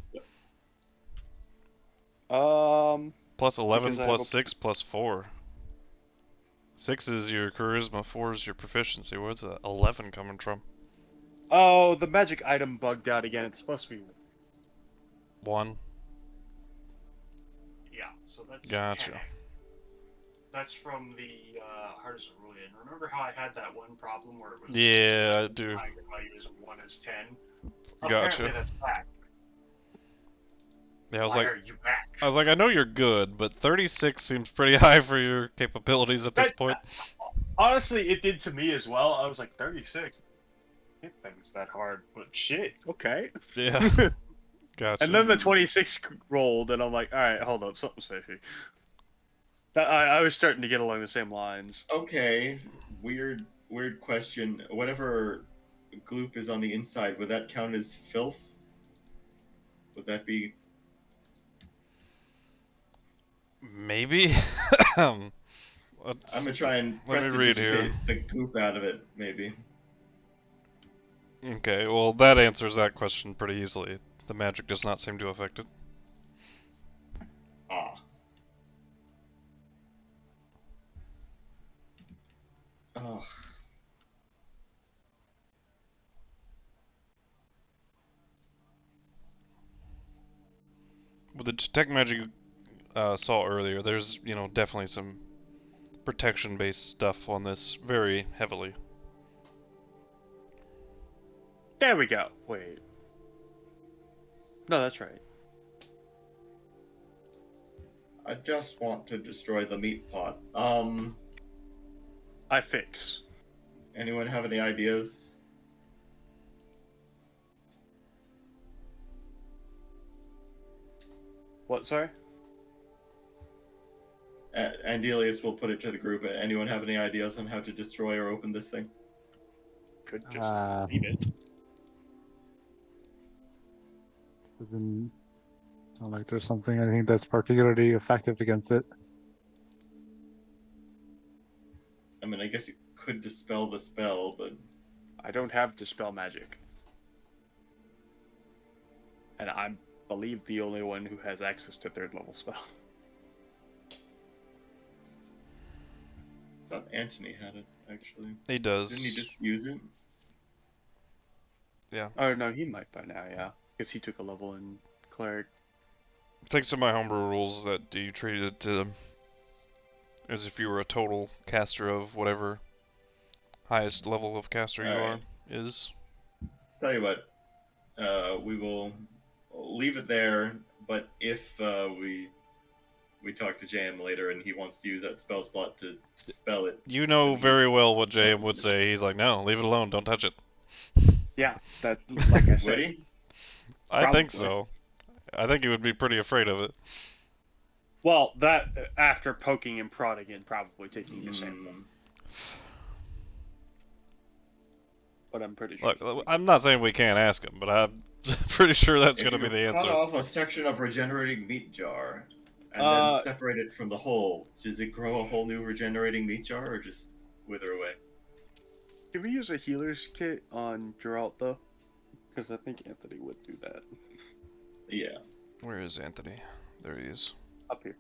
Plus 11 plus 6 plus 4. 6 is your charisma, 4 is your proficiency. Where's the 11 coming from? Oh, the magic item bugged out again. It's supposed to be 1. Yeah, so that's Gotcha. 10. That's from the hardest Cerulean. Remember how I had that one problem where it was Yeah, I do. I use 1 as 10? Gotcha. Apparently that's back. Yeah, I was Why like, are you back? I know you're good, but 36 seems pretty high for your capabilities at this point. Honestly, it did to me as well. I was like, 36? Hit things that hard, but shit, okay. Yeah. Gotcha. And then the 26 rolled, and I'm like, alright, hold up, something's fishy. I was starting to get along the same lines. Okay, weird question. Whatever gloop is on the inside, would that count as filth? Would that be... Maybe? I'm gonna try and let me read here. the goop out of it, maybe. Okay, well that answers that question pretty easily. The magic does not seem to affect it. Ah. Oh. With the detect magic you saw earlier, there's, definitely some protection-based stuff on this very heavily. There we go. Wait. No, that's right. I just want to destroy the meat pot. I fix. Anyone have any ideas? What, sorry? Andelias will put it to the group. Anyone have any ideas on how to destroy or open this thing? Could just leave it. Doesn't sound like there's something I think that's particularly effective against it. I mean, I guess you could dispel the spell, but... I don't have Dispel Magic. And I believe the only one who has access to 3rd level spell. I thought Anthony had it, actually. He does. Didn't he just use it? Yeah. Oh, no, he might by now, yeah. Because he took a level in Cleric. Thanks to my homebrew rules that you treat it as if you were a total caster of whatever highest level of caster you are is. Tell you what, we will leave it there, but if we talk to JM later and he wants to use that spell slot to spell it... You know very well what JM would say. He's like, no, leave it alone, don't touch it. Yeah, that, like I said. Would he? I think so. I think he would be pretty afraid of it. Well, that, after poking and prodding and probably taking a sample. But I'm pretty sure. Look, I'm not saying we can't ask him, but I'm pretty sure that's going to be the answer. Cut off a section of regenerating meat jar and then separate it from the whole. Does it grow a whole new regenerating meat jar or just wither away? Can we use a healer's kit on Geralt, though? Because I think Anthony would do that. Yeah. Where is Anthony? There he is. Up here.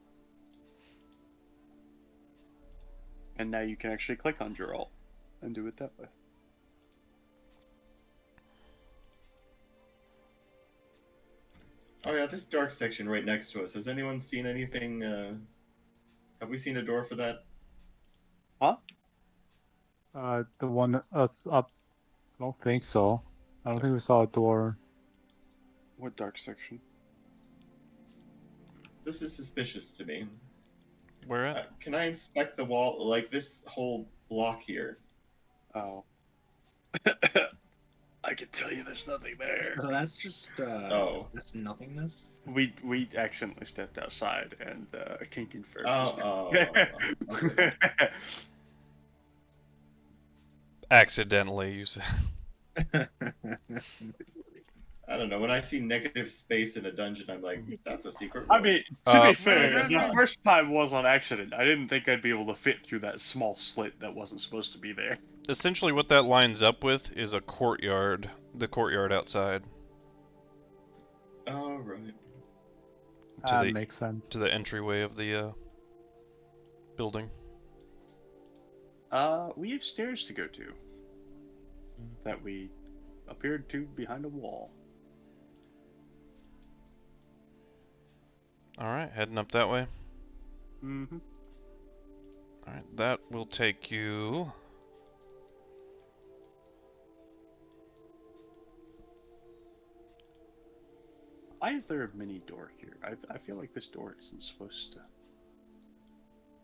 And now you can actually click on Geralt and do it that way. Oh yeah, this dark section right next to us. Has anyone seen anything? Have we seen a door for that? Huh? The one that's up. I don't think so. I don't think we saw a door. What dark section? This is suspicious to me. Where at? Can I inspect the wall, like this whole block here? Oh. I can tell you there's nothing there. So that's just that's nothingness. We accidentally stepped outside and can confirm. Okay. Accidentally, you said. I don't know. When I see negative space in a dungeon, I'm like, that's a secret room. I mean, to be fair, the first time was on accident. I didn't think I'd be able to fit through that small slit that wasn't supposed to be there. Essentially, what that lines up with is a courtyard. The courtyard outside. Oh, right. That makes sense. To the entryway of the building. We have stairs to go to. That we appeared to behind a wall. Alright, heading up that way. Mm-hmm. Alright, that will take you... Why is there a mini door here? I feel like this door isn't supposed to...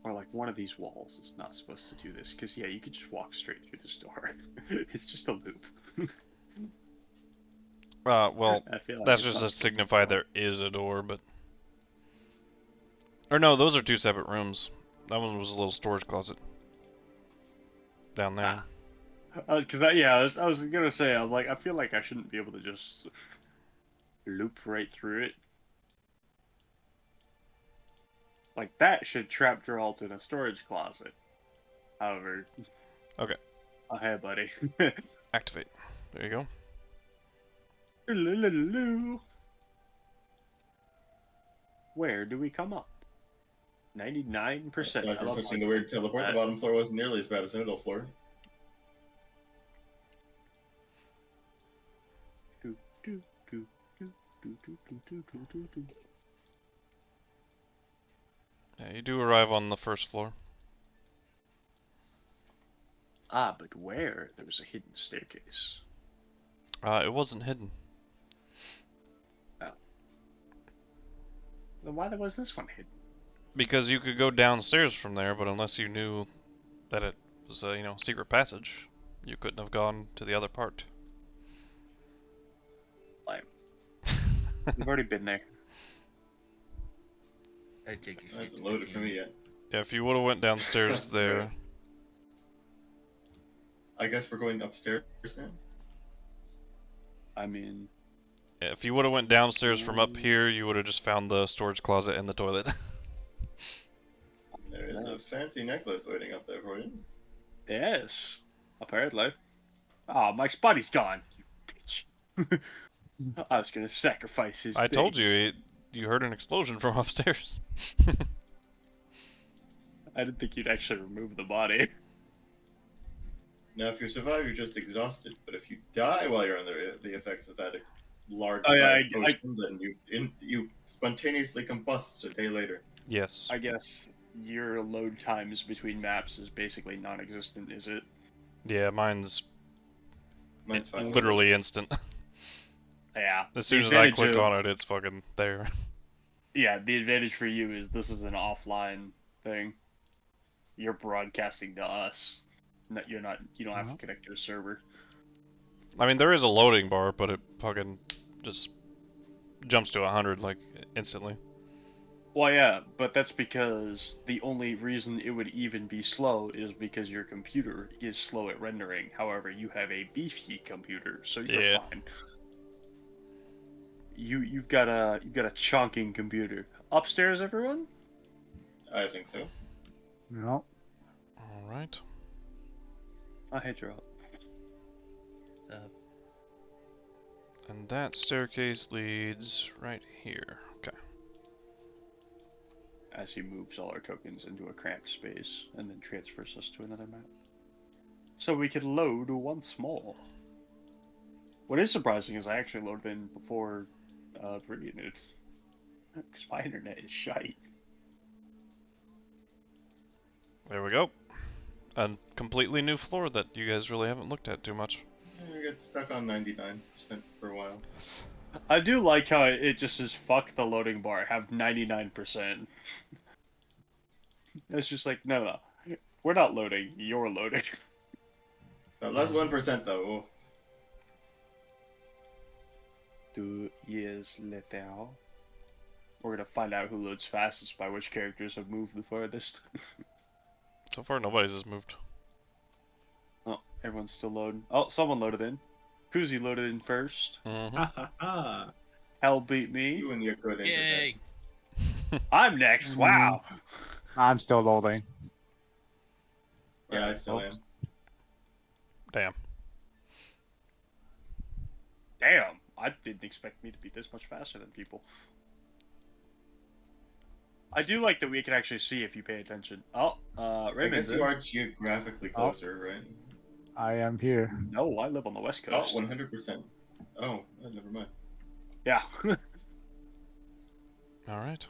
Or like one of these walls is not supposed to do this. Because yeah, you could just walk straight through this door. It's just a loop. well, I feel like that's it's just not to supposed signify to- there is a door, but... Or no, those are two separate rooms. That one was a little storage closet. Down there. Cause I was gonna say, I'm like, I feel like I shouldn't be able to just loop right through it. Like that should trap Geralt in a storage closet. However. Okay. Oh hey buddy. Activate. There you go. Where do we come up? 99%. Aside from touching the weird teleport, the bottom floor wasn't nearly as bad as the middle floor. Yeah, you do arrive on the first floor. Ah, but where? There was a hidden staircase. It wasn't hidden. Oh. Then why was this one hidden? Because you could go downstairs from there, but unless you knew that it was a, secret passage, you couldn't have gone to the other part. Lame. We've already been there. I take your It shit hasn't to loaded the for game. me yet. Yeah, if you would have went downstairs there... Right. I guess we're going upstairs now? I mean... Yeah, if you would have went downstairs from up here, you would have just found the storage closet and the toilet. There is a fancy necklace waiting up there for you. Yes. Apparently. Oh, Mike's body's gone. You bitch. I was gonna sacrifice his I told things. you heard an explosion from upstairs. I didn't think you'd actually remove the body. Now, if you survive, you're just exhausted. But if you die while you're under the effects of that large Oh, yeah, size potion, then you spontaneously combust a day later. Yes. I guess your load times between maps is basically non-existent, is it? Yeah, mine's Fine. literally instant. Yeah. As The soon as I advantage click of- on it, it's fucking there. Yeah, the advantage for you is this is an offline thing. You're broadcasting to us. You don't have to connect to a server. I mean, there is a loading bar, but it fucking just jumps to 100 like instantly. Well, yeah, but that's because the only reason it would even be slow is because your computer is slow at rendering. However, you have a beefy computer, so you're fine. You've got a chonking computer. Upstairs, everyone? I think so. No. All right. I hate Geralt. And that staircase leads right here. Okay. As he moves all our tokens into a cramped space and then transfers us to another map. So we can load once more. What is surprising is I actually loaded in before Viridian did. Because my internet is shite. There we go. A completely new floor that you guys really haven't looked at too much. I get stuck on 99% for a while. I do like how it just says, fuck the loading bar, have 99%. It's just like, no. We're not loading, you're loading. That's 1% though. 2 years later. We're gonna find out who loads fastest by which characters have moved the furthest. So far, nobody's has moved. Oh, everyone's still loading. Oh, someone loaded in. KuZii loaded in first. Mm-hmm. Hell beat me. You and your good internet. Yay! I'm next. Wow. I'm still loading. Yeah, I still am. Damn. Damn. I didn't expect me to be this much faster than people. I do like that we can actually see if you pay attention. Oh, I Raymond's guess you are geographically closer, right? I am here. No, I live on the West Oh, Coast. 100%. Oh, never mind. Yeah. All right.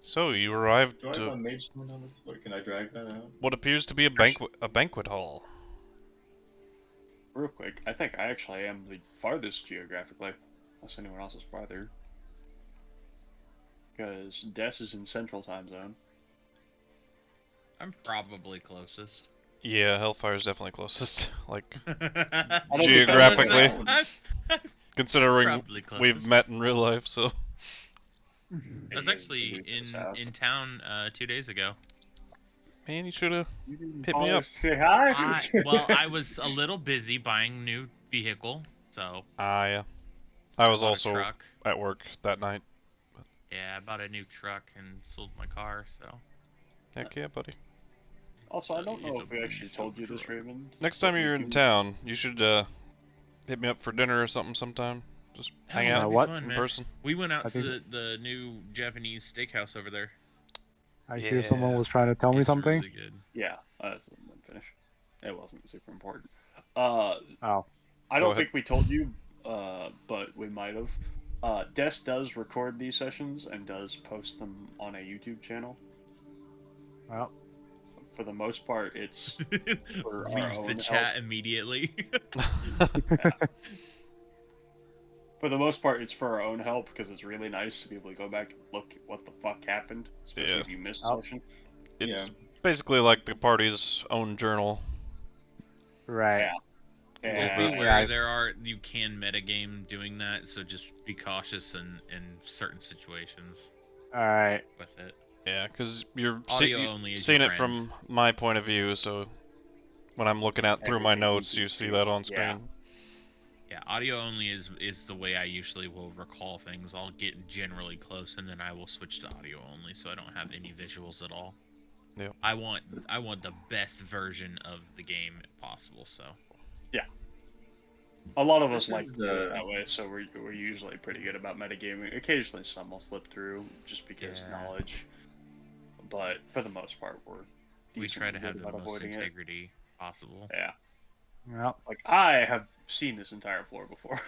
So you arrived Do I have to a mage summon on this floor? Can I drag that out? what appears to be a banquet hall. Real quick, I think I actually am the farthest geographically, unless anyone else is farther. Because Des is in Central Time Zone. I'm probably closest. Yeah, Hellfire's definitely closest. Like don't think geographically, that's considering Probably we've closest. met in real life, so. I was actually in town 2 days ago. Man, you should have hit Oh, me up. say hi. Well, I was a little busy buying a new vehicle, so Yeah. I was bought a also truck. at work that night. Yeah, I bought a new truck and sold my car, so. Heck yeah, buddy. Also, I don't know if we actually told you this, Raymond. Next but time we you're in do- town, you should hit me up for dinner or something sometime. Just hang yeah, out that'd be what? fun, in man. person. We went out I to think- the new Japanese steakhouse over there. I hear someone was trying to tell me It's something. really good. Yeah, that's finish. It wasn't super important. Oh. I Go don't ahead. think we told you, but we might have. Des does record these sessions and does post them on a YouTube channel. Well, For the most part, it's for our Leaves the own chat immediately. For the most part, it's for our own help because it's really nice to be able to go back and look at what the fuck happened, especially Yeah. if you missed a Oh. session. It's Yeah. basically like the party's own journal. right. Yeah. Just And- be aware Yeah. you can metagame doing that, so just be cautious in certain situations All right. with it. Yeah, because you're Audio only is seeing your it friend. from my point of view, so when I'm looking at through my Everything notes, you you can see see. that on Yeah. screen. Yeah, audio only is the way I usually will recall things. I'll get generally close and then I will switch to audio only, so I don't have any visuals at all. Yep. I want the best version of the game possible. So A lot of This us like is, to do it that way, so we're usually pretty good about metagaming. Occasionally, some will slip through just because Yeah. knowledge, but for the most part, we try to decently have good the about most avoiding it. integrity possible. Yeah, Well, like I have seen this entire floor before,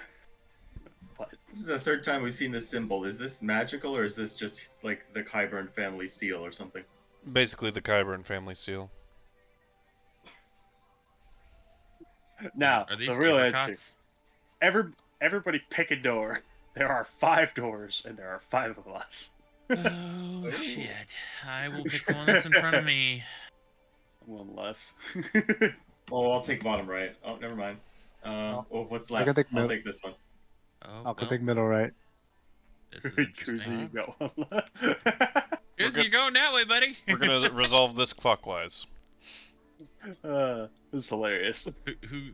but This is the third time we've seen this symbol. Is this magical or is this just like the Kyburn family seal or something? Basically, the Kyburn family seal. now Are these the real edge. apricots? Everybody pick a door. There are 5 doors, and there are 5 of us. Oh shit! I will pick the one that's in front of me. One left. Oh, I'll take bottom right. Oh, never mind. What's I left? can take I'll mid. take this one. Oh, I'll well, take middle right. this is KuZii, interesting. you've got one left. Here's you going that way, buddy. We're gonna resolve this clockwise. This is hilarious. Who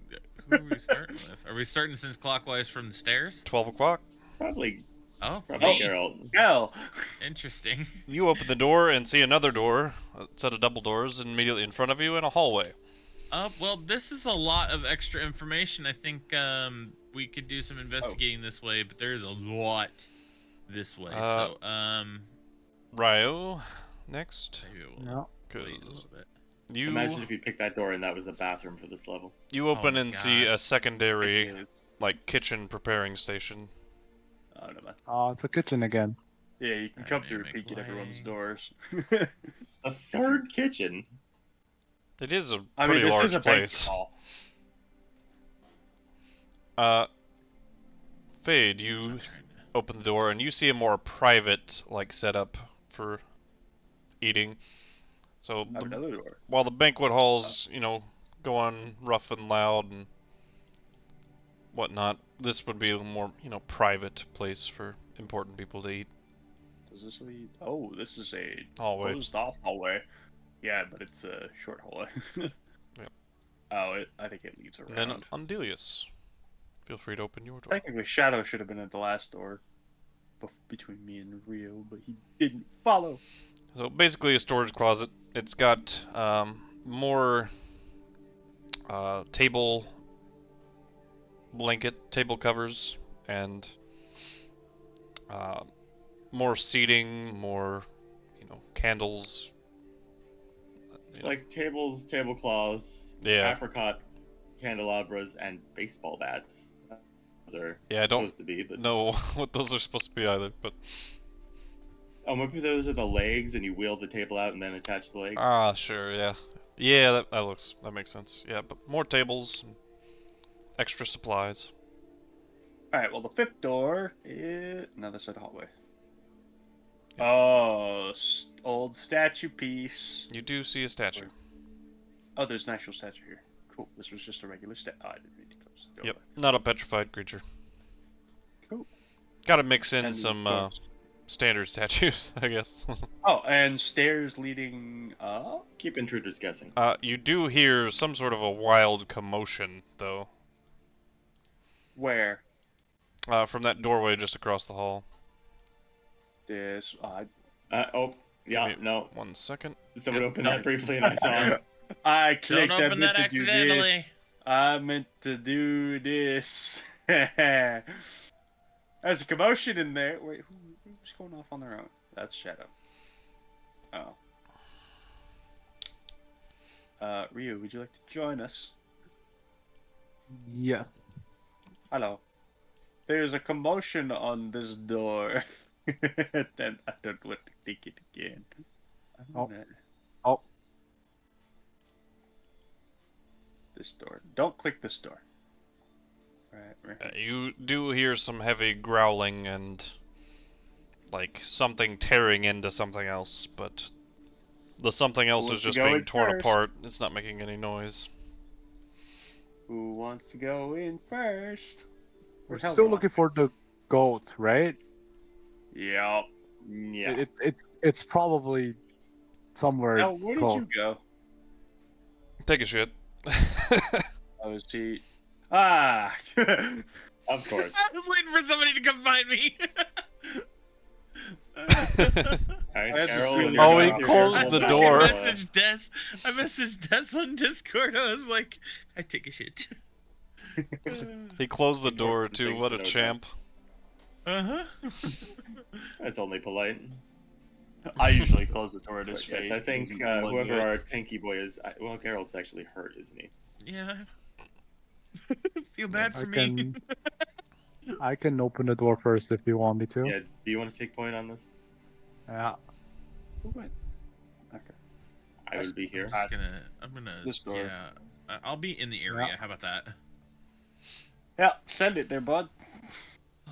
are we starting with? Are we starting since clockwise from the stairs? 12 o'clock. Probably Oh, probably me. Geralt. Hell. Interesting. You open the door and see another door, a set of double doors immediately in front of you, and a hallway. Well, this is a lot of extra information. I think we could do some investigating this way, but there's a lot this way. Ryo, next. Maybe we'll No. wait a little bit. You Imagine if you picked that door and that was a bathroom for this level. you open my and see God. a secondary, It is. like, kitchen preparing station. Oh, never mind. Oh, it's a kitchen again. Yeah, you can come through and Dynamic peek at everyone's lighting. doors. A third kitchen. It is a I pretty mean, this large is a banquet place. hall. Fade, you I'm trying to- open the door and you see a more private, like, setup for eating. So I have another door. while the banquet halls, you know, go on rough and loud and whatnot, this would be a more, you know, private place for important people to eat. Does this lead? Oh, this is a Hallway. closed off hallway. Yeah, but it's a short hallway. Yep. Oh, I think it leads And then around. Andelias. Feel free to open your door. Technically, Shadow should have been at the last door between me and Rio, but he didn't follow. So basically a storage closet. It's got more table covers and more seating, more, you know, candles. It's like tables, tablecloths, Yeah. apricot candelabras, and baseball bats. Those are Yeah, I don't supposed to be, but know what those are supposed to be either, but Oh, maybe those are the legs, and you wheel the table out and then attach the legs. Ah, sure, yeah. Yeah, that makes sense. Yeah, but more tables, and extra supplies. Alright, well, the fifth door is another side hallway. Yeah. Oh, old statue piece. You do see a statue. Oh, there's an actual statue here. Cool. This was just a regular statue. Oh, I didn't mean to close the door. Yep, not a petrified creature. Cool. Gotta mix in And some doors. standard statues, I guess. Oh, and stairs leading up? Keep intruders guessing. You do hear some sort of a wild commotion, though, Where? from that doorway just across the hall. This. Oh, yeah, Give me no. 1 second. Someone Yep. opened that briefly and I saw it. I Don't clicked. I open meant that to do this. accidentally. I meant to do this. There's a commotion in there. Wait, who's going off on their own? That's Shadow. Oh. Ryu, would you like to join us? Yes. Hello. There's a commotion on this door. Then I don't want to click it again. Oh. This door. Don't click this door. Right. You do hear some heavy growling and like something tearing into something else, but the something else Who is wants to just go being in torn first? apart. It's not making any noise. Who wants to go in first? We're Where'd Hell still go? looking for the goat, right? Yep. Yeah. It's probably somewhere Hell, where did close. you go? Take a shit. Oh, is he? Ah! Of course. I was waiting for somebody to come find me. Alright, I had the Carol. feeling- Oh, he you're gonna closed have the to door. I messaged Des on Discord. I was like, I take a shit. He closed the door Important too. things What to a note champ. Uh-huh. That's only polite. I usually close the door at his But yes, face. I think He's the one whoever doing it. our tanky boy is, well, Geralt's actually hurt, isn't he? Yeah. Feel bad I for me. can I can open the door first if you want me to. Yeah. Do you want to take point on this? Yeah. Who went? Okay. I would be here. I'm gonna. This door. Yeah. I'll be in the area. How about that? Yeah, send it there, bud.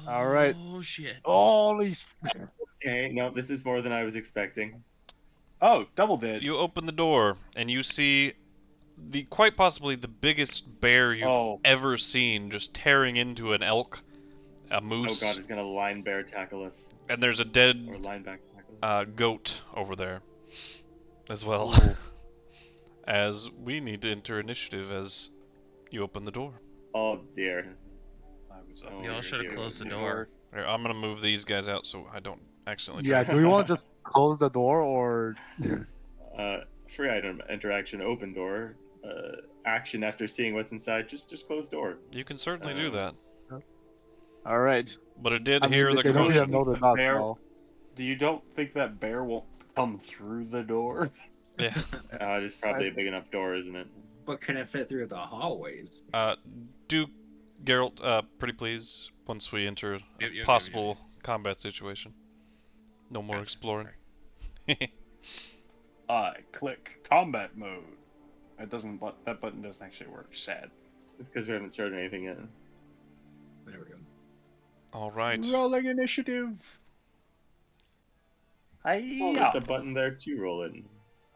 All right. Oh shit. Holy Okay, no, this is more than I was expecting. Oh, double did. You open the door and you see the quite possibly the biggest bear you've ever seen just tearing into an elk, a moose. Oh god, he's gonna line bear tackle us. And there's a dead Or lineback tackle. goat over there as well. Ooh. As we need to enter initiative as you open the door. Oh dear. Oh, Y'all should have closed the door. Here, I'm gonna move these guys out so I don't accidentally. Yeah, do we want to just close the door or Free item interaction, open door. Action after seeing what's inside, just close door. You can certainly do that. all right. But it did I mean, hear the they don't seem to commotion. notice us, Bear- so. You don't think that bear won't come through the door? Yeah. It's probably a big enough door, isn't it? But can it fit through the hallways? Do Geralt, pretty please, once we enter a Yep. possible combat situation. No more Gotcha. exploring. I click combat mode. That button doesn't actually work. Sad. It's because we haven't started anything yet. There we go. Alright. Rolling initiative. Oh, there's a button there to roll in.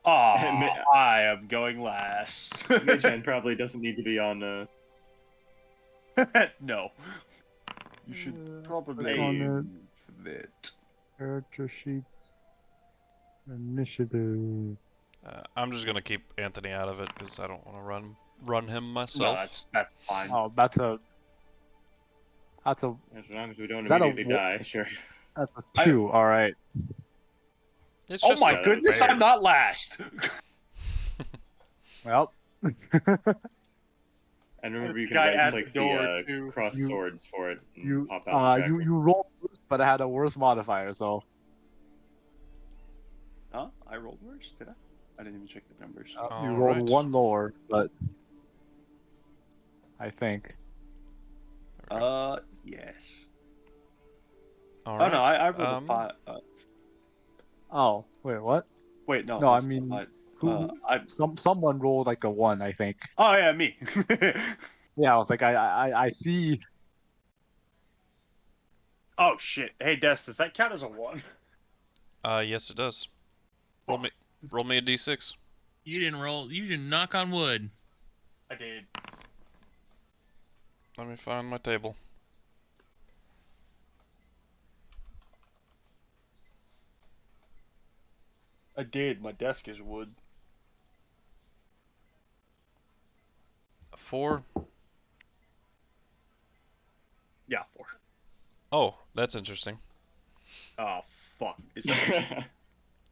I am going last. Mage Hand probably doesn't need to be on. No. You should probably click on aim for that. Character sheets. Initiative. I'm just gonna keep Anthony out of it because I don't want to run him No, myself. that's fine. Oh, that's a As long as we don't Is that a immediately die, sure. that's a 2. All right. It's Oh just my a goodness, bear. I'm not last. Well. And remember, you The can guy at right-click the door, the too. cross You- swords for it and You pop out the you rolled worse, but I had a worse modifier, so Huh? I rolled worse, did I? I didn't even check the numbers. you Alright. rolled 1 lower, but I think. Yes. All Oh right. no, I rolled a 5. Oh, wait, what? Wait, no. No, I that's mean, not- who? I. Someone rolled like a 1, I think. Oh yeah, me. Yeah, I was like, I see. Oh shit. Hey, Des, does that count as a 1? Yes, it does. Roll me a d6. You didn't roll. You didn't knock on wood. I did. Let me find my table. I did. My desk is wood. 4. Yeah, 4. Oh, that's interesting. Oh fuck. Is that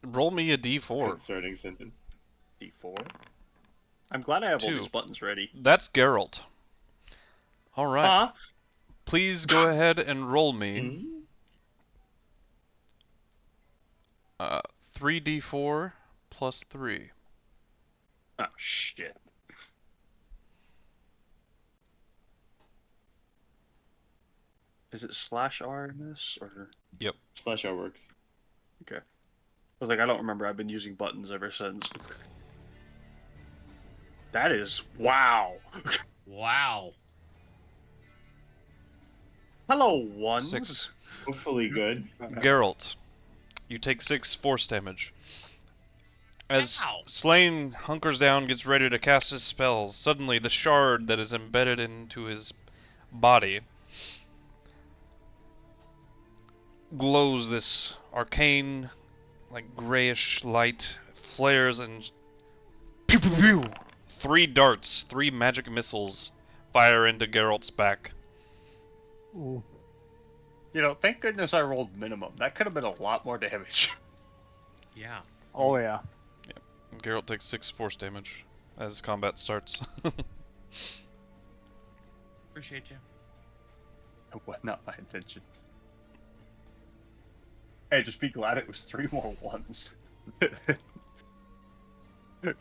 Roll me a d4. Concerning sentence. D4? I'm glad I have all 2. these buttons ready. That's Geralt. All right. Huh? Please go ahead and roll me Hmm? 3d4 plus 3. Oh shit. Is it /R in this or? /R works. Okay. I was like, I don't remember. I've been using buttons ever since. That is wow. Wow. Hello, ones. 6. Hopefully good. Geralt, you take 6 force damage. As Ow. Slane hunkers down, gets ready to cast his spells, suddenly the shard that is embedded into his body glows this arcane, like grayish light, flares and pew pew pew! 3 darts, 3 magic missiles fire into Geralt's back. Ooh. You know, thank goodness I rolled minimum. That could have been a lot more damage. Yeah. Oh yeah. Geralt takes 6 force damage as combat starts. Appreciate you. It was not my intention. Hey, just be glad it was 3 more ones. Could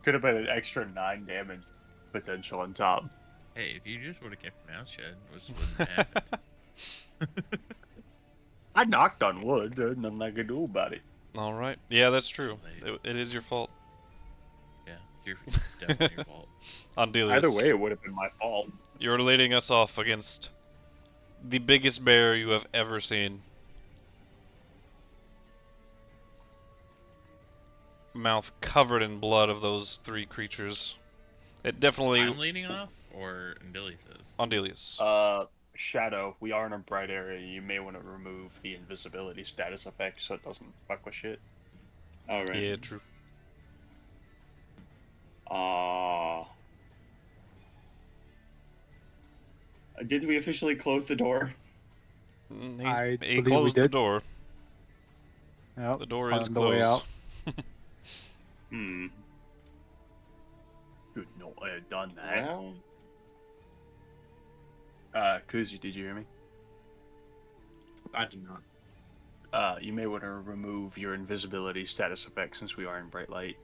have been an extra 9 damage potential on top. Hey, if you just would have kept your mouth shut, it wouldn't happen. I knocked on wood. There's nothing I could do about it. Alright. Yeah, that's true. Late. It is your fault. Yeah, it's definitely your fault. Andelias, Either way, it would have been my fault. you're leading us off against the biggest bear you have ever seen. Mouth covered in blood of those 3 creatures. It definitely... I'm leading off, or Andelias is? Andelias. Shadow, we are in a bright area. You may want to remove the invisibility status effect so it doesn't fuck with shit. Alright. Yeah, true. Did we officially close the door? I He believe we closed the did. door. Yep. The door is On the way closed. out. Hmm. Good, no, I had done that. Well, KuZii, did you hear me? I do not. You may want to remove your invisibility status effect since we are in bright light.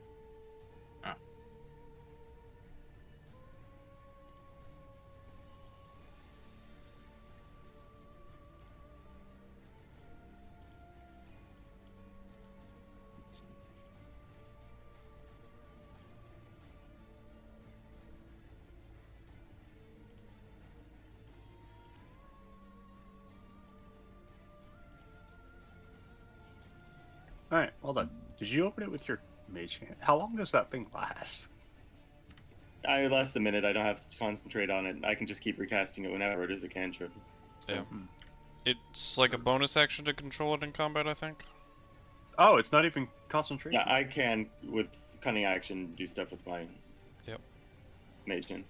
Alright, well done. Did you open it with your mage hand? How long does that thing last? I last a minute. I don't have to concentrate on it. I can just keep recasting it whenever it is a cantrip. So, Yeah. It's like a bonus action to control it in combat, I think. Oh, it's not even concentration. yeah, I can, with cunning action, do stuff with my mage hand.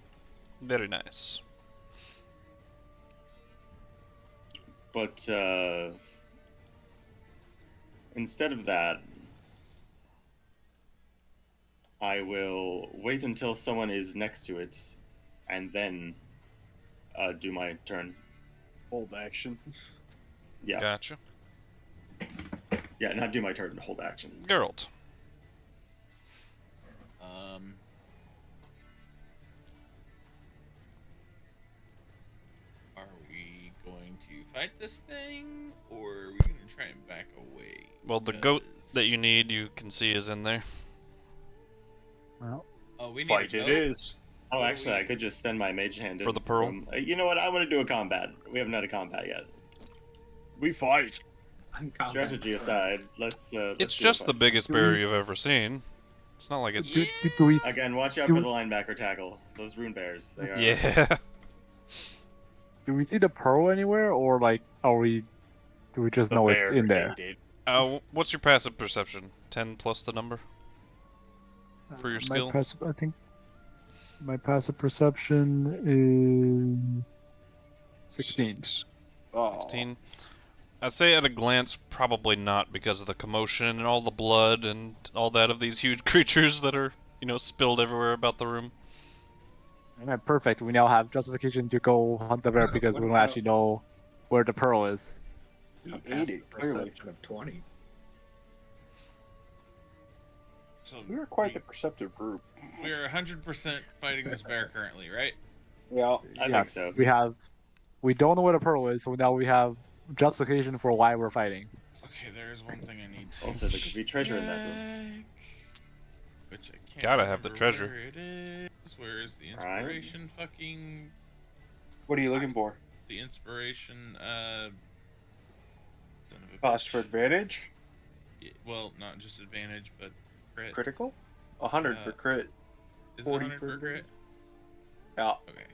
Very nice. But instead of that, I will wait until someone is next to it, and then do my turn. Hold action. Yeah, Gotcha. yeah, not do my turn. Hold action. Geralt. Are we going to fight this thing, or are we going to try and back away? Well, the goat that you need, you can see is in there. Well, Oh, we need Fight a it note? is. Oh, What do actually, we- I could just send my mage hand For in the pearl? from- you know what? I want to do a combat. We haven't had a combat yet. We fight. I'm confident. Strategy aside, let's. It's do a just the fight. biggest Do bear we- you've ever seen. It's not like it's. do we Again, watch out Do- for the linebacker tackle. Those rune bears. They are. Yeah. do we see the pearl anywhere, or like do we just The know it's bear in there? ate it. What's your passive perception? 10 plus the number? For your skill? I think my passive perception is 16. Oh. 16. I'd say at a glance, probably not because of the commotion and all the blood and all that of these huge creatures that are, spilled everywhere about the room. Alright, perfect. We now have justification to go hunt the bear because we don't actually know where the pearl is. He A ate passive it, clearly. perception of 20. So We were quite the perceptive group. we're 100% fighting this bear currently, right? Yeah. I Yes, think so. we don't know where the pearl is, so now we have justification for why we're fighting. Okay, there's one thing I need to Also, there could be treasure in that room. check, which I can't Gotta have the remember treasure. Where it is? Where is the Right. inspiration? Fucking What are you looking for? the inspiration. Son of a Cost bitch. for advantage? Well, not just advantage, but crit. Critical? 100 for crit. Is it 40 100 for crit? Yeah. Okay.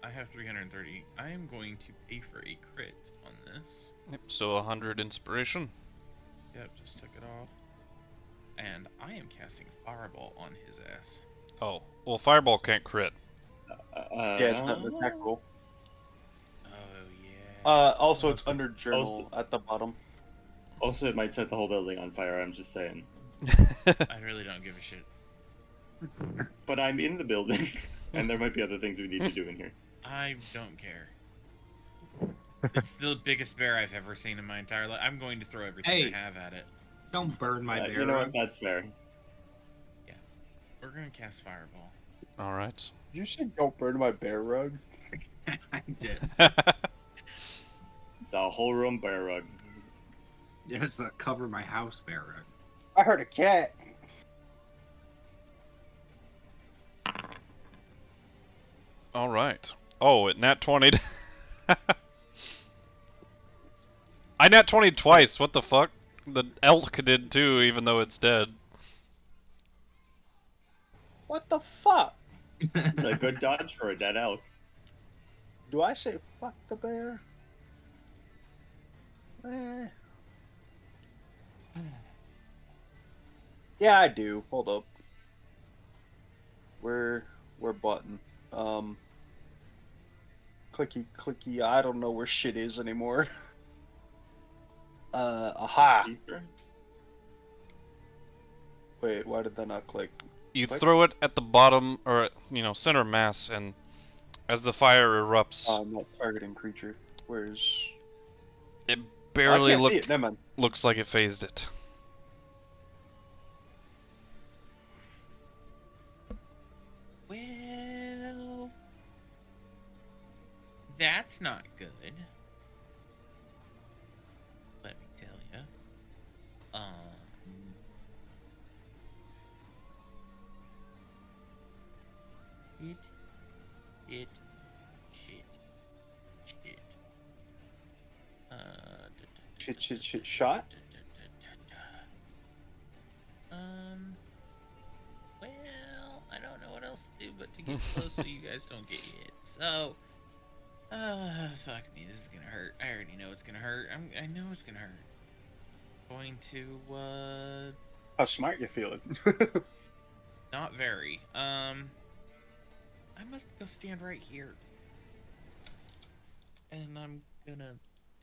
I have 330. I am going to pay for a crit on this. Yep, so 100 inspiration. Yep, just took it off. And I am casting Fireball on his ass. Oh, well, Fireball can't crit. Yeah, it's not an attack roll. Oh, yeah. Also, it's under journal Also- at the bottom. Also, it might set the whole building on fire. I'm just saying. I really don't give a shit. But I'm in the building, and there might be other things we need to do in here. I don't care. It's the biggest bear I've ever seen in my entire life. I'm going to throw everything Hey. I have at it. Don't burn my bear. You know what? rug. That's fair. We're going to cast Fireball. Alright. You should don't burn my bear rug. I did. It's a whole room bear rug. Just cover my house bear rug. I heard a cat. Alright. Oh, it nat 20'd. I nat 20'd twice, what the fuck? The elk did too, even though it's dead. What the fuck? It's a good dodge for a dead elk. Do I say fuck the bear? Eh. Yeah, I do. Hold up. We're button. Clicky. I don't know where shit is anymore. Aha. Wait, why did that not click? You Click. throw it at the bottom, or, center mass, and as the fire erupts, I'm not targeting creature. Where's? it I barely can't see it. Never mind. looks like it phased it. Well, that's not good. Let me tell you. Shit. Shit. Shot. Well, I don't know what else to do but to get close so you guys don't get hit. So, fuck me, this is gonna hurt. I already know it's gonna hurt. I know it's gonna hurt. Going to, How smart you feeling? not very. I'm gonna go stand right here. And I'm gonna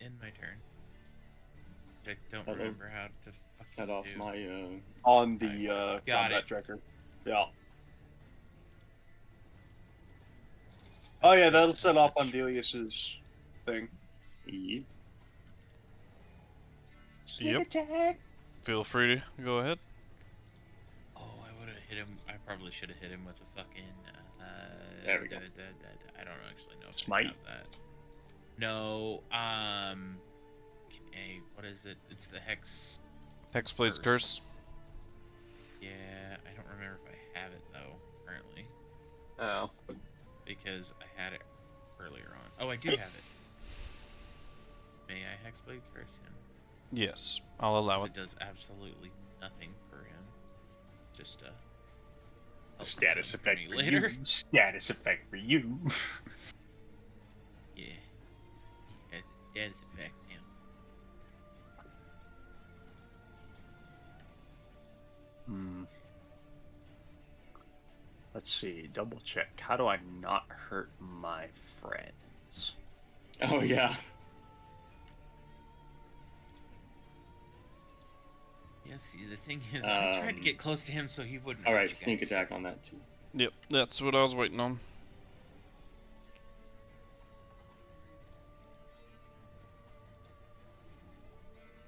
end my turn. I don't That'll remember how to Set off do. my. On the Got combat it. tracker. Yeah. Oh yeah, that'll set off Andelias's thing. Yep. Yep. Feel free to go ahead. Oh, I would have hit him. I probably should have hit him with a fucking. There we go. I don't actually know if Smite? I have that. No. What is it? It's the hex. Hexblade's Curse. Yeah, I don't remember if I have it though currently Oh. because I had it earlier on. Oh, I do have it. May I Hexblade Curse him? Yes, I'll allow 'Cause it. it does absolutely nothing for him. Just A status effect for later. you. Status effect for you. Yeah. That's status effect now. Let's see. Double check. How do I not hurt my friends? Oh yeah. Yeah, see, the thing is, I tried to get close to him so he wouldn't All hurt right, you sneak guys. attack on that too. Yep, that's what I was waiting on.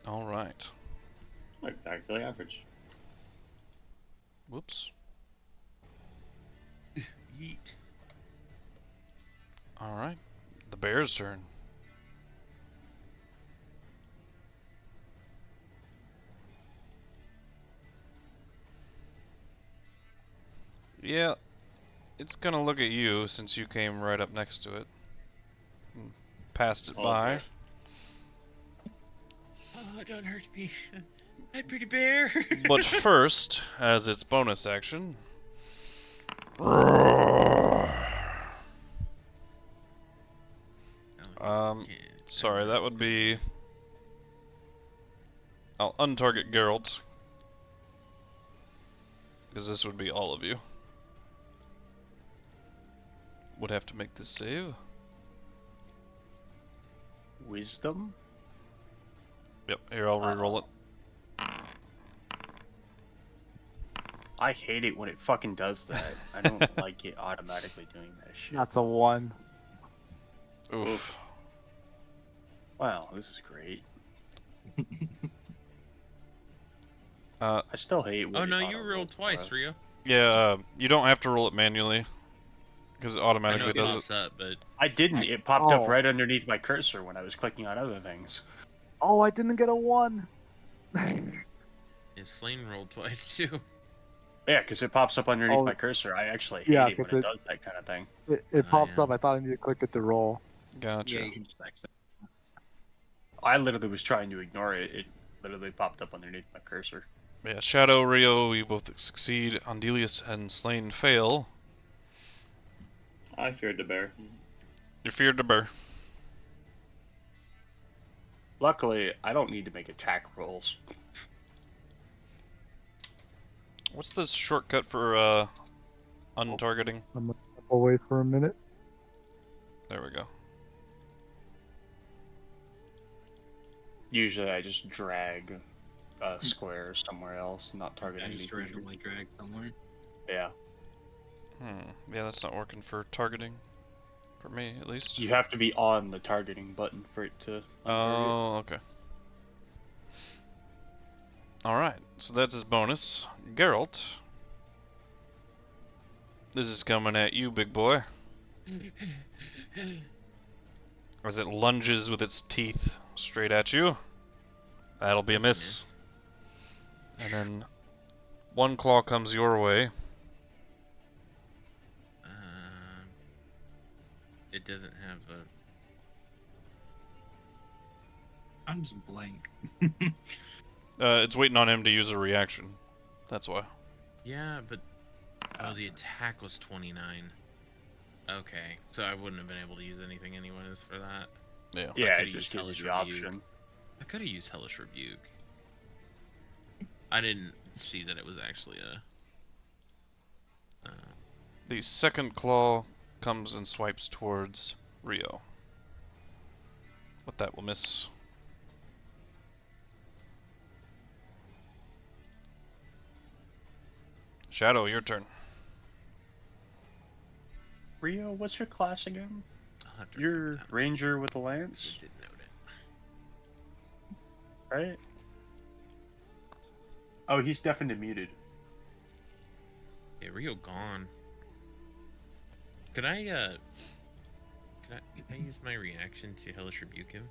All right. Exactly average. Whoops. Yeet. All right. The bear's turn. Yeah, it's gonna look at you since you came right up next to it. And passed it by. Okay. Oh, don't hurt me. Hi, pretty bear. But first, as its bonus action. Sorry, that would be. I'll untarget Geralt. Because this would be all of you. Would have to make this save. Wisdom? Yep, here I'll reroll it. I hate it when it fucking does that. I don't like it automatically doing that shit. That's a 1. Oof. Wow, this is great. Uh, I still hate when Oh it no, you auto-rolls rolled twice, for us. Rio. yeah, you don't have to roll it manually. Because it I know automatically it does it. pops up, but I didn't. It popped Oh. up right underneath my cursor when I was clicking on other things. Oh, I didn't get a 1. yeah, Slane rolled twice too. Yeah, because it pops up underneath Oh. my cursor. I actually hate Yeah, it when 'cause it does that kind of thing. It Oh, pops yeah. up. I thought I needed to click it to roll. Gotcha. Yeah, you can just exit. I literally was trying to ignore it. It literally popped up underneath my cursor. Yeah, Shadow, Rio, you both succeed. Andelias and Slane fail. I feared the bear. You're feared to bear. Luckily, I don't need to make attack rolls. What's the shortcut for untargeting? I'm gonna step away for a minute. There we go. Usually, I just drag a square somewhere else, not I target just anything. randomly drag somewhere. Yeah, Yeah, that's not working for targeting. For me, at least. you have to be on the targeting button for it to. untarget. Oh, okay. Alright, so that's his bonus. Geralt. This is coming at you, big boy. As it lunges with its teeth straight at you. That'll be a miss. And then one claw comes your way. It doesn't have a. I'm just blank. It's waiting on him to use a reaction. That's why. Yeah, but oh, the attack was 29. Okay, so I wouldn't have been able to use anything anyways for that. Yeah. Yeah, could've it used just gives you Hellish the Rebuke. option. I could have used Hellish Rebuke. I didn't see that it was actually a. The second claw comes and swipes towards Rio. But that will miss. Shadow, your turn. Rio, what's your class again? I'll have to You're write that down. ranger with a I lance, did note it. right? Oh, he's deafened and muted. Yeah, Rio gone. Could I use my reaction to Hellish Rebuke him?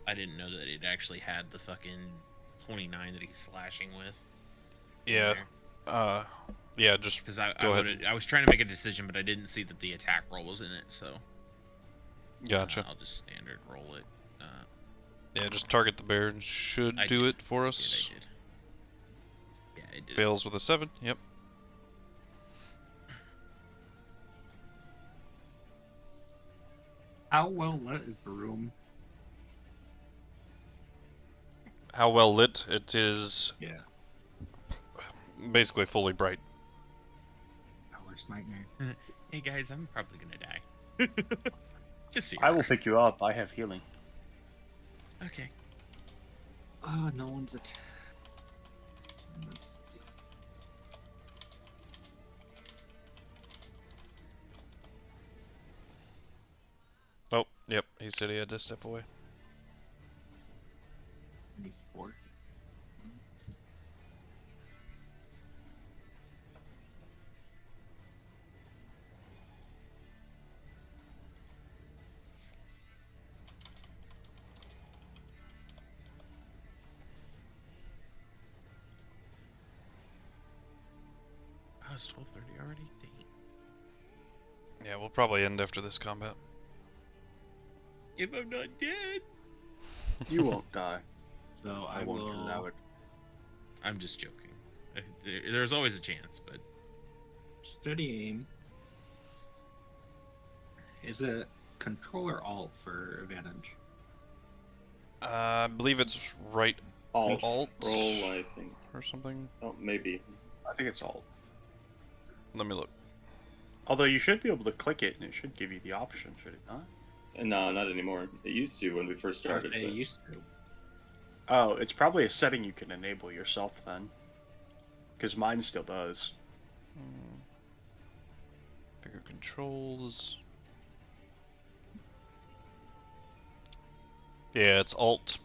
I didn't know that it actually had the fucking 29 that he's slashing with. Yeah. Yeah, just Because I go ahead. I was trying to make a decision, but I didn't see that the attack roll was in it, so Gotcha. I'll just standard roll it. Yeah, just target the bear and should do it for us. I did. Yeah, it did. Fails with a 7. Yep. How well lit is the room? How well lit? It is Yeah. basically fully bright. Our worst nightmare. Hey guys, I'm probably gonna die. Just so I you're will pick you up. I have healing. Okay. Oh, no one's at. Oh, yep. He said he had to step away. 24. Oh, it's 12:30 already. Dang. Yeah, we'll probably end after this combat. If I'm not dead. You won't die. So I won't allow it. I'm just joking. There's always a chance, but steady aim. Is it control or alt for advantage? I believe it's right Alt. alt Roll, I think. or something. Oh, maybe. I think it's alt. Let me look. Although you should be able to click it, and it should give you the option, should it not? No, not anymore. It used to when we first started. They but- used to. Oh, it's probably a setting you can enable yourself then. Because mine still does. Bigger controls. Yeah, it's alt.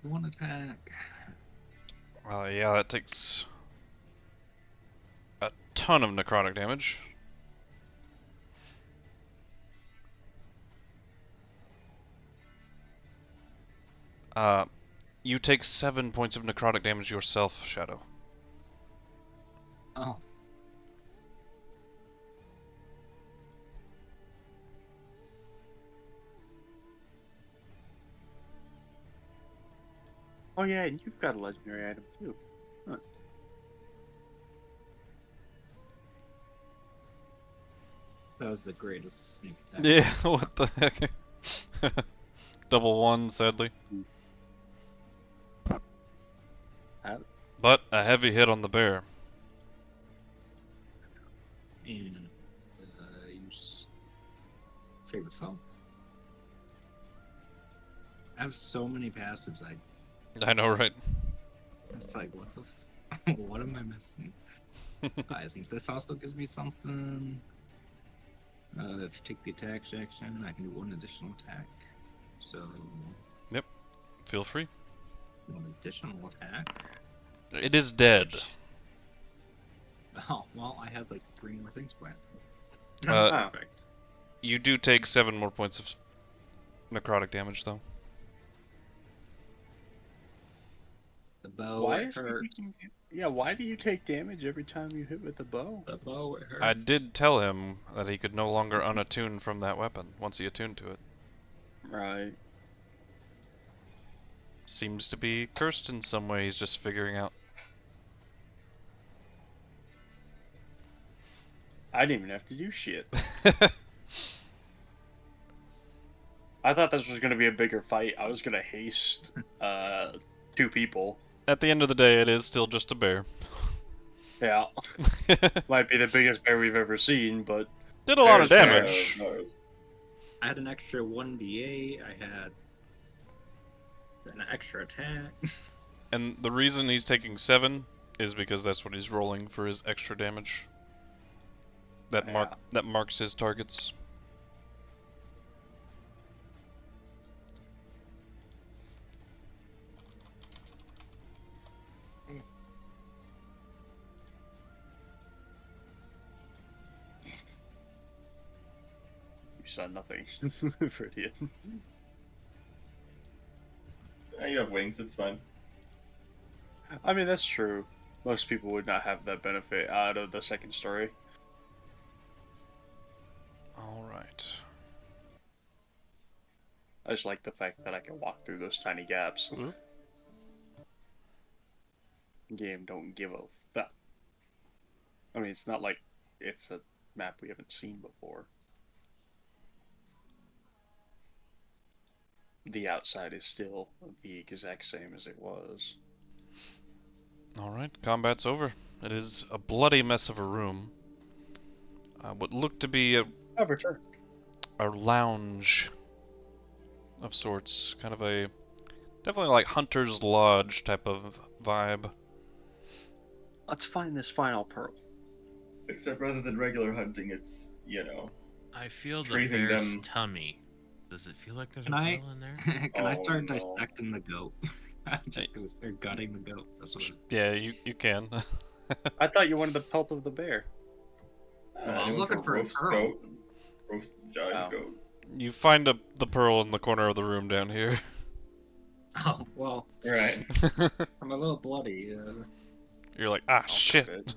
One attack. Yeah, that takes a ton of necrotic damage. You take 7 points of necrotic damage yourself, Shadow. Oh. Oh yeah, and you've got a legendary item too. Huh. That was the greatest sneak attack. Yeah, what the heck? Double 1, sadly. But a heavy hit on the bear. And use favorite foe. I have so many passives. I know, right? It's like, what the what am I missing? I think this also gives me something. If you take the attack action, I can do one additional attack. So, Feel free. one additional attack. It is dead. Oh, well, I had like 3 more things planned. Perfect. You do take 7 more points of necrotic damage, though. The bow, Why it is he hurts. taking... Yeah, why do you take damage every time you hit with the bow? The bow, it hurts. I did tell him that he could no longer unattune from that weapon once he attuned to it. Right. Seems to be cursed in some way, he's just figuring out. I didn't even have to do shit. I thought this was going to be a bigger fight. I was going to haste 2 people. At the end of the day, it is still just a bear. Yeah. Might be the biggest bear we've ever seen, but... Did a lot of Bears damage. I had an extra 1d8. I had an extra attack. And the reason he's taking 7 is because that's what he's rolling for his extra damage. That marks his targets. You saw nothing, Viridian. You have wings, it's fine. I mean, that's true. Most people would not have that benefit out of the second story. Alright. I just like the fact that I can walk through those tiny gaps. Ooh. Game don't give a fuck. I mean, it's not like it's a map we haven't seen before. The outside is still the exact same as it was. Alright, combat's over. It is a bloody mess of a room. What looked to be a lounge of sorts. Kind of a... definitely like Hunter's Lodge type of vibe. Let's find this final pearl. Except rather than regular hunting, it's, you know... I feel the Praising bear's them. tummy. Does it feel like there's Can a I- pearl in there? Can I Oh, start no. dissecting the goat? I'm just gonna start gutting the goat. That's what Yeah, you can. I thought you wanted the pelt of the bear. I'm anyone looking for a roast pearl. goat? Roast giant Oh. goat. You find the pearl in the corner of the room down here. Oh, well, Right. I'm a little bloody. You're like, ah, Oh, shit. good.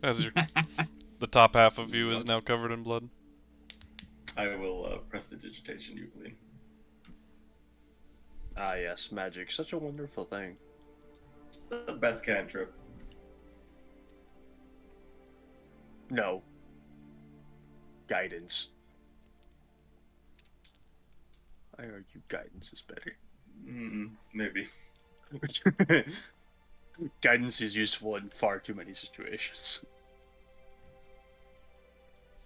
As the top half of you is now covered in blood. I will prestidigitation you clean. Ah, yes, magic. Such a wonderful thing. It's the best cantrip. No. Guidance. I argue guidance is better. Maybe. Guidance is useful in far too many situations.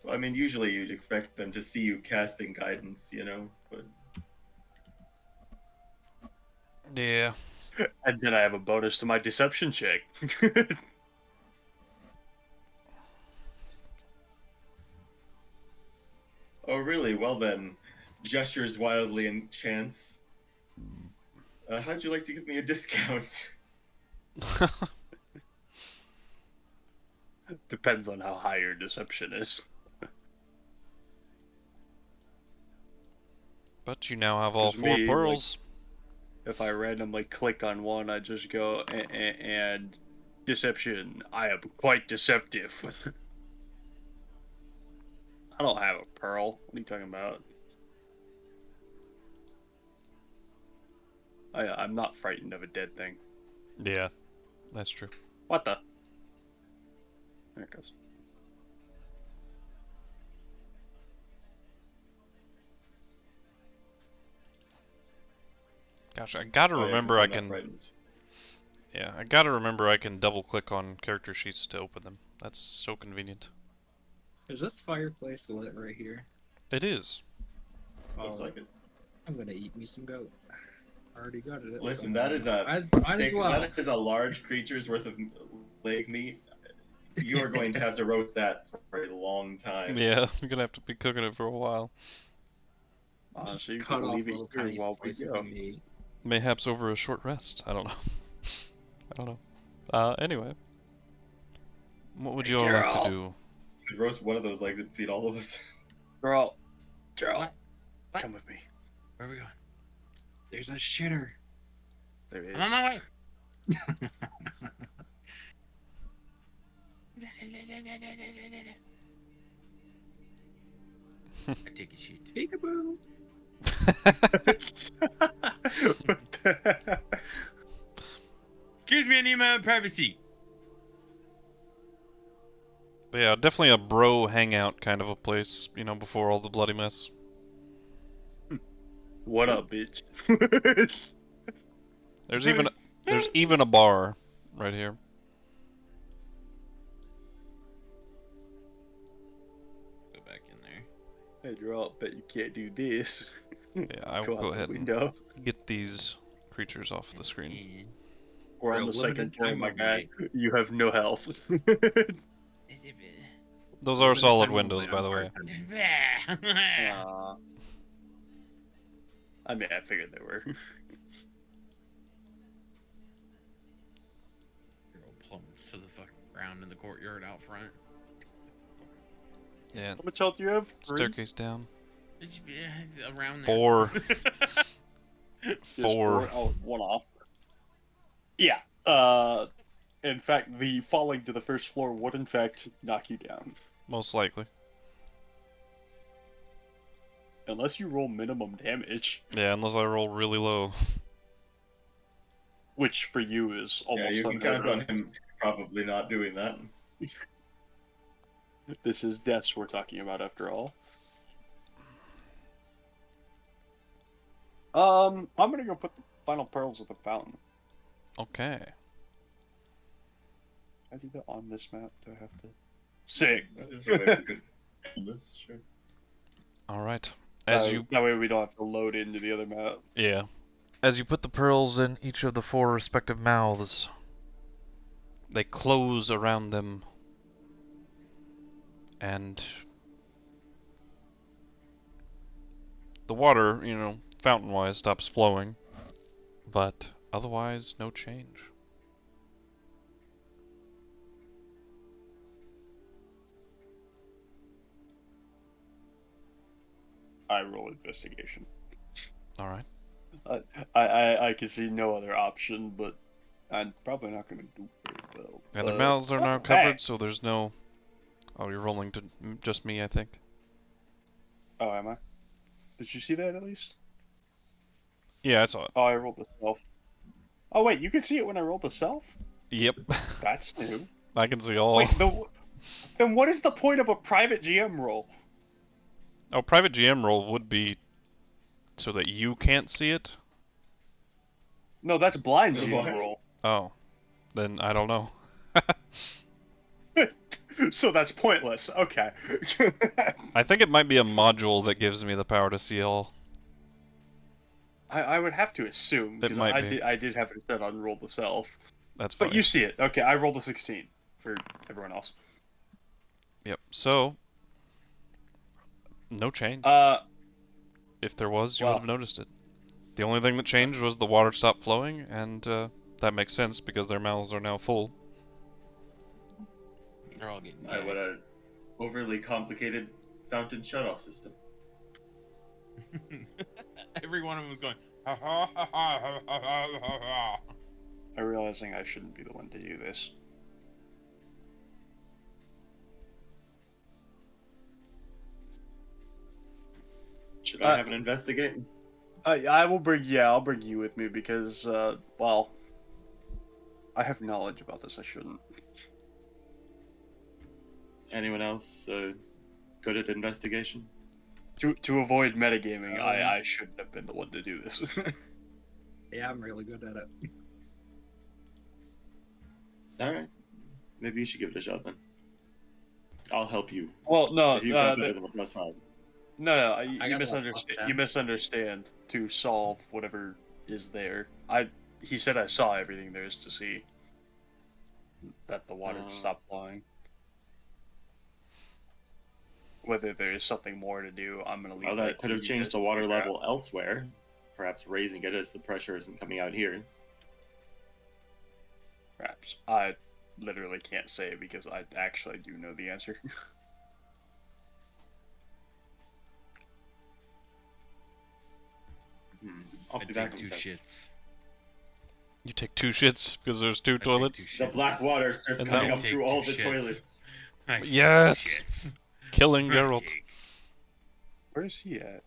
Well, I mean, usually you'd expect them to see you casting guidance, you know, but... Yeah. And then I have a bonus to my deception check. Oh, really? Well then, gestures wildly and chance. How'd you like to give me a discount? Depends on how high your deception is. But you now have all 'Cause four me, pearls. If I randomly click on one, I just go and deception. I am quite deceptive. I don't have a pearl. What are you talking about? I'm not frightened of a dead thing. Yeah, that's true. What the? There it goes. Gosh, I gotta Oh, yeah, remember 'cause I I'm not can. frightened. Yeah, I gotta remember I can double click on character sheets to open them. That's so convenient. Is this fireplace lit right here? It is. Looks like it. I'm gonna eat me some goat. I already got it. Listen, that is a Might as well. that is a large creature's worth of leg meat. You are going to have to roast that for a long time. Yeah, I'm gonna have to be cooking it for a while. Just So you cut can off leave it little here tiny while we slices go. of meat. Mayhaps over a short rest. I don't know. I don't know. Anyway. What would you all like to Geralt. do? You could roast one of those legs and feed all of us. Geralt. What? Come with me. Where are we going? There's a shitter. There it I'm on is. my way. I take a shit. Peekaboo. What the- Excuse me, I need my own privacy. But yeah, definitely a bro hangout kind of a place, you know, before all the bloody mess. What up, bitch? There's even a bar right here. Go back in there. Hey, Geralt, bet you can't do this. Yeah, I will out go the ahead and window. get these creatures off the screen. We're on For a the second limited floor, time my guy. only. You have no health. Those are Limited solid time windows, only, by I'm the way. Aw. I mean, I figured they were. Girl plummets to the fucking ground in the courtyard out front. Yeah. How much health do you have? 3? Staircase down. Around there. 4. Just 4. Oh, one off. Yeah. In fact, the falling to the first floor would in fact knock you down. Most likely. Unless you roll minimum damage, Yeah, unless I roll really low. which for you is Yeah, almost you can unheard count of. on him probably not doing that. This is deaths we're talking about after all. I'm gonna go put the final pearls at the fountain. Okay. I do that on this map. Do I have to? Sick. That is a way we could end this, sure. Alright. As you That way we don't have to load into the other map. Yeah. As you put the pearls in each of the 4 respective mouths, they close around them, and the water, fountain-wise, stops flowing, but otherwise, no change. I roll investigation. Alright. I can see no other option, but I'm probably not going to do very well. And their mouths are now hey. covered, so there's no... Oh, you're rolling to just me, I think. Oh, am I? Did you see that at least? Yeah, I saw it. Oh, I rolled the self. Oh, wait, you can see it when I rolled the self? Yep. That's new. I can see all. Wait, then what is the point of a private GM roll? Oh, private GM roll would be so that you can't see it? No, that's blind What? GM roll. Oh. Then I don't know. So that's pointless. Okay. I think it might be a module that gives me the power to see all. I would have to assume, It because might I be. did have it set on roll the self. That's fine. But you see it. Okay, I rolled a 16 for everyone else. Yep. So, no change. If there was, you would have noticed it. The only thing that changed was the water stopped flowing, and that makes sense because their mouths are now full. They're all getting I would have overly complicated fountain shutoff system. Every one of them was going. Ha, ha, ha, ha, ha, ha, ha, ha. I'm realizing I shouldn't be the one to do this. Should I have an investigate? I will bring. Yeah, I'll bring you with me because, well, I have knowledge about this. I shouldn't. Anyone else good at investigation? To avoid metagaming, I shouldn't have been the one to do this. Yeah, I'm really good at it. Alright. Maybe you should give it a shot then. I'll help you. Well, no, If you got better than a +5. no, I you got misunderstand. +10. You misunderstand. To solve whatever is there, he said I saw everything there is to see. That the water stopped flowing. Whether there is something more to do, I'm gonna leave. Well, that could have to you changed guys the to water figure out. level elsewhere. Perhaps raising it as the pressure isn't coming out here. Perhaps I literally can't say because I actually do know the answer. I'll I'd be back take in a 2 sec. shits. You take 2 shits because there's 2 I'd take toilets? 2 The black water starts And coming that up one- through all the Take 2 toilets. I'd take Yes! 2 shits. Killing I'd Geralt. take- Where's he at?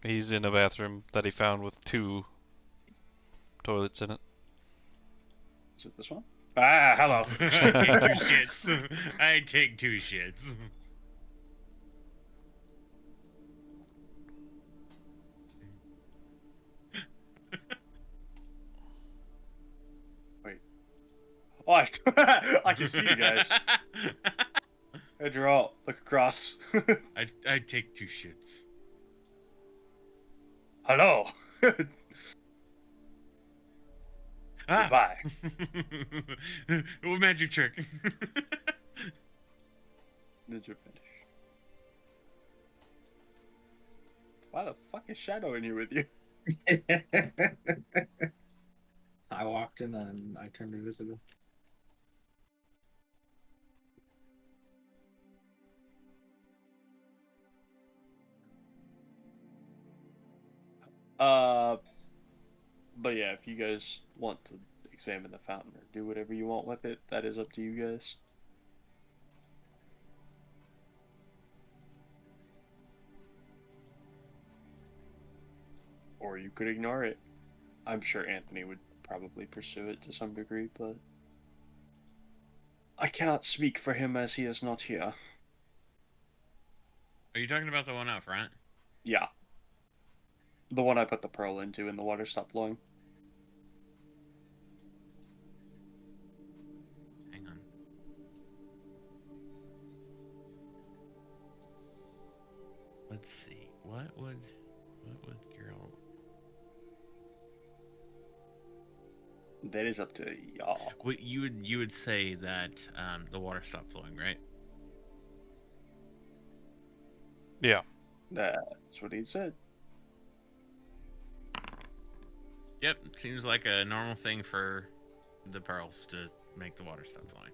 He's in a bathroom that he found with 2 toilets in it. Is it this one? Ah, hello. I'd take 2 shits. I'd take 2 shits. Oh, I can see you guys. Hey, Geralt, look across. I'd take 2 shits. Hello. Goodbye. What magic trick? Ninja finish. Why the fuck is Shadow in here with you? I walked in and I turned invisible. But yeah, if you guys want to examine the fountain or do whatever you want with it, that is up to you guys. Or you could ignore it. I'm sure Anthony would probably pursue it to some degree, but I cannot speak for him as he is not here. Are you talking about the one out front? Yeah. The one I put the pearl into and the water stopped flowing. Hang on. Let's see. What would Geralt? That is up to y'all. What you would say that the water stopped flowing, right? Yeah. That's what he said. Yep, seems like a normal thing for the pearls to make the water stop flowing.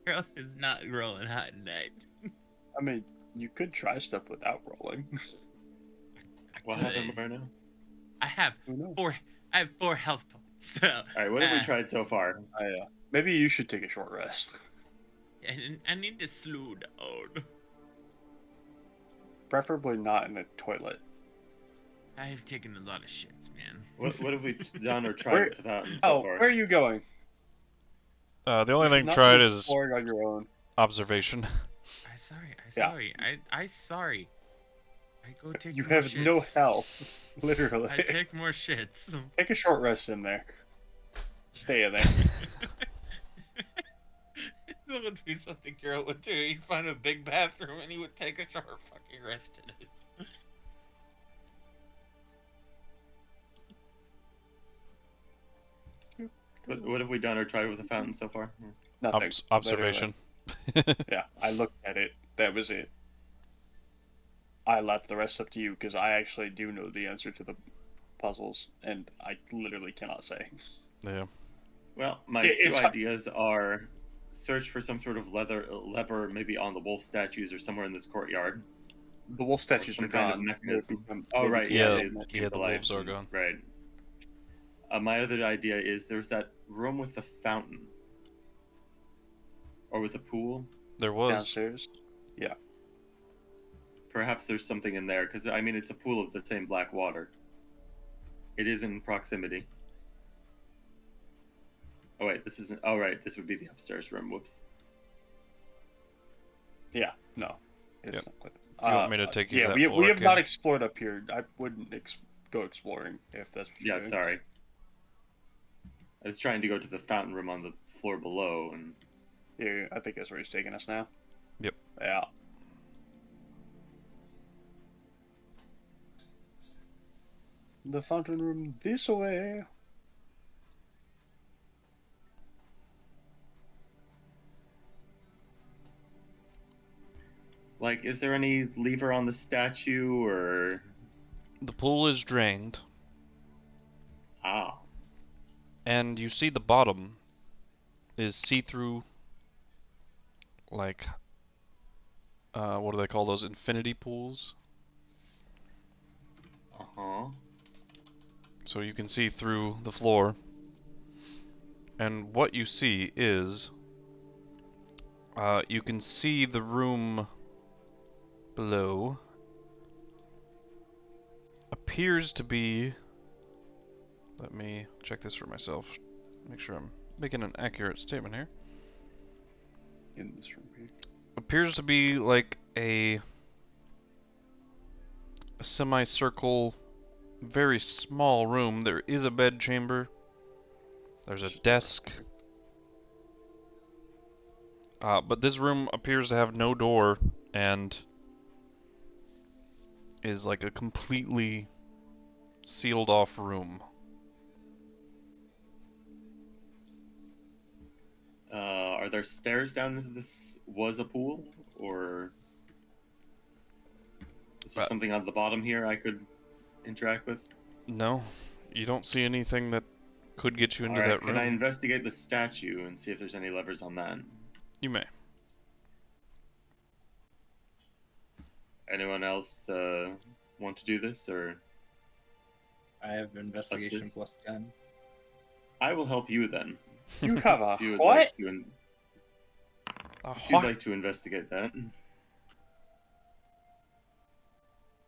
Girl is not rolling hot tonight. I mean, you could try stuff without rolling. What happened right now? I have Who knows? I have 4 health points. So, All right, what have we tried so far? Maybe you should take a short rest. and I need to slow down. Preferably not in a toilet. I have taken a lot of shits, man. What have we done or tried with the fountain so far? Where are you going? The only You should thing not tried be is exploring on your own. observation. I sorry. Yeah. I sorry. I go take You more have shits. no health, literally. I take more shits. Take a short rest in there. Stay in there. That would be something Geralt would do. He'd find a big bathroom and he would take a short fucking rest in it. What have we done or tried with the fountain so far? Nothing. Observation. Yeah, I looked at it. That was it. I left the rest up to you because I actually do know the answer to the puzzles, and I literally cannot say. Yeah. Well, my two ideas are search for some sort of lever, maybe on the wolf statues or somewhere in this courtyard. The wolf statues some are kind gone. of mechanism. They Oh, right, Yeah, they came yeah, to the life wolves are and- gone. Right. My other idea is there's that room with the fountain. Or with a pool. There was. Downstairs. Yeah. Perhaps there's something in there, because, I mean, it's a pool of the same black water. It is in proximity. Oh, wait, this isn't... Oh, right, this would be the upstairs room. Whoops. Yeah, no. It's Yep. not quite... Do you want me to take you to yeah, that we floor, have Ken? not explored up here. I wouldn't go exploring if that's what you're Yeah, doing. sorry. I was trying to go to the fountain room on the floor below, and... Yeah, I think that's where he's taking us now. Yep. Yeah. The fountain room this way. Like, is there any lever on the statue, or... The pool is drained, Ah. and you see the bottom is see-through, like, what do they call those? Infinity pools? Uh-huh. So you can see through the floor. And what you see is, you can see the room below appears to be, let me check this for myself, make sure I'm making an accurate statement here. In this room here. Appears to be like a semicircle, very small room. There is a bed chamber. There's a desk. But this room appears to have no door, and is like a completely sealed off room. Are there stairs down into this? Was a pool, or is there something on the bottom here I could interact with? No, you don't see anything that could get you into that room. Can I investigate the statue and see if there's any levers on that? You may. Anyone else want to do this, or? I have investigation Assist? plus 10. I will help you then. You have a If you would what? like to if you'd What? like to investigate that.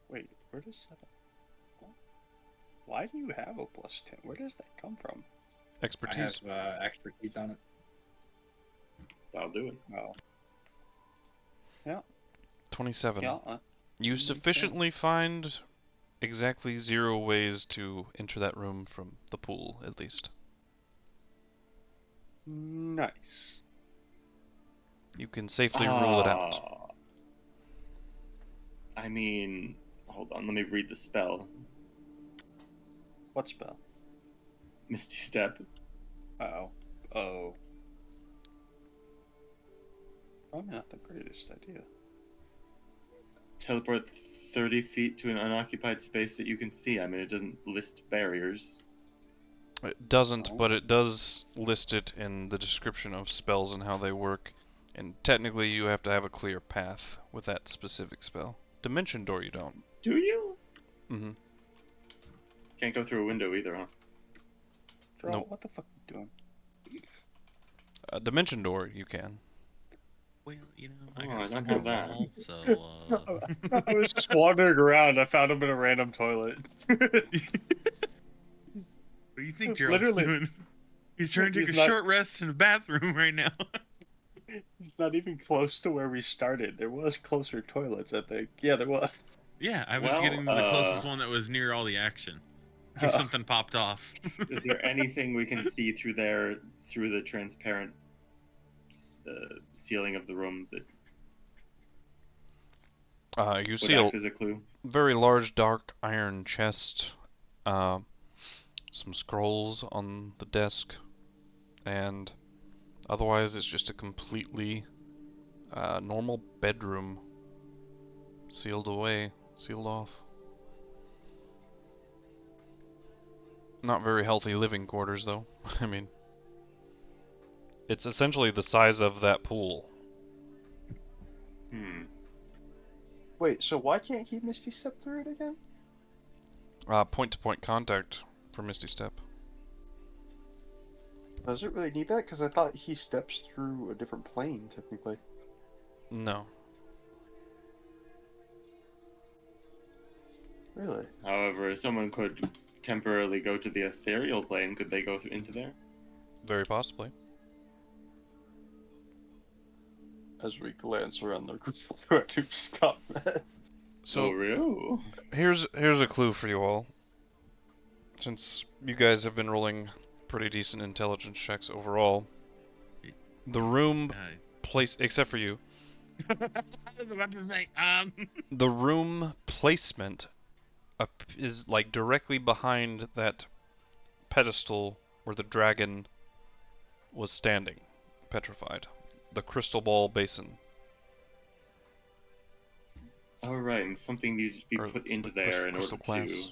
Wait, where does that... Why do you have a plus 10? Where does that come from? Expertise. I have expertise on it. I'll do it. Oh. 27. Yeah. You sufficiently find exactly 0 ways to enter that room from the pool, at least. Nice. You can safely rule it out. I mean, hold on, let me read the spell. What spell? Misty Step. Oh. Oh. Probably not the greatest idea. Teleport 30 feet to an unoccupied space that you can see. I mean, it doesn't list barriers. It doesn't, but it does list it in the description of spells and how they work. And technically you have to have a clear path with that specific spell. Dimension Door you don't. Do you? Mm-hmm. Can't go through a window either, huh? Bro, Nope. what the fuck are you doing? Dimension Door you can. Well, you know, Oh, I I got don't stuck have in a that. wall, so I was just wandering around. I found him in a random toilet. What do you think Geralt's Literally. doing? He's trying to take He's a not- short rest in the bathroom right now. It's not even close to where we started. There was closer toilets, I think. Yeah, there was. Yeah, I was Well, getting to the closest one that was near all the action. In case something popped off. Is there anything we can see through there, through the transparent ceiling of the room that You would see a act as a clue? very large dark iron chest, some scrolls on the desk, and otherwise it's just a completely normal bedroom, sealed away, sealed off. Not very healthy living quarters though. I mean, it's essentially the size of that pool. Wait, so why can't he Misty Step through it again? Point-to-point contact for Misty Step. Does it really need that? Because I thought he steps through a different plane, technically. No. Really? However, someone could temporarily go to the ethereal plane. Could they go into there? Very possibly. As we glance around the group, Scott. So Oh, really? here's a clue for you all. Since you guys have been rolling pretty decent intelligence checks overall, the room place except for you. I was about to say, The room placement is like directly behind that pedestal where the dragon was standing, petrified. The crystal ball basin. Oh, right, and something needs to be Or put into the there in order crystal glass. to...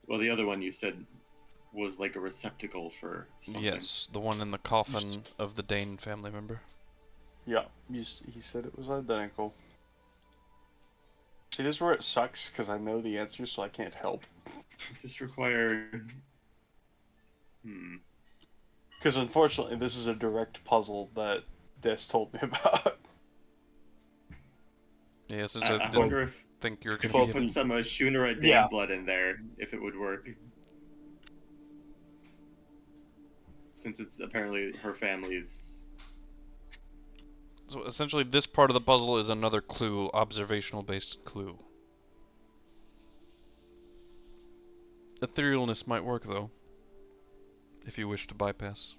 Well, the other one you said was like a receptacle for something. Yes, the one in the coffin of the Dane family member. Yeah, he said it was identical. See, this is where it sucks, because I know the answer, so I can't help. Does this require... Because unfortunately, this is a direct puzzle that Des told me about. Yeah, since I I didn't wonder if think you're If gonna we be put some Shunara Dane Yeah. blood in there, if it would work. Since it's apparently her family's... So essentially this part of the puzzle is another clue, observational based clue. Etherealness might work though, if you wish to bypass.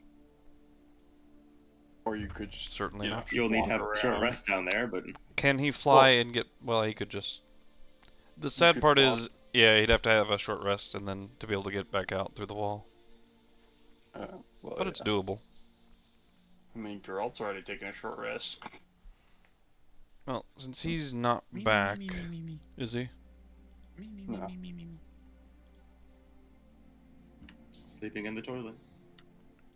Or you could just Certainly not. You'll need to have walk a short around. rest down there, but Can he fly and get? Well, he could just. The sad could part walk. is, yeah, he'd have to have a short rest and then to be able to get back out through the wall. Well, But it's doable. I mean, Geralt's already taken a short rest. Well, since he's not Me, me, back, me, me, me, me, is he? me, me, No. me, me, me, me. sleeping in the toilet.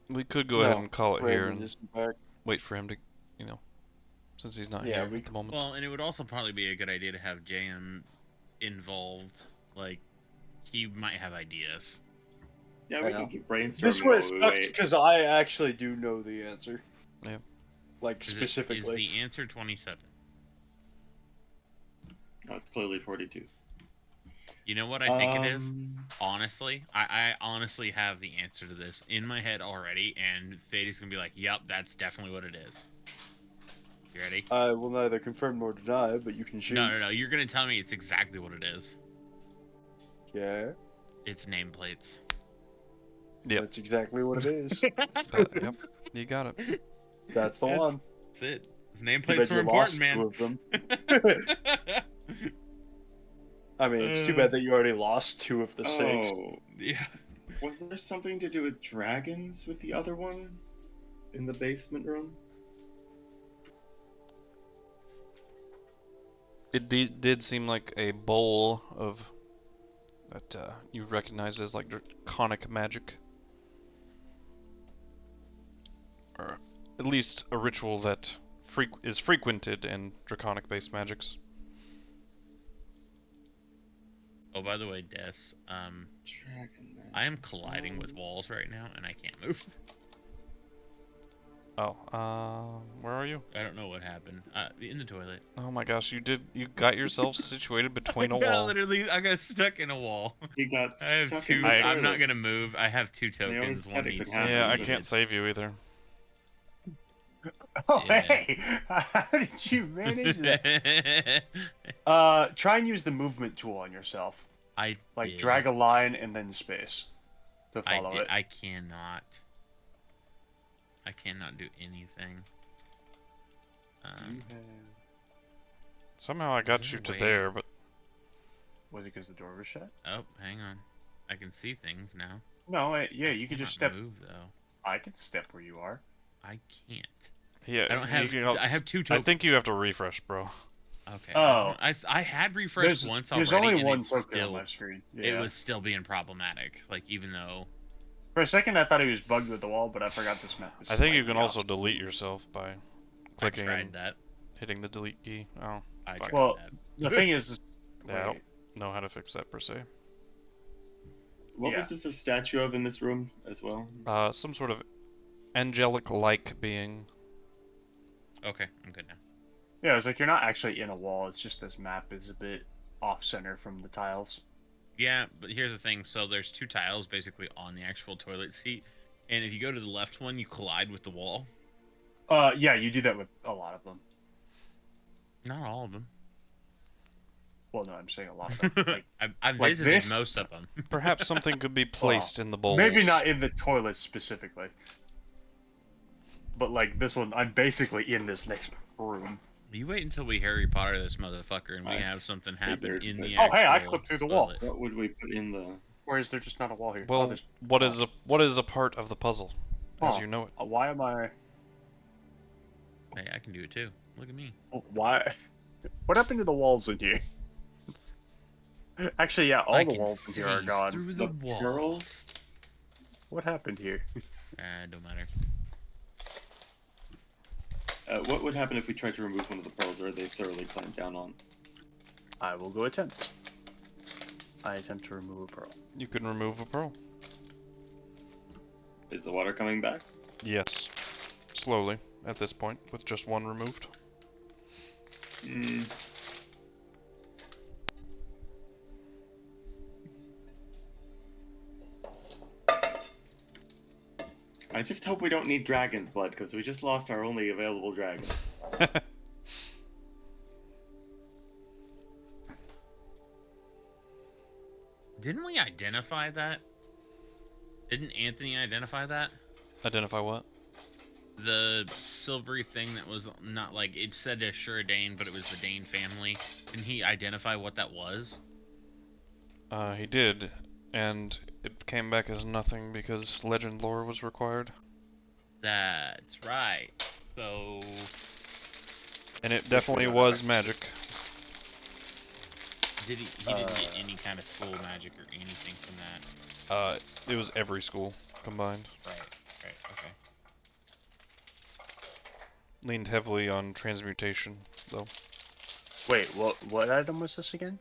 We could go ahead and call it here Brandon and isn't back. wait for him to, since he's not Yeah, here we at the moment. Well, and it would also probably be a good idea to have JM involved. Like, he might have ideas. Yeah, we Yeah. can keep brainstorming. This one while we sucks wait. because I actually do know the answer. Yeah. Like, Is specifically. the answer 27? Oh, it's clearly 42. You know what I think it is? Honestly, I honestly have the answer to this in my head already, and Fadeace gonna be like, "Yep, that's definitely what it is." You ready? I will neither confirm nor deny, but you can shoot. No. You're gonna tell me it's exactly what it is. Yeah, It's nameplates. Yep. that's exactly what it is. Yep. You got it. That's the one. That's it. His Too nameplates bad are you important, lost man. 2 of them. I mean, it's too bad that you already lost 2 of the 6. Oh, Yeah. was there something to do with dragons with the other one in the basement room? It did seem like a bowl of that you recognize as like draconic magic, or at least a ritual that is frequented in draconic-based magics. Oh, by the way, Des, Dragon man. I am colliding with walls right now, and I can't move. Oh, where are you? I don't know what happened. In the toilet. Oh my gosh, you got yourself situated between a I got wall. literally, I got stuck in a wall. He got I have stuck 2. in the I'm not toilet. gonna move. I have 2 always tokens. said One it could needs to happen. be Yeah, I but can't save you either. Oh, Yeah. hey! How did you manage that? Try and use the movement tool on yourself. I Like, did. drag a line and then space to follow it. I cannot. I cannot do anything. Somehow I got there you a to way? there, but Was it because the door was shut? Oh, hang on. I can see things now. No, I you could just step. cannot move though. I can step where you are. I can't. yeah, I don't have. I have 2 I tokens. think you have to refresh, bro. Okay. Oh. I had refreshed once already. There's only and one it's token still, on my screen. It Yeah. was still being problematic. Like, even though. For a second, I thought he was bugged with the wall, but I forgot this map. I think you can also delete yourself by I clicking tried and that. hitting the delete key. I I Fuck. tried Well, that. the thing is, Yeah, I don't wait, know how to fix that per se. What Yeah. was this a statue of in this room as well? Some sort of angelic-like being. Okay, I'm good now. yeah, it's like you're not actually in a wall. It's just this map is a bit off center from the tiles. Yeah, but here's the thing. So there's 2 tiles basically on the actual toilet seat, and if you go to the left one, you collide with the wall. Yeah, you do that with a lot of them. Not all of them. Well, no, I'm saying a lot of them. Like, I've like visited this? most of them. Perhaps something could be placed in the bowls. maybe not in the toilet specifically, but like this one, I'm basically in this next room. You wait until we Harry Potter this motherfucker and we I have something happen figured, in but- the Oh, hey, I actual clipped through the wall. toilet. What would we put in the? Or is there just not a wall here? Well, there's- what is a part of the puzzle, as Huh. you know it? Why am I? Hey, I can do it too. Look at me. Why? What happened to the walls in here? Actually, yeah, all I the can walls in here are phase gone. through the wall. Girls. What happened here? Don't matter. What would happen if we tried to remove one of the pearls, or are they thoroughly clamped down on? I will go attempt. I attempt to remove a pearl. You can remove a pearl. Is the water coming back? Yes. Slowly, at this point, with just one removed. Hmm. I just hope we don't need dragon's blood, because we just lost our only available dragon. Didn't we identify that? Didn't Anthony identify that? Identify what? the silvery thing that was not like it said Dane, but it was the Dane family. Can he identify what that was? He did, and it came back as nothing because legend lore was required. That's right. So. And it definitely was magic. Did he didn't get any kind of school magic or anything from that? It was every school combined. Right, okay. Leaned heavily on transmutation, though. Wait, what item was this again?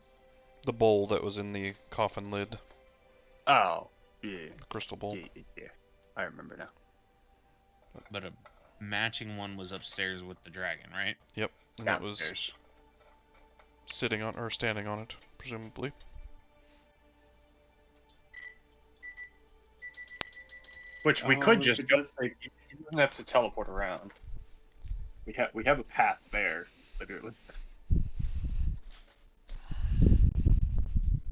The bowl that was in the coffin lid. Oh, yeah. The crystal bowl. Yeah. I remember now. But a matching one was upstairs with the dragon, right? Yep, and that was sitting on, or standing on it, presumably. Which we could just go. Like, you don't have to teleport around. We have a path there, literally.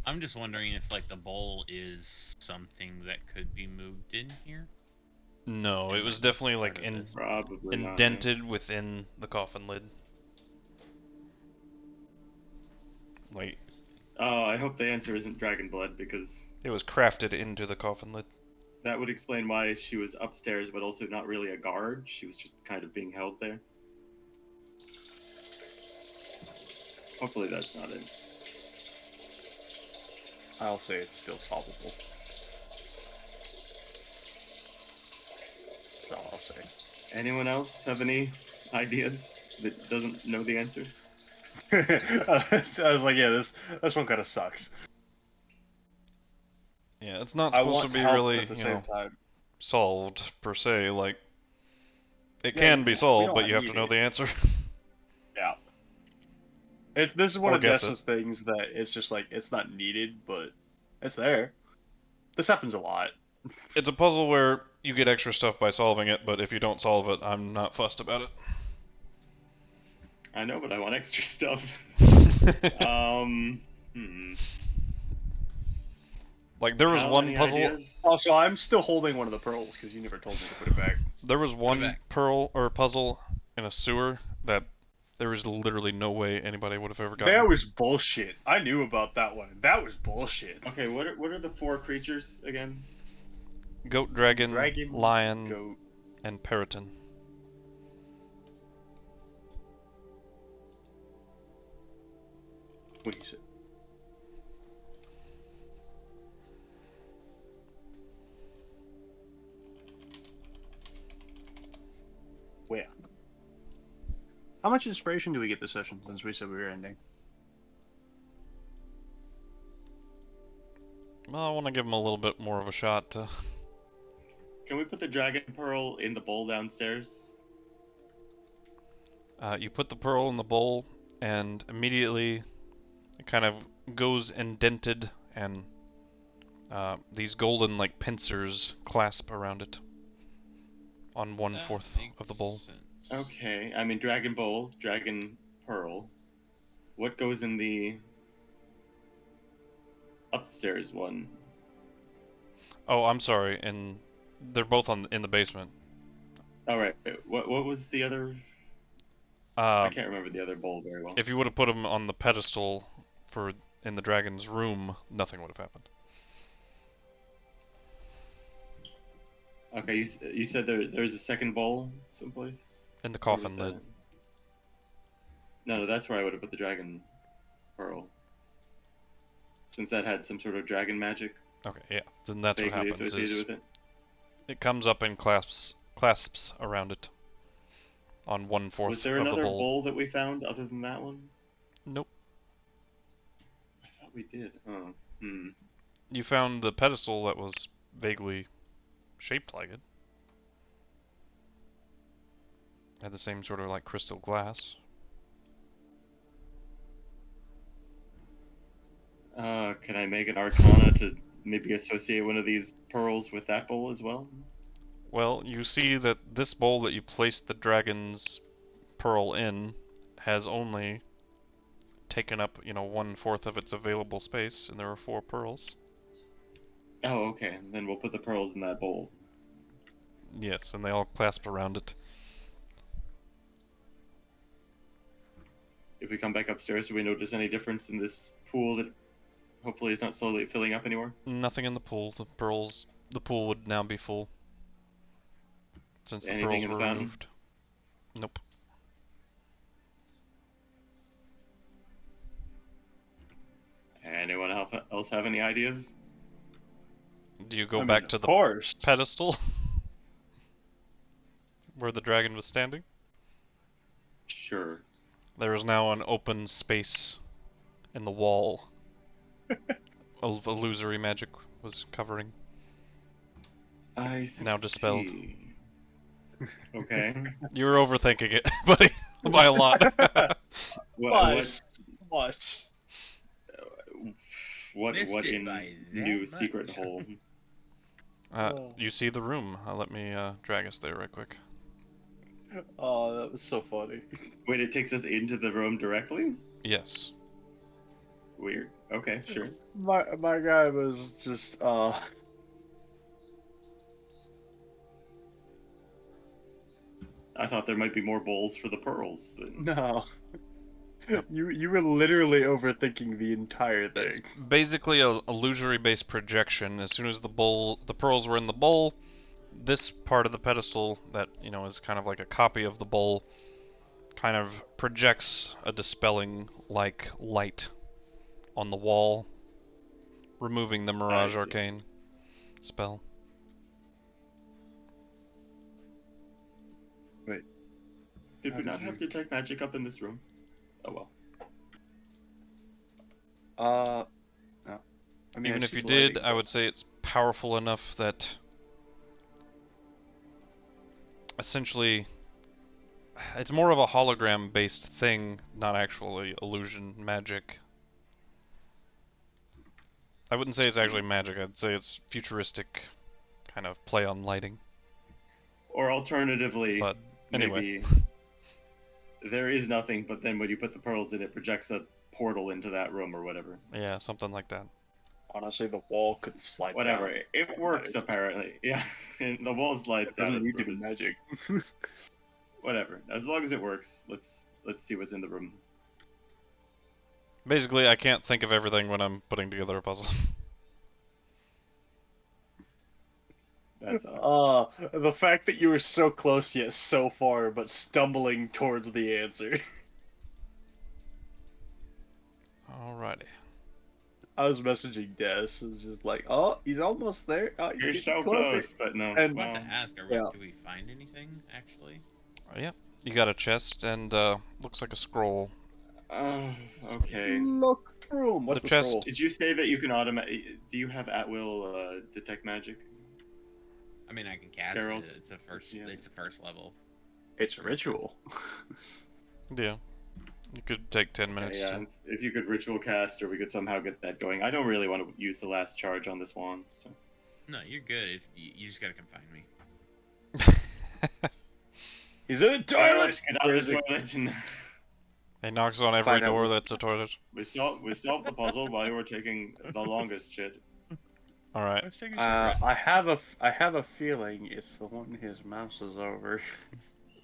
I'm just wondering if like the bowl is something that could be moved in here. No, it was definitely like indented within the coffin lid. Like. Oh, I hope the answer isn't dragon blood, because it was crafted into the coffin lid. That would explain why she was upstairs, but also not really a guard. She was just kind of being held there. Hopefully that's not it. I'll say it's still solvable. That's all I'll say. Anyone else have any ideas that doesn't know the answer? I was like, yeah, this one kind of sucks. Yeah, it's not supposed to be really, at the same time. solved per se. Like, it can be solved, but you have to know the answer. Yeah. This is one of Dessa's things that it's just like, it's not needed, but it's there. This happens a lot. It's a puzzle where you get extra stuff by solving it, but if you don't solve it, I'm not fussed about it. I know, but I want extra stuff. Like, there was one puzzle... Ideas? Also, I'm still holding one of the pearls, because you never told me to put it back. There was one pearl, or puzzle, in a sewer that there was literally no way anybody would have ever gotten. That was bullshit. I knew about that one. That was bullshit. Okay, what are the 4 creatures again? Goat, dragon, lion, goat, and periton. What is it? Where? How much inspiration do we get this session since we said we were ending? Well, I want to give him a little bit more of a shot to... Can we put the dragon pearl in the bowl downstairs? You put the pearl in the bowl, and immediately it kind of goes indented, and these golden, like, pincers clasp around it on 1/4 of the bowl. Okay, I mean, dragon bowl, dragon pearl. What goes in the upstairs one? Oh, I'm sorry, and they're both in the basement. All right. What was the other? I can't remember the other bowl very well. If you would have put them on the pedestal in the dragon's room, nothing would have happened. Okay, you said there's a second bowl someplace? In the coffin lid. No, that's where I would have put the dragon pearl. Since that had some sort of dragon magic. Okay, yeah. Then that's what happens. Associated with it comes up and clasps around it on 1/4 of the bowl. Was there another bowl that we found other than that one? Nope. I thought we did. Oh, You found the pedestal that was vaguely shaped like it. Had the same sort of like crystal glass. Can I make an arcana to maybe associate one of these pearls with that bowl as well? Well, you see that this bowl that you placed the dragon's pearl in has only taken up, 1/4 of its available space, and there are 4 pearls. Oh, okay. Then we'll put the pearls in that bowl. Yes, and they all clasp around it. If we come back upstairs, do we notice any difference in this pool that hopefully is not slowly filling up anymore? Nothing in the pool. The pool would now be full. Since the Anything pearls in the were fountain? removed. Nope. Anyone else have any ideas? Do you go I mean, back to of the course. pedestal? Where the dragon was standing? Sure. There is now an open space in the wall. Illusory magic was covering. I Now dispelled. see. Okay. You were overthinking it, buddy, by a lot. Much. What Missed it in by that new much. secret hole? You see the room. Let me drag us there right quick. Oh, that was so funny. Wait, it takes us into the room directly? Yes. Weird. Okay, sure. My guy was just I thought there might be more bowls for the pearls, but no. You were literally overthinking the entire thing. It's basically a illusory-based projection. As soon as the pearls were in the bowl, this part of the pedestal that, you know, is kind of like a copy of the bowl, kind of projects a dispelling like light on the wall, removing the Mirage see. Arcane spell. Wait. did we not have detect magic up in this room? Oh well. No. I mean, Even I if see you lighting, did, I would say it's powerful enough that essentially it's more of a hologram based thing, not actually illusion magic. I wouldn't say it's actually magic, I'd say it's futuristic kind of play on lighting. Or alternatively, But anyway. maybe there is nothing, but then when you put the pearls in, it projects a portal into that room or whatever. Yeah, something like that. honestly, the wall could slide Whatever. down. It works apparently. Yeah. And the wall slides It down. doesn't and need to the be room is- magic. Whatever. As long as it works, let's see what's in the room. Basically, I can't think of everything when I'm putting together a puzzle. That's all. The fact that you were so close yet so far, but stumbling towards the answer. Alrighty. I was messaging Des, it's just like, oh, he's almost there. Oh, he's You're getting so closer. close, but no. And- I was well, about to ask, yeah. do we find anything, actually? Yeah, you got a chest and looks like a scroll. okay. Look through him. What's The the chest- scroll? Did you say that you can do you have at will detect magic? I mean, I can cast Geralt? it. It's a first. Yeah. It's a first level. It's ritual. Yeah. You could take 10 minutes Yeah, to... if you could ritual cast, or we could somehow get that going. I don't really want to use the last charge on this wand, so. No, you're good. You just gotta confine me. He's in a toilet. Get out of the toilet and He knocks on every Find out door which- that's a toilet. we solved the puzzle while you were taking the longest shit. Alright. I have a feeling it's the one his mouse is over.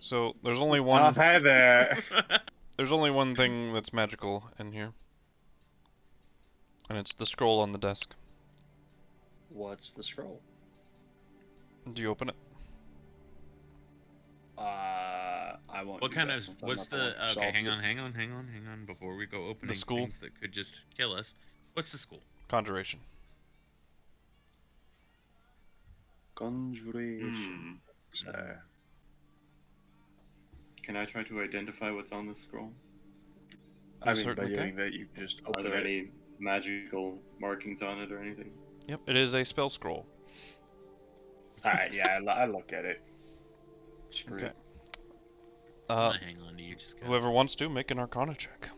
So, there's only Oh, one... hi there. There's only one thing that's magical in here. And it's the scroll on the desk. What's the scroll? Do you open it? I won't. What do kind that of? since I'm What's not one the? who Okay, solved hang it. on. Before we go opening school? things that could just kill us, what's the school? Conjuration. Conjuration. Hmm. Can I try to identify what's on this scroll? I You mean, by certainly doing can. that, you just Are open there it. any magical markings on it or anything? Yep, it is a spell scroll. Alright, yeah, I look at it. Screw Okay. it. I'm Uh, gonna hang on to you just 'cause. whoever wants to, make an Arcana check.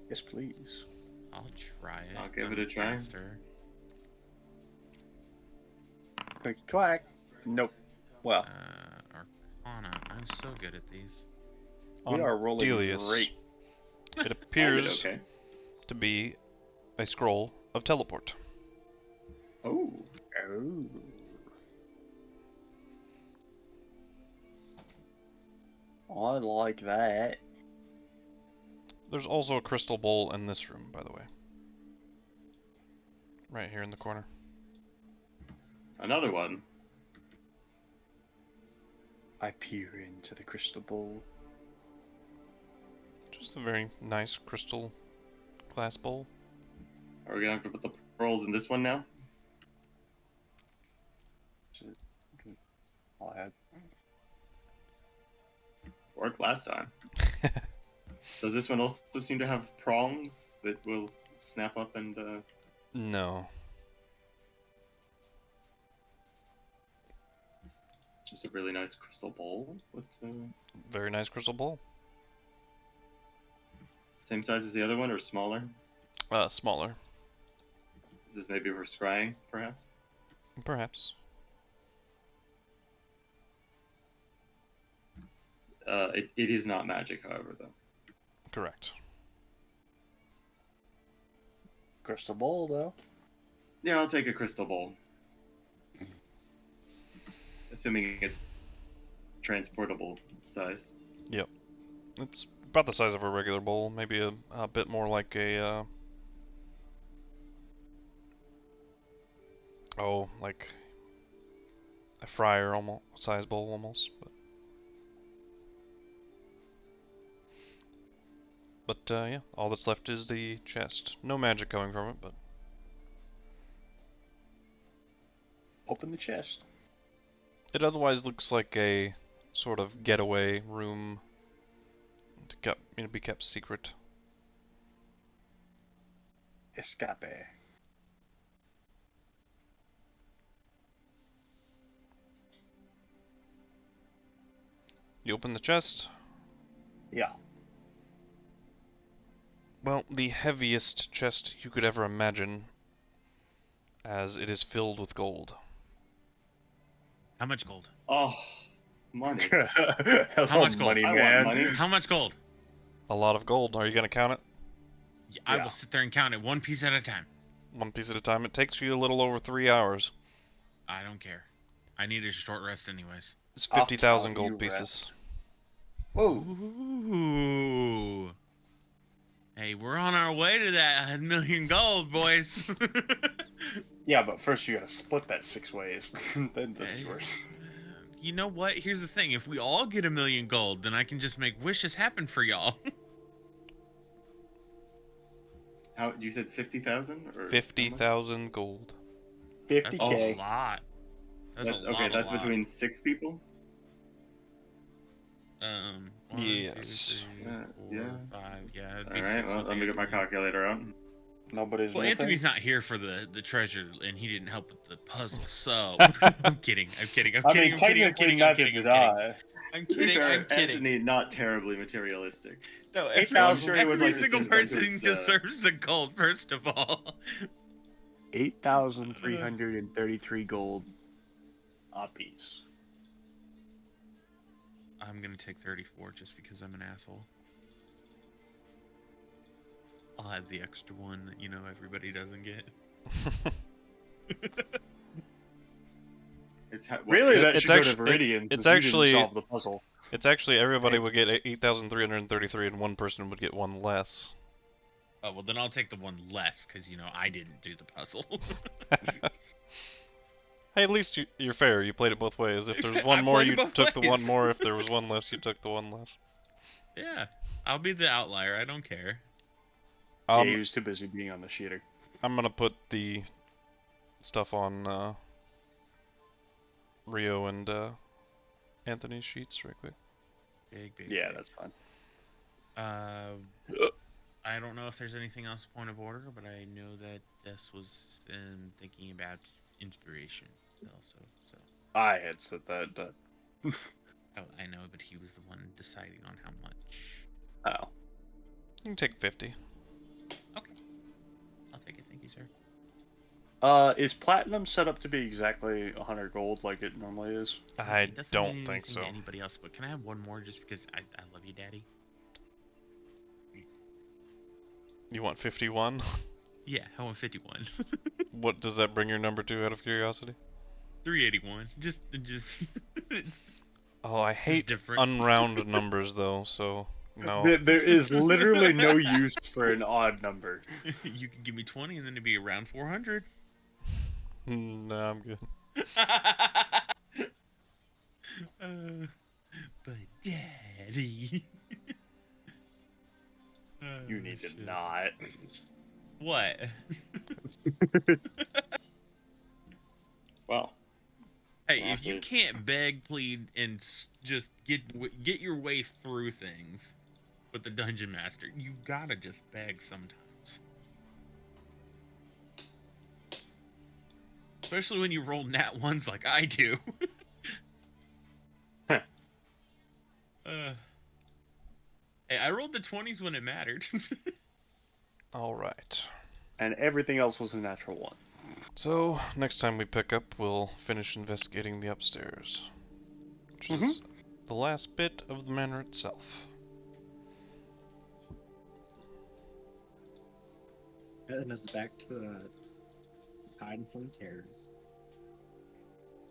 Yes, please. I'll try it. I'll give I'm it a try. caster. Click, clack. Nope. Well, Arcana. I'm so good at these. we are rolling Andelias. great. It I did appears okay. to be a scroll of teleport. Oh. Oh. I like that. There's also a crystal bowl in this room, by the way. Right here in the corner. Another one. I peer into the crystal bowl. Just a very nice crystal glass bowl. Are we gonna have to put the pearls in this one now? I'll add. Worked last time. Does this one also seem to have prongs that will snap up and No. just a really nice crystal bowl with Very nice crystal bowl. same size as the other one or smaller? Smaller. Is this maybe for scrying, perhaps? Perhaps. It is not magic, however, though. Correct. Crystal bowl, though. Yeah, I'll take a crystal bowl. Assuming it's transportable size. Yep. It's about the size of a regular bowl, maybe a bit more like a, like a fryer almost size bowl almost, but yeah, all that's left is the chest. No magic coming from it, but Open the chest. it otherwise looks like a sort of getaway room to be kept secret. Escape. You open the chest. Yeah. Well, the heaviest chest you could ever imagine, as it is filled with gold. How much gold? Oh, money. Hello, How much gold? money I man. want money. How much gold? A lot of gold. Are you gonna count it? Yeah, I Yeah. will sit there and count it one piece at a time. One piece at a time. It takes you a little over 3 hours. I don't care. I need a short rest anyways. It's I'll 50,000 count you gold pieces. rest. Whoa. Ooh. Hey, we're on our way to that million gold, boys. Yeah, but first you gotta split that 6 ways. Then that's Hey, yours. You know what? Here's the thing. If we all get 1,000,000 gold, then I can just make wishes happen for y'all. How you said 50,000 or 50,000 gold. 50K. That's a lot. That's That's a lot. okay. That's a lot. between 6 people. One, Yes. 2, 3, 4, Yeah. 5. Yeah. it'd All be right. 6 Well, with let me get my Anthony. calculator out. Nobody's Well, missing. Anthony's not here for the treasure, and he didn't help with the puzzle. So I'm kidding. I'm kidding. I'm I kidding. mean, I'm kidding. I'm technically, kidding. I'm neither kidding. did I'm I. I'm To be kidding. fair, I'm kidding. Anthony, not terribly materialistic. No, I'm every, sure he would every like to single see some person his, deserves the gold. First of all. 8,333 gold a piece. I'm gonna take 34 just because I'm an asshole. I'll have the extra one that everybody doesn't get. It's what- Really, that It's should go to actu- it- Viridian. it's 'cause you actually- didn't solve the puzzle. It's actually everybody would get 8,333 and one person would get one less. Oh well, then I'll take the one less because I didn't do the puzzle. Hey, at least you're fair. You played it both ways. If there's I one more, played it you both took the one ways. more. If there was one less, you took the one less. Yeah, I'll be the outlier. I don't care. Yeah, he was too busy being on the sheeter. I'm gonna put the stuff on Rio and Anthony's sheets right quick. Big. Yeah, that's fine. I don't know if there's anything else point of order, but I know that Des was thinking about inspiration also. So I had said that, but... oh, I know, but he was the one deciding on how much. Oh. You can take 50. Okay, I'll take it. Thank you, sir. Is platinum set up to be exactly 100 gold like it normally is? I It doesn't don't mean think anything so. to anybody else, but can I have one more just because I love you, Daddy? You want 51? Yeah, I want 51. What does that bring your number to, out of curiosity? 381. Just. Oh, I hate different. unround numbers though, so no. There is literally no use for an odd number. You can give me 20 and then it'd be around 400. No, I'm good. But Daddy. You need to not. What? Well, Hey, Yeah, if you dude. can't beg, plead, and just get your way through things with the dungeon master, you've gotta just beg sometimes. Especially when you roll nat ones like I do. Hey, I rolled the 20s when it mattered. All right. And everything else was a natural one. So, next time we pick up, we'll finish investigating the upstairs, which is the last bit of the manor itself. And us back to the hiding from the terrors.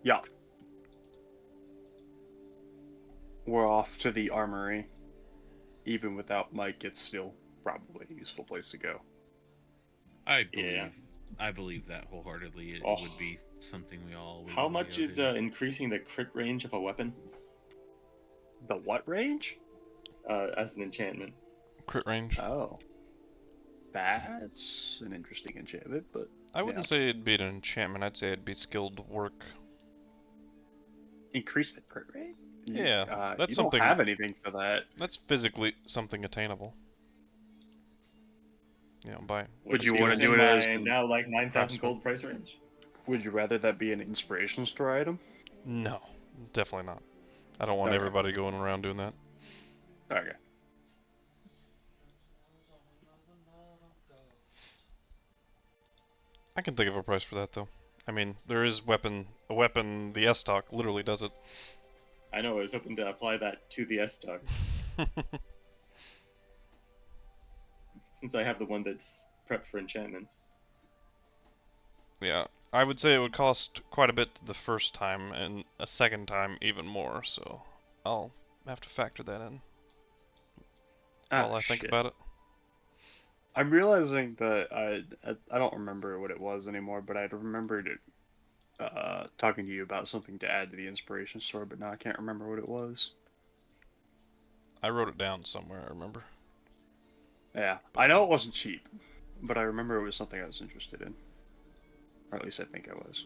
Yeah. We're off to the armory. Even without Mike, it's still probably a useful place to go. I believe that wholeheartedly. It Oh. would be something we all would How wanna much go is do. increasing the crit range of a weapon The what range? as an enchantment? Crit range. Oh. That's an interesting enchantment, but I wouldn't say it'd be an enchantment, I'd say it'd be skilled work. increase the crit rate? Yeah, that's you something. don't have anything for that. That's physically something attainable. You know, by Would you skill. want to do it My as? now like 9,000 craftsman. gold price range? Would you rather that be an inspiration store item? No, definitely not. I don't want Okay. everybody going around doing that. Okay. I can think of a price for that though. I mean, there is a weapon, the S-Stock literally does it. I know, I was hoping to apply that to the S-Stock, since I have the one that's prepped for enchantments. Yeah, I would say it would cost quite a bit the first time, and a second time even more, so I'll have to factor that in while I think about it. I'm realizing that I don't remember what it was anymore, but I remembered it talking to you about something to add to the inspiration store, but now I can't remember what it was. I wrote it down somewhere, I remember. Yeah, I know it wasn't cheap, but I remember it was something I was interested in. Or at least I think I was.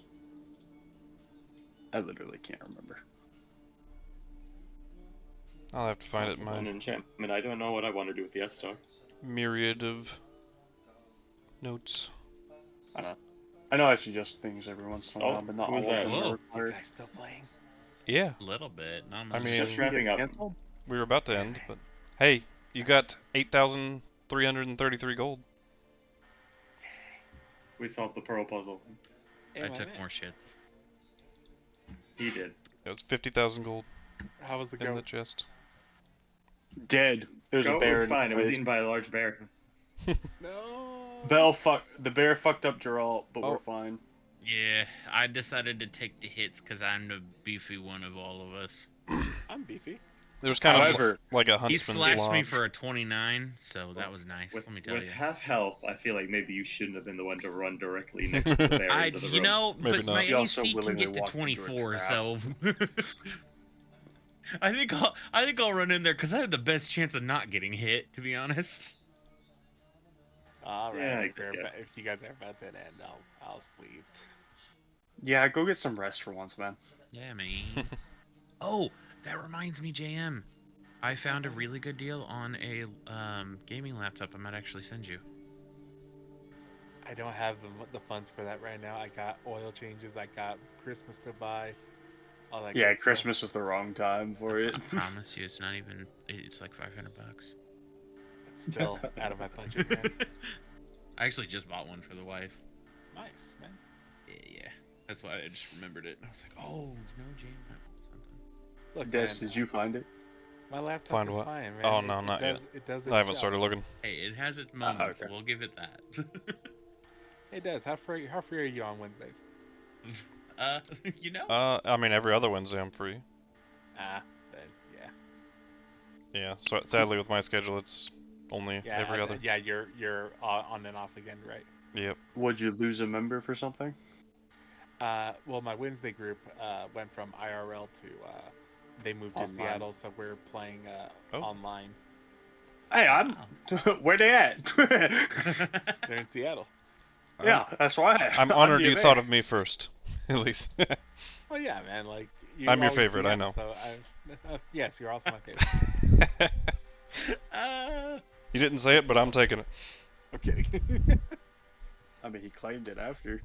I literally can't remember. I'll have to find it in It's an my enchantment. I don't know what I want to do with the S-Stock. myriad of notes. I know I suggest things every once in a while, but not all who's of that? them Whoa. are You required. guys still playing? Yeah, A little bit, not I much. mean- Just wrapping up. Canceled? we were about to end, but hey, you got 8,333 gold. We solved the Pearl puzzle. I took more shits. He did. It was 50,000 gold How was the in the goat? chest. Dead. There's a Goat bear was in the fine. It was place. eaten by a large bear. No. The bear fucked up Geralt, but Oh. we're fine. Yeah, I decided to take the hits because I'm the beefy one of all of us. I'm beefy. There's kind However, of like a He huntsman's slashed me lodge. for a 29, so that was nice. With, let me tell with you. half health, I feel like maybe you shouldn't have been the one to run directly next to the bear into the room. You know, Maybe but not. my You also AC can willingly get to walked into a 24, trap. so I think I'll run in there because I have the best chance of not getting hit. To be honest. All right. Yeah, I if, guess. if you guys are about to end, I'll sleep. Yeah, go get some rest for once, man. Yeah, man. Oh, that reminds me, JM. I found a really good deal on a gaming laptop. I might actually send you. I don't have the funds for that right now. I got oil changes. I got Christmas to buy. All that. Yeah, good stuff. Christmas is the wrong time for it. I promise you, it's not even. It's like $500. It's still out of my budget, man. I actually just bought one for the wife. Nice, man. Yeah. That's why I just remembered it. I was like, oh, you know, James, something. Look, Des, man, did you find it? my laptop Find is what? fine, man. Oh, no, not does, yet. It does its I haven't job. started looking. Hey, it has its moments. okay. We'll give it that. Hey, Des, how free are you on Wednesdays? you know? I mean, every other Wednesday I'm free. Ah, Yeah, so sadly with my schedule, it's only Yeah, every other. yeah, you're on and off again, right? Yep. Would you lose a member for something? Well, my Wednesday group went from IRL to they moved to Online. Seattle, so we're playing Oh. online. Hey, I'm. Where they at? They're in Seattle. Yeah, that's why. I'm honored you thought of me first, at least. Oh yeah, man. Like I'm your always favorite, I DM, know. So yes, you're also my favorite. You didn't say it, but I'm taking it. I'm kidding. I mean, he claimed it after.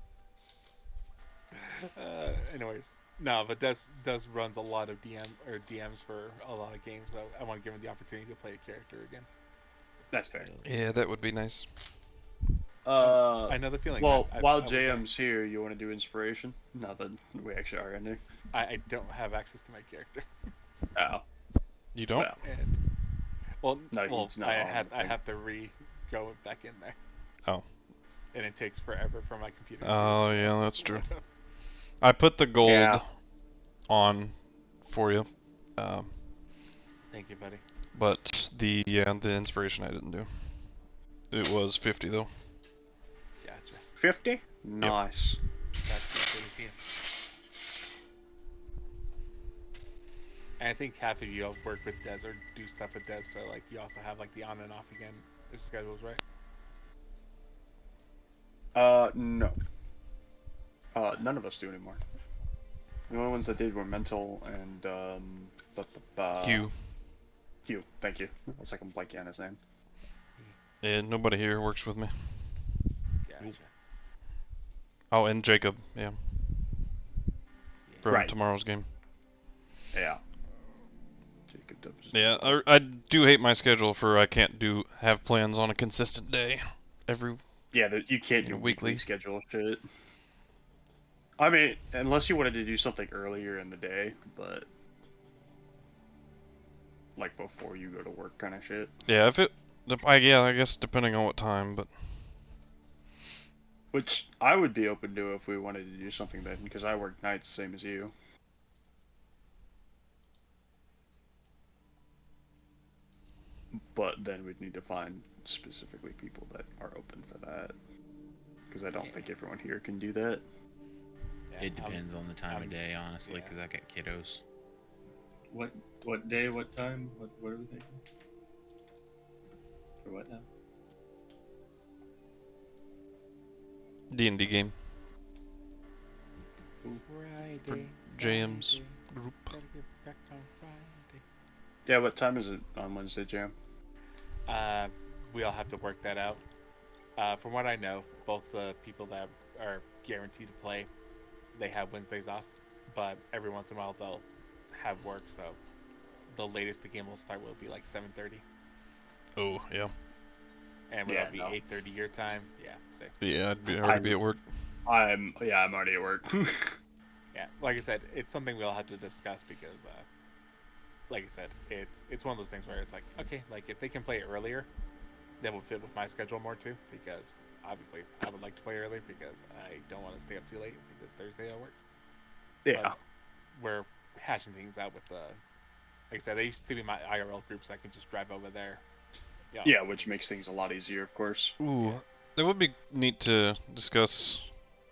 Anyways, no, but Des runs a lot of DMs for a lot of games. So I want to give him the opportunity to play a character again. That's fair. Yeah, that would be nice. I know the feeling. Well, I while was JM's here, you want to do inspiration? Not that we actually are in there. I don't have access to my character. Oh. You don't? Well, And, No, he's not I on the thing. have to go back in there. Oh. And it takes forever for my computer. Oh, yeah, that's true. I put the gold on for you. Thank you, buddy. But the inspiration I didn't do. It was 50 though. Gotcha. 50? Nice. That's the 50th. And I think half of you all work with Des or do stuff with Des, so like you also have like the on and off again if the schedule's right. No. None of us do anymore. The only ones that did were Mental and, Hugh. Hugh, thank you. I was like, I'm blanking on his name. Yeah, nobody here works with me. Gotcha. Oh, and Jacob, yeah. For Right. tomorrow's game. Yeah. Jacob Dubs. Yeah, I do hate my schedule for I can't have plans on a consistent day every. Yeah, you can't do weekly weekly schedule shit. I mean, unless you wanted to do something earlier in the day, but like before you go to work kind of shit. Yeah, I guess depending on what time, but Which I would be open to if we wanted to do something then, because I work nights same as you. But then we'd need to find specifically people that are open for that, because I don't think everyone here can do that. Yeah, It depends on the time of day, honestly, because I got kiddos. What day? What time? What are we thinking? For what now? D&D game Friday, for JM's Friday, group. gotta get back on Friday. Yeah, what time is it on Wednesday, Jam? We all have to work that out. From what I know, both the people that are guaranteed to play, they have Wednesdays off, but every once in a while they'll have work, so the latest the game will start will be like 7:30. Oh, yeah. And will Yeah, that be no. 8:30 your time? Yeah, same. Yeah, I'd already be at work. I'm already at work. Yeah, like I said, it's something we'll have to discuss because, like I said, it's one of those things where it's like, okay, like if they can play earlier, that will fit with my schedule more too. Because obviously, I would like to play early because I don't want to stay up too late because Thursday I work. Yeah. But we're hashing things out with the. Like I said, they used to be my IRL group, so I can just drive over there. Yeah, which makes things a lot easier, of course. Ooh, that would be neat to discuss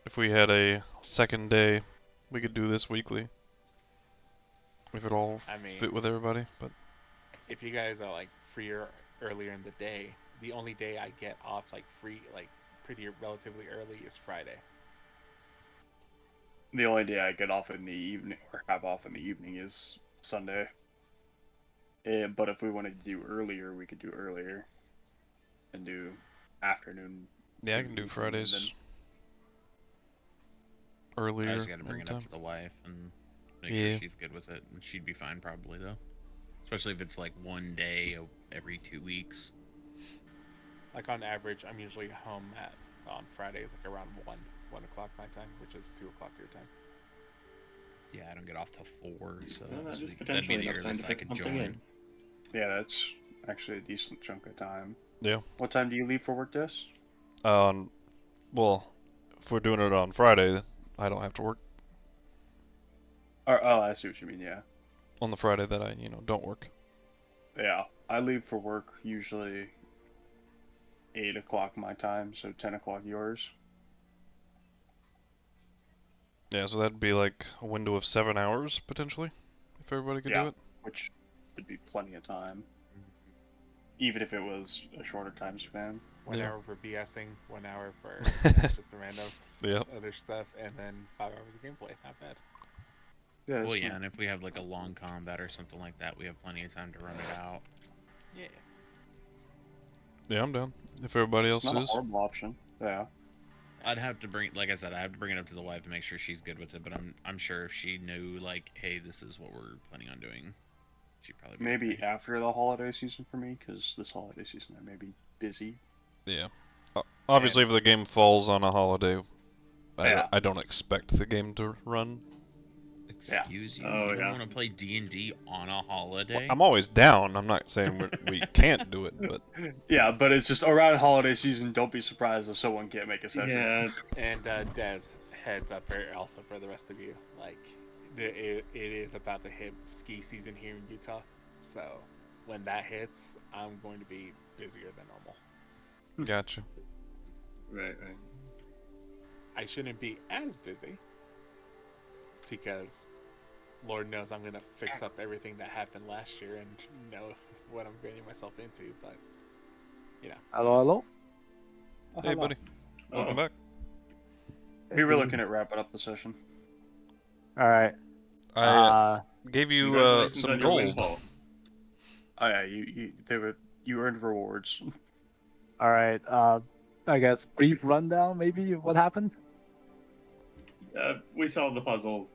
if we had a second day. We could do this weekly. If it all fit with everybody, but if you guys are like freer earlier in the day, the only day I get off like free, like pretty relatively early is Friday. The only day I get off in the evening, or have off in the evening, is Sunday. But if we wanted to do earlier, we could do earlier. And do afternoon. yeah, I can do Fridays then- earlier. I just gotta bring it up anytime. to the wife and make Yeah. sure she's good with it, and she'd be fine probably though. Especially if it's like one day every 2 weeks. Like on average, I'm usually home on Fridays like around 1 o'clock my time, which is 2 o'clock your time. Yeah, I don't get off till 4, so Well, that that'd is be potentially the enough time earliest to I fit could something join. in. Yeah, that's actually a decent chunk of time. Yeah. What time do you leave for work, Des? Well, if we're doing it on Friday, I don't have to work Oh, I see what you mean, yeah. on the Friday that I, don't work. Yeah, I leave for work usually 8 o'clock my time, so 10 o'clock yours. Yeah, so that'd be like a window of 7 hours potentially, if everybody could do it. Which would be plenty of time, even if it was a shorter time span. 1 Yeah. hour for BSing, 1 hour for just the random other stuff, and then 5 hours of gameplay. Not bad. Yeah, Well, yeah, and if we have like a long combat or something like that, we have plenty of time to run it out. Yeah. Yeah, I'm down. If everybody it's else not is. a horrible option. Yeah. I'd have to bring, like I said, I have to bring it up to the wife to make sure she's good with it. But I'm sure if she knew, like, hey, this is what we're planning on doing, she'd probably be Maybe okay. after the holiday season for me, because this holiday season I may be busy. Yeah. Obviously, if the game falls on a holiday, Yeah. I don't expect the game to run. Excuse you? Oh, You don't yeah. want to play D&D on a holiday? I'm always down. I'm not saying we can't do it, but Yeah, but it's just around holiday season. Don't be surprised if someone can't make a session. Yeah. And Des, heads up also for the rest of you. Like, it is about to hit ski season here in Utah. So when that hits, I'm going to be busier than normal. gotcha. Right. I shouldn't be as busy because Lord knows I'm going to fix up everything that happened last year and know what I'm getting myself into. But, you know. Hello? Hey, buddy. Welcome back. We were looking at wrapping up the session. All right. I gave you Congratulations some on your gold. windfall. Oh yeah, you earned rewards. All right. I guess brief rundown, maybe, of what happened. We solved the puzzle